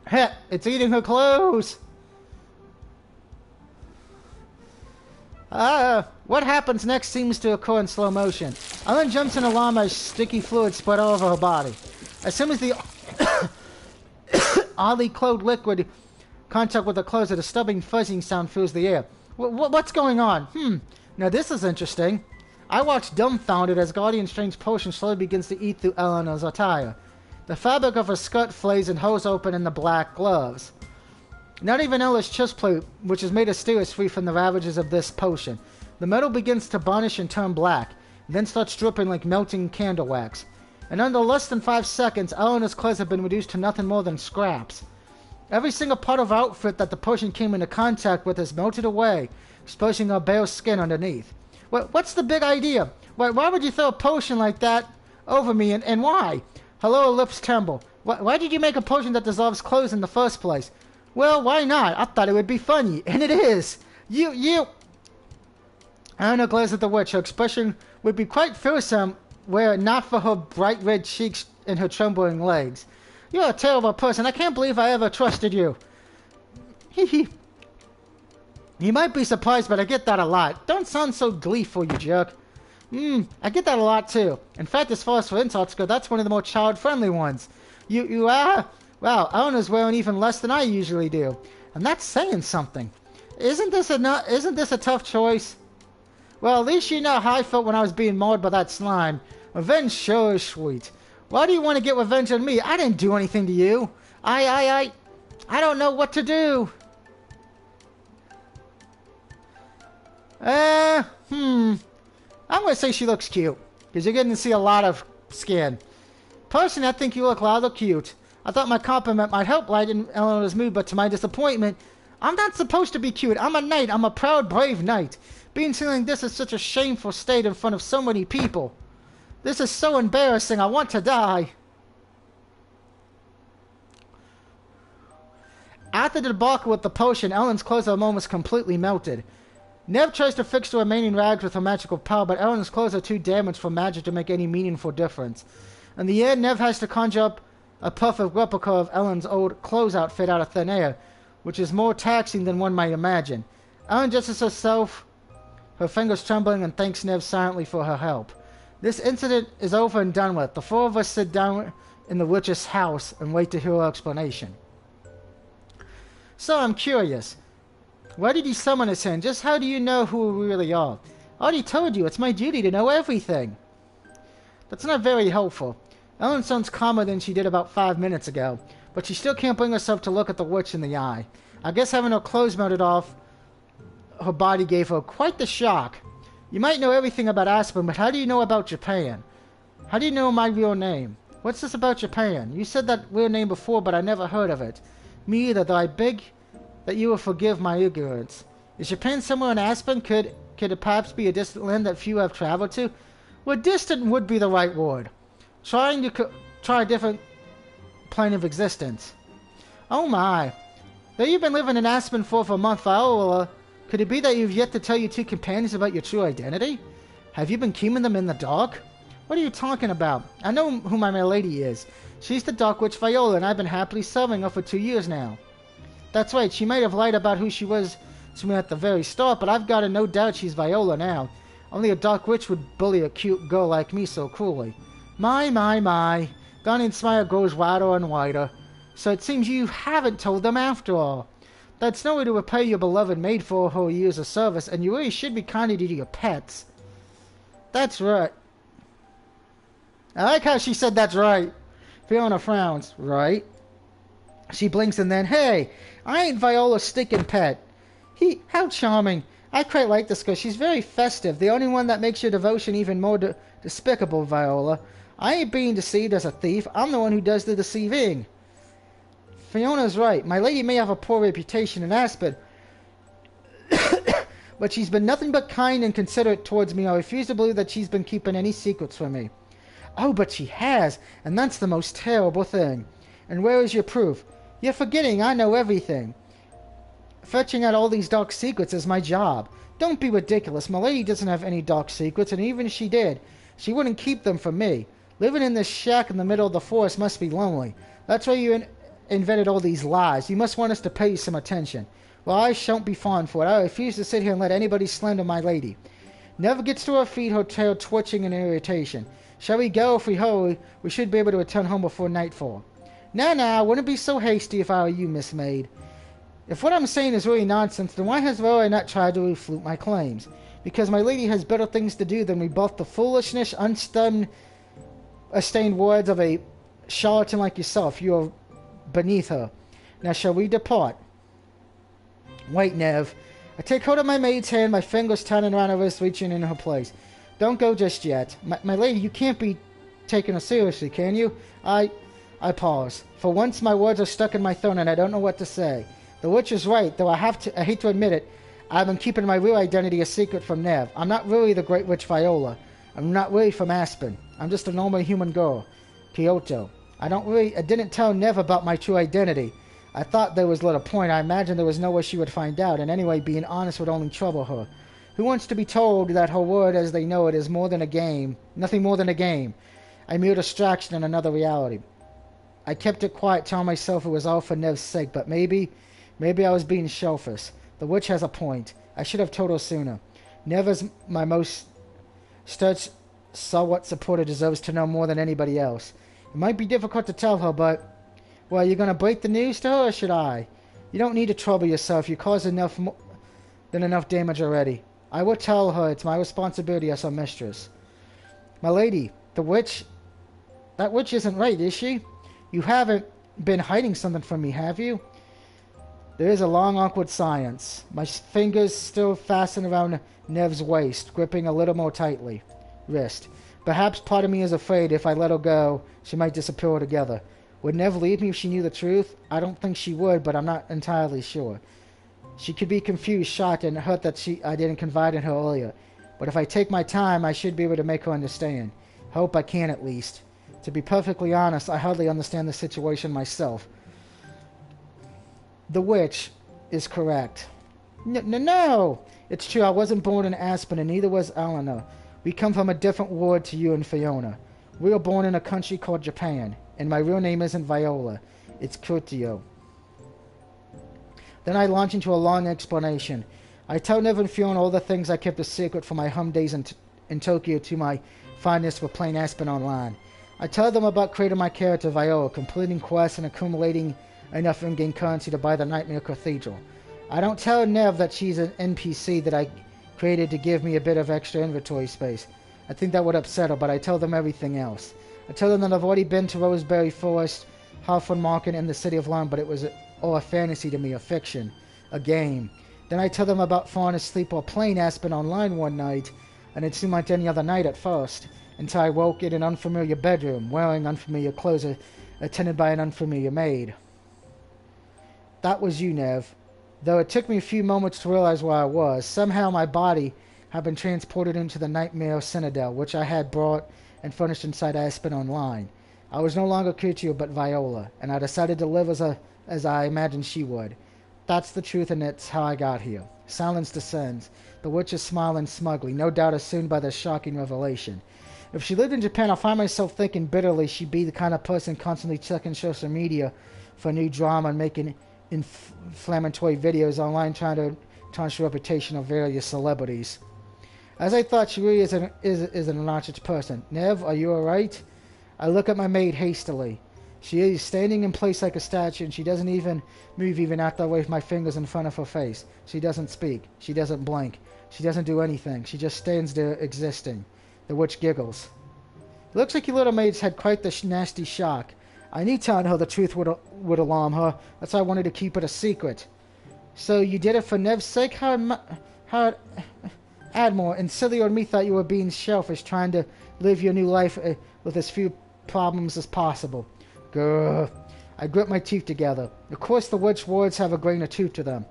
Heh, it's eating her clothes! What happens next seems to occur in slow motion. Ellen jumps in alarm as sticky fluid spread all over her body. As soon as the oddly clothed liquid contact with the clothes, a disturbing fuzzing sound fills the air. What's going on? Now this is interesting. I watch dumbfounded as Guardian Strange potion slowly begins to eat through Eleanor's attire. The fabric of her skirt flays and hose open in the black gloves. Not even Ella's chest plate, which is made of steel, is free from the ravages of this potion. The metal begins to burnish and turn black, and then starts dripping like melting candle wax. And under less than 5 seconds, Eleanor's clothes have been reduced to nothing more than scraps. Every single part of her outfit that the potion came into contact with has melted away, exposing her bare skin underneath. What's the big idea? Why would you throw a potion like that over me, and why? Her lower lips tremble. Why did you make a potion that dissolves clothes in the first place? Well, why not? I thought it would be funny, and it is. You... Anna glares at the witch. Her expression would be quite fearsome were it not for her bright red cheeks and her trembling legs. You're a terrible person. I can't believe I ever trusted you. You might be surprised, but I get that a lot. Don't sound so gleeful, you jerk. I get that a lot, too. In fact, as far as for insults go, that's one of the more child-friendly ones. You are... Wow, Eleanor's wearing even less than I usually do. And that's saying something. Isn't this a tough choice? Well, at least you know how I felt when I was being mauled by that slime. Revenge sure is sweet. Why do you want to get revenge on me? I didn't do anything to you. I don't know what to do. I'm going to say she looks cute. Because you're getting to see a lot of skin. Personally, I think you look rather cute. I thought my compliment might help lighten Eleanor's mood, but to my disappointment, I'm not supposed to be cute. I'm a knight. I'm a proud, brave knight. Being seen like this is such a shameful state in front of so many people. This is so embarrassing. I want to die. After the debacle with the potion, Ellen's clothes are almost completely melted. Nev tries to fix the remaining rags with her magical power, but Ellen's clothes are too damaged for magic to make any meaningful difference. In the end, Nev has to conjure up a perfect replica of Ellen's old clothes outfit out of thin air, which is more taxing than one might imagine. Ellen dresses herself, her fingers trembling, and thanks Nev silently for her help. This incident is over and done with. The four of us sit down in the witch's house and wait to hear her explanation. So I'm curious. Why did you summon us in? Just how do you know who we really are? I already told you, it's my duty to know everything. That's not very helpful. Ellen sounds calmer than she did about 5 minutes ago, but she still can't bring herself to look at the witch in the eye. I guess having her clothes melted off her body gave her quite the shock. You might know everything about Aspen, but how do you know about Japan? How do you know my real name? What's this about Japan? You said that real name before, but I never heard of it. Me either, though I beg that you will forgive my ignorance. Is Japan somewhere in Aspen? Could it perhaps be a distant land that few have traveled to? Well, distant would be the right word. Try a different plane of existence. Oh my. Though you've been living in Aspen for a month, Viola, could it be that you've yet to tell your two companions about your true identity? Have you been keeping them in the dark? What are you talking about? I know who my lady is. She's the Dark Witch Viola, and I've been happily serving her for 2 years now. That's right, she might have lied about who she was to me at the very start, but I've got no doubt she's Viola now. Only a Dark Witch would bully a cute girl like me so cruelly. My. Donnie's smile grows wider and wider. So it seems you haven't told them after all. That's no way to repay your beloved maid for her years of service, and you really should be kinder to your pets. That's right. I like how she said that's right. Fiona frowns. Right? She blinks and then, hey, I ain't Viola's sticking pet. How charming. I quite like this girl. She's very festive. The only one that makes your devotion even more despicable, Viola. I ain't being deceived as a thief. I'm the one who does the deceiving. Fiona's right. My lady may have a poor reputation in Aspen, but she's been nothing but kind and considerate towards me. I refuse to believe that she's been keeping any secrets from me. Oh, but she has, and that's the most terrible thing. And where is your proof? You're forgetting I know everything. Fetching out all these dark secrets is my job. Don't be ridiculous. My lady doesn't have any dark secrets, and even if she did, she wouldn't keep them from me. Living in this shack in the middle of the forest must be lonely. That's why you invented all these lies. You must want us to pay you some attention. Well, I shan't be fond for it. I refuse to sit here and let anybody slander my lady. Never gets to her feet, her tail twitching in irritation. Shall we go? If we hurry, we should be able to return home before nightfall. Now, I wouldn't be so hasty if I were you, Miss Maid. If what I'm saying is really nonsense, then why has Viola not tried to refute my claims? Because my lady has better things to do than rebuff the foolishness, unstained words of a charlatan like yourself. You are beneath her. Now, shall we depart? Wait, Nev. I take hold of my maid's hand, my fingers turning around her wrist, reaching in her place. Don't go just yet. My lady, you can't be taking her seriously, can you? I pause. For once, my words are stuck in my throat, and I don't know what to say. The witch is right, though I hate to admit it. I've been keeping my real identity a secret from Nev. I'm not really the great witch Viola. I'm not really from Aspen. I'm just a normal human girl. Kyoto. I didn't tell Nev about my true identity. I thought there was little point. I imagined there was no way she would find out, and anyway, being honest would only trouble her. Who wants to be told that her word as they know it is more than a game, nothing more than a game, a mere distraction in another reality? I kept it quiet, telling myself it was all for Nev's sake, but maybe I was being selfish. The witch has a point. I should have told her sooner. Nev is my most stalwart supporter, deserves to know more than anybody else. It might be difficult to tell her, but... Well, you gonna break the news to her, or should I? You don't need to trouble yourself. You caused enough damage already. I will tell her. It's my responsibility as her mistress. My lady, that witch isn't right, is she? You haven't been hiding something from me, have you? There is a long, awkward silence. My fingers still fasten around Nev's waist, gripping a little more tightly. Wrist. Perhaps part of me is afraid if I let her go, she might disappear altogether. Would Nev leave me if she knew the truth? I don't think she would, but I'm not entirely sure. She could be confused, shocked, and hurt that I didn't confide in her earlier. But if I take my time, I should be able to make her understand. Hope I can, at least. To be perfectly honest, I hardly understand the situation myself. The witch is correct. No! It's true, I wasn't born in Aspen, and neither was Eleanor. We come from a different world to you and Fiona. We were born in a country called Japan, and my real name isn't Viola. It's Kurtio. Then I launch into a long explanation. I tell Nev and Fiona all the things I kept a secret from my home days in Tokyo to my fondness for playing Aspen Online. I tell them about creating my character Viola, completing quests, and accumulating enough in-game currency to buy the Nightmare Cathedral. I don't tell Nev that she's an NPC that I created to give me a bit of extra inventory space. I think that would upset her, but I tell them everything else. I tell them that I've already been to Roseberry Forest, Hawthorne Market, and the City of London, but it was all a fantasy to me, a fiction, a game. Then I tell them about falling asleep or playing Aspen Online one night, and it seemed like any other night at first, until I woke in an unfamiliar bedroom, wearing unfamiliar clothes, attended by an unfamiliar maid. That was you, Nev. Though it took me a few moments to realize where I was, somehow my body had been transported into the nightmare Citadel, which I had brought and furnished inside Aspen Online. I was no longer Kurtio but Viola, and I decided to live as I imagined she would. That's the truth, and it's how I got here. Silence descends. The witch is smiling smugly, no doubt assumed by the shocking revelation. If she lived in Japan, I find myself thinking bitterly she'd be the kind of person constantly checking social media for new drama and making inflammatory videos online trying to tarnish the reputation of various celebrities. As I thought, she really is an obnoxious person. Nev, are you alright? I look at my maid hastily. She is standing in place like a statue, and she doesn't even move even after I wave my fingers in front of her face. She doesn't speak. She doesn't blink. She doesn't do anything. She just stands there existing. The witch giggles. Looks like your little maid's had quite the nasty shock. I knew telling her the truth would alarm her. That's why I wanted to keep it a secret. So you did it for Nev's sake? How Admiral, and silly old me thought you were being selfish, trying to live your new life with as few problems as possible. Grr. I grit my teeth together. Of course the witch words have a grain of truth to them.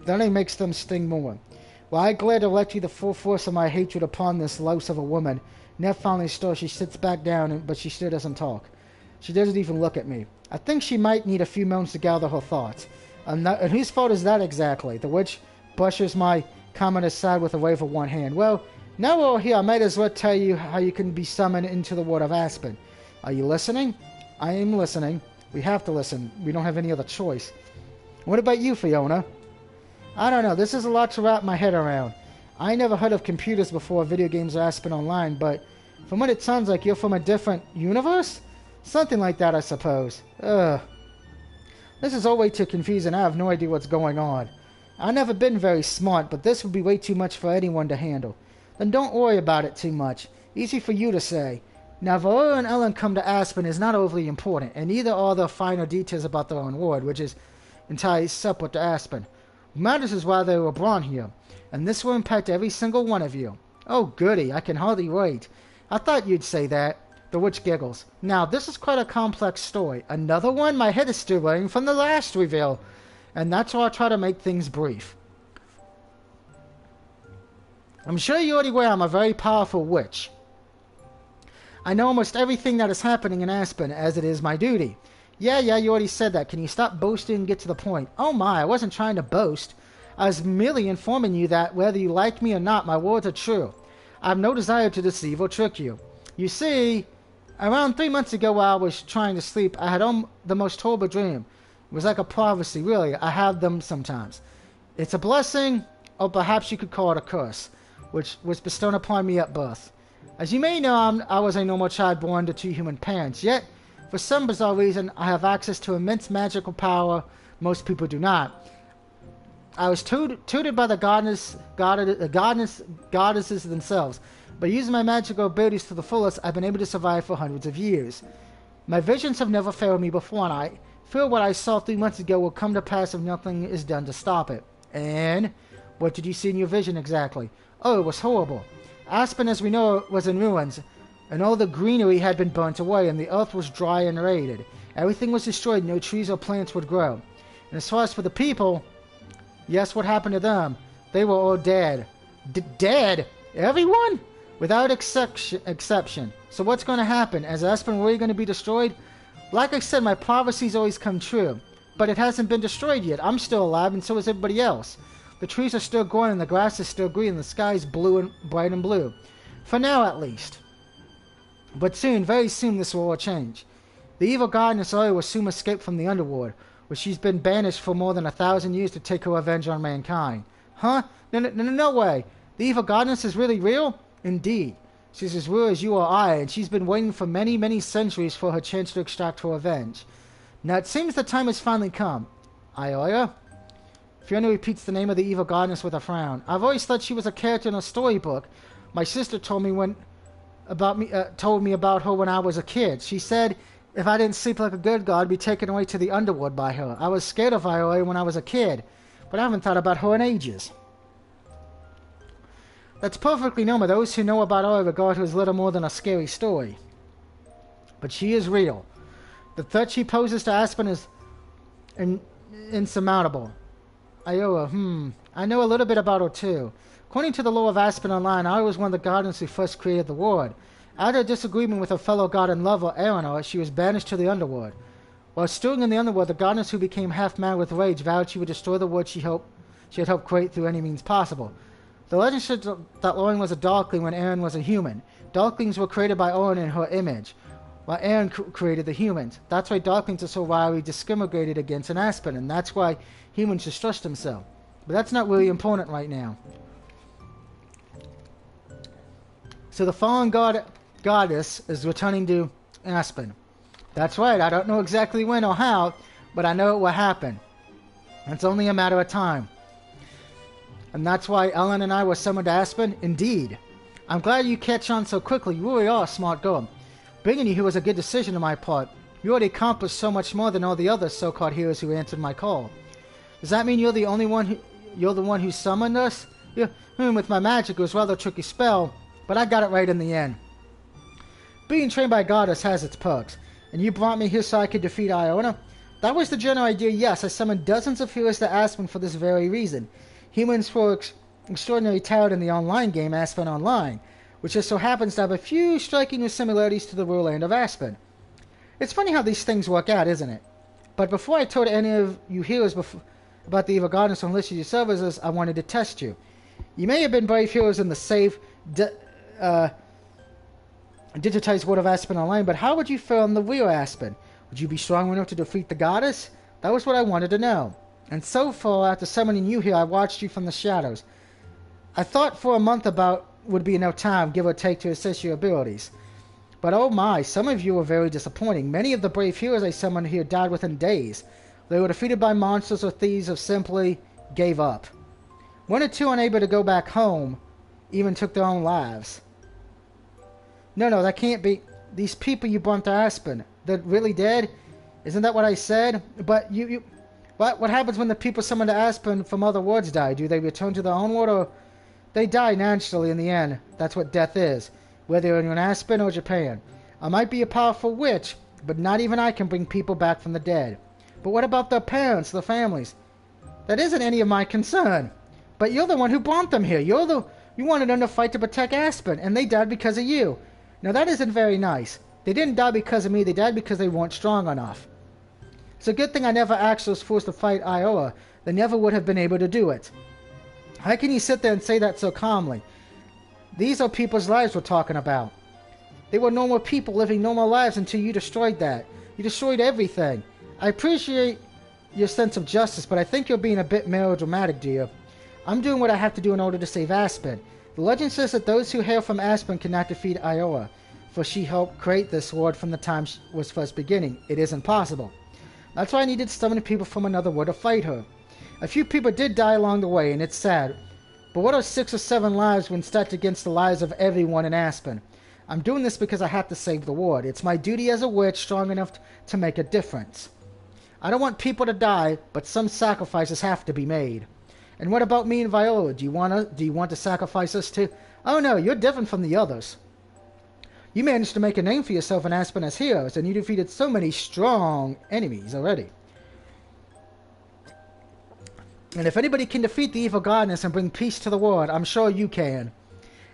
That only makes them sting more. While I glare directly the full force of my hatred upon this louse of a woman, Nev finally stirs. She sits back down, but she still doesn't talk. She doesn't even look at me. I think she might need a few moments to gather her thoughts. And whose fault is that exactly? The witch brushes my comment aside with a wave of one hand. Well, now we're all here, I might as well tell you how you can be summoned into the world of Aspen. Are you listening? I am listening. We have to listen. We don't have any other choice. What about you, Fiona? I don't know. This is a lot to wrap my head around. I never heard of computers before video games or Aspen Online, but from what it sounds like, you're from a different universe? Something like that, I suppose. Ugh. This is all way too confusing. I have no idea what's going on. I've never been very smart, but this would be way too much for anyone to handle. Then don't worry about it too much. Easy for you to say. Now, Viola and Ellen come to Aspen is not overly important, and neither are the finer details about their own world, which is entirely separate to Aspen. What matters is why they were born here, and this will impact every single one of you. Oh, goody, I can hardly wait. I thought you'd say that. The witch giggles. Now, this is quite a complex story. Another one? My head is still ringing from the last reveal. And that's why I'll try to make things brief. I'm sure you're already aware I'm a very powerful witch. I know almost everything that is happening in Aspen, as it is my duty. Yeah, you already said that. Can you stop boasting and get to the point? Oh my, I wasn't trying to boast. I was merely informing you that, whether you like me or not, my words are true. I have no desire to deceive or trick you. You see, around 3 months ago while I was trying to sleep, I had the most horrible dream. It was like a prophecy, really. I have them sometimes. It's a blessing, or perhaps you could call it a curse, which was bestowed upon me at birth. As you may know, I was a normal child born to 2 human parents, yet, for some bizarre reason, I have access to immense magical power most people do not. I was tutored by the goddesses themselves. By using my magical abilities to the fullest, I've been able to survive for hundreds of years. My visions have never failed me before, and I Fear what I saw 3 months ago will come to pass if nothing is done to stop it. And what did you see in your vision exactly? Oh, it was horrible. Aspen, as we know it, was in ruins, and all the greenery had been burnt away, and the earth was dry and arided. Everything was destroyed, no trees or plants would grow. And as far as for the people, yes, what happened to them? They were all dead. Dead? Everyone? Without exception. So what's going to happen? Is Aspen really going to be destroyed? Like I said, my prophecies always come true. But it hasn't been destroyed yet. I'm still alive, and so is everybody else. The trees are still growing, and the grass is still green, and the sky is blue and bright and blue. For now, at least. But soon, very soon, this will all change. The evil goddess Oi will soon escape from the underworld, where she's been banished for more than 1,000 years to take her revenge on mankind. Huh? No way. The evil goddess is really real? Indeed. She's as real as you or I, and she's been waiting for many, many centuries for her chance to extract her revenge. Now it seems the time has finally come. Ioia? Fiona repeats the name of the evil goddess with a frown. I've always thought she was a character in a storybook. My sister told me about her when I was a kid. She said if I didn't sleep like a good god, I'd be taken away to the underworld by her. I was scared of Ioia when I was a kid, but I haven't thought about her in ages. That's perfectly normal. Those who know about Ioia regard her as little more than a scary story. But she is real. The threat she poses to Aspen is insurmountable. Ioia, I know a little bit about her too. According to the lore of Aspen Online, Ioia was one of the goddesses who first created the world. After a disagreement with her fellow god and lover, Aeronor, she was banished to the underworld. While stewing in the underworld, the goddess who became half-mad with rage vowed she would destroy the world she had helped create through any means possible. The legend said that Lauren was a Darkling when Aaron was a human. Darklings were created by Orin in her image, while Aaron created the humans. That's why Darklings are so widely discriminated against in Aspen, and that's why humans distrust them so. But that's not really important right now. So the fallen goddess is returning to Aspen. That's right, I don't know exactly when or how, but I know it will happen. It's only a matter of time. And that's why Ellen and I were summoned to Aspen? Indeed. I'm glad you catch on so quickly. You really are a smart girl. Bringing you here was a good decision on my part. You already accomplished so much more than all the other so-called heroes who answered my call. Does that mean you're the one who summoned us? Yeah, with my magic, it was rather a tricky spell, but I got it right in the end. Being trained by a goddess has its perks, and you brought me here so I could defeat Iona? That was the general idea, yes. I summoned dozens of heroes to Aspen for this very reason. Humans were extraordinarily talent in the online game Aspen Online, which just so happens to have a few striking similarities to the real land of Aspen. It's funny how these things work out, isn't it? But before I told any of you heroes about the evil goddess and listed your services, I wanted to test you. You may have been brave heroes in the safe, digitized world of Aspen Online, but how would you fare in the real Aspen? Would you be strong enough to defeat the goddess? That was what I wanted to know. And so far, after summoning you here, I watched you from the shadows. I thought for a month about would be enough time, give or take, to assess your abilities. But oh my, some of you were very disappointing. Many of the brave heroes I summoned here died within days. They were defeated by monsters or thieves or simply gave up. One or two, unable to go back home, even took their own lives. No, that can't be. These people you brought to Aspen, they're really dead? Isn't that what I said? But what happens when the people summoned to Aspen from other worlds die? Do they return to their own world, or they die naturally in the end? That's what death is, whether you're in Aspen or Japan. I might be a powerful witch, but not even I can bring people back from the dead. But what about their parents, their families? That isn't any of my concern. But you're the one who brought them here. You wanted them to fight to protect Aspen, and they died because of you. Now that isn't very nice. They didn't die because of me, they died because they weren't strong enough. It's a good thing I never actually was forced to fight Iowa. They never would have been able to do it. How can you sit there and say that so calmly? These are people's lives we're talking about. They were normal people living normal lives until you destroyed that. You destroyed everything. I appreciate your sense of justice, but I think you're being a bit melodramatic, dear. I'm doing what I have to do in order to save Aspen. The legend says that those who hail from Aspen cannot defeat Iowa, for she helped create this world from the time she was first beginning. It isn't possible. That's why I needed to summon people from another world to fight her. A few people did die along the way, and it's sad. But what are 6 or 7 lives when stacked against the lives of everyone in Aspen? I'm doing this because I have to save the world. It's my duty as a witch strong enough to make a difference. I don't want people to die, but some sacrifices have to be made. And what about me and Viola? Do you want to sacrifice us too? Oh no, you're different from the others. You managed to make a name for yourself in Aspen as heroes, and you defeated so many strong enemies already. And if anybody can defeat the evil goddess and bring peace to the world, I'm sure you can.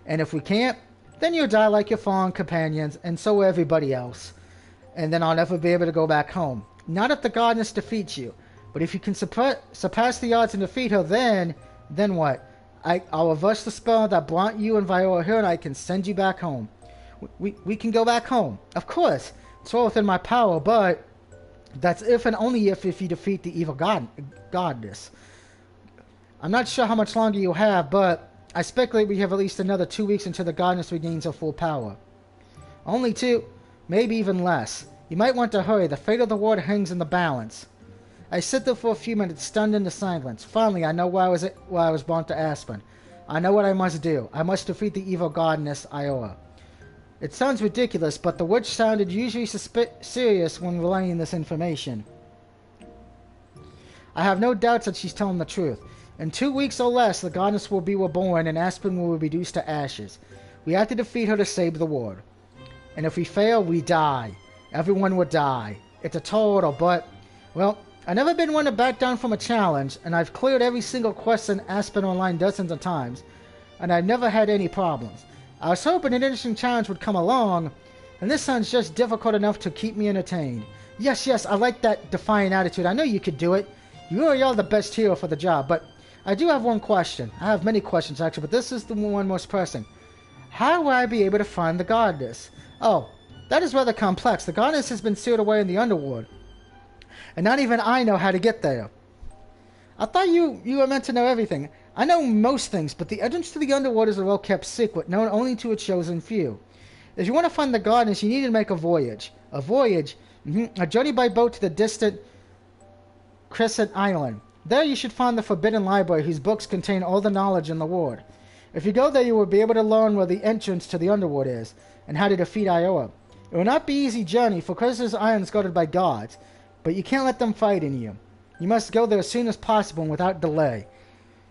And if we can't, then you'll die like your fallen companions, and so will everybody else. And then I'll never be able to go back home. Not if the goddess defeats you, but if you can surpass the odds and defeat her, then what? I'll reverse the spell that brought you and Viola here, and I can send you back home. We can go back home. Of course, it's all within my power, but that's if and only if you defeat the evil goddess. I'm not sure how much longer you'll have, but I speculate we have at least another 2 weeks until the goddess regains her full power. Only 2, maybe even less. You might want to hurry. The fate of the world hangs in the balance. I sit there for a few minutes, stunned into silence. Finally, I know why I was born to Aspen. I know what I must do. I must defeat the evil goddess Iola. It sounds ridiculous, but the witch sounded usually serious when relaying this information. I have no doubts that she's telling the truth. In 2 weeks or less, the goddess will be reborn and Aspen will be reduced to ashes. We have to defeat her to save the world. And if we fail, we die. Everyone will die. It's a tall order, but, well, I've never been one to back down from a challenge, and I've cleared every single quest in Aspen Online dozens of times, and I've never had any problems. I was hoping an interesting challenge would come along, and this sounds just difficult enough to keep me entertained. Yes, I like that defiant attitude. I know you could do it. You really are the best hero for the job, but I do have one question. I have many questions, actually, but this is the one most pressing. How will I be able to find the goddess? Oh, that is rather complex. The goddess has been sealed away in the underworld, and not even I know how to get there. I thought you were meant to know everything. I know most things, but the entrance to the underworld is a well-kept secret, known only to a chosen few. If you want to find the goddess, you need to make a voyage. A voyage? A journey by boat to the distant Crescent Island. There you should find the Forbidden Library, whose books contain all the knowledge in the world. If you go there, you will be able to learn where the entrance to the underworld is, and how to defeat Iola. It will not be an easy journey, for Crescent Island is guarded by gods, but you can't let them fight in you. You must go there as soon as possible and without delay.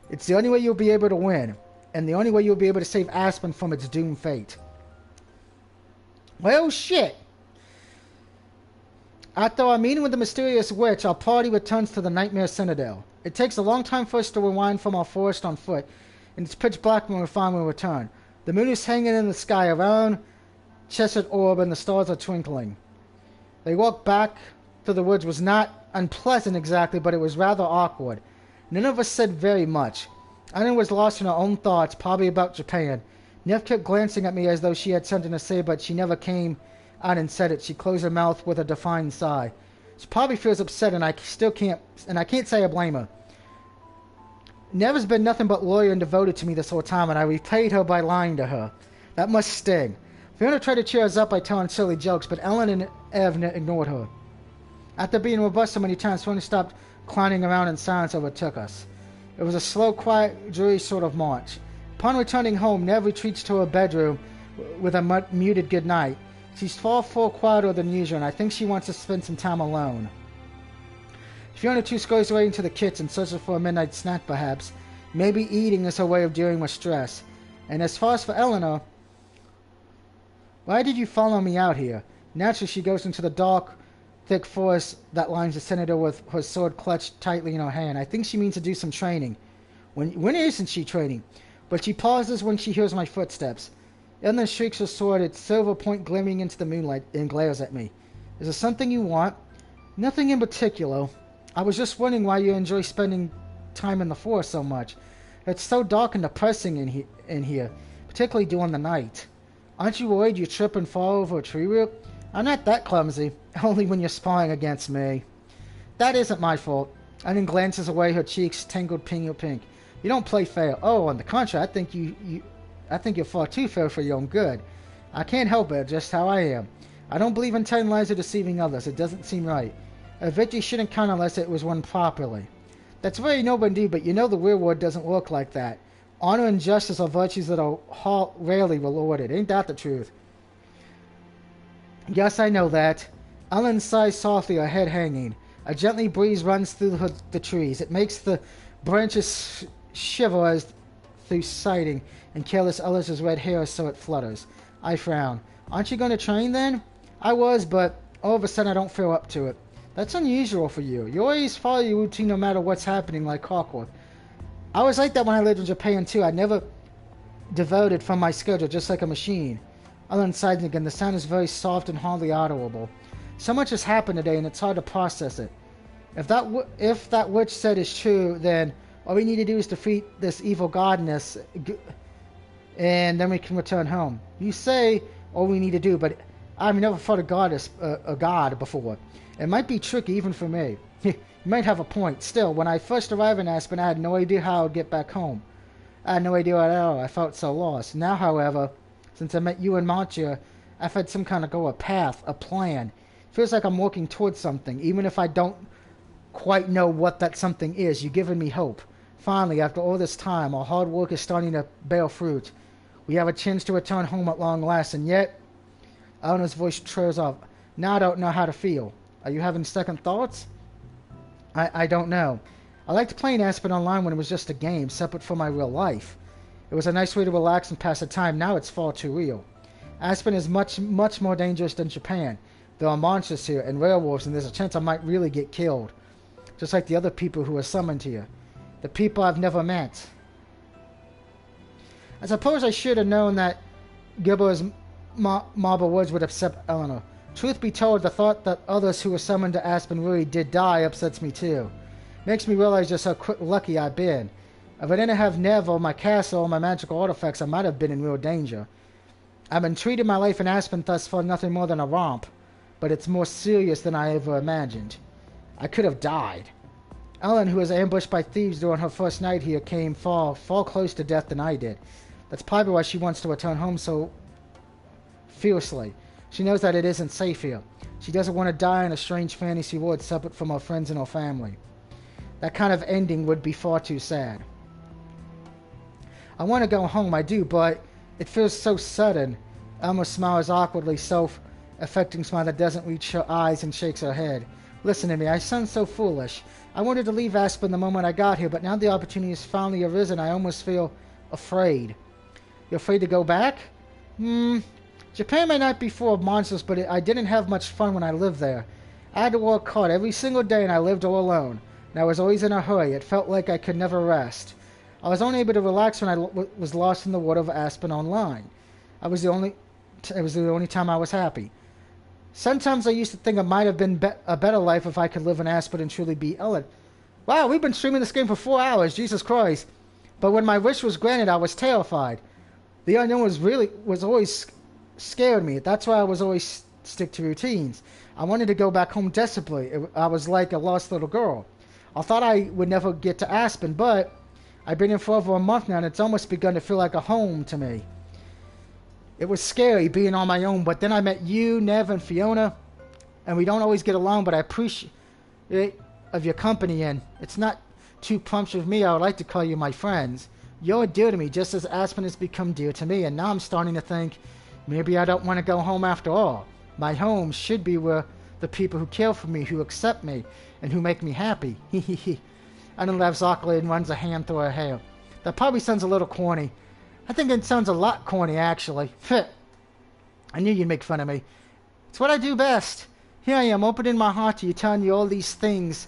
It's the only way you'll be able to win, and the only way you'll be able to save Aspen from its doomed fate. Well, shit! After our meeting with the mysterious witch, our party returns to the Nightmare Citadel. It takes a long time for us to rewind from our forest on foot, and it's pitch black when we finally return. The moon is hanging in the sky, a round chested orb, and the stars are twinkling. They walk back through the woods was not unpleasant exactly, but it was rather awkward. None of us said very much. Anna was lost in her own thoughts, probably about Japan. Nev kept glancing at me as though she had something to say, but she never came out and said it. She closed her mouth with a defiant sigh. She probably feels upset, and I can't say I blame her. Nev has been nothing but loyal and devoted to me this whole time, and I repaid her by lying to her. That must sting. Fiona tried to cheer us up by telling silly jokes, but Ellen and Ev ignored her. After being robust so many times, Fiona stopped clowning around, and silence overtook us. It was a slow, quiet, dreary sort of march. Upon returning home, Nev retreats to her bedroom with a muted goodnight. She's far quieter than usual, and I think she wants to spend some time alone. Fiona too scurries away into the kitchen, searching for a midnight snack perhaps. Maybe eating is her way of dealing with stress. And as far as for Eleanor, why did you follow me out here? Naturally, she goes into the dark, thick forest that lines the Citadel with her sword clutched tightly in her hand. I think she means to do some training. When isn't she training? But she pauses when she hears my footsteps. Eleanor shrieks her sword, its silver point glimmering into the moonlight, and glares at me. Is there something you want? Nothing in particular. I was just wondering why you enjoy spending time in the forest so much. It's so dark and depressing in here, particularly during the night. Aren't you worried you trip and fall over a tree root? I'm not that clumsy, only when you're spying against me. That isn't my fault. Ellen glances away, her cheeks tangled pink. You don't play fair. Oh, on the contrary, I think you're far too fair for your own good. I can't help it, just how I am. I don't believe in telling lies or deceiving others. It doesn't seem right. A victory shouldn't count unless it was won properly. That's very noble indeed, but you know the real world doesn't work like that. Honor and justice are virtues that are rarely rewarded. Ain't that the truth? Yes, I know that. Ellen sighs softly, her head hanging. A gently breeze runs through the trees. It makes the branches shiver as through sighting, and careless Ellis's red hair so it flutters. I frown. Aren't you going to train then? I was, but all of a sudden I don't feel up to it. That's unusual for you. You always follow your routine no matter what's happening, like clockwork. I was like that when I lived in Japan too. I never devoted from my schedule, just like a machine. Ellen sighed again. The sound is very soft and hardly audible. So much has happened today, and it's hard to process it. If that witch said is true, then all we need to do is defeat this evil goddess, and then we can return home. You say all we need to do, but I've never fought a god before. It might be tricky even for me. You might have a point. Still, when I first arrived in Aspen, I had no idea how I'd get back home. I had no idea at all. I felt so lost. Now, however, since I met you and Marcia, I've had some kind of goal, a path, a plan. It feels like I'm working towards something, even if I don't quite know what that something is. You've given me hope. Finally, after all this time, our hard work is starting to bear fruit. We have a chance to return home at long last, and yet... Eleanor's voice trails off. Now I don't know how to feel. Are you having second thoughts? I don't know. I liked playing Aspen Online when it was just a game, separate from my real life. It was a nice way to relax and pass the time. Now it's far too real. Aspen is much, much more dangerous than Japan. There are monsters here and werewolves, and there's a chance I might really get killed. Just like the other people who are summoned here. The people I've never met. I suppose I should have known that Gilbert's marble words would upset Eleanor. Truth be told, the thought that others who were summoned to Aspen really did die upsets me too. Makes me realize just how lucky I've been. If I didn't have Neville, my castle, and my magical artifacts, I might have been in real danger. I've been treating my life in Aspen thus far nothing more than a romp, but it's more serious than I ever imagined. I could have died. Ellen, who was ambushed by thieves during her first night here, came far close to death than I did. That's probably why she wants to return home so fiercely. She knows that it isn't safe here. She doesn't want to die in a strange fantasy world separate from her friends and her family. That kind of ending would be far too sad. I want to go home, I do, but it feels so sudden. Elma smiles awkwardly, self-affecting smile that doesn't reach her eyes, and shakes her head. Listen to me, I sound so foolish. I wanted to leave Aspen the moment I got here, but now the opportunity has finally arisen. I almost feel afraid. You're afraid to go back? Japan may not be full of monsters, but I didn't have much fun when I lived there. I had to work hard every single day, and I lived all alone. And I was always in a hurry. It felt like I could never rest. I was only able to relax when I was lost in the world of Aspen Online. It was the only time I was happy. Sometimes I used to think it might have been a better life if I could live in Aspen and truly be Ellen. Wow, we've been streaming this game for 4 hours, Jesus Christ. But when my wish was granted, I was terrified. The unknown was always scared me. That's why I was always stick to routines. I wanted to go back home desperately. I was like a lost little girl. I thought I would never get to Aspen, but I've been here for over a month now, and it's almost begun to feel like a home to me. It was scary being on my own, but then I met you, Nev, and Fiona, and we don't always get along, but I appreciate of your company, and it's not too presumptuous of me. I would like to call you my friends. You're dear to me, just as Aspen has become dear to me, and now I'm starting to think maybe I don't want to go home after all. My home should be where the people who care for me, who accept me, and who make me happy. Ellen laughs awkwardly and runs a hand through her hair. That probably sounds a little corny. I think it sounds a lot corny, actually. I knew you'd make fun of me. It's what I do best. Here I am, opening my heart to you, telling you all these things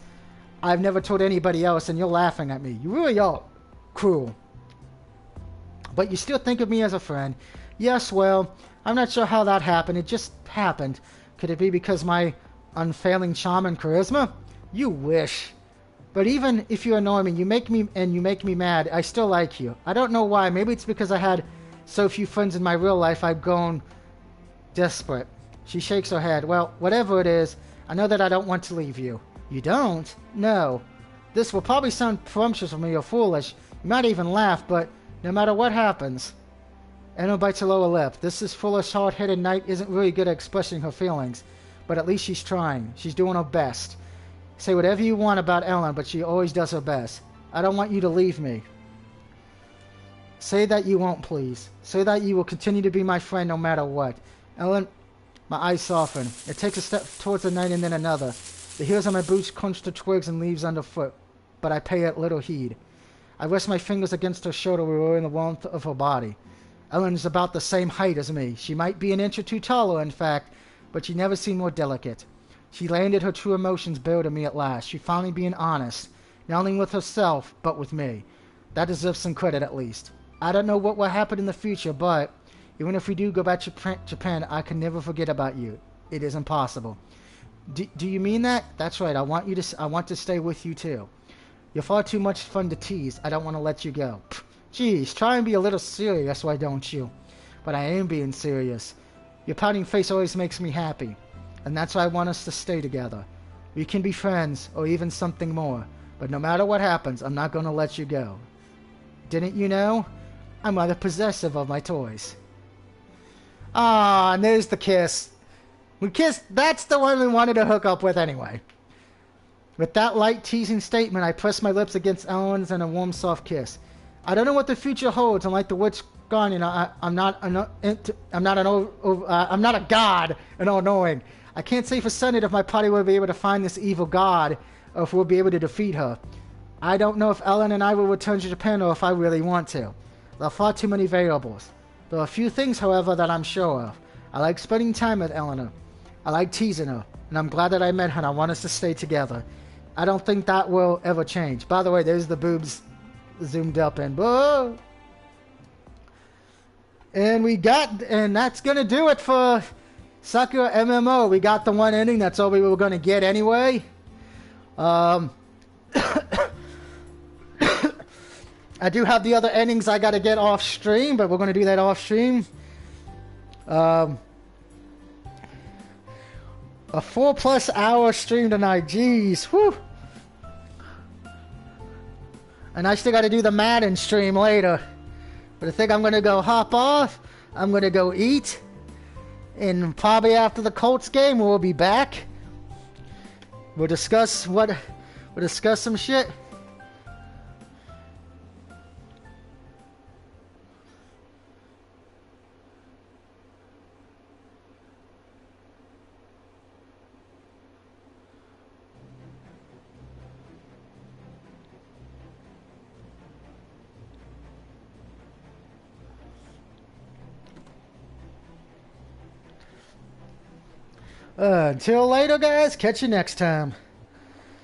I've never told anybody else, and you're laughing at me. You really are cruel. But you still think of me as a friend. Yes, well, I'm not sure how that happened. It just happened. Could it be because my unfailing charm and charisma? You wish. But even if you annoy me, you make me mad, I still like you. I don't know why. Maybe it's because I had so few friends in my real life, I've grown desperate. She shakes her head. Well, whatever it is, I know that I don't want to leave you. You don't? No. This will probably sound presumptuous of me or foolish. You might even laugh, but no matter what happens... Emma bites her lower lip. This foolish, hard-headed knight isn't really good at expressing her feelings, but at least she's trying. She's doing her best. Say whatever you want about Ellen, but she always does her best. I don't want you to leave me. Say that you won't, please. Say that you will continue to be my friend no matter what. Ellen, my eyes soften. It takes a step towards the knight and then another. The heels of my boots crunch the twigs and leaves underfoot, but I pay it little heed. I rest my fingers against her shoulder, revealing the warmth of her body. Ellen is about the same height as me. She might be an inch or two taller, in fact, but she never seemed more delicate. She landed her true emotions bare to me at last. She finally being honest, not only with herself, but with me. That deserves some credit, at least. I don't know what will happen in the future, but even if we do go back to Japan, I can never forget about you. It is impossible. Do you mean that? That's right. I want to stay with you too. You're far too much fun to tease. I don't want to let you go. Geez, try and be a little serious, why don't you? But I am being serious. Your pouting face always makes me happy, and that's why I want us to stay together. We can be friends, or even something more. But no matter what happens, I'm not going to let you go. Didn't you know? I'm rather possessive of my toys. Ah, and there's the kiss. We kissed. That's the one we wanted to hook up with anyway. With that light teasing statement, I pressed my lips against Ellen's and a warm, soft kiss. I don't know what the future holds, and like the witch Guardian, I'm not a god and all-knowing. I can't say for certain if my party will be able to find this evil god, or if we'll be able to defeat her. I don't know if Ellen and I will return to Japan, or if I really want to. There are far too many variables. There are a few things, however, that I'm sure of. I like spending time with Eleanor. I like teasing her, and I'm glad that I met her, and I want us to stay together. I don't think that will ever change. By the way, there's the boobs zoomed up and whoa. And that's gonna do it for Sakura MMO. We got the one ending. That's all we were gonna get anyway. I do have the other endings I gotta get off stream, but we're gonna do that off stream. A 4+ hour stream tonight. Jeez, whew. And I still got to do the Madden stream later. But I think I'm going to go hop off. I'm going to go eat. And probably after the Colts game, we'll be back. We'll discuss some shit. Until later, guys. Catch you next time.